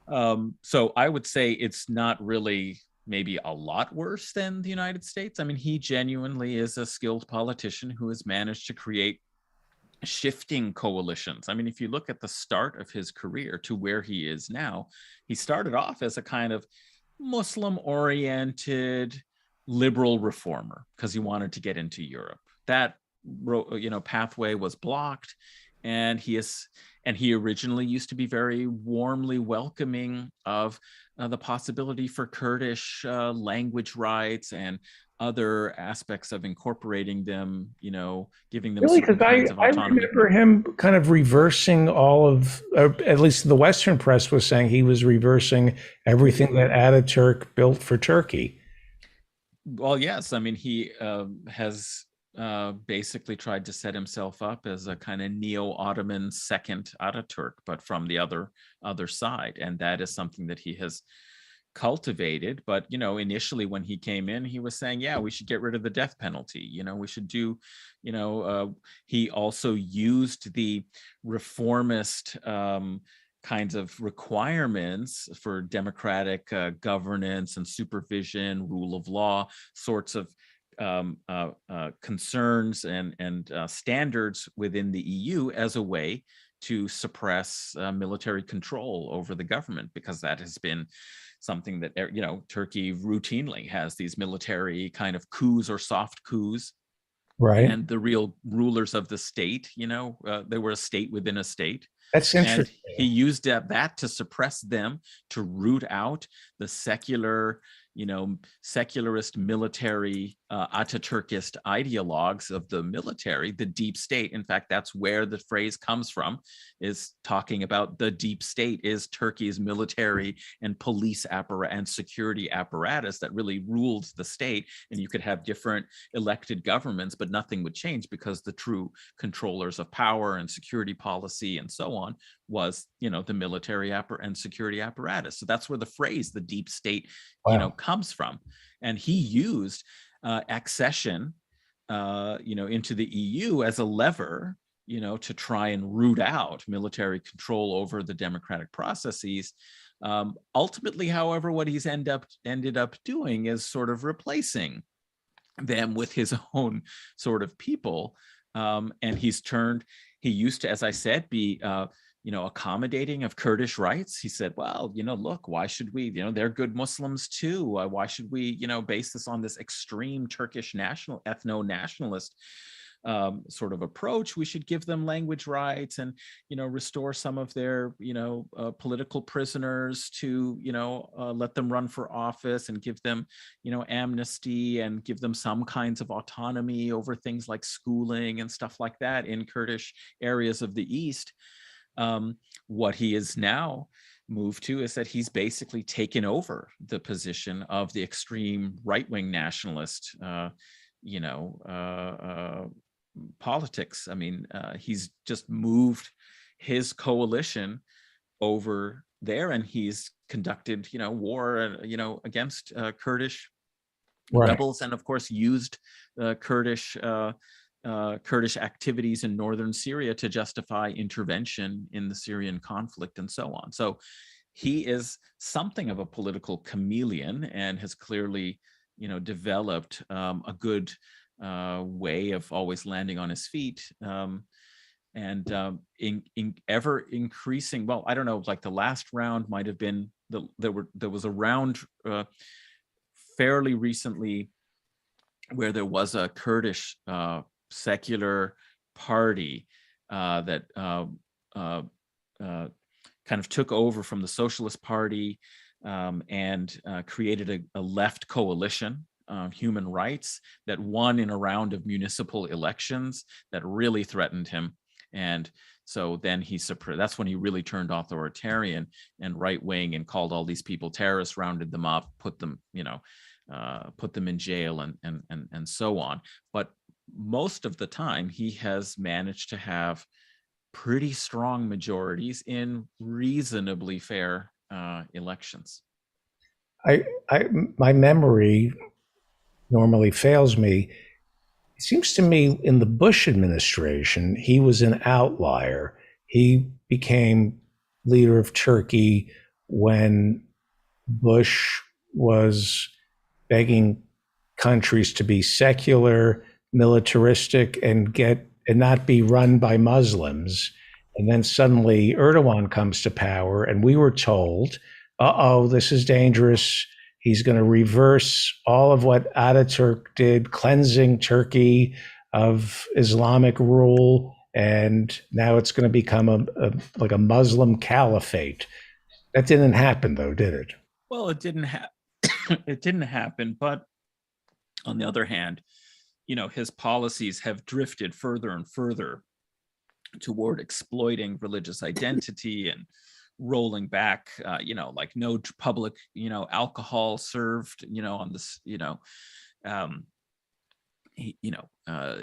So I would say it's not really maybe a lot worse than the United States. I mean, he genuinely is a skilled politician who has managed to create shifting coalitions. I mean, if you look at the start of his career to where he is now, he started off as a kind of Muslim-oriented liberal reformer because he wanted to get into Europe. That pathway was blocked, and he originally used to be very warmly welcoming of the possibility for Kurdish language rights and other aspects of incorporating them, giving them Really, certain because kinds of I autonomy. remember him kind of reversing all of, at least the Western press was saying he was reversing everything that Ataturk built for Turkey. Well, yes. I mean, he has basically tried to set himself up as a kind of neo-Ottoman second Ataturk, but from the other side. And that is something that he has cultivated. But initially when he came in, he was saying, yeah, we should get rid of the death penalty, we should do, he also used the reformist kinds of requirements for democratic governance and supervision, rule of law, sorts of concerns and standards within the EU as a way to suppress military control over the government, because that has been something that, Turkey routinely has these military kind of coups or soft coups. Right. And the real rulers of the state, they were a state within a state. That's interesting. And he used that to suppress them, to root out the secular, secularist military, Ataturkist ideologues of the military, the deep state. In fact, that's where the phrase comes from, is talking about the deep state is Turkey's military and police apparatus and security apparatus that really ruled the state. And you could have different elected governments, but nothing would change because the true controllers of power and security policy and so on was, the military and security apparatus. So that's where the phrase, the deep state, comes from. And he used accession, into the EU as a lever, to try and root out military control over the democratic processes. Ultimately, however, what he's ended up doing is sort of replacing them with his own sort of people. And he used to, as I said, be accommodating of Kurdish rights. He said, well, look, why should we, they're good Muslims too. Why should we, base this on this extreme Turkish ethno-nationalist sort of approach? We should give them language rights and, restore some of their, political prisoners to, let them run for office and give them, amnesty and give them some kinds of autonomy over things like schooling and stuff like that in Kurdish areas of the East. What he is now moved to is that he's basically taken over the position of the extreme right-wing nationalist, politics. I mean, he's just moved his coalition over there, and he's conducted, war, against Kurdish rebels, and of course used Kurdish activities in northern Syria to justify intervention in the Syrian conflict and so on. So he is something of a political chameleon and has clearly, developed a good way of always landing on his feet. And in ever increasing, well, I don't know, like the last round might have been, there was a round fairly recently where there was a Kurdish secular party that kind of took over from the Socialist Party and created a left coalition, human rights, that won in a round of municipal elections that really threatened him. And so then that's when he really turned authoritarian and right-wing and called all these people terrorists, rounded them up, put them in jail and so on. But most of the time he has managed to have pretty strong majorities in reasonably fair elections. My memory normally fails me. It seems to me in the Bush administration, he was an outlier. He became leader of Turkey when Bush was begging countries to be secular, militaristic, and not be run by Muslims. And then suddenly Erdogan comes to power, and we were told, this is dangerous. He's going to reverse all of what Ataturk did, cleansing Turkey of Islamic rule, and now it's going to become like a Muslim caliphate. That didn't happen, though, did it? Well, it didn't it didn't happen. But on the other hand, his policies have drifted further and further toward exploiting religious identity and rolling back, like no public, alcohol served, on this,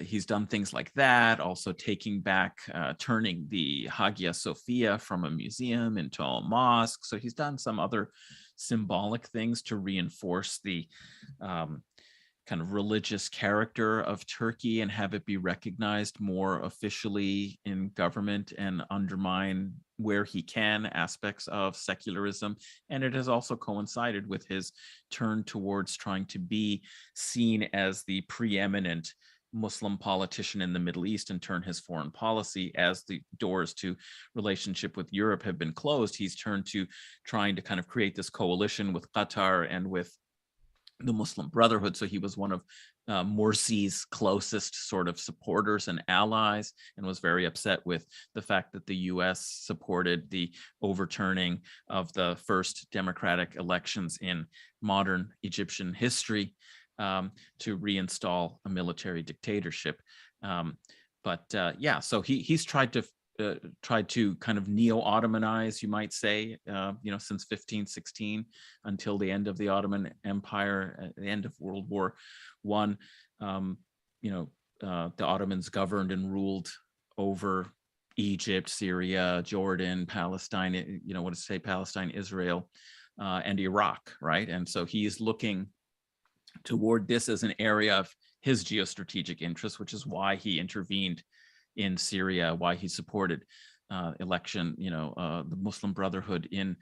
he's done things like that, also taking back, turning the Hagia Sophia from a museum into a mosque. So he's done some other symbolic things to reinforce the kind of religious character of Turkey and have it be recognized more officially in government and undermine where he can aspects of secularism. And it has also coincided with his turn towards trying to be seen as the preeminent Muslim politician in the Middle East and turn his foreign policy, as the doors to relationship with Europe have been closed. He's turned to trying to kind of create this coalition with Qatar and with the Muslim Brotherhood. So he was one of Morsi's closest sort of supporters and allies, and was very upset with the fact that the US supported the overturning of the first democratic elections in modern Egyptian history to reinstall a military dictatorship. So he's tried to kind of neo-Ottomanize, you might say, since 1516 until the end of the Ottoman Empire, at the end of World War I. The Ottomans governed and ruled over Egypt, Syria, Jordan, Palestine, Palestine, Israel, and Iraq, right? And so he's looking toward this as an area of his geostrategic interest, which is why he intervened in Syria, why he supported the Muslim Brotherhood in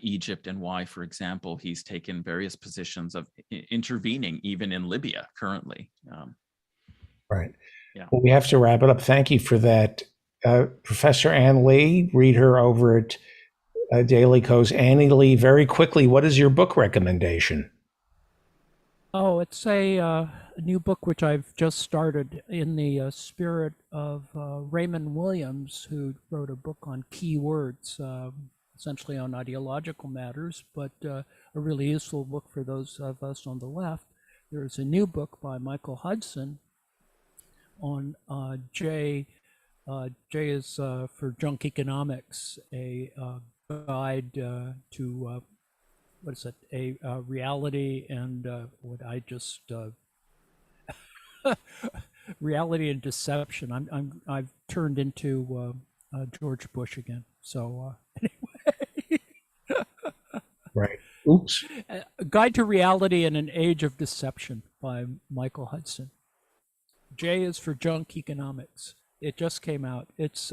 Egypt, and why, for example, he's taken various positions of intervening even in Libya currently. Right. Yeah. Well, we have to wrap it up. Thank you for that. Professor Ann Lee, read her over at Daily Kos. Annie Lee, very quickly, what is your book recommendation? Oh, it's a new book which I've just started in the spirit of Raymond Williams, who wrote a book on keywords, essentially on ideological matters, but a really useful book for those of us on the left. There's a new book by Michael Hudson on J. J is for Junk Economics, a guide to what is it? A reality and what I just reality and deception. I've turned into George Bush again. So anyway, right. Oops. A Guide to Reality in an Age of Deception by Michael Hudson. J is for Junk Economics. It just came out. It's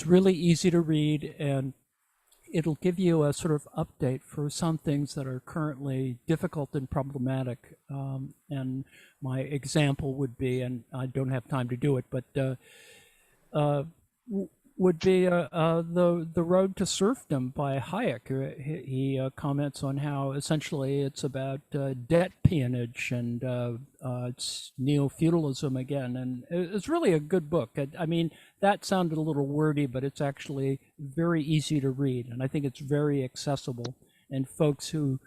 really easy to read, and it'll give you a sort of update for some things that are currently difficult and problematic. And my example would be, and I don't have time to do it, but would be the Road to Serfdom by Hayek. He comments on how essentially it's about debt peonage and it's neo-feudalism again. And it's really a good book. I mean, that sounded a little wordy, but it's actually very easy to read. And I think it's very accessible. And folks who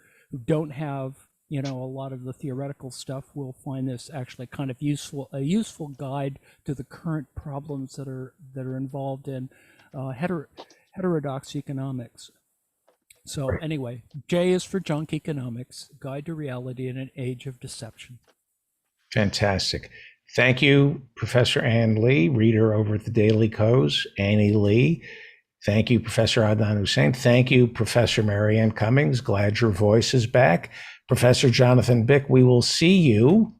don't have, a lot of the theoretical stuff will find this actually kind of a useful guide to the current problems that are involved in heterodox economics. So anyway, J is for Junk Economics, Guide to Reality in an Age of Deception. Fantastic. Thank you, Professor Ann Lee, reader over at the Daily Kos, Annie Lee. Thank you, Professor Adnan Hussein. Thank you, Professor Marianne Cummings. Glad your voice is back. Professor Jonathan Bick, we will see you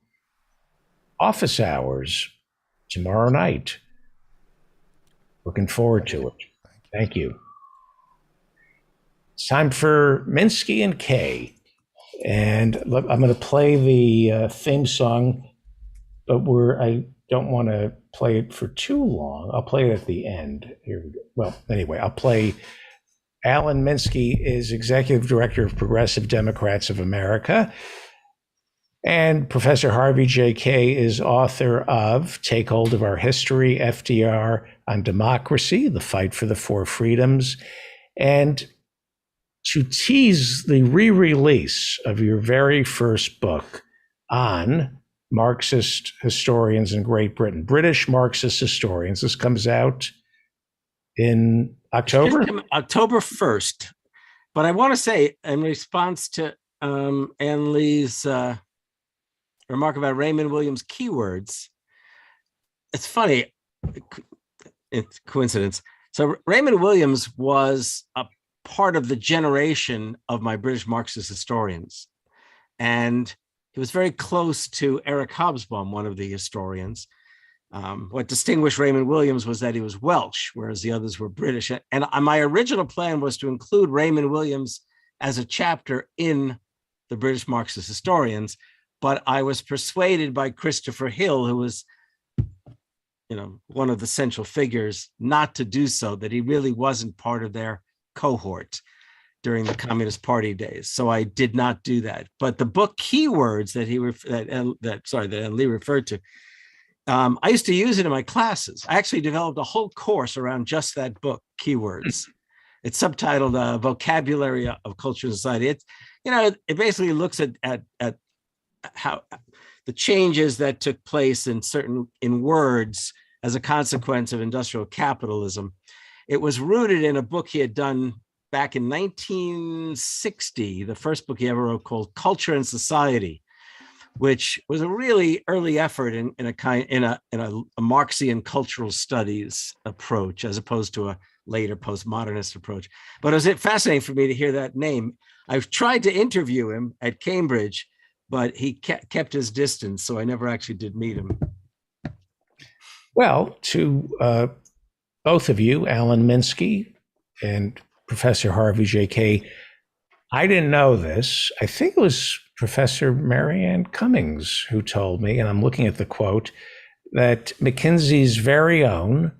office hours tomorrow night. Looking forward to it. Thank you. It's time for Minsky and Kay. And look, I'm going to play the theme song, but I don't want to play it for too long. I'll play it at the end. Here we go. Well, anyway, I'll play. Alan Minsky is Executive Director of Progressive Democrats of America. And Professor Harvey J. Kaye is author of Take Hold of Our History, FDR on Democracy, The Fight for the Four Freedoms. And to tease the re-release of your very first book on Marxist historians in Great Britain, British Marxist historians. This comes out in October? October 1st. But I want to say, in response to Ann Lee's remark about Raymond Williams' keywords, it's funny, it's coincidence. So Raymond Williams was a part of the generation of my British Marxist historians. And he was very close to Eric Hobsbawm, one of the historians. What distinguished Raymond Williams was that he was Welsh, whereas the others were British. And my original plan was to include Raymond Williams as a chapter in the British Marxist historians, but I was persuaded by Christopher Hill, who was, one of the central figures, not to do so, that he really wasn't part of their cohort during the Communist Party days. So I did not do that. But the book keywords that Ann Lee referred to, I used to use it in my classes. I actually developed a whole course around just that book, Keywords. It's subtitled Vocabulary of Culture and Society. It basically looks at how the changes that took place in words as a consequence of industrial capitalism. It was rooted in a book he had done back in 1960, the first book he ever wrote, called Culture and Society, which was a really early effort in a Marxian cultural studies approach, as opposed to a later postmodernist approach. But it was fascinating for me to hear that name. I've tried to interview him at Cambridge, but he kept his distance, so I never actually did meet him. Well, to both of you, Alan Minsky and Professor Harvey J. Kaye, I didn't know this. I think it was Professor Marianne Cummings who told me, and I'm looking at the quote, that McKinsey's very own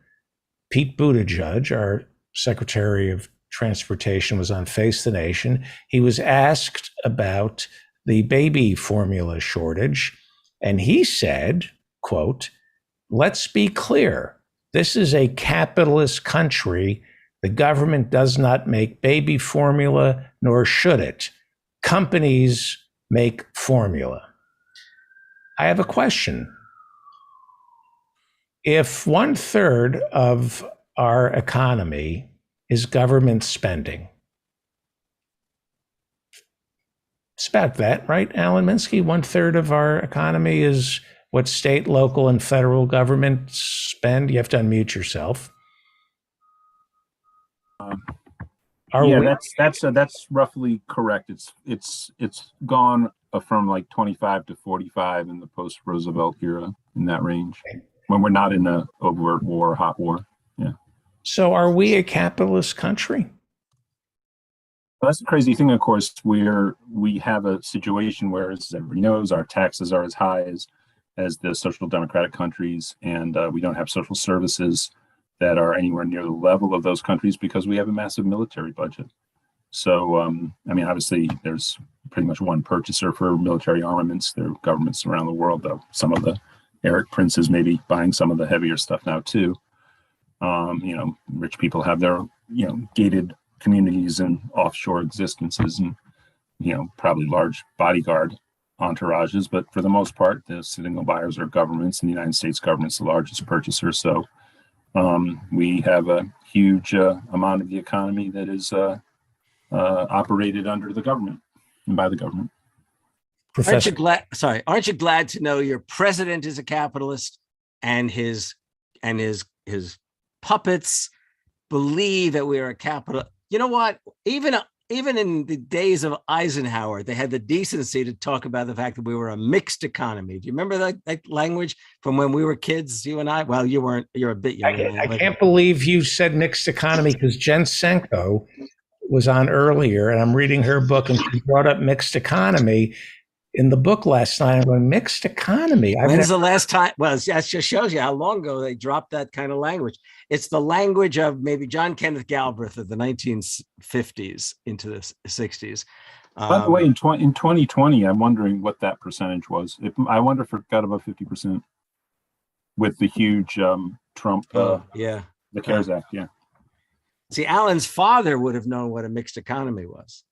Pete Buttigieg, our Secretary of Transportation, was on Face the Nation. He was asked about the baby formula shortage, and he said, quote, "Let's be clear. This is a capitalist country. The government does not make baby formula, nor should it. Companies make formula." I have a question. If 1/3 of our economy is government spending, it's about that, right, Alan Minsky? 1/3 of our economy is what state, local, and federal governments spend. You have to unmute yourself. That's roughly correct. It's gone from like 25 to 45 in the post-Roosevelt era, in that range, when we're not in a overt war, hot war. Yeah. So are we a capitalist country? Well, that's the crazy thing, of course, where we have a situation where, as everybody knows, our taxes are as high as the social democratic countries, and we don't have social services that are anywhere near the level of those countries because we have a massive military budget. So, obviously, there's pretty much one purchaser for military armaments. There are governments around the world, though. Some of the Eric Princes may be buying some of the heavier stuff now, too. Rich people have their, gated communities and offshore existences and, probably large bodyguard entourages. But for the most part, the single buyers are governments, and the United States government's the largest purchaser. So we have a huge amount of the economy that is operated under the government and by the government. Professor. Aren't you glad to know your president is a capitalist and his puppets believe that we are a capital? You know what? Even in the days of Eisenhower, they had the decency to talk about the fact that we were a mixed economy. Do you remember that language from when we were kids, you and I? Well, you weren't, you're a bit younger. I can't believe you said mixed economy, because Jen Senko was on earlier, and I'm reading her book, and she brought up mixed economy in the book last night. I'm going, mixed economy. When's the last time? Well, that just shows you how long ago they dropped that kind of language. It's the language of maybe John Kenneth Galbraith of the 1950s into the 60s. By the way, in 2020, I'm wondering what that percentage was. I wonder if it got above 50% with the huge Trump, the CARES Act. Yeah. See, Alan's father would have known what a mixed economy was.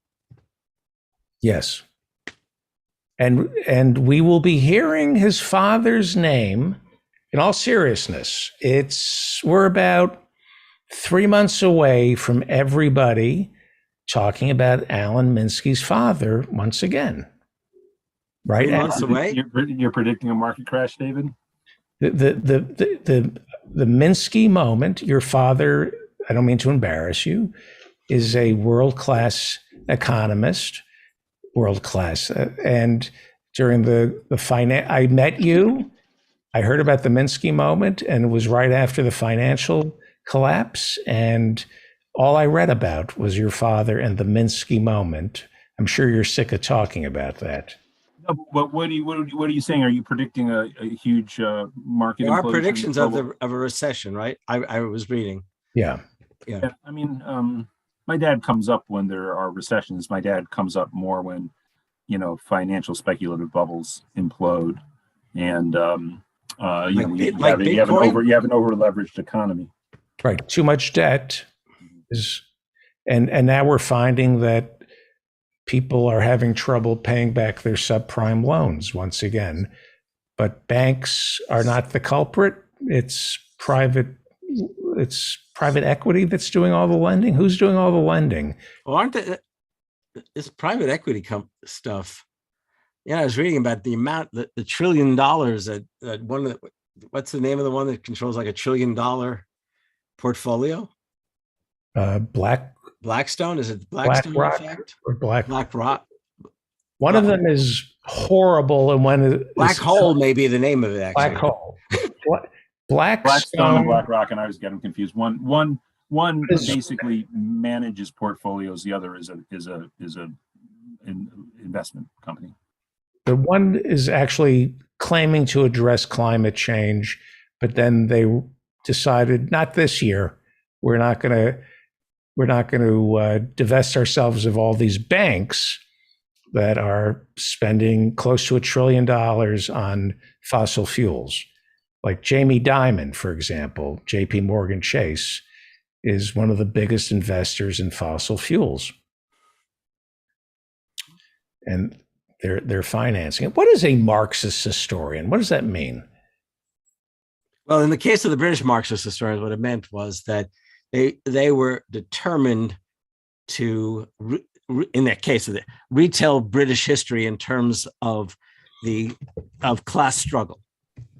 Yes. And we will be hearing his father's name. In all seriousness, we're about 3 months away from everybody talking about Alan Minsky's father once again. Right? 3 months away? You're predicting a market crash, David? The Minsky moment, your father, I don't mean to embarrass you, is a world-class economist, world-class. And during I met you, I heard about the Minsky moment, and it was right after the financial collapse. And all I read about was your father and the Minsky moment. I'm sure you're sick of talking about that. No, but what are you saying? Are you predicting a huge market? There are predictions of a recession, right? I was reading. Yeah. I mean, my dad comes up when there are recessions. My dad comes up more when, financial speculative bubbles implode, and you have an over leveraged economy. Right. Too much debt and now we're finding that people are having trouble paying back their subprime loans once again. But banks are not the culprit. It's private equity that's doing all the lending. Who's doing all the lending? Well, aren't this private equity stuff? Yeah, I was reading about the amount, the $1 trillion that one of the, what's the name of the one that controls like $1 trillion portfolio? Blackstone? Is it Blackstone? BlackRock or BlackRock? One of them is horrible, and one Black Hole may be the name of it. Actually. Black Hole. Blackstone and BlackRock, and I was getting confused. One basically manages portfolios. The other is an investment company. The one is actually claiming to address climate change, but then they decided not this year. We're not going to divest ourselves of all these banks that are spending close to $1 trillion on fossil fuels. Like Jamie Dimon, for example, JP Morgan Chase is one of the biggest investors in fossil fuels. And they're financing it. What is a Marxist historian? What does that mean? Well, in the case of the British Marxist historians, what it meant was that they were determined to, in that case, retell British history in terms of class struggle.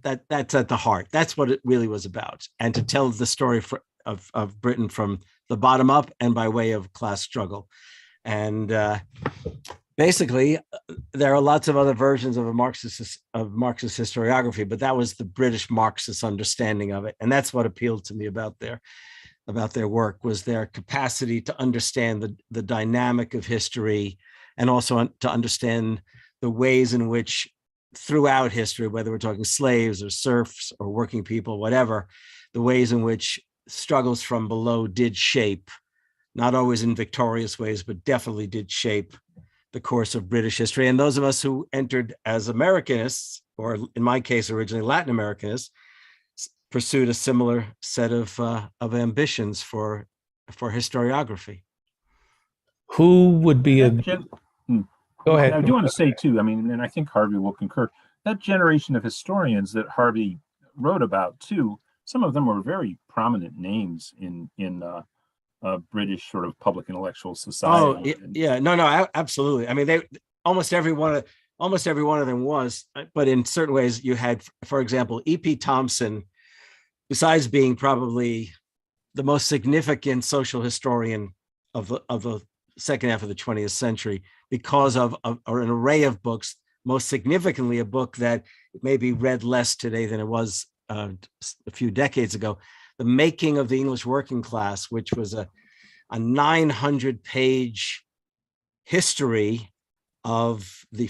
That's at the heart. That's what it really was about, and to tell the story of Britain from the bottom up and by way of class struggle. And basically, there are lots of other versions of Marxist historiography, but that was the British Marxist understanding of it, and that's what appealed to me about their work, was their capacity to understand the dynamic of history, and also to understand the ways in which throughout history, whether we're talking slaves or serfs or working people, whatever, the ways in which struggles from below did shape, not always in victorious ways, but definitely did shape the course of British history. And those of us who entered as Americanists, or in my case, originally Latin Americanists, pursued a similar set of ambitions for historiography. Who would be Go ahead. I do want to say too, I mean, and I think Harvey will concur, that generation of historians that Harvey wrote about too, some of them were very prominent names in British sort of public intellectual society. Oh, yeah, no, absolutely. I mean, almost every one of almost every one of them was, but in certain ways you had, for example, E.P. Thompson, besides being probably the most significant social historian of the second half of the 20th century, because of an array of books, most significantly a book that may be read less today than it was a few decades ago, The Making of the English Working Class, which was a 900-page history of the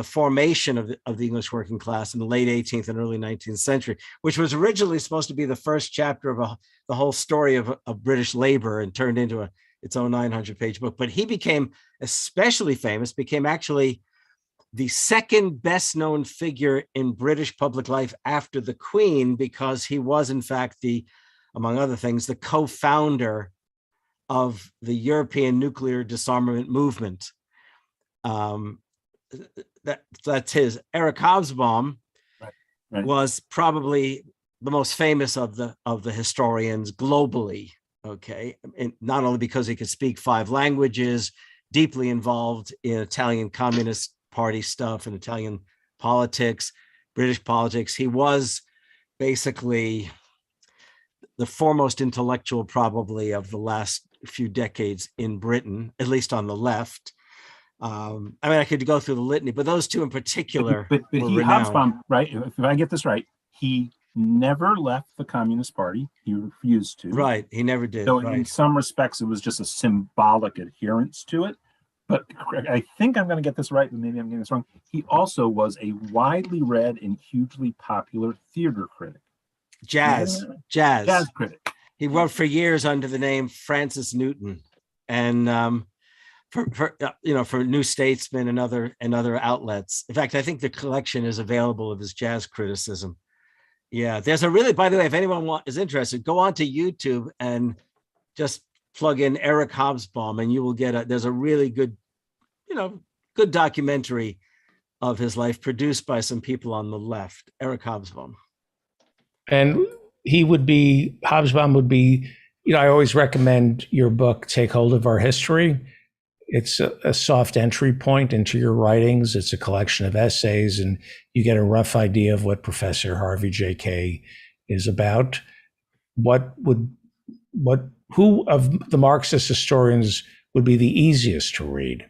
formation of the English working class in the late 18th and early 19th century, which was originally supposed to be the first chapter of the whole story of British labor, and turned into its own 900-page book. But he became especially famous, became actually the second best known figure in British public life after the Queen, because he was in fact among other things, the co-founder of the European nuclear disarmament movement. That's his. Eric Hobsbawm was probably the most famous of the historians globally. Okay, and not only because he could speak 5 languages, deeply involved in Italian Communist Party stuff and Italian politics, British politics. He was basically the foremost intellectual probably of the last few decades in Britain, at least on the left. I mean, I could go through the litany, but those two in particular. But he, Hobsbawm, right? If I get this right, he never left the Communist Party. He refused to. Right, he never did. So right. in some respects, it was just a symbolic adherence to it. But I think I'm going to get this right, but maybe I'm getting this wrong. He also was a widely read and hugely popular theater critic. Jazz critic. He wrote for years under the name Francis Newton, and for New Statesman and other outlets. In fact, I think the collection is available of his jazz criticism. Yeah, there's a really, by the way, if anyone is interested, go on to YouTube and just plug in Eric Hobsbawm, and you will get there's a really good, good documentary of his life produced by some people on the left. Eric Hobsbawm. And Hobsbawm would be, I always recommend your book, Take Hold of Our History. It's a soft entry point into your writings. It's a collection of essays, and you get a rough idea of what Professor Harvey J.K. is about. Who of the Marxist historians would be the easiest to read?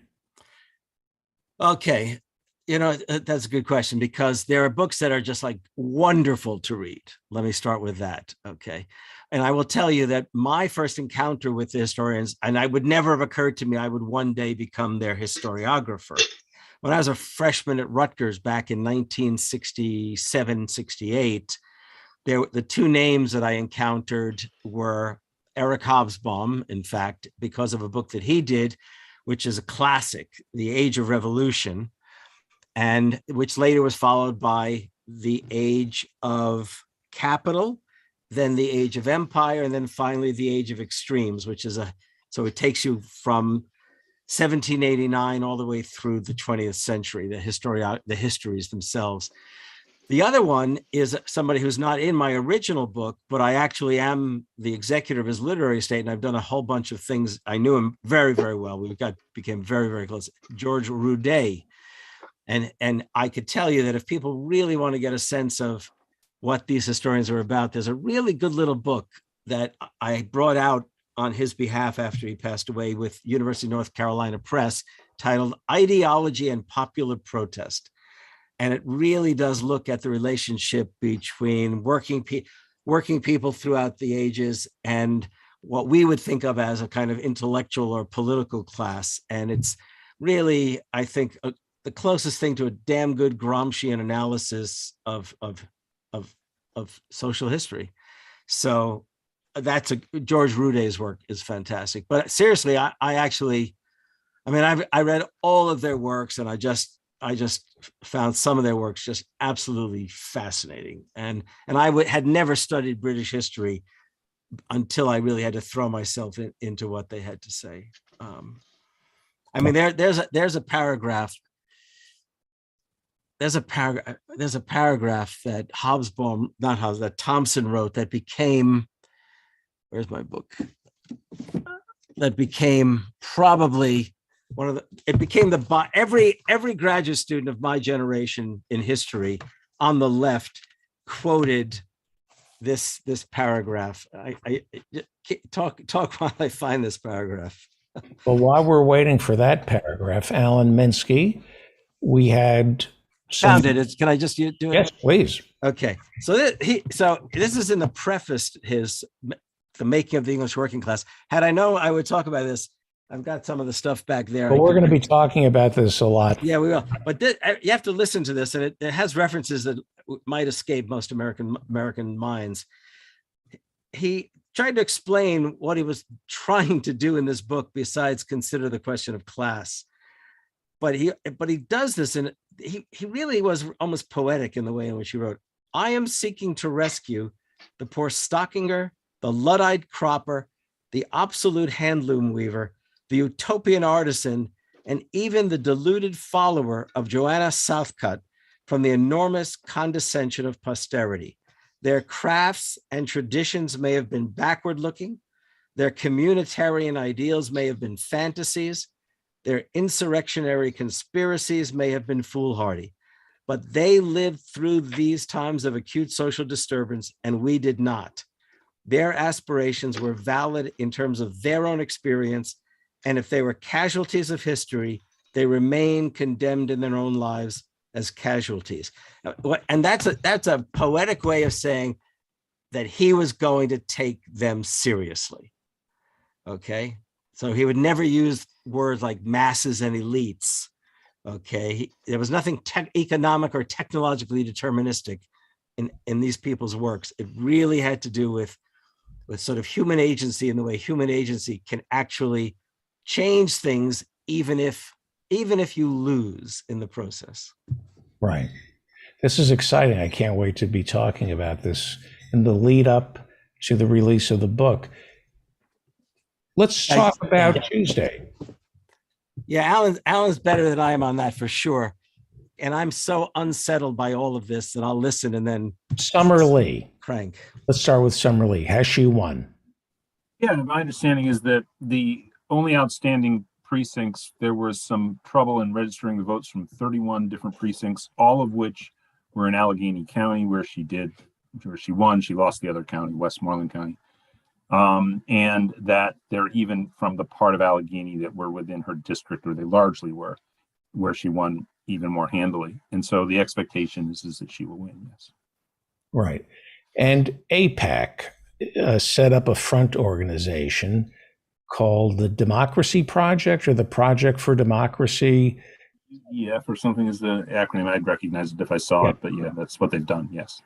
Okay. That's a good question, because there are books that are just like wonderful to read. Let me start with that. Okay. And I will tell you that my first encounter with the historians, and I would never have occurred to me I would one day become their historiographer. When I was a freshman at Rutgers back in 1967, 68, the two names that I encountered were Eric Hobsbawm, in fact, because of a book that he did, which is a classic, The Age of Revolution, and which later was followed by The Age of Capital, then The Age of Empire, and then finally The Age of Extremes, which is so it takes you from 1789 all the way through the 20th century, the histories themselves. The other one is somebody who's not in my original book, but I actually am the executor of his literary estate, and I've done a whole bunch of things. I knew him very, very well. Became very, very close. George Roudet. And I could tell you that if people really want to get a sense of what these historians are about, there's a really good little book that I brought out on his behalf after he passed away with University of North Carolina Press, titled Ideology and Popular Protest. And it really does look at the relationship between working people throughout the ages and what we would think of as a kind of intellectual or political class. And it's really, I think, the closest thing to a damn good Gramscian analysis of social history. So that's George Roudet's work is fantastic. But seriously, I read all of their works, and I just found some of their works just absolutely fascinating. And I had never studied British history until I really had to throw myself into what they had to say. There's a paragraph. There's a paragraph that that Thompson wrote that became, where's my book? That became probably it became every graduate student of my generation in history on the left quoted this paragraph. I talk while I find this paragraph. Well, while we're waiting for that paragraph, Alan Minsky, we had found it. Can I just do it? Yes, please. Okay. So this is in the preface to The Making of the English Working Class. Had I known I would talk about this, I've got some of the stuff back there. But we're going to be talking about this a lot. Yeah, we will. But you have to listen to this, and it has references that might escape most American minds. He tried to explain what he was trying to do in this book besides consider the question of class. But he does this, and he really was almost poetic in the way in which he wrote, "I am seeking to rescue the poor stockinger, the Luddite cropper, the obsolete handloom weaver, the utopian artisan, and even the deluded follower of Joanna Southcott from the enormous condescension of posterity. Their crafts and traditions may have been backward-looking. Their communitarian ideals may have been fantasies. Their insurrectionary conspiracies may have been foolhardy. But they lived through these times of acute social disturbance, and we did not. Their aspirations were valid in terms of their own experience, and if they were casualties of history, they remain condemned in their own lives as casualties." And that's a poetic way of saying that he was going to take them seriously. Okay, so he would never use words like masses and elites. Okay, there was nothing economic or technologically deterministic in these people's works. It really had to do with sort of human agency and the way human agency can actually change things, even if you lose in the process. Right. This is exciting. I can't wait to be talking about this in the lead up to the release of the book. Let's talk about Tuesday. Yeah, Alan's better than I am on that for sure. And I'm so unsettled by all of this that I'll listen and then Summer Lee. Crank. Let's start with Summer Lee. Has she won? Yeah, my understanding is that the only outstanding precincts, there was some trouble in registering the votes from 31 different precincts, all of which were in Allegheny County, where she won. She lost the other county, Westmoreland County. And that they're even from the part of Allegheny that were within her district, or they largely were, where she won even more handily. And so the expectation is that she will win, yes. Right. And AIPAC set up a front organization called the Democracy Project, or the Project for Democracy. Yeah, for something is the acronym. I'd recognize it if I saw it, but yeah, that's what they've done, yes.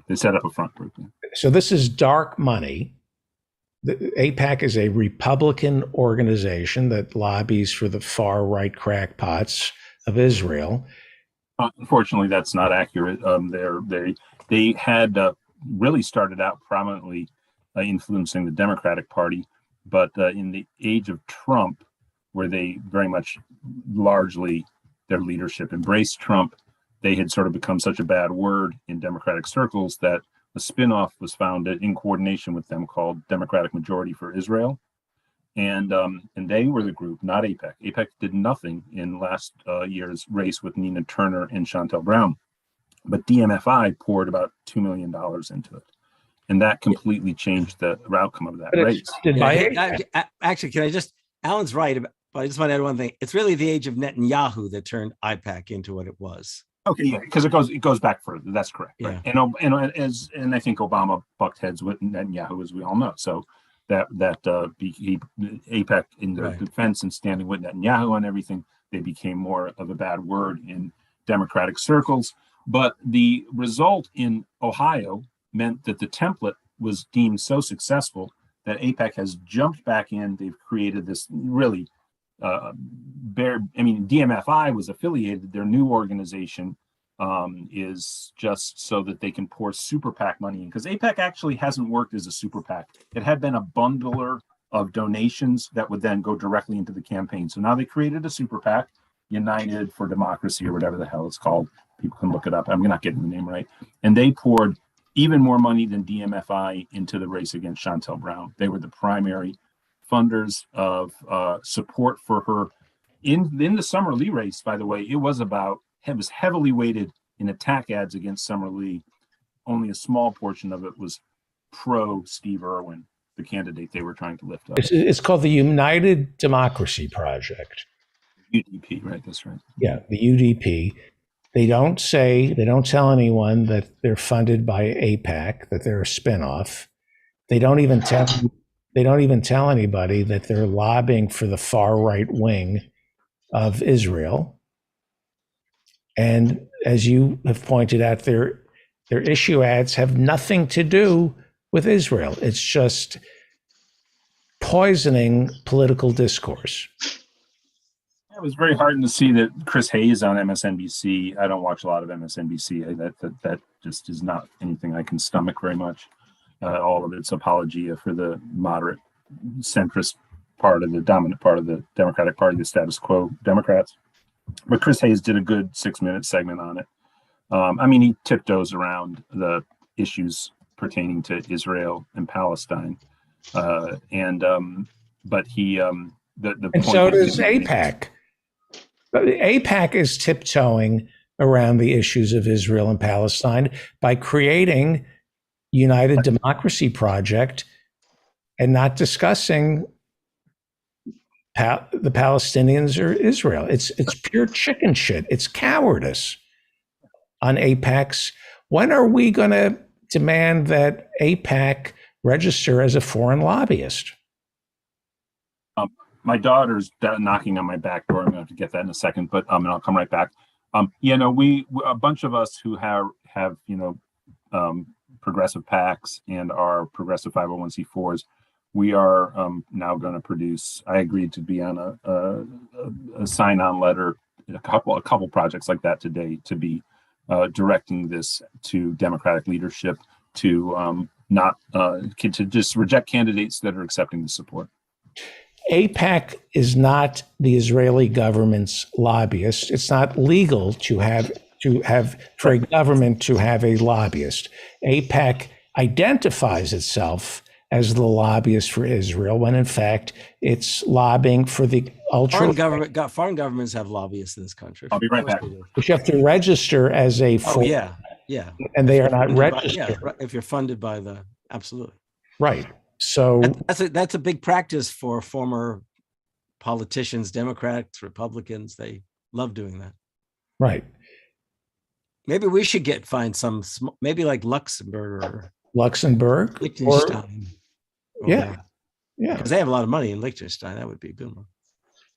They set up a front group. Yeah. So this is dark money. The AIPAC is a Republican organization that lobbies for the far right crackpots of Israel. Unfortunately, that's not accurate. They had really started out prominently influencing the Democratic Party, but in the age of Trump, where they very much largely their leadership embraced Trump, they had sort of become such a bad word in Democratic circles that a spinoff was founded in coordination with them called Democratic Majority for Israel. And they were the group, not AIPAC. AIPAC did nothing in last year's race with Nina Turner and Shontel Brown, but DMFI poured about $2 million into it. And that completely changed the outcome of that race. Actually, can I just, Alan's right, but I just want to add one thing. It's really the age of Netanyahu that turned AIPAC into what it was. Okay, yeah, because it goes back further. That's correct. Yeah. Right? And I think Obama bucked heads with Netanyahu, as we all know. So AIPAC in their defense and standing with Netanyahu on everything, they became more of a bad word in Democratic circles. But the result in Ohio meant that the template was deemed so successful that AIPAC has jumped back in. They've created this really DMFI was affiliated. Their new organization is just so that they can pour super PAC money in, because AIPAC actually hasn't worked as a super PAC. It had been a bundler of donations that would then go directly into the campaign. So now they created a super PAC, United for Democracy, or whatever the hell it's called. People can look it up. I'm not getting the name right. And they poured even more money than DMFI into the race against Shontel Brown. They were the primary funders of support for her In the Summer Lee race, by the way, it was heavily weighted in attack ads against Summer Lee. Only a small portion of it was pro Steve Irwin, the candidate they were trying to lift up. It's called the United Democracy Project. UDP, right? That's right. Yeah, the UDP. They don't tell anyone that they're funded by AIPAC, that they're a spinoff. They don't even tell anybody that they're lobbying for the far right wing of Israel. And as you have pointed out, their issue ads have nothing to do with Israel. It's just poisoning political discourse. It was very hard to see that Chris Hayes on MSNBC. I don't watch a lot of MSNBC. That just is not anything I can stomach very much. All of its apologia for the moderate centrist part of the dominant part of the Democratic Party, the status quo Democrats. But Chris Hayes did a good 6-minute segment on it. I mean, he tiptoes around the issues pertaining to Israel and Palestine, but he the and point so does AIPAC. AIPAC is tiptoeing around the issues of Israel and Palestine by creating United Democracy Project and not discussing the Palestinians or Israel. It's pure chicken shit. It's cowardice on AIPAC's. When are we going to demand that AIPAC register as a foreign lobbyist? My daughter's knocking on my back door. I'm going to have to get that in a second, but and I'll come right back. We a bunch of us who have progressive PACs and are progressive 501c4s. We are now going to produce. I agreed to be on a sign-on letter, a couple projects like that today, to be directing this to Democratic leadership to to just reject candidates that are accepting the support. AIPAC is not the Israeli government's lobbyist. It's not legal to have for a government to have a lobbyist. AIPAC identifies itself as the lobbyist for Israel, when in fact it's lobbying for the ultra. Foreign governments have lobbyists in this country. I'll be right back. But you have to register as a. Yeah. And they are not registered. If you're funded by absolutely. Right. So that's a big practice for former politicians, Democrats, Republicans. They love doing that. Right. Maybe we should find some, maybe like Luxembourg. Liechtenstein. Yeah. Because they have a lot of money in Liechtenstein. That would be a good one.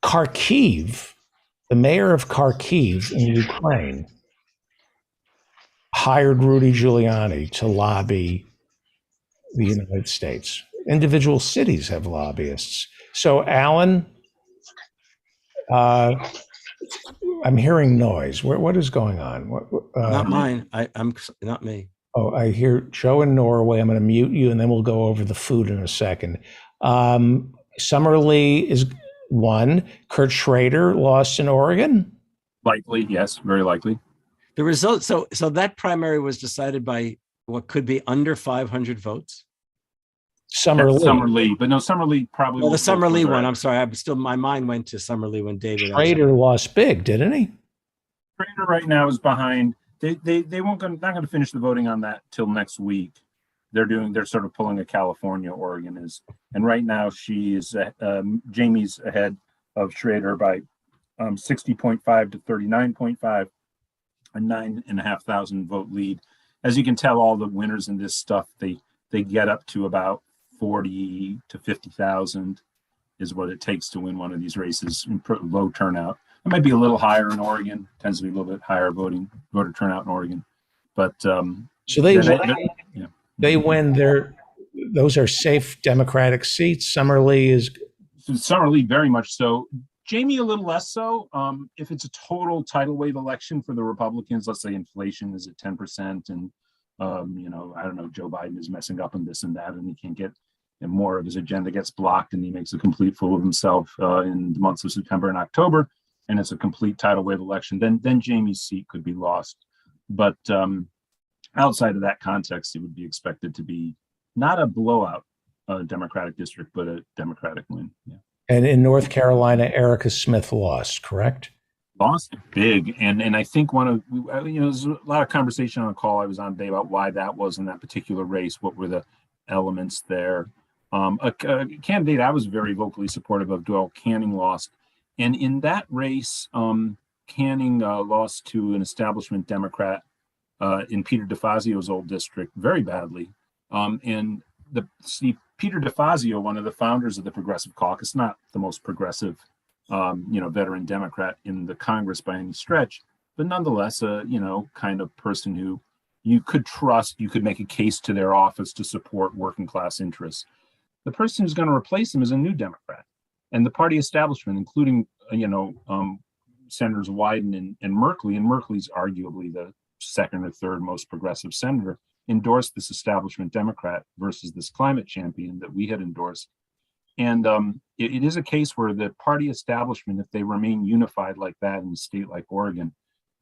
Kharkiv, the mayor of Kharkiv in Ukraine, hired Rudy Giuliani to lobby the United States. Individual cities have lobbyists. So, Alan, I'm hearing noise. What is going on? Not mine. I'm not me. Oh, I hear Joe in Norway. I'm going to mute you, and then we'll go over the food in a second. Summer Lee is one. Kurt Schrader lost in Oregon. Likely, yes, very likely. The result. So that primary was decided by what could be under 500 votes. Summer Lee, but no, Summer Lee probably. Well, the Summer Lee one. I'm sorry, my mind went to Summer Lee when David. Schrader lost big, didn't he? Schrader right now is behind. They not going to finish the voting on that till next week. They're sort of pulling a California, Oregon is, and right now Jamie's ahead of Schrader by 60.5 to 39.5, a 9,500 vote lead. As you can tell, all the winners in this stuff they get up to about 40 to 50,000 is what it takes to win one of these races. Low turnout. It might be a little higher in Oregon. Tends to be a little bit higher voter turnout in Oregon, but so they win. Those are safe Democratic seats. Summer Lee very much so. Jamie a little less so. If it's a total tidal wave election for the Republicans, let's say inflation is at 10%, and I don't know, Joe Biden is messing up on this and that, and he can't get, and more of his agenda gets blocked, and he makes a complete fool of himself in the months of September and October, and it's a complete tidal wave election. Then Jamie's seat could be lost. But outside of that context, it would be expected to be not a blowout Democratic district, but a Democratic win. Yeah. And in North Carolina, Erica Smith lost, correct? Lost big, and I think there's a lot of conversation on a call I was on today about why that was in that particular race. What were the elements there? A candidate I was very vocally supportive of, Doyle Canning, lost, and in that race, Canning lost to an establishment Democrat in Peter DeFazio's old district very badly. And Peter DeFazio, one of the founders of the Progressive Caucus, not the most progressive veteran Democrat in the Congress by any stretch, but nonetheless, kind of person who you could trust, you could make a case to their office to support working class interests. The person who's going to replace him is a new Democrat. And the party establishment, including, Senators Wyden and Merkley, and Merkley's arguably the second or third most progressive senator, endorsed this establishment Democrat versus this climate champion that we had endorsed. And it is a case where the party establishment, if they remain unified like that in a state like Oregon,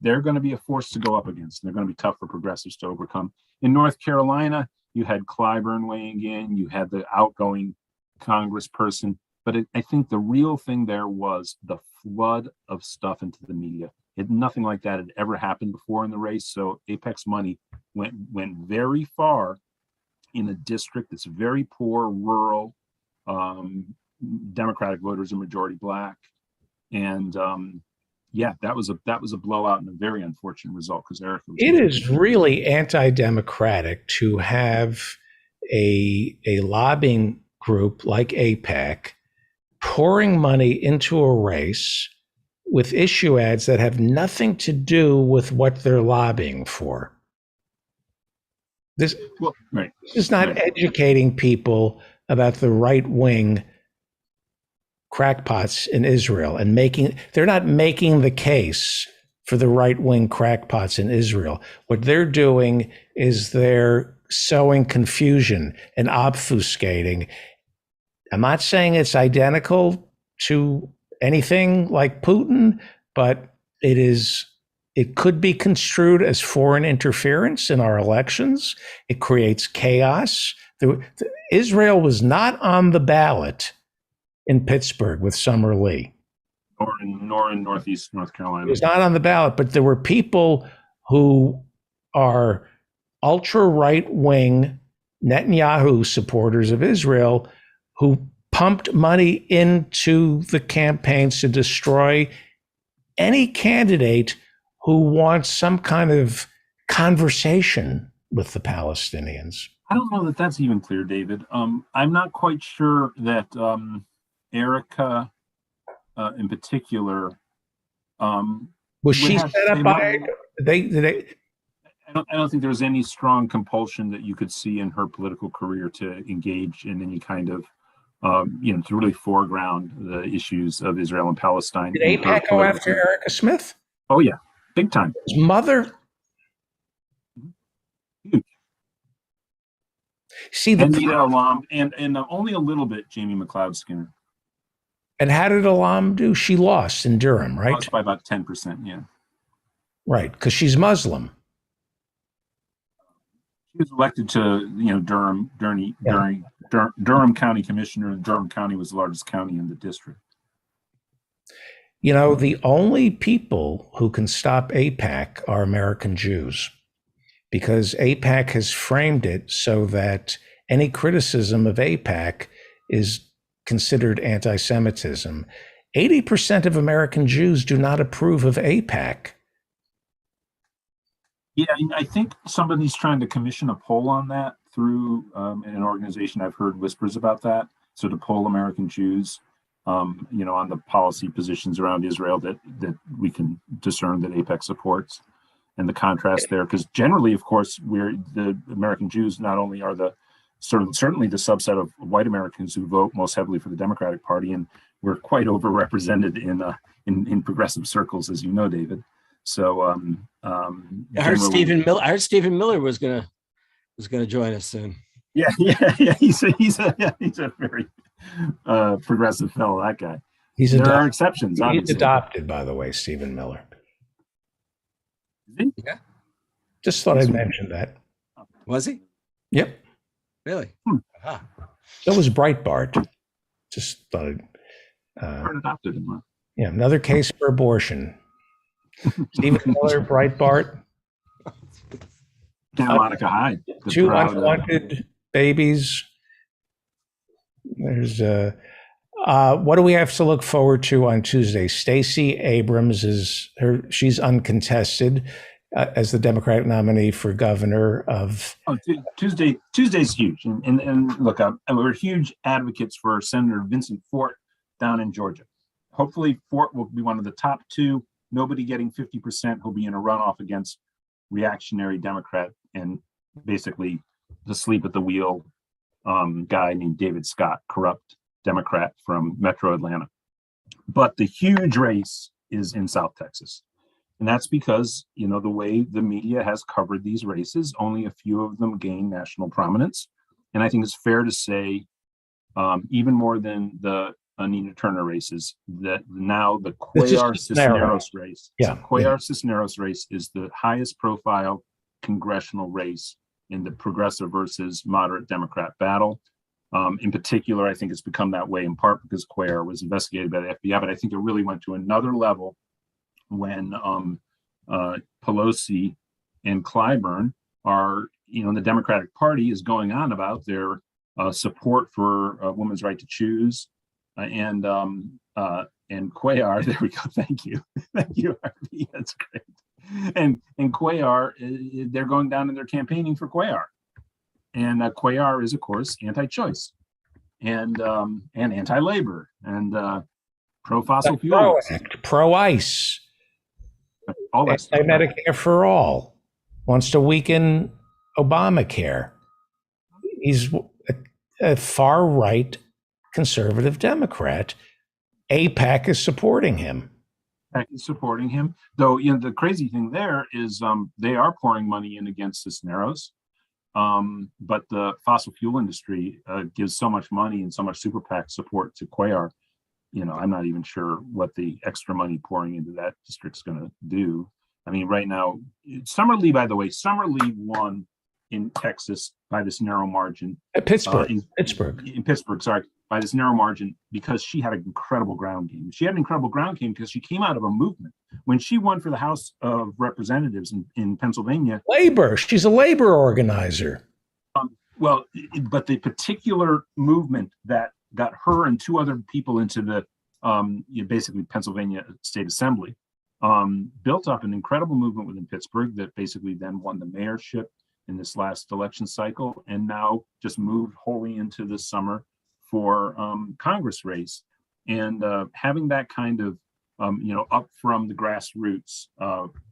they're going to be a force to go up against. They're going to be tough for progressives to overcome. In North Carolina, you had Clyburn weighing in, you had the outgoing congressperson, but I think the real thing there was the flood of stuff into the media. Nothing like that had ever happened before in the race. So Apex money went very far in a district that's very poor, rural. Democratic voters are majority Black, and that was a blowout and a very unfortunate result because Erica. It is really anti-democratic to have a lobbying group like AIPAC pouring money into a race with issue ads that have nothing to do with what they're lobbying for. This is not educating people about the right-wing crackpots in Israel and they're not making the case for the right-wing crackpots in Israel. What they're doing is they're sowing confusion and obfuscating. I'm not saying it's identical to anything like Putin, but it could be construed as foreign interference in our elections. It creates chaos. Israel was not on the ballot in Pittsburgh with Summer Lee. Nor in Northeast North Carolina. It was not on the ballot, but there were people who are ultra right-wing Netanyahu supporters of Israel who pumped money into the campaigns to destroy any candidate who wants some kind of conversation with the Palestinians. I don't know that that's even clear, David. I'm not quite sure that Erica, in particular, was she set up by they? I don't think there was any strong compulsion that you could see in her political career to engage in any kind of, to really foreground the issues of Israel and Palestine. Did AIPAC go after Erica Smith? Oh yeah, big time. His mother. See the Anita Alam and only a little bit Jamie McLeod Skinner. And how did Alam do? She lost in Durham, right? Lost by about 10%, yeah. Right, because she's Muslim. She was elected to, Durham County Commissioner, and Durham County was the largest county in the district. The only people who can stop AIPAC are American Jews, because AIPAC has framed it so that any criticism of AIPAC is considered anti-Semitism. 80% of American Jews do not approve of AIPAC. Yeah, I think somebody's trying to commission a poll on that through an organization. I've heard whispers about that. So to poll American Jews, on the policy positions around Israel that we can discern that AIPAC supports, and the contrast there, because generally, of course, the American Jews not only are certainly the subset of white Americans who vote most heavily for the Democratic Party, and we're quite overrepresented in progressive circles, as you know, David. So I heard Stephen Miller was gonna join us soon. Yeah. He's a very progressive fellow. That guy. There are exceptions. He's adopted, by the way, Stephen Miller. Is he? Yeah. Just thought I'd mention that. Was he? Yep. Really? That was Breitbart. Just thought I'd Weren't adopted in one. Yeah, another case for abortion. Stephen Miller, Breitbart. Santa Monica High. the 2 proud, unwanted babies. There's what do we have to look forward to on Tuesday? Stacey Abrams she's uncontested as the Democratic nominee for governor of. Tuesday's huge, and look, we're huge advocates for Senator Vincent Fort down in Georgia. Hopefully, Fort will be one of the top 2. Nobody getting 50%. He'll be in a runoff against reactionary Democrat and basically the sleep at the wheel guy named David Scott, corrupt Democrat from Metro Atlanta. But the huge race is in South Texas. And that's because, the way the media has covered these races, only a few of them gain national prominence. And I think it's fair to say, even more than the Nina Turner races, that now the Cuellar Cisneros race. Yeah. Cuellar Cisneros race is the highest profile congressional race in the progressive versus moderate Democrat battle. In particular, I think it's become that way in part because Cuellar was investigated by the FBI, but I think it really went to another level when Pelosi and Clyburn are, the Democratic Party is going on about their support for a woman's right to choose. And Cuellar, there we go. Thank you, Harvey. That's great. And Cuellar, they're going down and they're campaigning for Cuellar, and Cuellar is, of course, anti-choice and anti-labor and pro-fossil fuels, pro-ICE, all that stuff. Medicare for all, wants to weaken Obamacare. He's a far-right conservative Democrat. AIPAC is supporting him. Supporting him, though. The crazy thing there is they are pouring money in against Cisneros, but the fossil fuel industry gives so much money and so much super PAC support to Cuellar. I'm not even sure what the extra money pouring into that district's going to do. I mean, right now, Summer Lee, by the way, won in Texas by this narrow margin. Pittsburgh, sorry, by this narrow margin because she had an incredible ground game. She had an incredible ground game because she came out of a movement. When she won for the House of Representatives in Pennsylvania. Labor, she's a labor organizer. But the particular movement that got her and 2 other people into the basically Pennsylvania State Assembly built up an incredible movement within Pittsburgh that basically then won the mayorship in this last election cycle and now just moved wholly into this summer for Congress race. And having that kind of up from the grassroots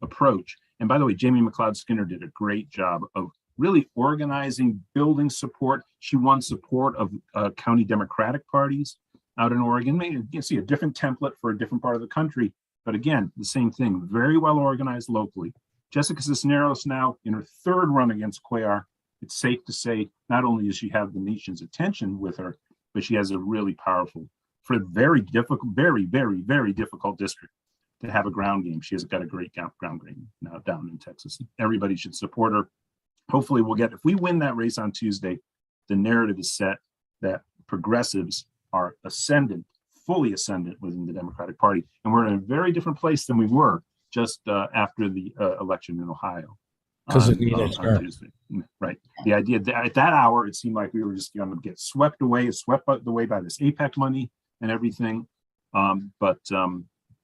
approach. And by the way, Jamie McLeod Skinner did a great job of really organizing, building support. She won support of county Democratic parties out in Oregon. You can see a different template for a different part of the country, but again, the same thing, very well organized locally. Jessica Cisneros now in her 3rd run against Cuellar. It's safe to say not only does she have the nation's attention with her, but she has a really powerful, for a very difficult, very, very, very difficult district to have a ground game. She has got a great ground game now down in Texas. Everybody should support her. Hopefully if we win that race on Tuesday, the narrative is set that progressives are fully ascendant within the Democratic Party. And we're in a very different place than we were just after the election in Ohio. Because on Tuesday. Right. The idea that at that hour, it seemed like we were just going to get swept away by this AIPAC money and everything. But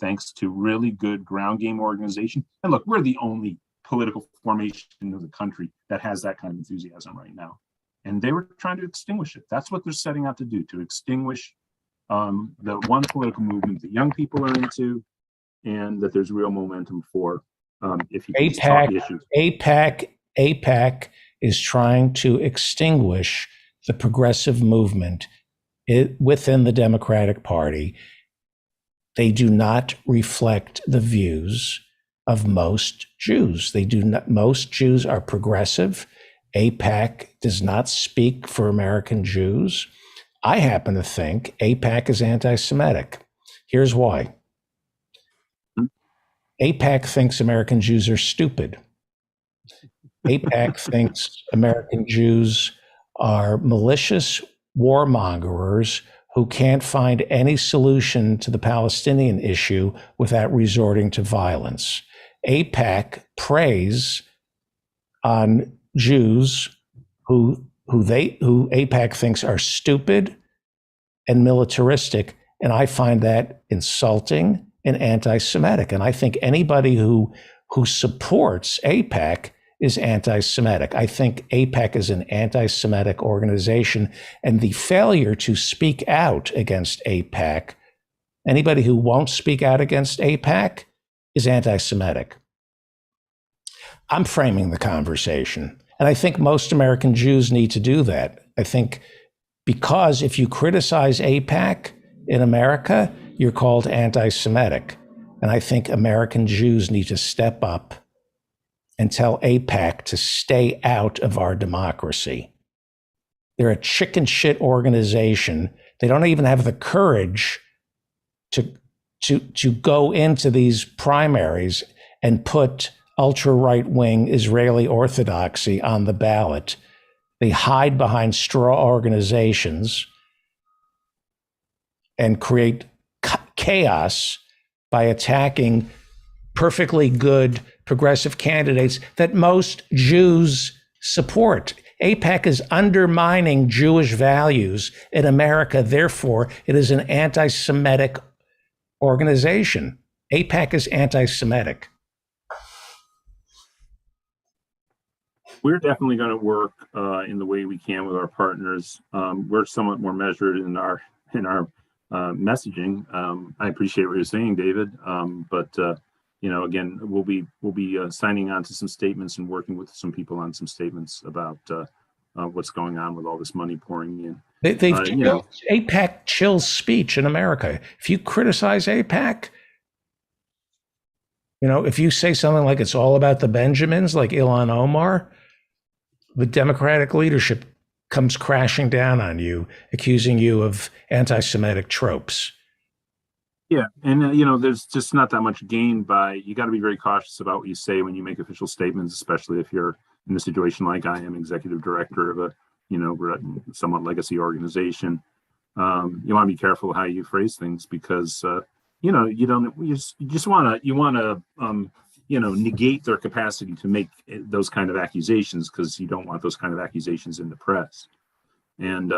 thanks to really good ground game organization. And look, we're the only political formation in the country that has that kind of enthusiasm right now. And they were trying to extinguish it. That's what they're setting out to do, to extinguish the one political movement that young people are into and that there's real momentum for. If you can talk the issues. AIPAC is trying to extinguish the progressive movement within the Democratic Party. They do not reflect the views of most Jews. Most Jews are progressive. AIPAC does not speak for American Jews. I happen to think AIPAC is anti-Semitic. Here's why. AIPAC thinks American Jews are stupid. AIPAC thinks American Jews are malicious warmongers who can't find any solution to the Palestinian issue without resorting to violence. AIPAC preys on Jews who AIPAC thinks are stupid and militaristic, and I find that insulting and anti-Semitic. And I think anybody who supports AIPAC is anti-Semitic. I think AIPAC is an anti-Semitic organization, and the failure to speak out against AIPAC, anybody who won't speak out against AIPAC is anti-Semitic. I'm framing the conversation, and I think most American Jews need to do that. I think because if you criticize AIPAC in America, you're called anti-Semitic. And I think American Jews need to step up and tell AIPAC to stay out of our democracy. They're a chicken shit organization. They don't even have the courage to go into these primaries and put ultra right-wing Israeli orthodoxy on the ballot. They hide behind straw organizations and create chaos by attacking perfectly good progressive candidates that most Jews support. AIPAC is undermining Jewish values in America. Therefore, it is an anti-Semitic organization. AIPAC is anti-Semitic. We're definitely going to work in the way we can with our partners. We're somewhat more measured in our messaging. I appreciate what you're saying, David. But again, we'll be signing on to some statements and working with some people on some statements about what's going on with all this money pouring in. AIPAC chills speech in America. If you criticize AIPAC, if you say something like it's all about the Benjamins, like Ilhan Omar, the Democratic leadership comes crashing down on you, accusing you of anti-Semitic tropes. Yeah, and there's just not that much gain by. You got to be very cautious about what you say when you make official statements, especially if you're in a situation like I am, executive director of a somewhat legacy organization. You want to be careful how you phrase things because you just want to negate their capacity to make those kind of accusations because you don't want those kind of accusations in the press. And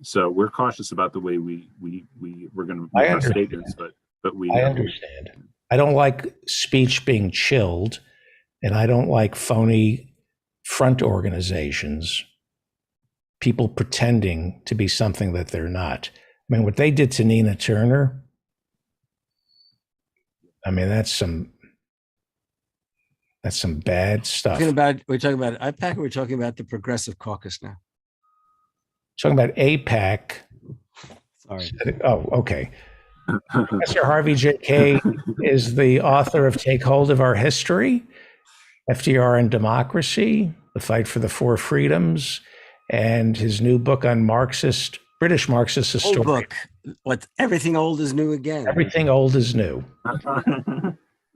so we're cautious about the way we're going to make our statements, but we understand. I don't like speech being chilled, and I don't like phony front organizations, people pretending to be something that they're not. I mean, what they did to Nina Turner, I mean, that's some bad stuff. We're talking about AIPAC, or we're talking about the Progressive Caucus now? Talking about AIPAC. Sorry. Oh, okay. Professor Harvey J. Kaye is the author of Take Hold of Our History, FDR and Democracy, The Fight for the Four Freedoms, and his new book on British Marxist history. Old book. What? Everything Old is New Again. Everything Old is New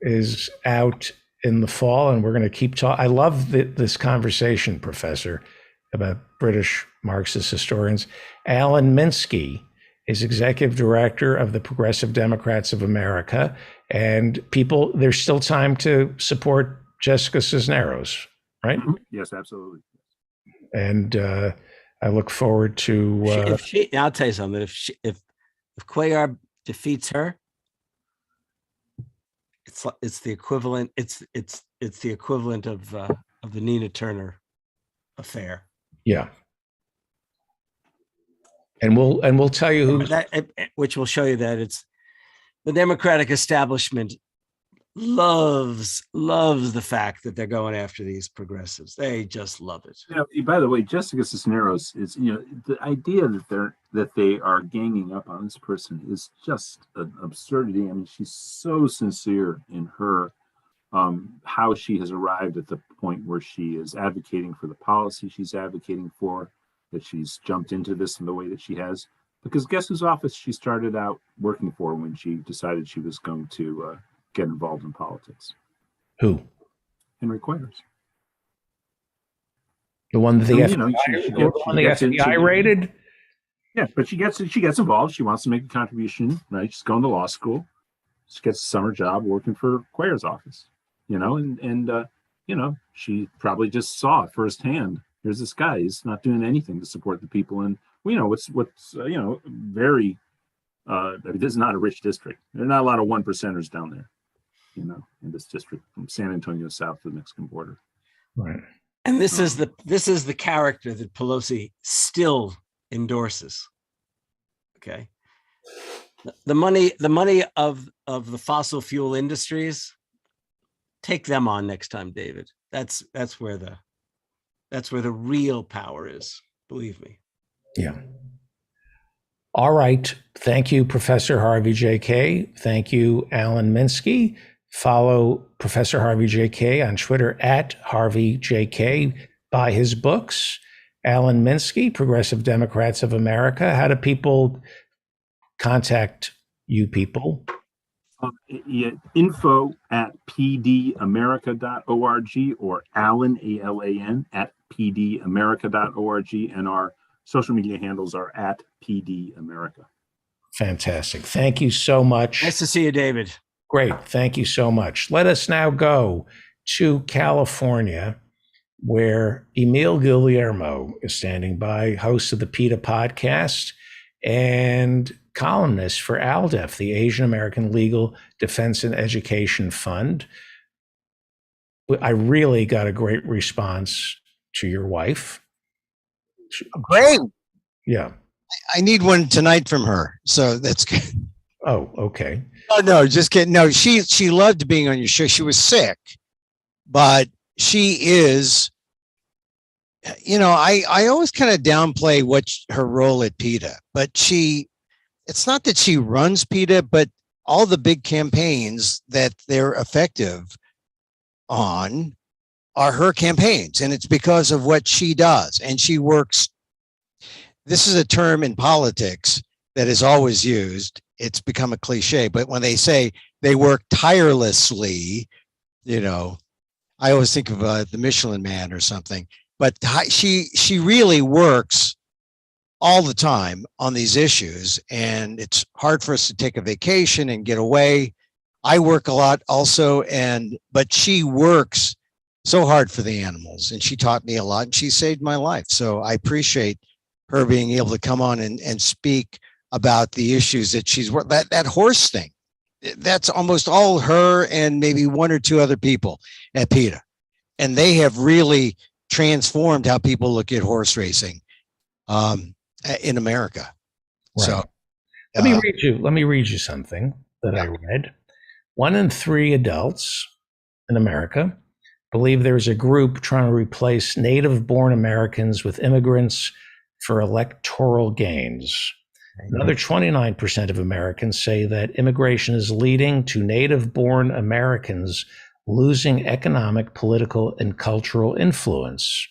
is out in the fall, and we're going to keep talking. I love this conversation, Professor, about British Marxist historians. Alan Minsky is executive director of the Progressive Democrats of America, and there's still time to support Jessica Cisneros, right? Yes, absolutely. And I look forward to. I'll tell you something. If Cuellar defeats her, it's the equivalent. It's the equivalent of the Nina Turner affair. Yeah. And we'll tell you which will show you that it's the Democratic establishment loves the fact that they're going after these progressives. They just love it. By the way, Jessica Cisneros is the idea that they are ganging up on this person is just an absurdity. I mean, she's so sincere in her how she has arrived at the point where she is advocating for the policy she's advocating for, that she's jumped into this in the way that she has. Because guess whose office she started out working for when she decided she was going to get involved in politics? Who? Henry Cuellar's. The one that the FBI raided? Yeah, but she gets involved. She wants to make a contribution, right? She's going to law school. She gets a summer job working for Quayer's office, and she probably just saw firsthand. Here's this guy. He's not doing anything to support the people. And what's very. This is not a rich district. There are not a lot of 1%ers down there, in this district from San Antonio south to the Mexican border. Right. And this is the character that Pelosi still endorses. Okay. The money of the fossil fuel industries, take them on next time, David. That's where the real power is, believe me. Yeah. All right. Thank you, Professor Harvey J.K. Thank you, Alan Minsky. Follow Professor Harvey J.K. on Twitter at Harvey J.K. Buy his books. Alan Minsky, Progressive Democrats of America. How do people contact you people? Info at pdamerica.org or Alan, ALAN, at pdamerica.org. And our social media handles are at PD America. Fantastic. Thank you so much. Nice to see you, David. Great. Thank you so much. Let us now go to California, where Emil Guillermo is standing by, host of the PETA podcast and columnist for ALDEF, the Asian American Legal Defense and Education Fund. I really got a great response to your wife. Great. Yeah. I need one tonight from her. So that's good. Oh, okay. Oh, no, just kidding. No, she loved being on your show. She was sick, but she is, I always kind of downplay her role at PETA, but it's not that she runs PETA, but all the big campaigns that they're effective on are her campaigns. And it's because of what she does. And she works. This is a term in politics that is always used. It's become a cliche, but when they say they work tirelessly, I always think of the Michelin Man or something, but she really works all the time on these issues, and it's hard for us to take a vacation and get away. I work a lot also, but she works so hard for the animals, and she taught me a lot, and she saved my life. So I appreciate her being able to come on and speak about the issues that she's that horse thing. That's almost all her and maybe one or two other people at PETA. And they have really transformed how people look at horse racing in America. Right. So let me read you something that I read. 1 in 3 adults in America believe there's a group trying to replace native-born Americans with immigrants for electoral gains. Another 29% of Americans say that immigration is leading to native-born Americans losing economic, political, and cultural influence.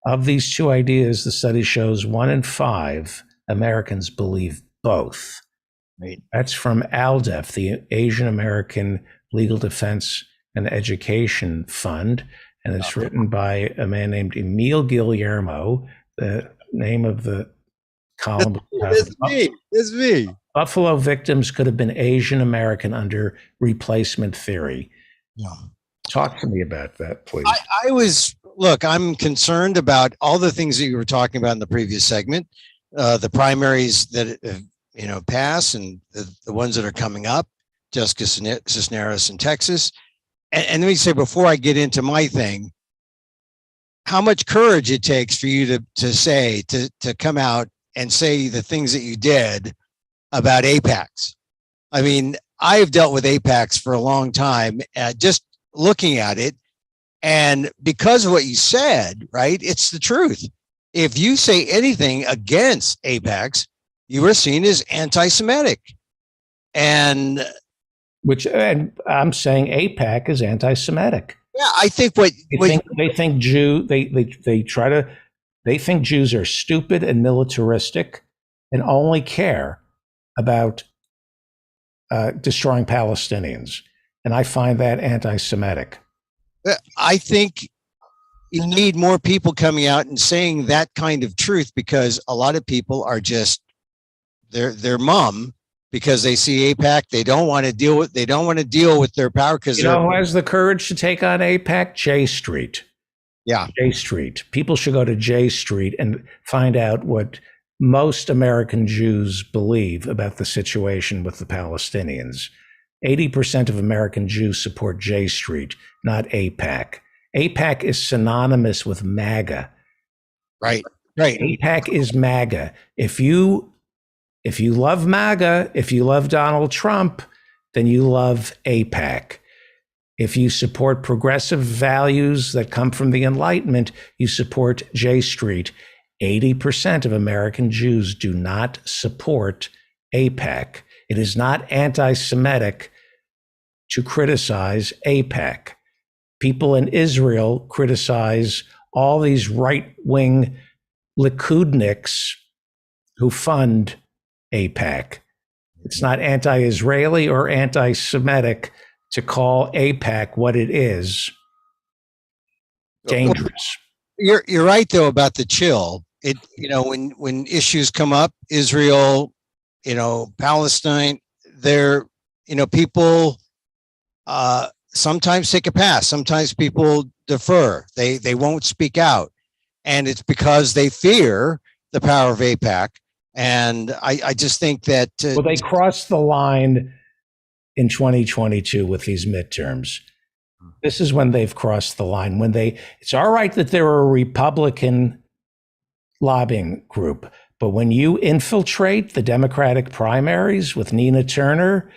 Of these two ideas, the study shows 1 in 5 Americans believe both. Right. That's from ALDEF, the Asian American Legal Defense and Education Fund, and it's written by a man named Emil Guillermo. The name of the column. It's me. Buffalo victims could have been Asian American under replacement theory. Yeah. Talk to me about that, please. I'm concerned about all the things that you were talking about in the previous segment, the primaries that pass and the ones that are coming up, Jessica Cisneros in Texas. And let me say, before I get into my thing, how much courage it takes for you to come out and say the things that you did about APACs. I mean, I've dealt with APACs for a long time, just looking at it. And because of what you said, right, it's the truth. If you say anything against APACs, you are seen as anti-Semitic. And I'm saying APAC is anti-Semitic. Yeah, I think they think Jews are stupid and militaristic and only care about destroying Palestinians. And I find that anti-Semitic. I think you need more people coming out and saying that kind of truth, because a lot of people are just their mom because they see AIPAC. They don't want to deal with their power because You know who has the courage to take on AIPAC? J Street. Yeah. J Street. People should go to J Street and find out what most American Jews believe about the situation with the Palestinians. 80% of American Jews support J Street, not AIPAC. AIPAC is synonymous with MAGA. Right. Right. AIPAC is MAGA. If you love MAGA, if you love Donald Trump, then you love AIPAC. If you support progressive values that come from the Enlightenment, you support J Street. 80% of American Jews do not support AIPAC. It is not anti-Semitic to criticize AIPAC. People in Israel criticize all these right-wing Likudniks who fund AIPAC. It's not anti-Israeli or anti-Semitic to call AIPAC what it is. Dangerous. You're right though about the chill. It when issues come up, Israel, Palestine, people sometimes take a pass. Sometimes people defer. They won't speak out, and it's because they fear the power of AIPAC. And I just think that they crossed the line in 2022 with these midterms. This is when they've crossed the line. It's all right that they're a Republican lobbying group, but when you infiltrate the Democratic primaries with Nina Turner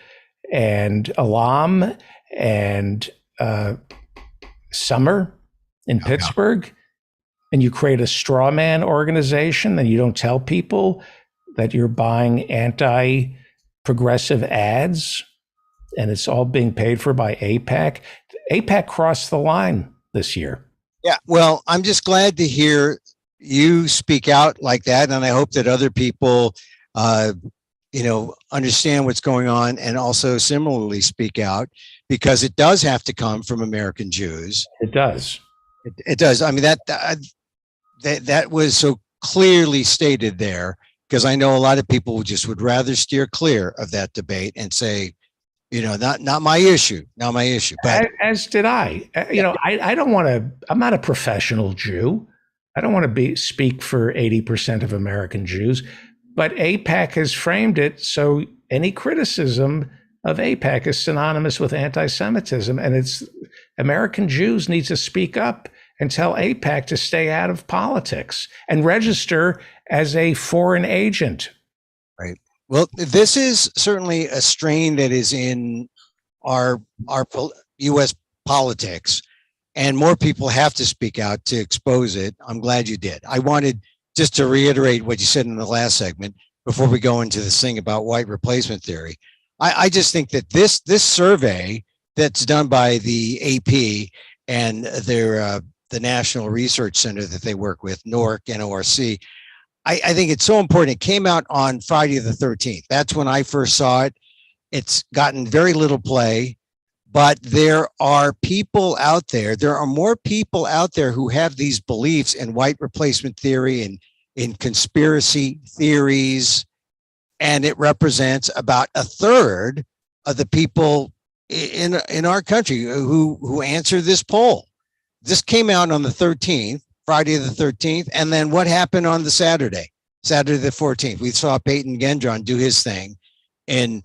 and Alam and Summer in Pittsburgh, and you create a straw man organization, and you don't tell people that you're buying anti-progressive ads, and it's all being paid for by AIPAC. AIPAC crossed the line this year. Yeah, well, I'm just glad to hear you speak out like that, and I hope that other people, understand what's going on and also similarly speak out, because it does have to come from American Jews. It does. It does. I mean, that was so clearly stated there, because I know a lot of people would rather steer clear of that debate and say, not my issue, not my issue. But as did I. I don't want to. I'm not a professional Jew. I don't want to speak for 80% of American Jews. But AIPAC has framed it so any criticism of AIPAC is synonymous with anti-Semitism, and it's American Jews need to speak up and tell AIPAC to stay out of politics and register as a foreign agent. Right. Well, this is certainly a strain that is in our U.S. politics, and more people have to speak out to expose it. I'm glad you did. I wanted just to reiterate what you said in the last segment before we go into this thing about white replacement theory. I just think that this survey that's done by the AP and their the National Research Center that they work with, NORC, NORC, I think it's so important. It came out on Friday the 13th. That's when I first saw it. It's gotten very little play, but there are people out there. There are more people out there who have these beliefs in white replacement theory and in conspiracy theories, and it represents about a third of the people in our country who answer this poll. This came out on the 13th. Friday the 13th. And then what happened on the Saturday the 14th? We saw Peyton Gendron do his thing in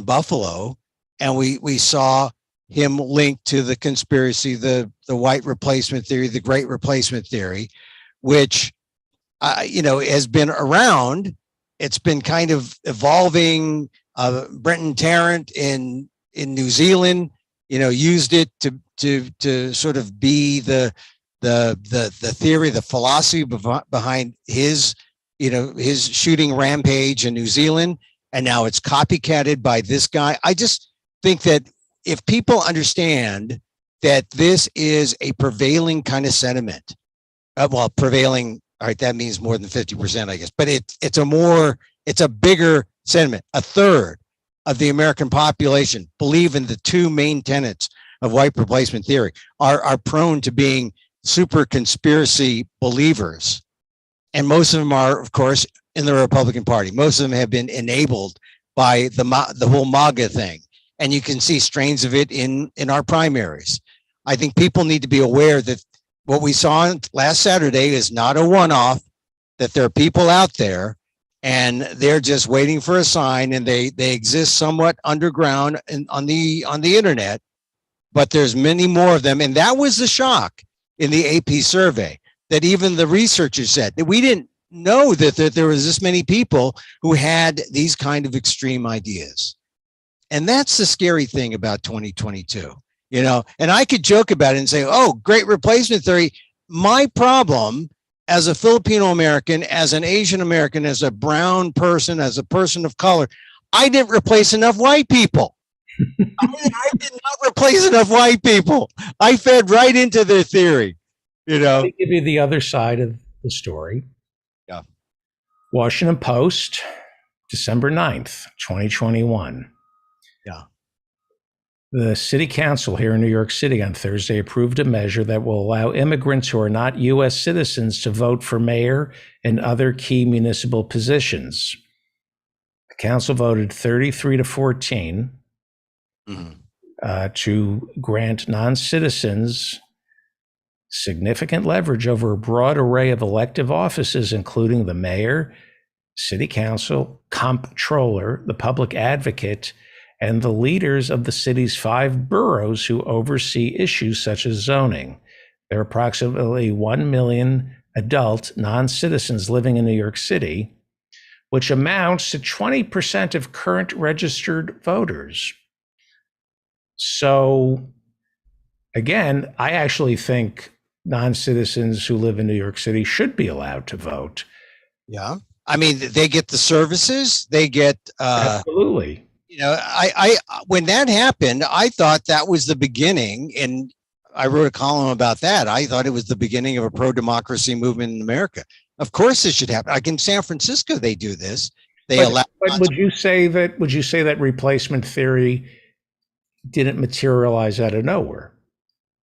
Buffalo. And we saw him linked to the conspiracy, the white replacement theory, the great replacement theory, which, has been around. It's been kind of evolving. Brenton Tarrant in New Zealand, used it to sort of be the theory, the philosophy behind his shooting rampage in New Zealand, and now it's copycatted by this guy. I just think that if people understand that this is a prevailing kind of sentiment, prevailing, all right, that means more than 50%, I guess, but it's a bigger sentiment. A third of the American population believe in the two main tenets of white replacement theory, are prone to being super conspiracy believers. And most of them are, of course, in the Republican Party. Most of them have been enabled by the whole MAGA thing. And you can see strains of it in our primaries. I think people need to be aware that what we saw last Saturday is not a one-off, that there are people out there and they're just waiting for a sign, and they exist somewhat underground and on the internet, but there's many more of them. And that was the shock in the AP survey, that even the researchers said that we didn't know that there was this many people who had these kind of extreme ideas. And that's the scary thing about 2022, you know, and I could joke about it and say, oh, great replacement theory. My problem as a Filipino American, as an Asian American, as a brown person, as a person of color, I didn't replace enough white people. I did not replace enough white people. I fed right into their theory, you know. Let me give you the other side of the story. Yeah. Washington Post, December 9th, 2021. Yeah. The city council here in New York City on Thursday approved a measure that will allow immigrants who are not U.S. citizens to vote for mayor and other key municipal positions. The council voted 33 to 14 to grant non-citizens significant leverage over a broad array of elective offices, including the mayor, city council, comptroller, the public advocate, and the leaders of the city's 5 boroughs who oversee issues such as zoning. There are approximately 1 million adult non-citizens living in New York City, which amounts to 20% of current registered voters. So, again, I actually think non-citizens who live in New York City should be allowed to vote. Yeah. I mean, they get the services, they get absolutely. You know, I when that happened, I thought that was the beginning, and I wrote a column about that. I thought it was the beginning of a pro-democracy movement in America. Of course, this should happen. Like in San Francisco, they do this. They allow. But would you say that replacement theory didn't materialize out of nowhere?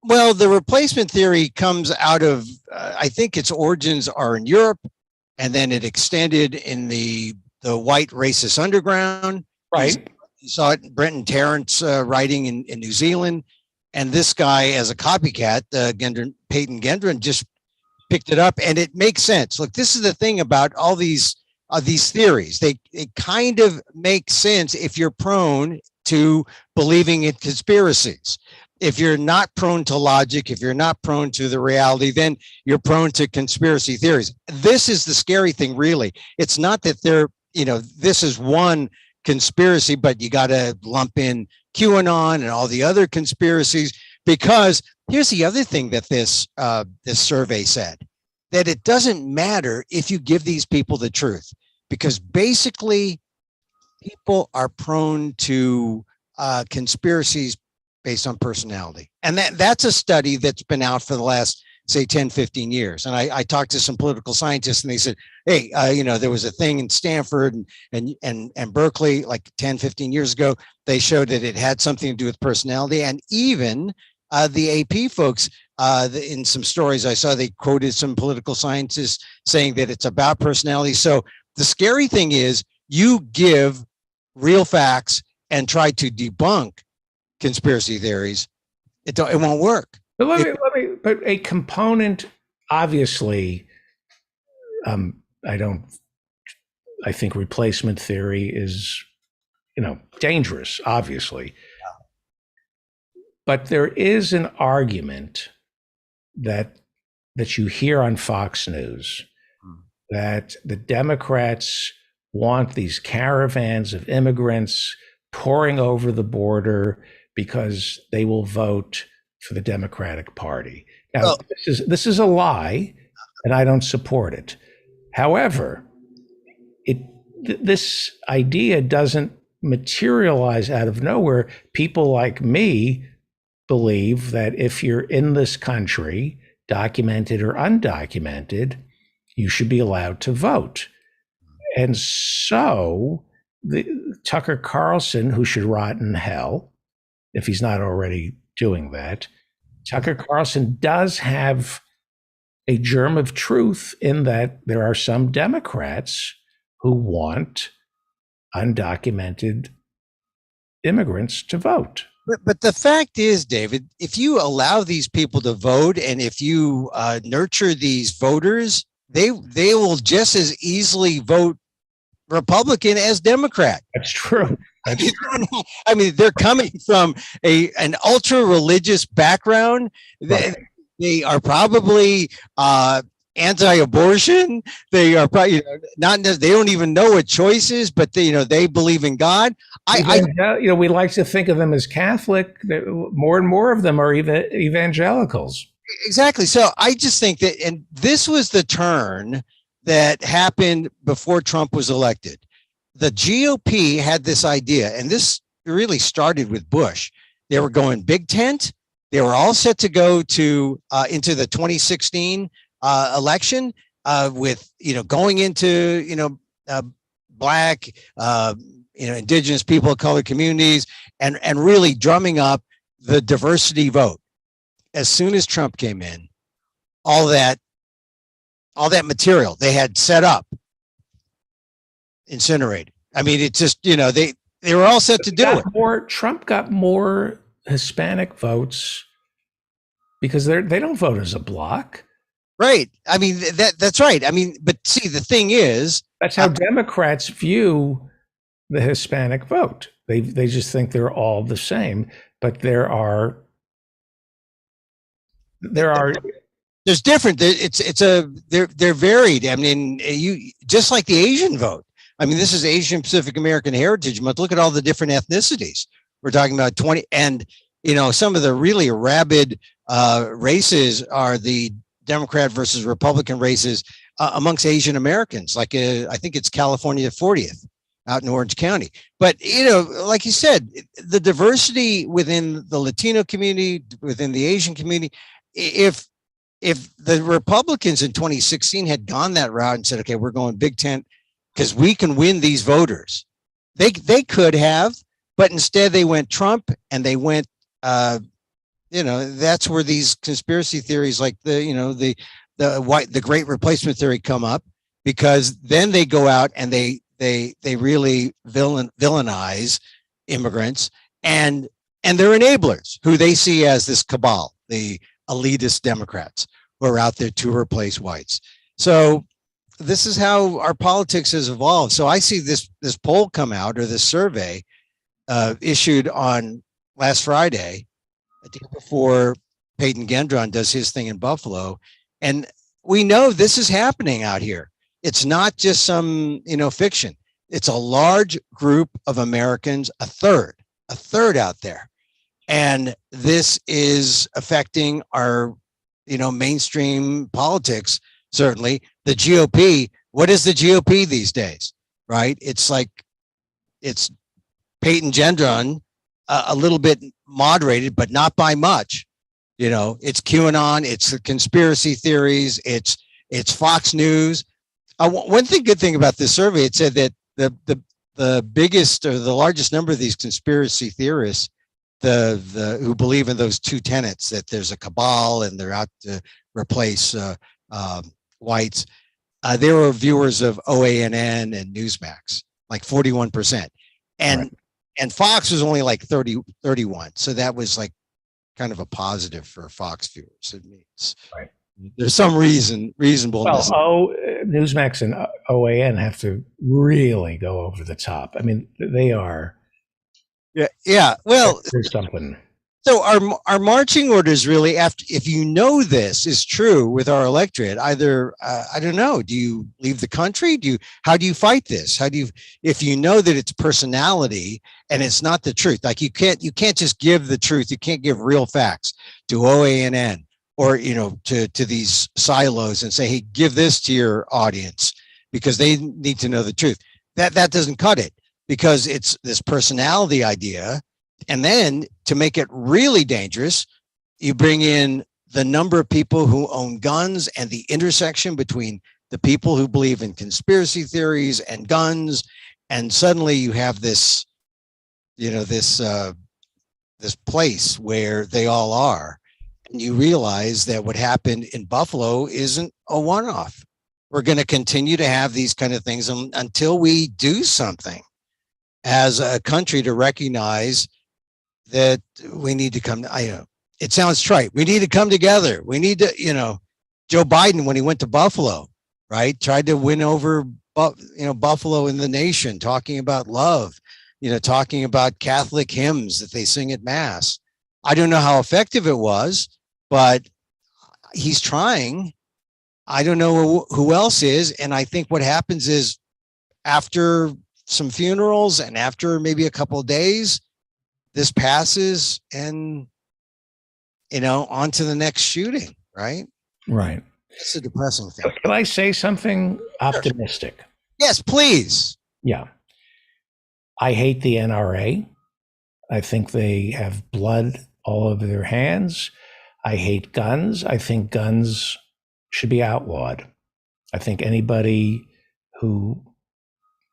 Well, the replacement theory comes out of, I think its origins are in Europe, and then it extended in the white racist underground. Right. You saw it in Brenton Tarrant's writing in New Zealand. And this guy, as a copycat, Peyton Gendron, just picked it up, and it makes sense. Look, this is the thing about all these theories. They kind of make sense if you're prone to believing in conspiracies. If you're not prone to logic, if you're not prone to the reality, then you're prone to conspiracy theories. This is the scary thing, really. It's not that this is one conspiracy, but you got to lump in QAnon and all the other conspiracies, because here's the other thing that this survey said, that it doesn't matter if you give these people the truth, because basically people are prone to conspiracies based on personality. And that's a study that's been out for the last, say, 10, 15 years. And I talked to some political scientists, and they said, hey, there was a thing in Stanford and Berkeley like 10, 15 years ago. They showed that it had something to do with personality. And even the AP folks, in some stories I saw, they quoted some political scientists saying that it's about personality. So the scary thing is, you give real facts and try to debunk conspiracy theories, it won't work. But but a component, obviously, I think replacement theory is, dangerous, obviously. But there is an argument that you hear on Fox News that the Democrats want these caravans of immigrants pouring over the border because they will vote for the Democratic Party. Now, this is a lie, and I don't support it. However, this idea doesn't materialize out of nowhere. People like me believe that if you're in this country, documented or undocumented, you should be allowed to vote. And so Tucker Carlson, who should rot in hell if he's not already doing that, Tucker Carlson does have a germ of truth in that there are some Democrats who want undocumented immigrants to vote. But the fact is, David, if you allow these people to vote and if you nurture these voters, they will just as easily vote Republican as Democrat. That's true. I mean, they're coming from an ultra religious background. Right. They are probably anti-abortion. They are probably they don't even know what choice is, but they believe in God. We like to think of them as Catholic. More and more of them are evangelicals. Exactly. So I just think that, and this was the turn that happened before Trump was elected. The GOP had this idea, and this really started with Bush. They were going big tent. They were all set to go to into the 2016 election with going into black, indigenous people of color communities, and really drumming up the diversity vote. As soon as Trump came in, all that material they had set up, incinerated. I mean, it's just, they were all set to do it. Trump got more Hispanic votes because they don't vote as a bloc. Right. I mean, that's right. I mean, but see, the thing is, that's how Democrats view the Hispanic vote. They just think they're all the same, but there's different. They're varied. I mean, you just like the Asian vote. I mean, this is Asian Pacific American Heritage Month. Look at all the different ethnicities. We're talking about 20, and some of the really rabid races are the Democrat versus Republican races amongst Asian Americans. Like I think it's California 40th out in Orange County. But like you said, the diversity within the Latino community, within the Asian community, if the Republicans in 2016 had gone that route and said, okay, we're going big tent because we can win these voters, they could have, but instead they went Trump, and they went, that's where these conspiracy theories like the great replacement theory come up, because then they go out and they really villainize immigrants, and they're enablers who they see as this cabal, the elitist Democrats who are out there to replace whites. So this is how our politics has evolved. So I see this poll come out, or this survey issued on last Friday, I think before Peyton Gendron does his thing in Buffalo. And we know this is happening out here. It's not just some, fiction. It's a large group of Americans, a third out there. And this is affecting our, mainstream politics. Certainly the GOP. What is the GOP these days? Right? It's like, it's Peyton Gendron, a little bit moderated, but not by much. It's QAnon, it's the conspiracy theories, it's Fox News. One good thing about this survey, it said that the biggest or the largest number of these conspiracy theorists, who believe in those two tenets, that there's a cabal and they're out to replace whites, they were viewers of OANN and Newsmax, like 41%. And Fox was only like 31. So that was like kind of a positive for Fox viewers. It means there's some reasonableness. Well, Newsmax and OAN have to really go over the top. I mean, they are. Yeah. Well, there's something. So our marching orders really, if this is true with our electorate, either I don't know, do you leave the country? How do you fight this? If you know that it's personality and it's not the truth? Like you can't just give the truth. You can't give real facts to OANN or to these silos and say, hey, give this to your audience because they need to know the truth. That doesn't cut it, because it's this personality idea. And then to make it really dangerous, you bring in the number of people who own guns and the intersection between the people who believe in conspiracy theories and guns. And suddenly you have this, this place where they all are. And you realize that what happened in Buffalo isn't a one-off. we're going to continue to have these kind of things until we do something as a country to recognize that we need to come. It sounds trite. We need to come together. We need to, Joe Biden, when he went to Buffalo, right, tried to win over, Buffalo in the nation, talking about love, talking about Catholic hymns that they sing at Mass. I don't know how effective it was, but he's trying. I don't know who else is. And I think what happens is after some funerals and after maybe a couple of days, this passes and, on to the next shooting, right? Right. It's a depressing thing. Can I say something optimistic? Yes, please. Yeah. I hate the NRA. I think they have blood all over their hands. I hate guns. I think guns should be outlawed. I think anybody who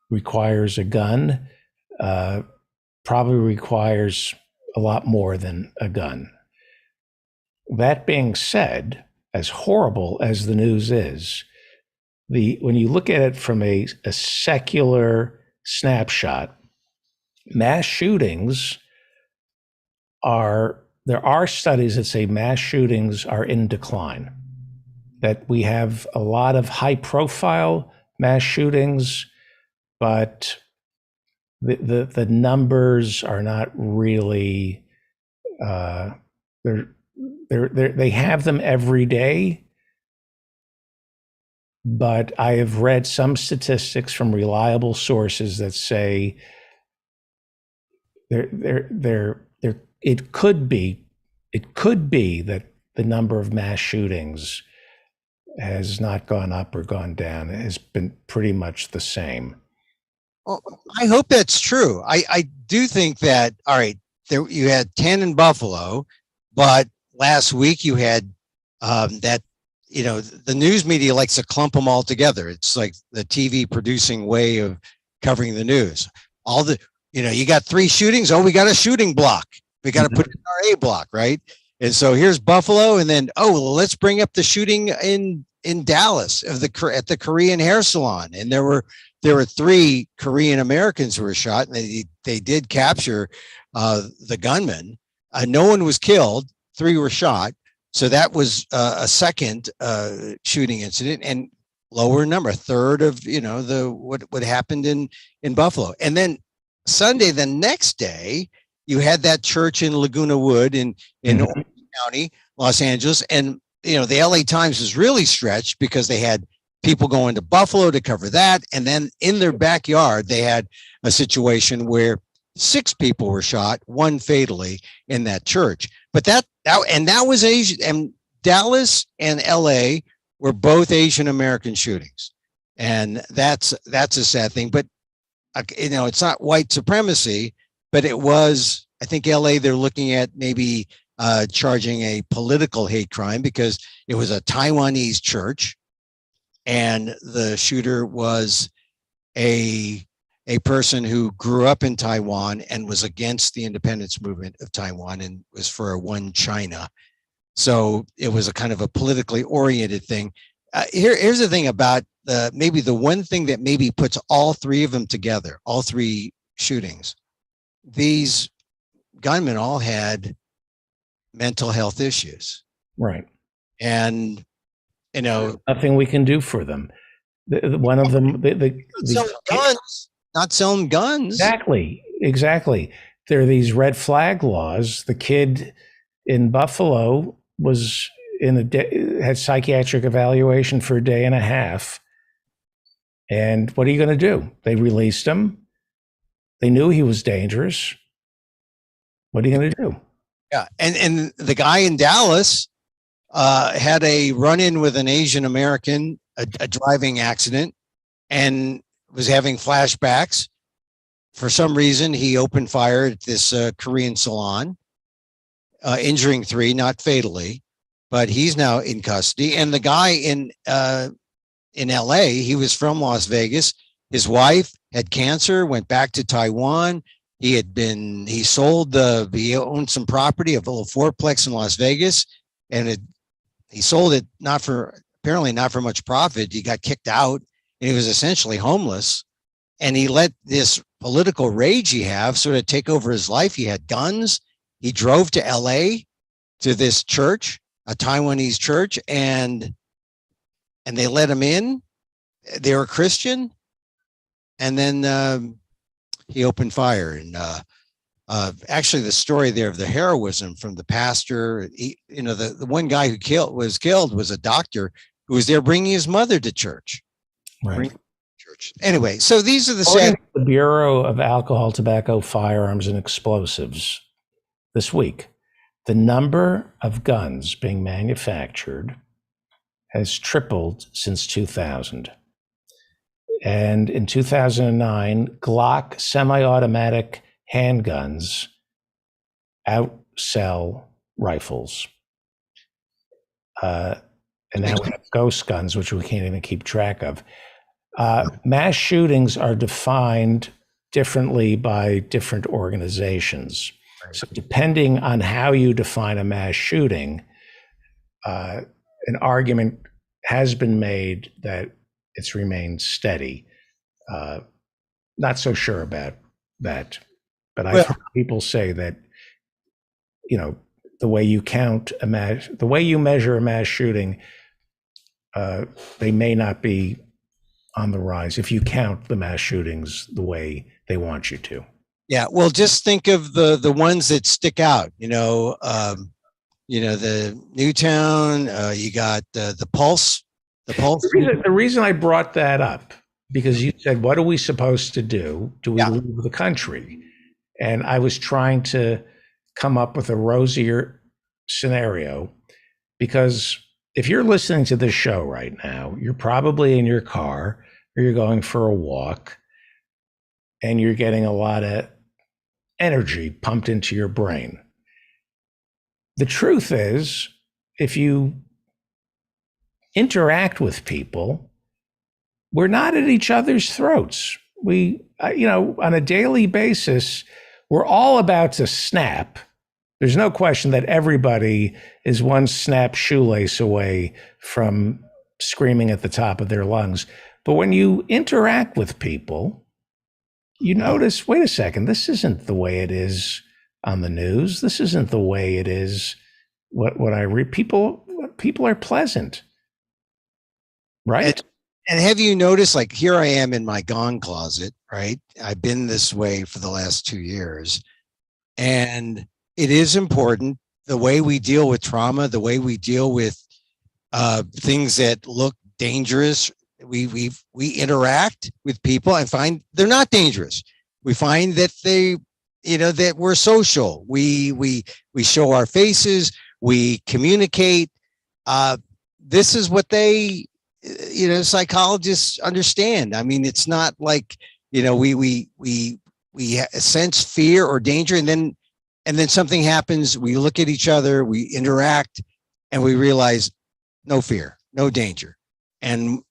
requires a gun probably requires a lot more than a gun. That being said, as horrible as the news is, when you look at it from a secular snapshot, mass shootings there are studies that say mass shootings are in decline, that we have a lot of high profile mass shootings, but the numbers are not really, they have them every day. But I have read some statistics from reliable sources that say it could be that the number of mass shootings has not gone up or gone down. It has been pretty much the same. Well, I hope that's true. I do think that, all right, you had 10 in Buffalo, but last week you had that, the news media likes to clump them all together. It's like the TV producing way of covering the news. You got 3 shootings. Oh, we got a shooting block. We got to put it in our A block, right? And so here's Buffalo, and then let's bring up the shooting in Dallas at the Korean hair salon, and there were 3 Korean Americans who were shot, and they did capture the gunman. No one was killed. 3 were shot. So that was a second shooting incident, and lower number, a third of what happened in Buffalo. And then Sunday, the next day, you had that church in Laguna Wood in Orange County, Los Angeles, and the LA Times was really stretched because they had people going to Buffalo to cover that, and then in their backyard they had a situation where 6 people were shot, 1 fatally in that church. But that was Asian, and Dallas and LA were both Asian American shootings, and that's a sad thing. But it's not white supremacy, but it was. I think LA, they're looking at maybe charging a political hate crime because it was a Taiwanese church, and the shooter was a person who grew up in Taiwan and was against the independence movement of Taiwan and was for a one China. So it was a kind of a politically oriented thing. Here's the thing about maybe the one thing that maybe puts all 3 of them together, all 3 shootings. These gunmen all had mental health issues. Right. And, nothing we can do for them. One of them, not selling guns. Exactly. There are these red flag laws. The kid in Buffalo was had psychiatric evaluation for a day and a half. And what are you going to do? They released him. They knew he was dangerous. What are you going to do? Yeah. And the guy in Dallas had a run-in with an Asian American, a driving accident, and was having flashbacks. For some reason, he opened fire at this Korean salon, injuring 3, not fatally, but he's now in custody. And the guy in LA, he was from Las Vegas. His wife had cancer, went back to Taiwan. He owned some property, a little fourplex in Las Vegas, and he sold it not for apparently not for much profit. He got kicked out and he was essentially homeless. And he let this political rage he have sort of take over his life. He had guns. He drove to LA to this church, a Taiwanese church, and they let him in. They were Christian. And then he opened fire. And actually the story there of the heroism from the pastor, the one guy who was killed was a doctor who was there bringing his mother to church. Right. Church. Anyway, so these are the According sad. to the Bureau of Alcohol, Tobacco, Firearms, and Explosives this week, the number of guns being manufactured has tripled since 2000. And in 2009, Glock semi-automatic handguns outsell rifles. And now we have ghost guns, which we can't even keep track of. Mass shootings are defined differently by different organizations. So depending on how you define a mass shooting, an argument has been made that it's remained steady. Not so sure about that, but I've heard people say that, the way you measure a mass shooting, they may not be on the rise if you count the mass shootings the way they want you to. Yeah, well, just think of the ones that stick out. The Newtown. You got the Pulse. The Pulse. The reason I brought that up, because you said, "What are we supposed to do? Do we leave the country?" And I was trying to come up with a rosier scenario, because if you're listening to this show right now, you're probably in your car or you're going for a walk, and you're getting a lot of energy pumped into your brain. The truth is, if you interact with people, we're not at each other's throats. We, on a daily basis, we're all about to snap. There's no question that everybody is one snap shoelace away from screaming at the top of their lungs. But when you interact with people, you notice, wait a second, this isn't the way it is on the news. This isn't the way it is. What I read, people are pleasant, right? And have you noticed, like, here I am in my gone closet, right? I've been this way for the last 2 years. And it is important, the way we deal with trauma, the way we deal with things that look dangerous. We interact with people and find they're not dangerous. We find that that we're social. We show our faces. We communicate. This is what they, psychologists understand. I mean, it's not like, we sense fear or danger, and then something happens. We look at each other, we interact, and we realize no fear, no danger. And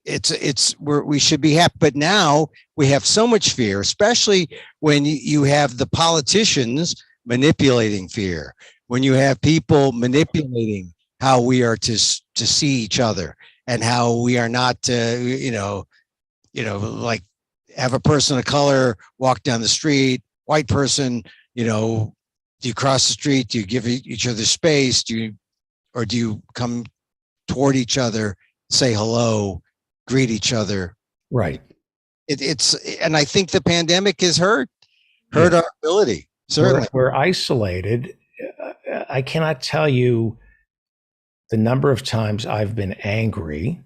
we should be happy. But now we have so much fear, especially when you have the politicians manipulating fear, when you have people manipulating how we are to see each other, and how we are not to, like, have a person of color walk down the street, white person, do you cross the street? Do you give each other space? Do you come toward each other, say hello, greet each other? Right. And I think the pandemic has hurt our ability. Certainly. We're isolated. I cannot tell you the number of times I've been angry,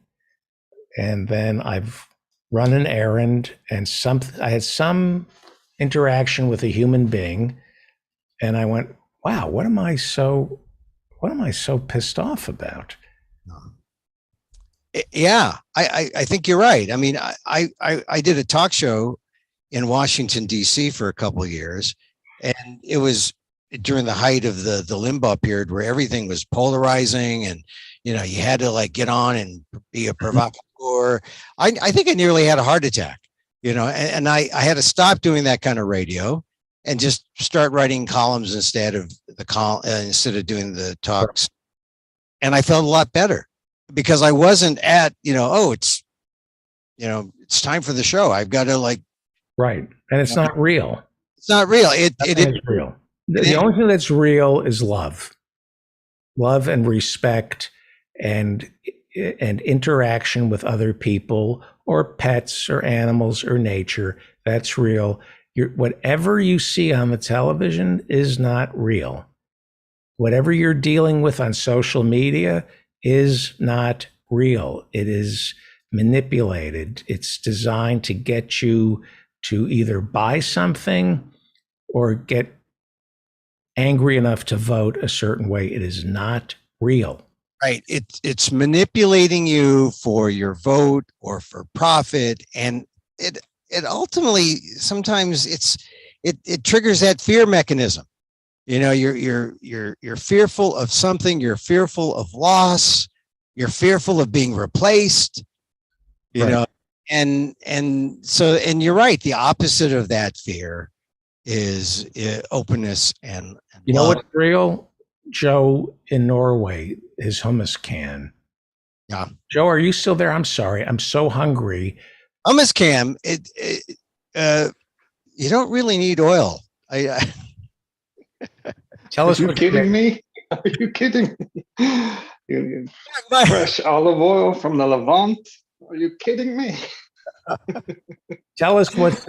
and then I've run an errand, and I had some interaction with a human being, and I went, wow, what am I so pissed off about? Yeah, I think you're right. I mean, I did a talk show in Washington, D.C. for a couple of years, and it was during the height of the Limbaugh period, where everything was polarizing, and you had to, like, get on and be a provocateur. I think I nearly had a heart attack, and I had to stop doing that kind of radio and just start writing columns instead of doing the talks. And I felt a lot better. because I wasn't at, oh, it's, it's time for the show. I've got to like, Right. And it's not real. it's not real. It Nothing is real. The only thing that's real is love. Love and respect and interaction with other people or pets or animals or nature. That's real. Whatever you see on the television is not real. Whatever you're dealing with on social media is not real. It is manipulated. It's designed to get you to either buy something or get angry enough to vote a certain way. It is not real. Right. It's manipulating you for your vote or for profit. And it ultimately, sometimes it triggers that fear mechanism. You're fearful of something. You're fearful of loss. You're fearful of being replaced, and you're right. The opposite of that fear is openness and you know love. what's real? Joe in Norway, his hummus can. Yeah. Joe, are you still there? I'm sorry. I'm so hungry. Hummus can. You don't really need oil. Tell us. Are you kidding me? Are you kidding me? Fresh olive oil from the Levant? Are you kidding me? Tell us what's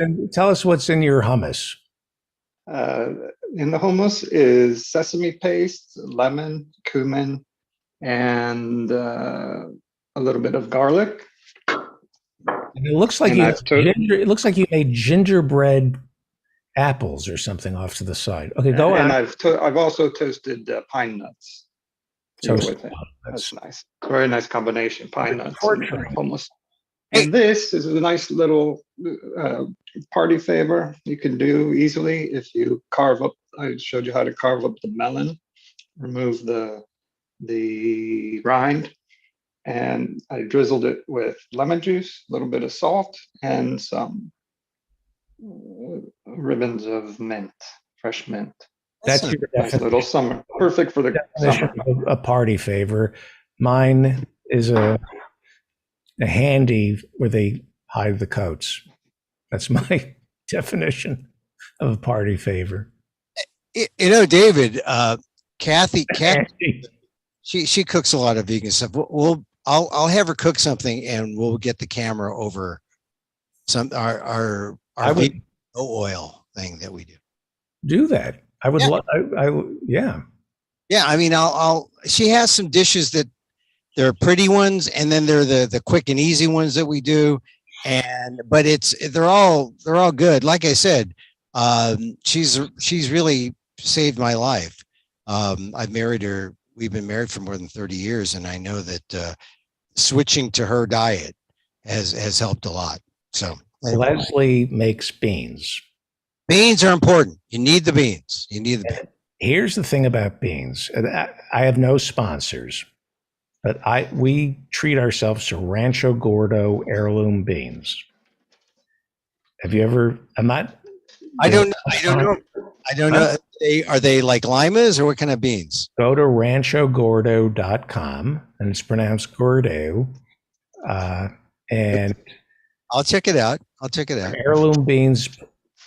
in your hummus. In the hummus is sesame paste, lemon, cumin, and a little bit of garlic. And it looks like it looks like you made gingerbread apples or something off to the side. Okay, go on. And I've also toasted pine nuts. Toasted With it. That's nice. Very nice combination. Pine nuts and hummus. Hey. And this is a nice little party favor you can do easily if you carve up. I showed you how to carve up the melon, remove the rind, and I drizzled it with lemon juice, a little bit of salt, and some ribbons of mint, fresh mint. That's your nice little summer, perfect for the summer. A party favor. Mine is a handy where they hide the coats. That's my definition of a party favor. David, Kathy, she cooks a lot of vegan stuff. I'll have her cook something and we'll get the camera over our vegan no oil thing that we do. Do that. I would love. Yeah. Yeah. I mean, she has some dishes that they're pretty ones, and then they're the quick and easy ones that we do. But they're all good. Like I said, she's really saved my life. I've married her. We've been married for more than 30 years. And I know that switching to her diet has helped a lot. So Leslie makes beans. Beans are important. You need the beans. Here's the thing about beans. I have no sponsors, but we treat ourselves to Rancho Gordo heirloom beans. Have you ever? I don't know. Are they like limas or what kind of beans? Go to ranchogordo.com and it's pronounced Gordo. And I'll check it out. Heirloom beans.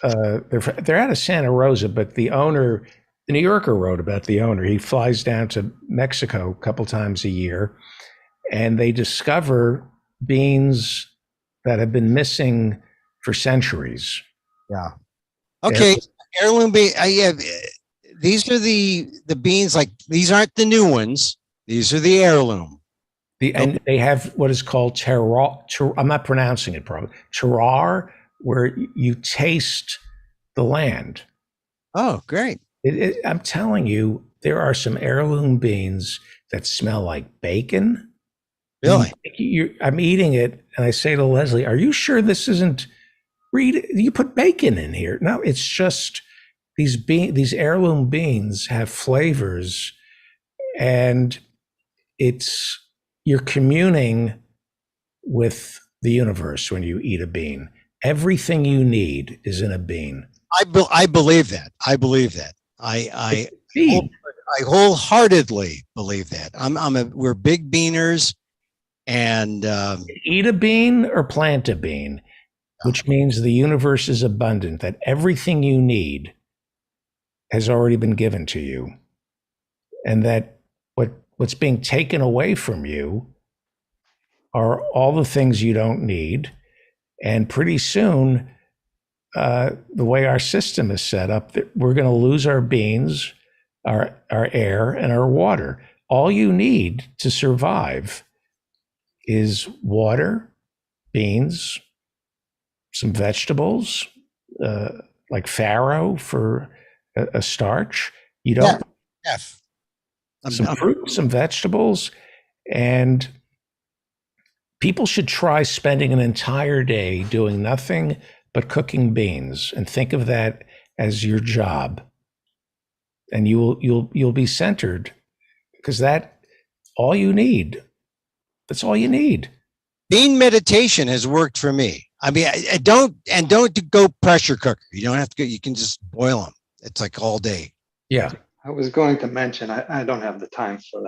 They're out of Santa Rosa, but the owner, the New Yorker wrote about the owner. He flies down to Mexico a couple times a year, and they discover beans that have been missing for centuries. Yeah. Okay. Heirloom bean. These are the beans. Like these aren't the new ones. These are the heirloom. And they have what is called terroir. I'm not pronouncing it properly. Terroir, where you taste the land. Oh, great. I'm telling you, there are some heirloom beans that smell like bacon. Really? I'm eating it, and I say to Leslie, are you sure this isn't, you put bacon in here? No, it's just these heirloom beans have flavors, and you're communing with the universe when you eat a bean. Everything you need is in a bean. I believe that. I wholeheartedly believe that. We're big beaners, And Eat a bean or plant a bean, which means the universe is abundant, that everything you need has already been given to you, and that what's being taken away from you are all the things you don't need. And pretty soon, the way our system is set up, that we're going to lose our beans, our air, and our water. All you need to survive is water, beans, some vegetables, like farro for a starch. You don't some fruit, some vegetables, and people should try spending an entire day doing nothing but cooking beans, and think of that as your job. And you'll be centered, because that all you need. That's all you need. Bean meditation has worked for me. I mean, don't go pressure cooker. You don't have to go. You can just boil them. It's like all day. Yeah. I was going to mention, I don't have the time for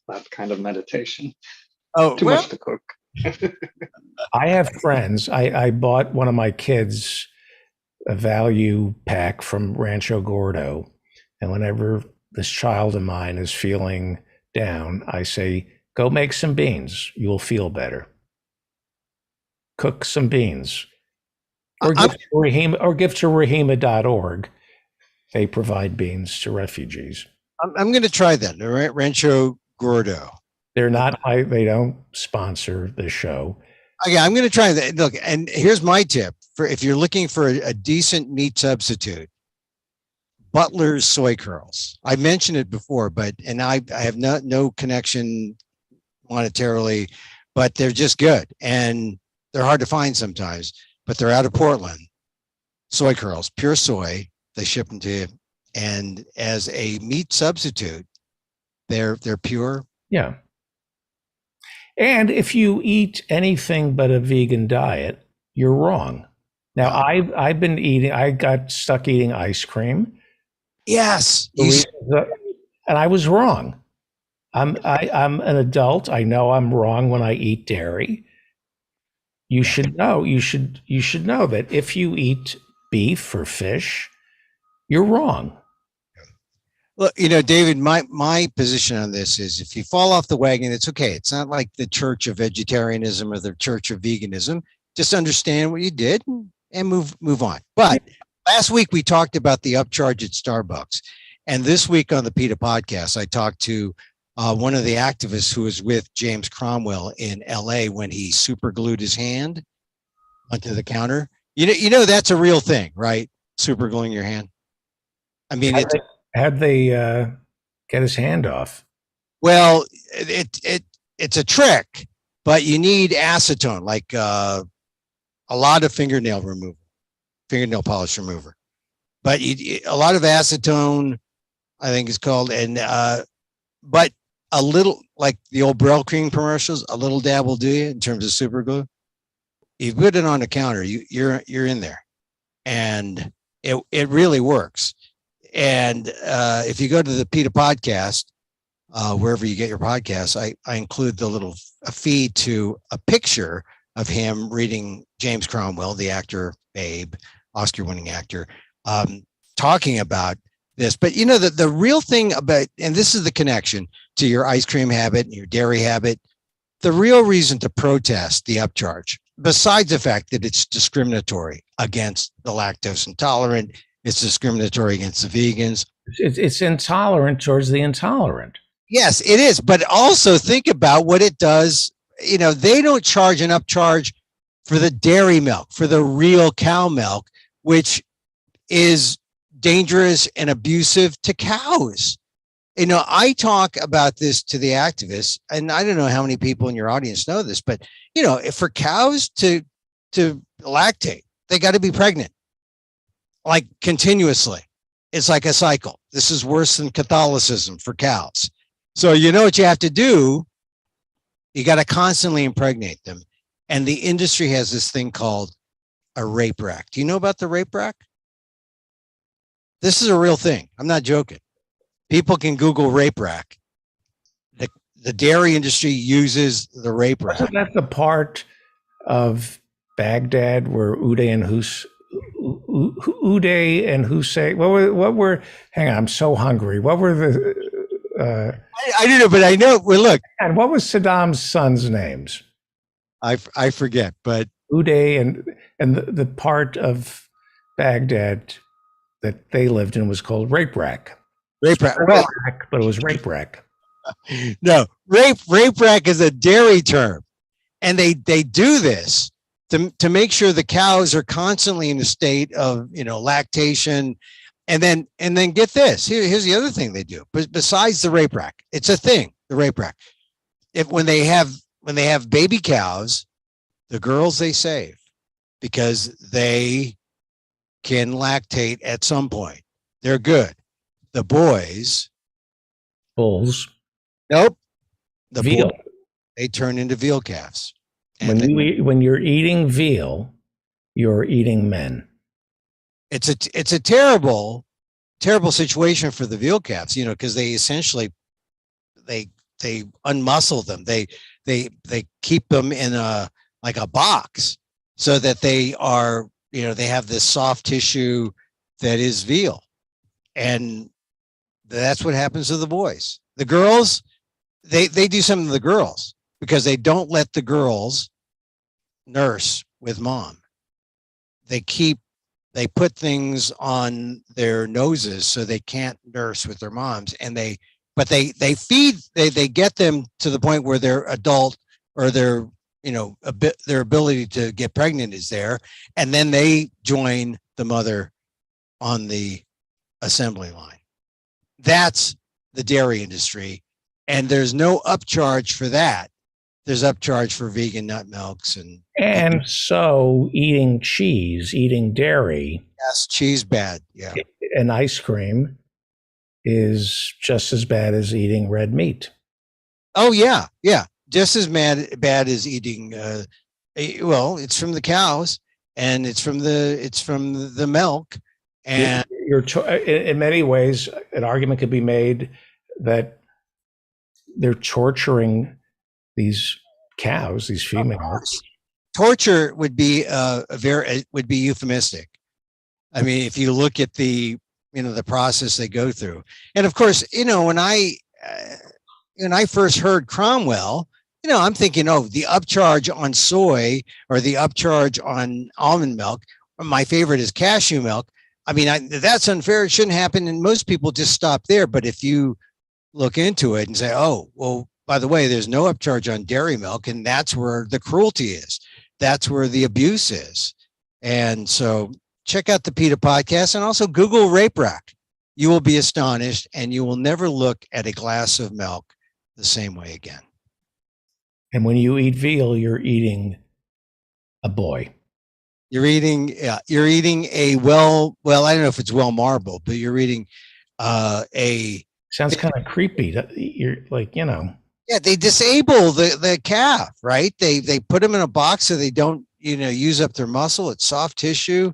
that kind of meditation. Oh, too much to cook. I have friends. I bought one of my kids a value pack from Rancho Gordo. And whenever this child of mine is feeling down, I say, go make some beans. You will feel better. Cook some beans. Or give to Rahima.org. They provide beans to refugees. I'm going to try that. Rancho Gordo. They're not, they don't sponsor the show. Okay, I'm going to try that. Look, and here's my tip for if you're looking for a decent meat substitute. Butler's soy curls. I mentioned it before, but I have no connection monetarily, but they're just good, and they're hard to find sometimes. But they're out of Portland. Soy curls, pure soy. They ship them to you, and as a meat substitute, they're pure. Yeah. And if you eat anything but a vegan diet, you're wrong. Now, I've been eating. I got stuck eating ice cream. Yes. And I was wrong. I'm an adult. I know I'm wrong when I eat dairy. You should know. You should know that if you eat beef or fish, you're wrong. Look, David, my position on this is if you fall off the wagon, it's okay. It's not like the Church of Vegetarianism or the Church of Veganism. Just understand what you did and move on. But last week we talked about the upcharge at Starbucks. And this week on the PETA podcast, I talked to one of the activists who was with James Cromwell in LA when he super glued his hand onto the counter. You know that's a real thing, right? Super gluing your hand. I mean, how'd they get his hand off? Well, it's a trick, but you need acetone, like a lot of fingernail polish remover. But a lot of acetone, I think it's called, and but a little, like the old Brel cream commercials, a little dab will do you in terms of super glue. You put it on the counter, you're in there, and it really works. And if you go to the PETA podcast, wherever you get your podcasts, I include a feed to a picture of him reading James Cromwell, the actor, Babe, Oscar-winning actor, talking about this. But the real thing about, and this is the connection to your ice cream habit and your dairy habit, the real reason to protest the upcharge, besides the fact that it's discriminatory against the lactose intolerant, it's discriminatory against the vegans. It's intolerant towards the intolerant. Yes, it is. But also think about what it does. They don't charge an upcharge for the dairy milk, for the real cow milk, which is dangerous and abusive to cows. I talk about this to the activists, and I don't know how many people in your audience know this, but if for cows to lactate, they got to be pregnant, like continuously. It's like a cycle. This is worse than Catholicism for cows. So what you have to do? You got to constantly impregnate them. And the industry has this thing called a rape rack. Do you know about the rape rack? This is a real thing. I'm not joking. People can Google rape rack. the dairy industry uses the rape rack. Wasn't that the part of Baghdad where Uday and Hussein, what were, hang on, I'm so hungry. What were the, I don't know, but I know, well, look. And what was Saddam's sons' names? I forget, but Uday and the part of Baghdad that they lived in was called Rape Rack. Rape Rack, well, but it was Rape Rack. No, rape rack is a dairy term, and they do this to make sure the cows are constantly in a state of lactation, and then get this. Here's the other thing they do. But besides the rape rack, it's a thing. The rape rack. When they have baby cows, the girls they save because they can lactate at some point. They're good. The boys, bulls. Nope. The veal. They turn into veal calves. When you're eating veal, you're eating men. It's a terrible situation for the veal calves, because they essentially they unmuscle them. They keep them in a box so that they are, they have this soft tissue that is veal. And that's what happens to the boys. The girls, they do something to the girls because they don't let the girls nurse with mom. They put things on their noses so they can't nurse with their moms, and they get them to the point where they're adult, or their ability to get pregnant is there, and then they join the mother on the assembly line. That's the dairy industry, and there's no upcharge for that. There's upcharge for vegan nut milks and so eating cheese, eating dairy. Yes, cheese bad. Yeah. And ice cream is just as bad as eating red meat. Oh yeah, yeah. Just as bad as eating. Well, it's from the cows, and it's from the milk. And in many ways, an argument could be made that they're torturing these cows, these females. Torture would be would be euphemistic. I mean, if you look at the process they go through, and of course, when I first heard Cromwell, I'm thinking, oh, the upcharge on soy or the upcharge on almond milk. My favorite is cashew milk. I mean, that's unfair. It shouldn't happen. And most people just stop there. But if you look into it and say, oh, well, by the way, there's no upcharge on dairy milk, and that's where the cruelty is. That's where the abuse is. And so check out the PETA podcast and also Google rape rack. You will be astonished, and you will never look at a glass of milk the same way again. And when you eat veal, you're eating a boy. You're eating a well, I don't know if it's well marbled, but you're eating a. Sounds kind of creepy. You're like, Yeah, they disable the calf, right? They put them in a box so they don't, use up their muscle. It's soft tissue,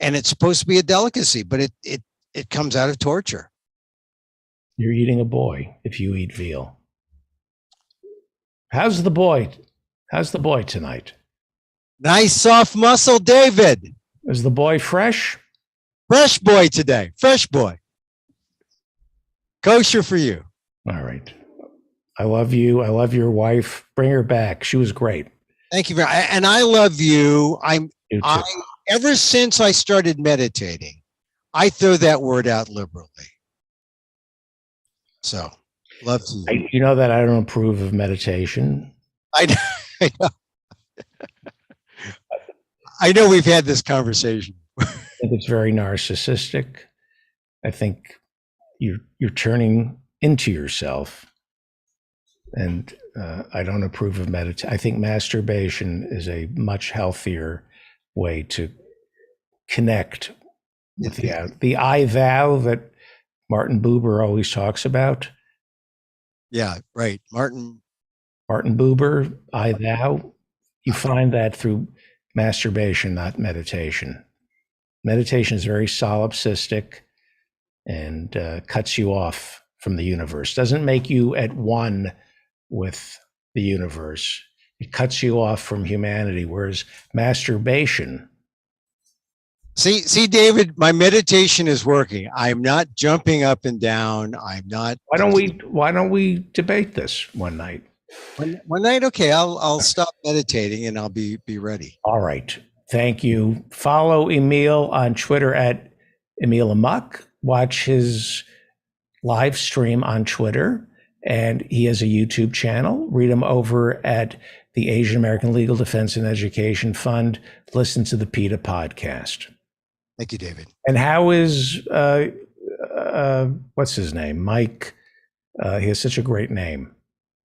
and it's supposed to be a delicacy, but it comes out of torture. You're eating a boy if you eat veal. How's the boy tonight? Nice soft muscle, David. Is the boy fresh? Fresh boy today. Fresh boy. Kosher for you. All right. I love you. I love your wife. Bring her back. She was great. Thank you very much. And I love you. Ever since I started meditating, I throw that word out liberally. So, love you. You know that I don't approve of meditation. I know. I know we've had this conversation. I think it's very narcissistic. I think you're turning into yourself. And I don't approve of meditation. I think masturbation is a much healthier way to connect with the I thou that Martin Buber always talks about. Yeah, right. Martin Buber, I thou. You find that through masturbation, not meditation. Meditation is very solipsistic and cuts you off from the universe. Doesn't make you at one with the universe. It cuts you off from humanity, whereas masturbation. See, David, my meditation is working. I'm not jumping up and down. I'm not. Why don't we debate this one night? One night, okay. I'll stop meditating and I'll be ready. All right. Thank you. Follow Emil on Twitter at Emil Amok. Watch his live stream on Twitter, and he has a YouTube channel. Read him over at the Asian American Legal Defense and Education Fund. Listen to the PETA podcast. Thank you, David. And how is what's his name? Mike. He has such a great name.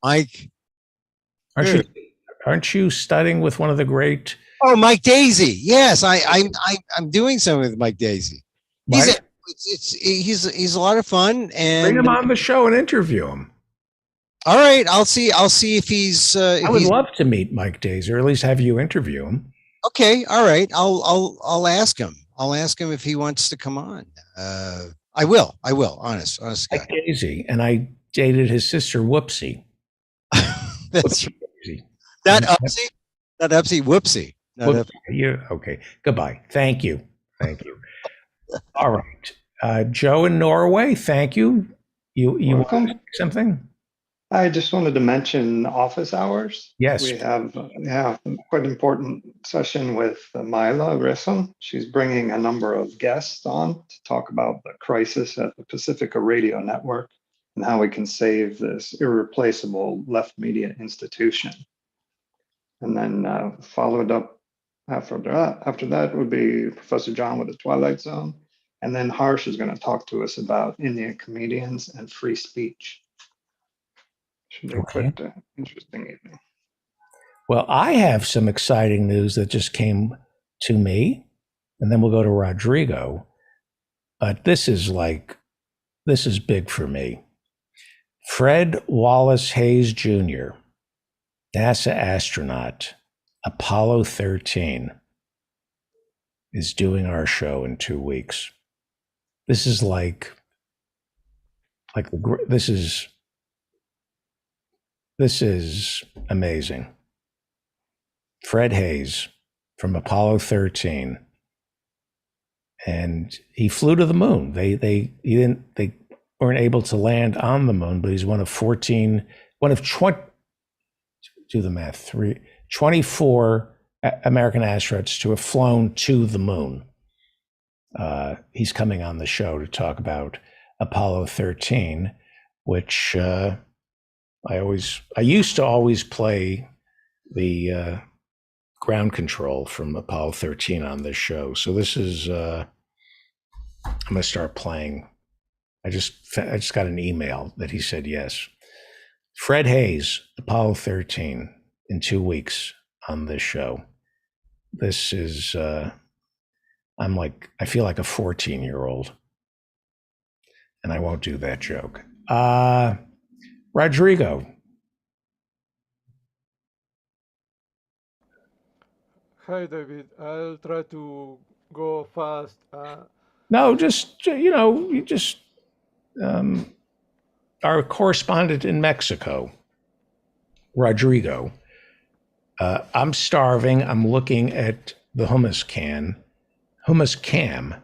Mike. Aren't you studying with one of the great? Oh, Mike Daisy. Yes, I'm doing something with Mike Daisy. He's a lot of fun, and bring him on the show and interview him. All right, I'll see if he's. I would love to meet Mike Daisy, or at least have you interview him. Okay, all right. I'll ask him. I'll ask him if he wants to come on. I will. Honest. Mike Daisy, and I dated his sister, Whoopsie. That's not Upsy. Not Upsy. Whoopsie. Okay. Goodbye. Thank you. All right. Joe in Norway. Thank you. You want to say something? I just wanted to mention office hours. Yes. We have quite an important session with Mila Risson. She's bringing a number of guests on to talk about the crisis at the Pacifica Radio Network and how we can save this irreplaceable left media institution. And then followed up after that would be Professor John with the Twilight Zone. And then Harsh is going to talk to us about Indian comedians and free speech. Should be quite interesting evening. Well, I have some exciting news that just came to me, and then we'll go to Rodrigo. But this is big for me. Fred Wallace Hayes Jr., NASA astronaut, Apollo 13, is doing our show in 2 weeks. This is this is amazing. Fred Hayes from Apollo 13, and he flew to the moon. They weren't able to land on the moon, but he's one of 24 American astronauts to have flown to the moon. He's coming on the show to talk about Apollo 13, which I used to always play the ground control from Apollo 13 on this show. So this is I'm going to start playing. I just got an email that he said yes. Fred Hayes, Apollo 13, in 2 weeks on this show. This is I feel like a 14-year-old, and I won't do that joke. Rodrigo. Hi, David. I'll try to go fast. No, our correspondent in Mexico, Rodrigo. I'm starving. I'm looking at the hummus cam.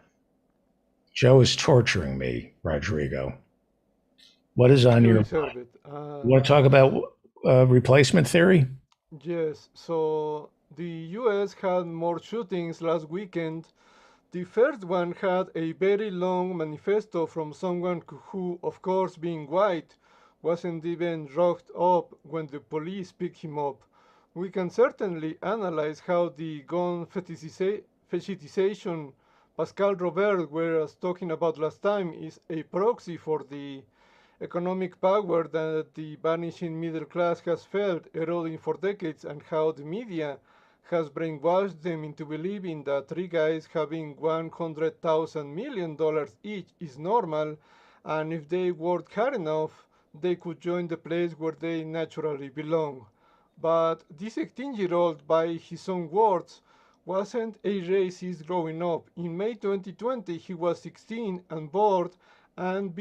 Joe is torturing me, Rodrigo. What is on your mind? You want to talk about replacement theory? Yes. So the U.S. had more shootings last weekend. The first one had a very long manifesto from someone who, of course, being white, wasn't even roughed up when the police picked him up. We can certainly analyze how the gun fetishization Pascal Robert was talking about last time is a proxy for the economic power that the vanishing middle class has felt eroding for decades, and how the media has brainwashed them into believing that three guys having $100,000 million each is normal, and if they worked hard enough, they could join the place where they naturally belong. But this 18-year-old, by his own words, wasn't a racist growing up. In May 2020, he was 16 and bored and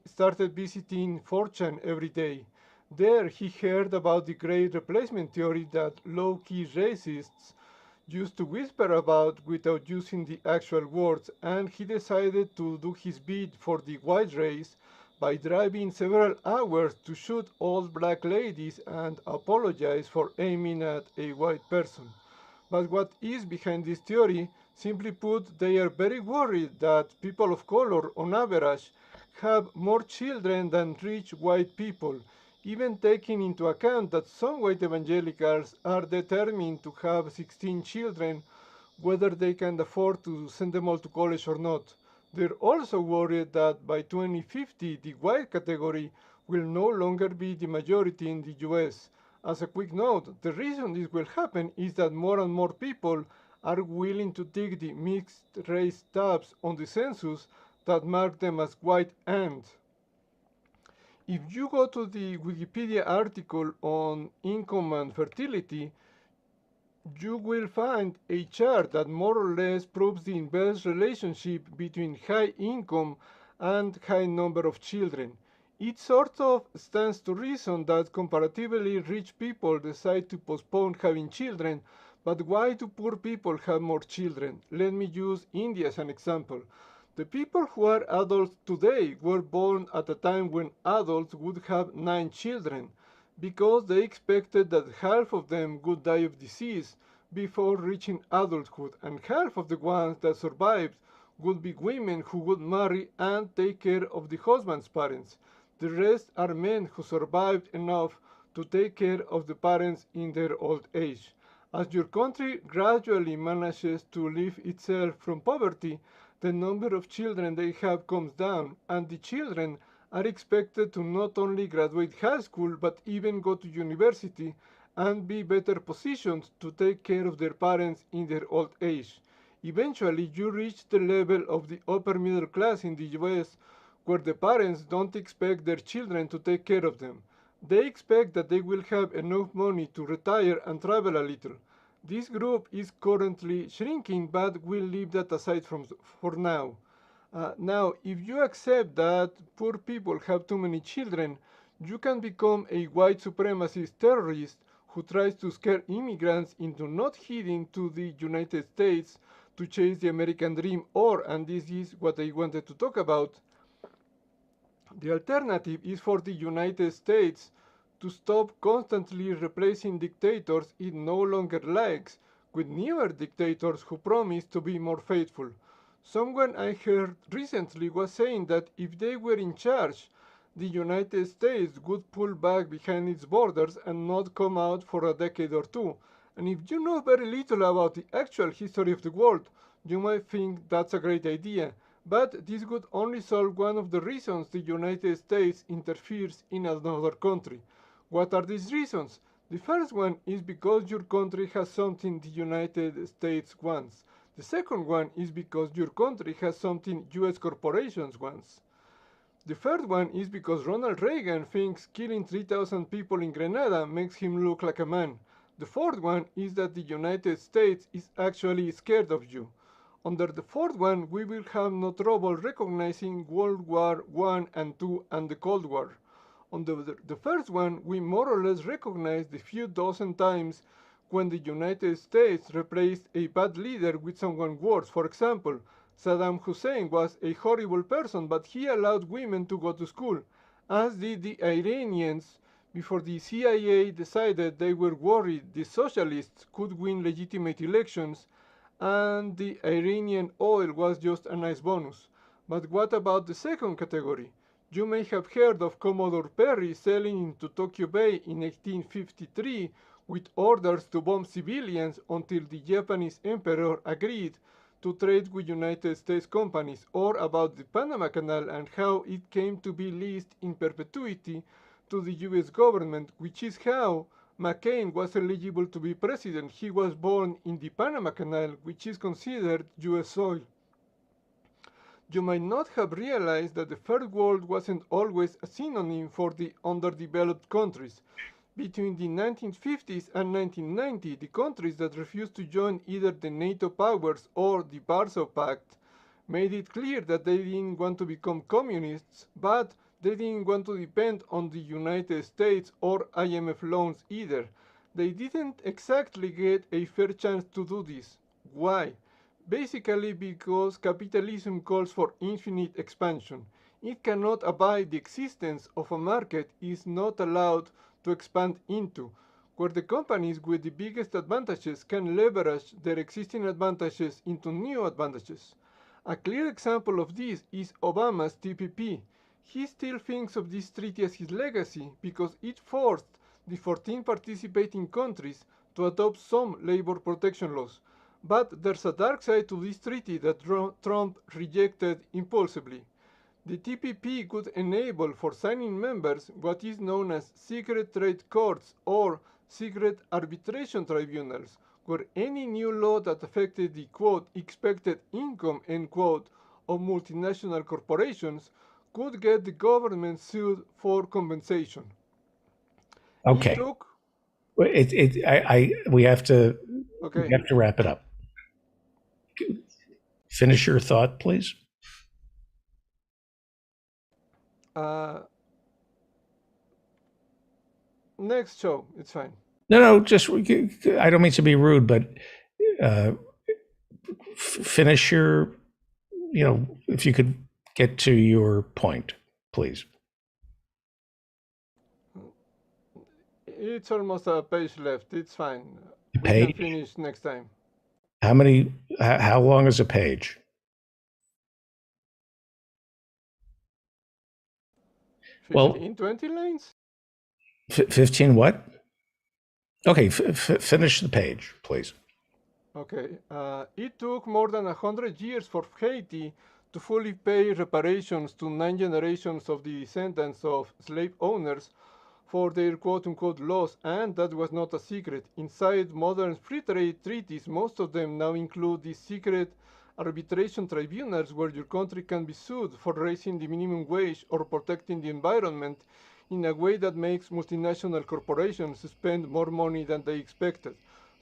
started visiting 4chan every day. There he heard about the great replacement theory that low-key racists used to whisper about without using the actual words, and he decided to do his bit for the white race by driving several hours to shoot old black ladies and apologize for aiming at a white person. But what is behind this theory? Simply put, they are very worried that people of color, on average, have more children than rich white people, even taking into account that some white evangelicals are determined to have 16 children, whether they can afford to send them all to college or not. They're also worried that by 2050, the white category will no longer be the majority in the US. As a quick note, the reason this will happen is that more and more people are willing to take the mixed race tabs on the census that mark them as white and. If you go to the Wikipedia article on income and fertility, you will find a chart that more or less proves the inverse relationship between high income and high number of children. It sort of stands to reason that comparatively rich people decide to postpone having children, but why do poor people have more children? Let me use India as an example. The people who are adults today were born at a time when adults would have 9 children, because they expected that half of them would die of disease before reaching adulthood, and half of the ones that survived would be women who would marry and take care of the husband's parents. The rest are men who survived enough to take care of the parents in their old age. As your country gradually manages to lift itself from poverty, the number of children they have comes down, and the children are expected to not only graduate high school but even go to university and be better positioned to take care of their parents in their old age. Eventually, you reach the level of the upper middle class in the US, where the parents don't expect their children to take care of them. They expect that they will have enough money to retire and travel a little. This group is currently shrinking, but we'll leave that aside for now. Now, if you accept that poor people have too many children, you can become a white supremacist terrorist who tries to scare immigrants into not heading to the United States to chase the American dream, or, and this is what I wanted to talk about, the alternative is for the United States to stop constantly replacing dictators it no longer likes with newer dictators who promise to be more faithful. Someone I heard recently was saying that if they were in charge, the United States would pull back behind its borders and not come out for a decade or two. And if you know very little about the actual history of the world, you might think that's a great idea. But this would only solve one of the reasons the United States interferes in another country. What are these reasons? The first one is because your country has something the United States wants. The second one is because your country has something US corporations wants. The third one is because Ronald Reagan thinks killing 3,000 people in Grenada makes him look like a man. The fourth one is that the United States is actually scared of you. Under the fourth one, we will have no trouble recognizing World War I and II and the Cold War. Under the first one, we more or less recognize the few dozen times when the United States replaced a bad leader with someone worse. For example, Saddam Hussein was a horrible person, but he allowed women to go to school, as did the Iranians before the CIA decided they were worried the socialists could win legitimate elections and the Iranian oil was just a nice bonus. But what about the second category? You may have heard of Commodore Perry sailing into Tokyo Bay in 1853 with orders to bomb civilians until the Japanese emperor agreed to trade with United States companies, or about the Panama Canal and how it came to be leased in perpetuity to the US government, which is how McCain was eligible to be president. He was born in the Panama Canal, which is considered US soil. You might not have realized that the Third World wasn't always a synonym for the underdeveloped countries. Between the 1950s and 1990, the countries that refused to join either the NATO powers or the Warsaw Pact made it clear that they didn't want to become communists, but They didn't want to depend on the United States or IMF loans either. They didn't exactly get a fair chance to do this. Why? Basically because capitalism calls for infinite expansion. It cannot abide the existence of a market it is not allowed to expand into, where the companies with the biggest advantages can leverage their existing advantages into new advantages. A clear example of this is Obama's TPP. He still thinks of this treaty as his legacy because it forced the 14 participating countries to adopt some labor protection laws. But there's a dark side to this treaty that Trump rejected impulsively. The TPP could enable for signing members what is known as secret trade courts or secret arbitration tribunals, where any new law that affected the quote expected income end quote of multinational corporations could get the government sued for compensation. Okay. We have to wrap it up. Finish your thought, please. Next show, it's fine. No, just, I don't mean to be rude, but finish your, if you could get to your point, please. It's almost a page left. It's fine. A page? We can finish next time. How long is a page? 15, 20 lines? 15 what? Okay, finish the page, please. Okay. It took more than 100 years for Haiti to fully pay reparations to 9 generations of the descendants of slave owners for their quote-unquote loss, and that was not a secret. Inside modern free trade treaties, most of them now include these secret arbitration tribunals where your country can be sued for raising the minimum wage or protecting the environment in a way that makes multinational corporations spend more money than they expected.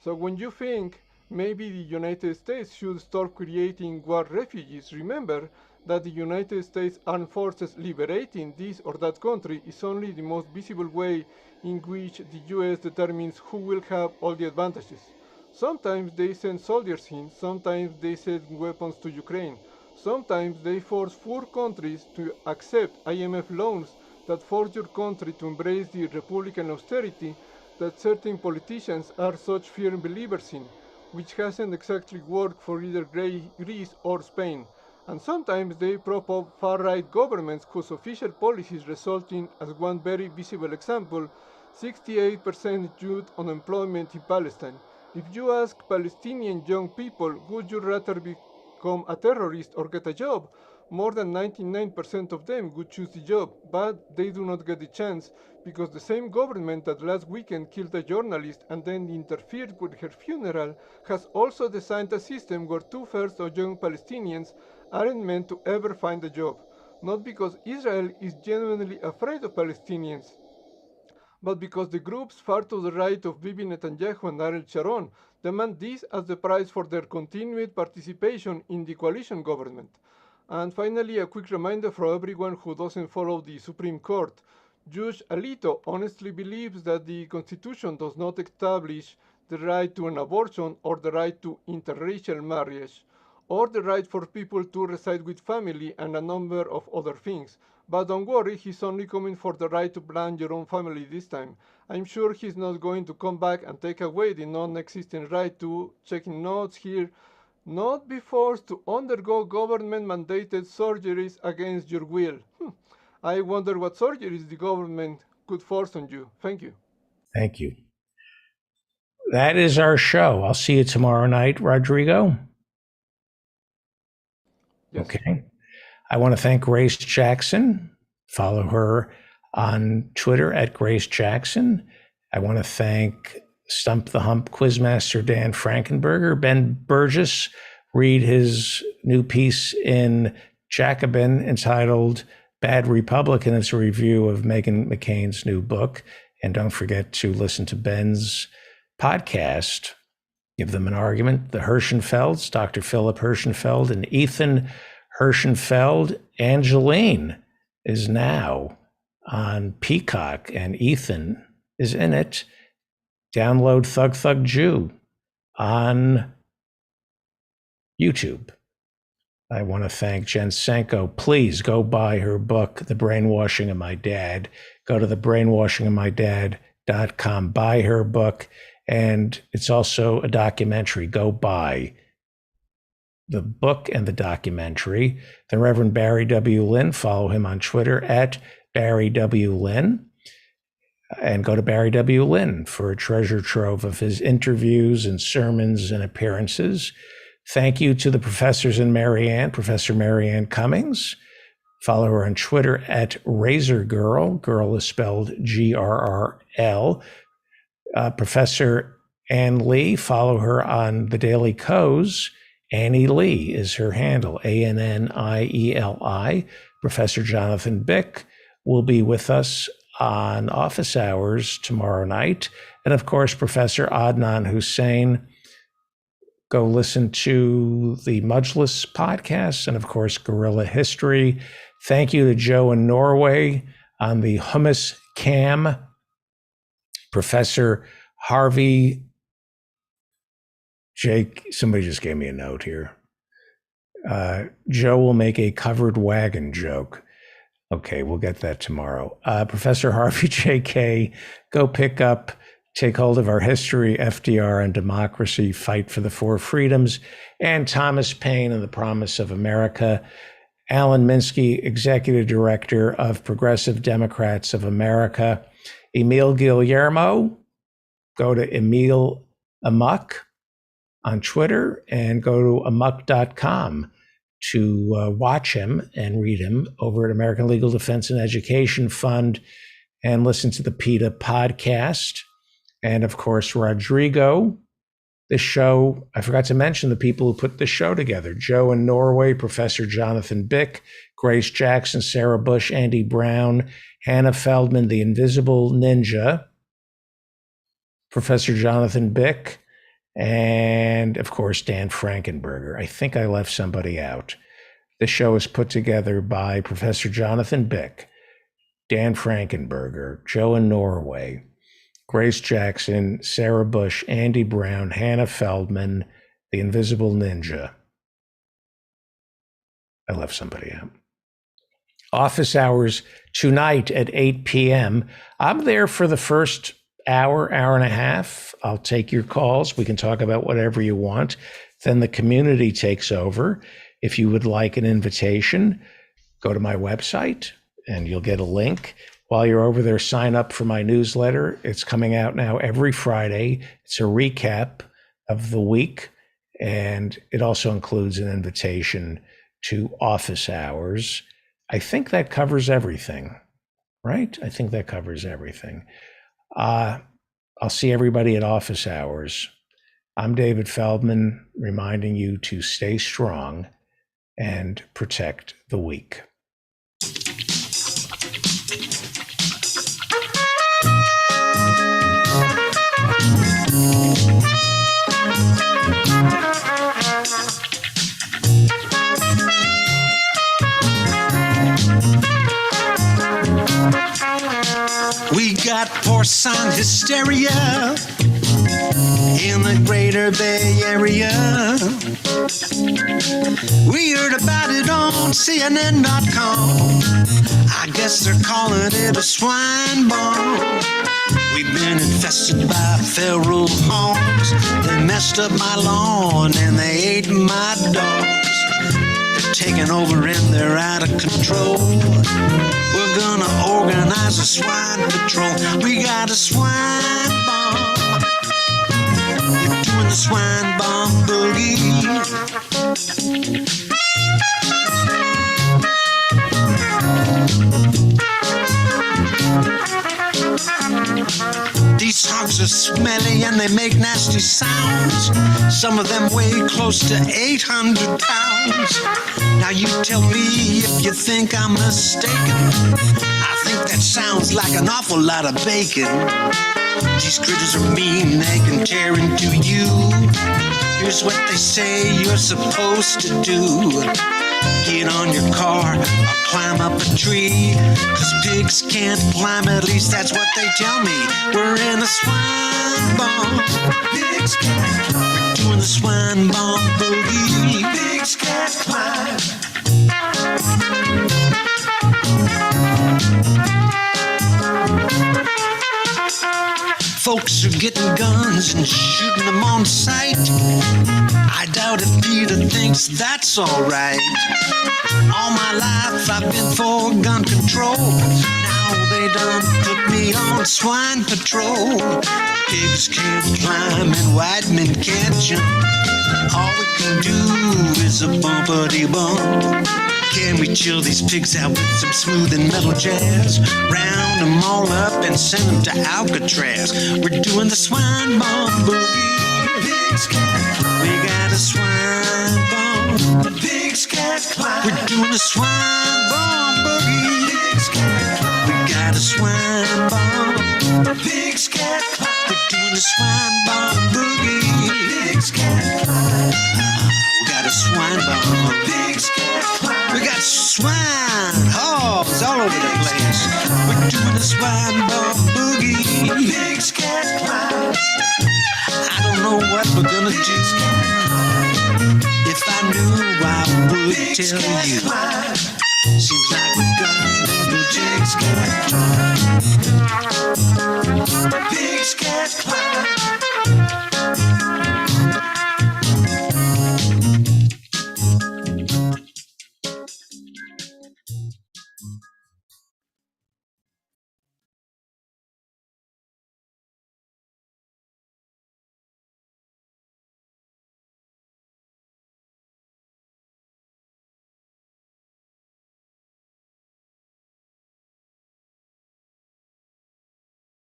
So when you think maybe the United States should start creating war refugees, remember that the United States Armed Forces liberating this or that country is only the most visible way in which the US determines who will have all the advantages. Sometimes they send soldiers in, sometimes they send weapons to Ukraine, sometimes they force poor countries to accept IMF loans that force your country to embrace the Republican austerity that certain politicians are such firm believers in, which hasn't exactly worked for either Greece or Spain. And sometimes they prop up far-right governments whose official policies result in, as one very visible example, 68% youth unemployment in Palestine. If you ask Palestinian young people, would you rather become a terrorist or get a job? More than 99% of them would choose the job, but they do not get the chance because the same government that last weekend killed a journalist and then interfered with her funeral has also designed a system where 2/3 of young Palestinians aren't meant to ever find a job. Not because Israel is genuinely afraid of Palestinians, but because the groups far to the right of Bibi Netanyahu and Ariel Sharon demand this as the price for their continued participation in the coalition government. And finally, a quick reminder for everyone who doesn't follow the Supreme Court. Judge Alito honestly believes that the Constitution does not establish the right to an abortion or the right to interracial marriage, or the right for people to reside with family and a number of other things. But don't worry, he's only coming for the right to plan your own family this time. I'm sure he's not going to come back and take away the non-existent right to, checking notes here, not be forced to undergo government-mandated surgeries against your will. I wonder what surgeries the government could force on you. Thank you. Thank you. That is our show. I'll see you tomorrow night, Rodrigo. Yes. Okay. I want to thank Grace Jackson. Follow her on Twitter at Grace Jackson. I want to thank Stump the Hump Quizmaster Dan Frankenberger. Ben Burgess, read his new piece in Jacobin entitled Bad Republican. It's a review of Meghan McCain's new book. And don't forget to listen to Ben's podcast, Give Them an Argument. The Hirschenfelds, Dr. Philip Hirschenfeld and Ethan Hirschenfeld. Angeline is now on Peacock, and Ethan is in it. Download Thug Thug Jew on YouTube. I want to thank Jen Senko. Please go buy her book, The Brainwashing of My Dad. Go to thebrainwashingofmydad.com, buy her book. And it's also a documentary. Go buy the book and the documentary. The Reverend Barry W. Lynn, follow him on Twitter at Barry W. Lynn. And go to Barry W. Lynn for a treasure trove of his interviews and sermons and appearances. Thank you to the professors in Marianne, Professor Marianne Cummings. Follow her on Twitter at Razor Girl. Girl is spelled GRRL. Professor Ann Lee, follow her on The Daily Co's. Annie Lee is her handle, ANNIELI. Professor Jonathan Bick will be with us on office hours tomorrow night. And of course, Professor Adnan Hussein. Go listen to the Mudgeless podcast and, of course, Guerrilla History. Thank you to Joe in Norway on the Hummus Cam. Professor Harvey Jake, somebody just gave me a note here. Joe will make a covered wagon joke. Okay, we'll get that tomorrow. Professor Harvey J.K., go take hold of Our History, FDR and Democracy, Fight for the Four Freedoms, and Thomas Paine and the Promise of America. Alan Minsky, Executive Director of Progressive Democrats of America. Emil Guillermo, go to Emil Amok on Twitter and go to amok.com to watch him and read him over at American Legal Defense and Education Fund and listen to the PETA podcast. And of course, Rodrigo, this show, I forgot to mention the people who put this show together. Joe in Norway, Professor Jonathan Bick, Grace Jackson, Sarah Bush, Andy Brown, Hannah Feldman, the Invisible Ninja, Professor Jonathan Bick, and of course, Dan Frankenberger. I think I left somebody out. This show is put together by Professor Jonathan Bick, Dan Frankenberger, Joe in Norway, Grace Jackson, Sarah Bush, Andy Brown, Hannah Feldman, the Invisible Ninja. I left somebody out. Office hours tonight at 8 p.m. I'm there for the first hour and a half. I'll take your calls. We can talk about whatever you want. Then the community takes over. If you would like an invitation, go to my website and you'll get a link. While you're over there, sign up for my newsletter. It's coming out now every Friday. It's a recap of the week, and it also includes an invitation to office hours. I think that covers everything, right? I think that covers everything. I'll see everybody at office hours. I'm David Feldman, reminding you to stay strong and protect the weak. We got porcine hysteria in the greater Bay Area. We heard about it on CNN.com. I guess they're calling it a swine bomb. We've been infested by feral hogs. They messed up my lawn and they ate my dogs. They're taking over and they're out of control. We're gonna organize a swine patrol. We got a swine bomb. You're doing the swine bomb boogie. These hogs are smelly and they make nasty sounds. Some of them weigh close to 800 pounds. Now you tell me if you think I'm mistaken. I think that sounds like an awful lot of bacon. These critters are mean, they can tear into you. Here's what they say you're supposed to do. Get on your car or climb up a tree. 'Cause pigs can't climb, at least that's what they tell me. We're in a swine bomb. Pigs can't climb. We're doing the swine bomb boogie. Pigs can't climb. Folks are getting guns and shooting them on sight. I doubt if Peter thinks that's all right. All my life I've been for gun control. Now they done put me on swine patrol. Pigs can't climb and white men can't jump. All we can do is a bumpity bump. Can we chill these pigs out with some smooth and metal jazz? Round them all up and send them to Alcatraz. We're doing the swine bomb boogie. Pigs can't climb. We got a swine bomb. The pigs can't climb. We're doing the swine bomb boogie. Pigs can't climb. We got a swine bomb. The pigs can't climb. We're doing the swine bomb boogie. Pigs can't climb. We got a swine bomb. Pigs can't climb. We got swine hogs all over the place. We're doing the swine bomb boogie. Pigs can't climb. I don't know what we're gonna do. If I knew, I would tell you. Seems like we've got little pigs can't climb. Pigs can't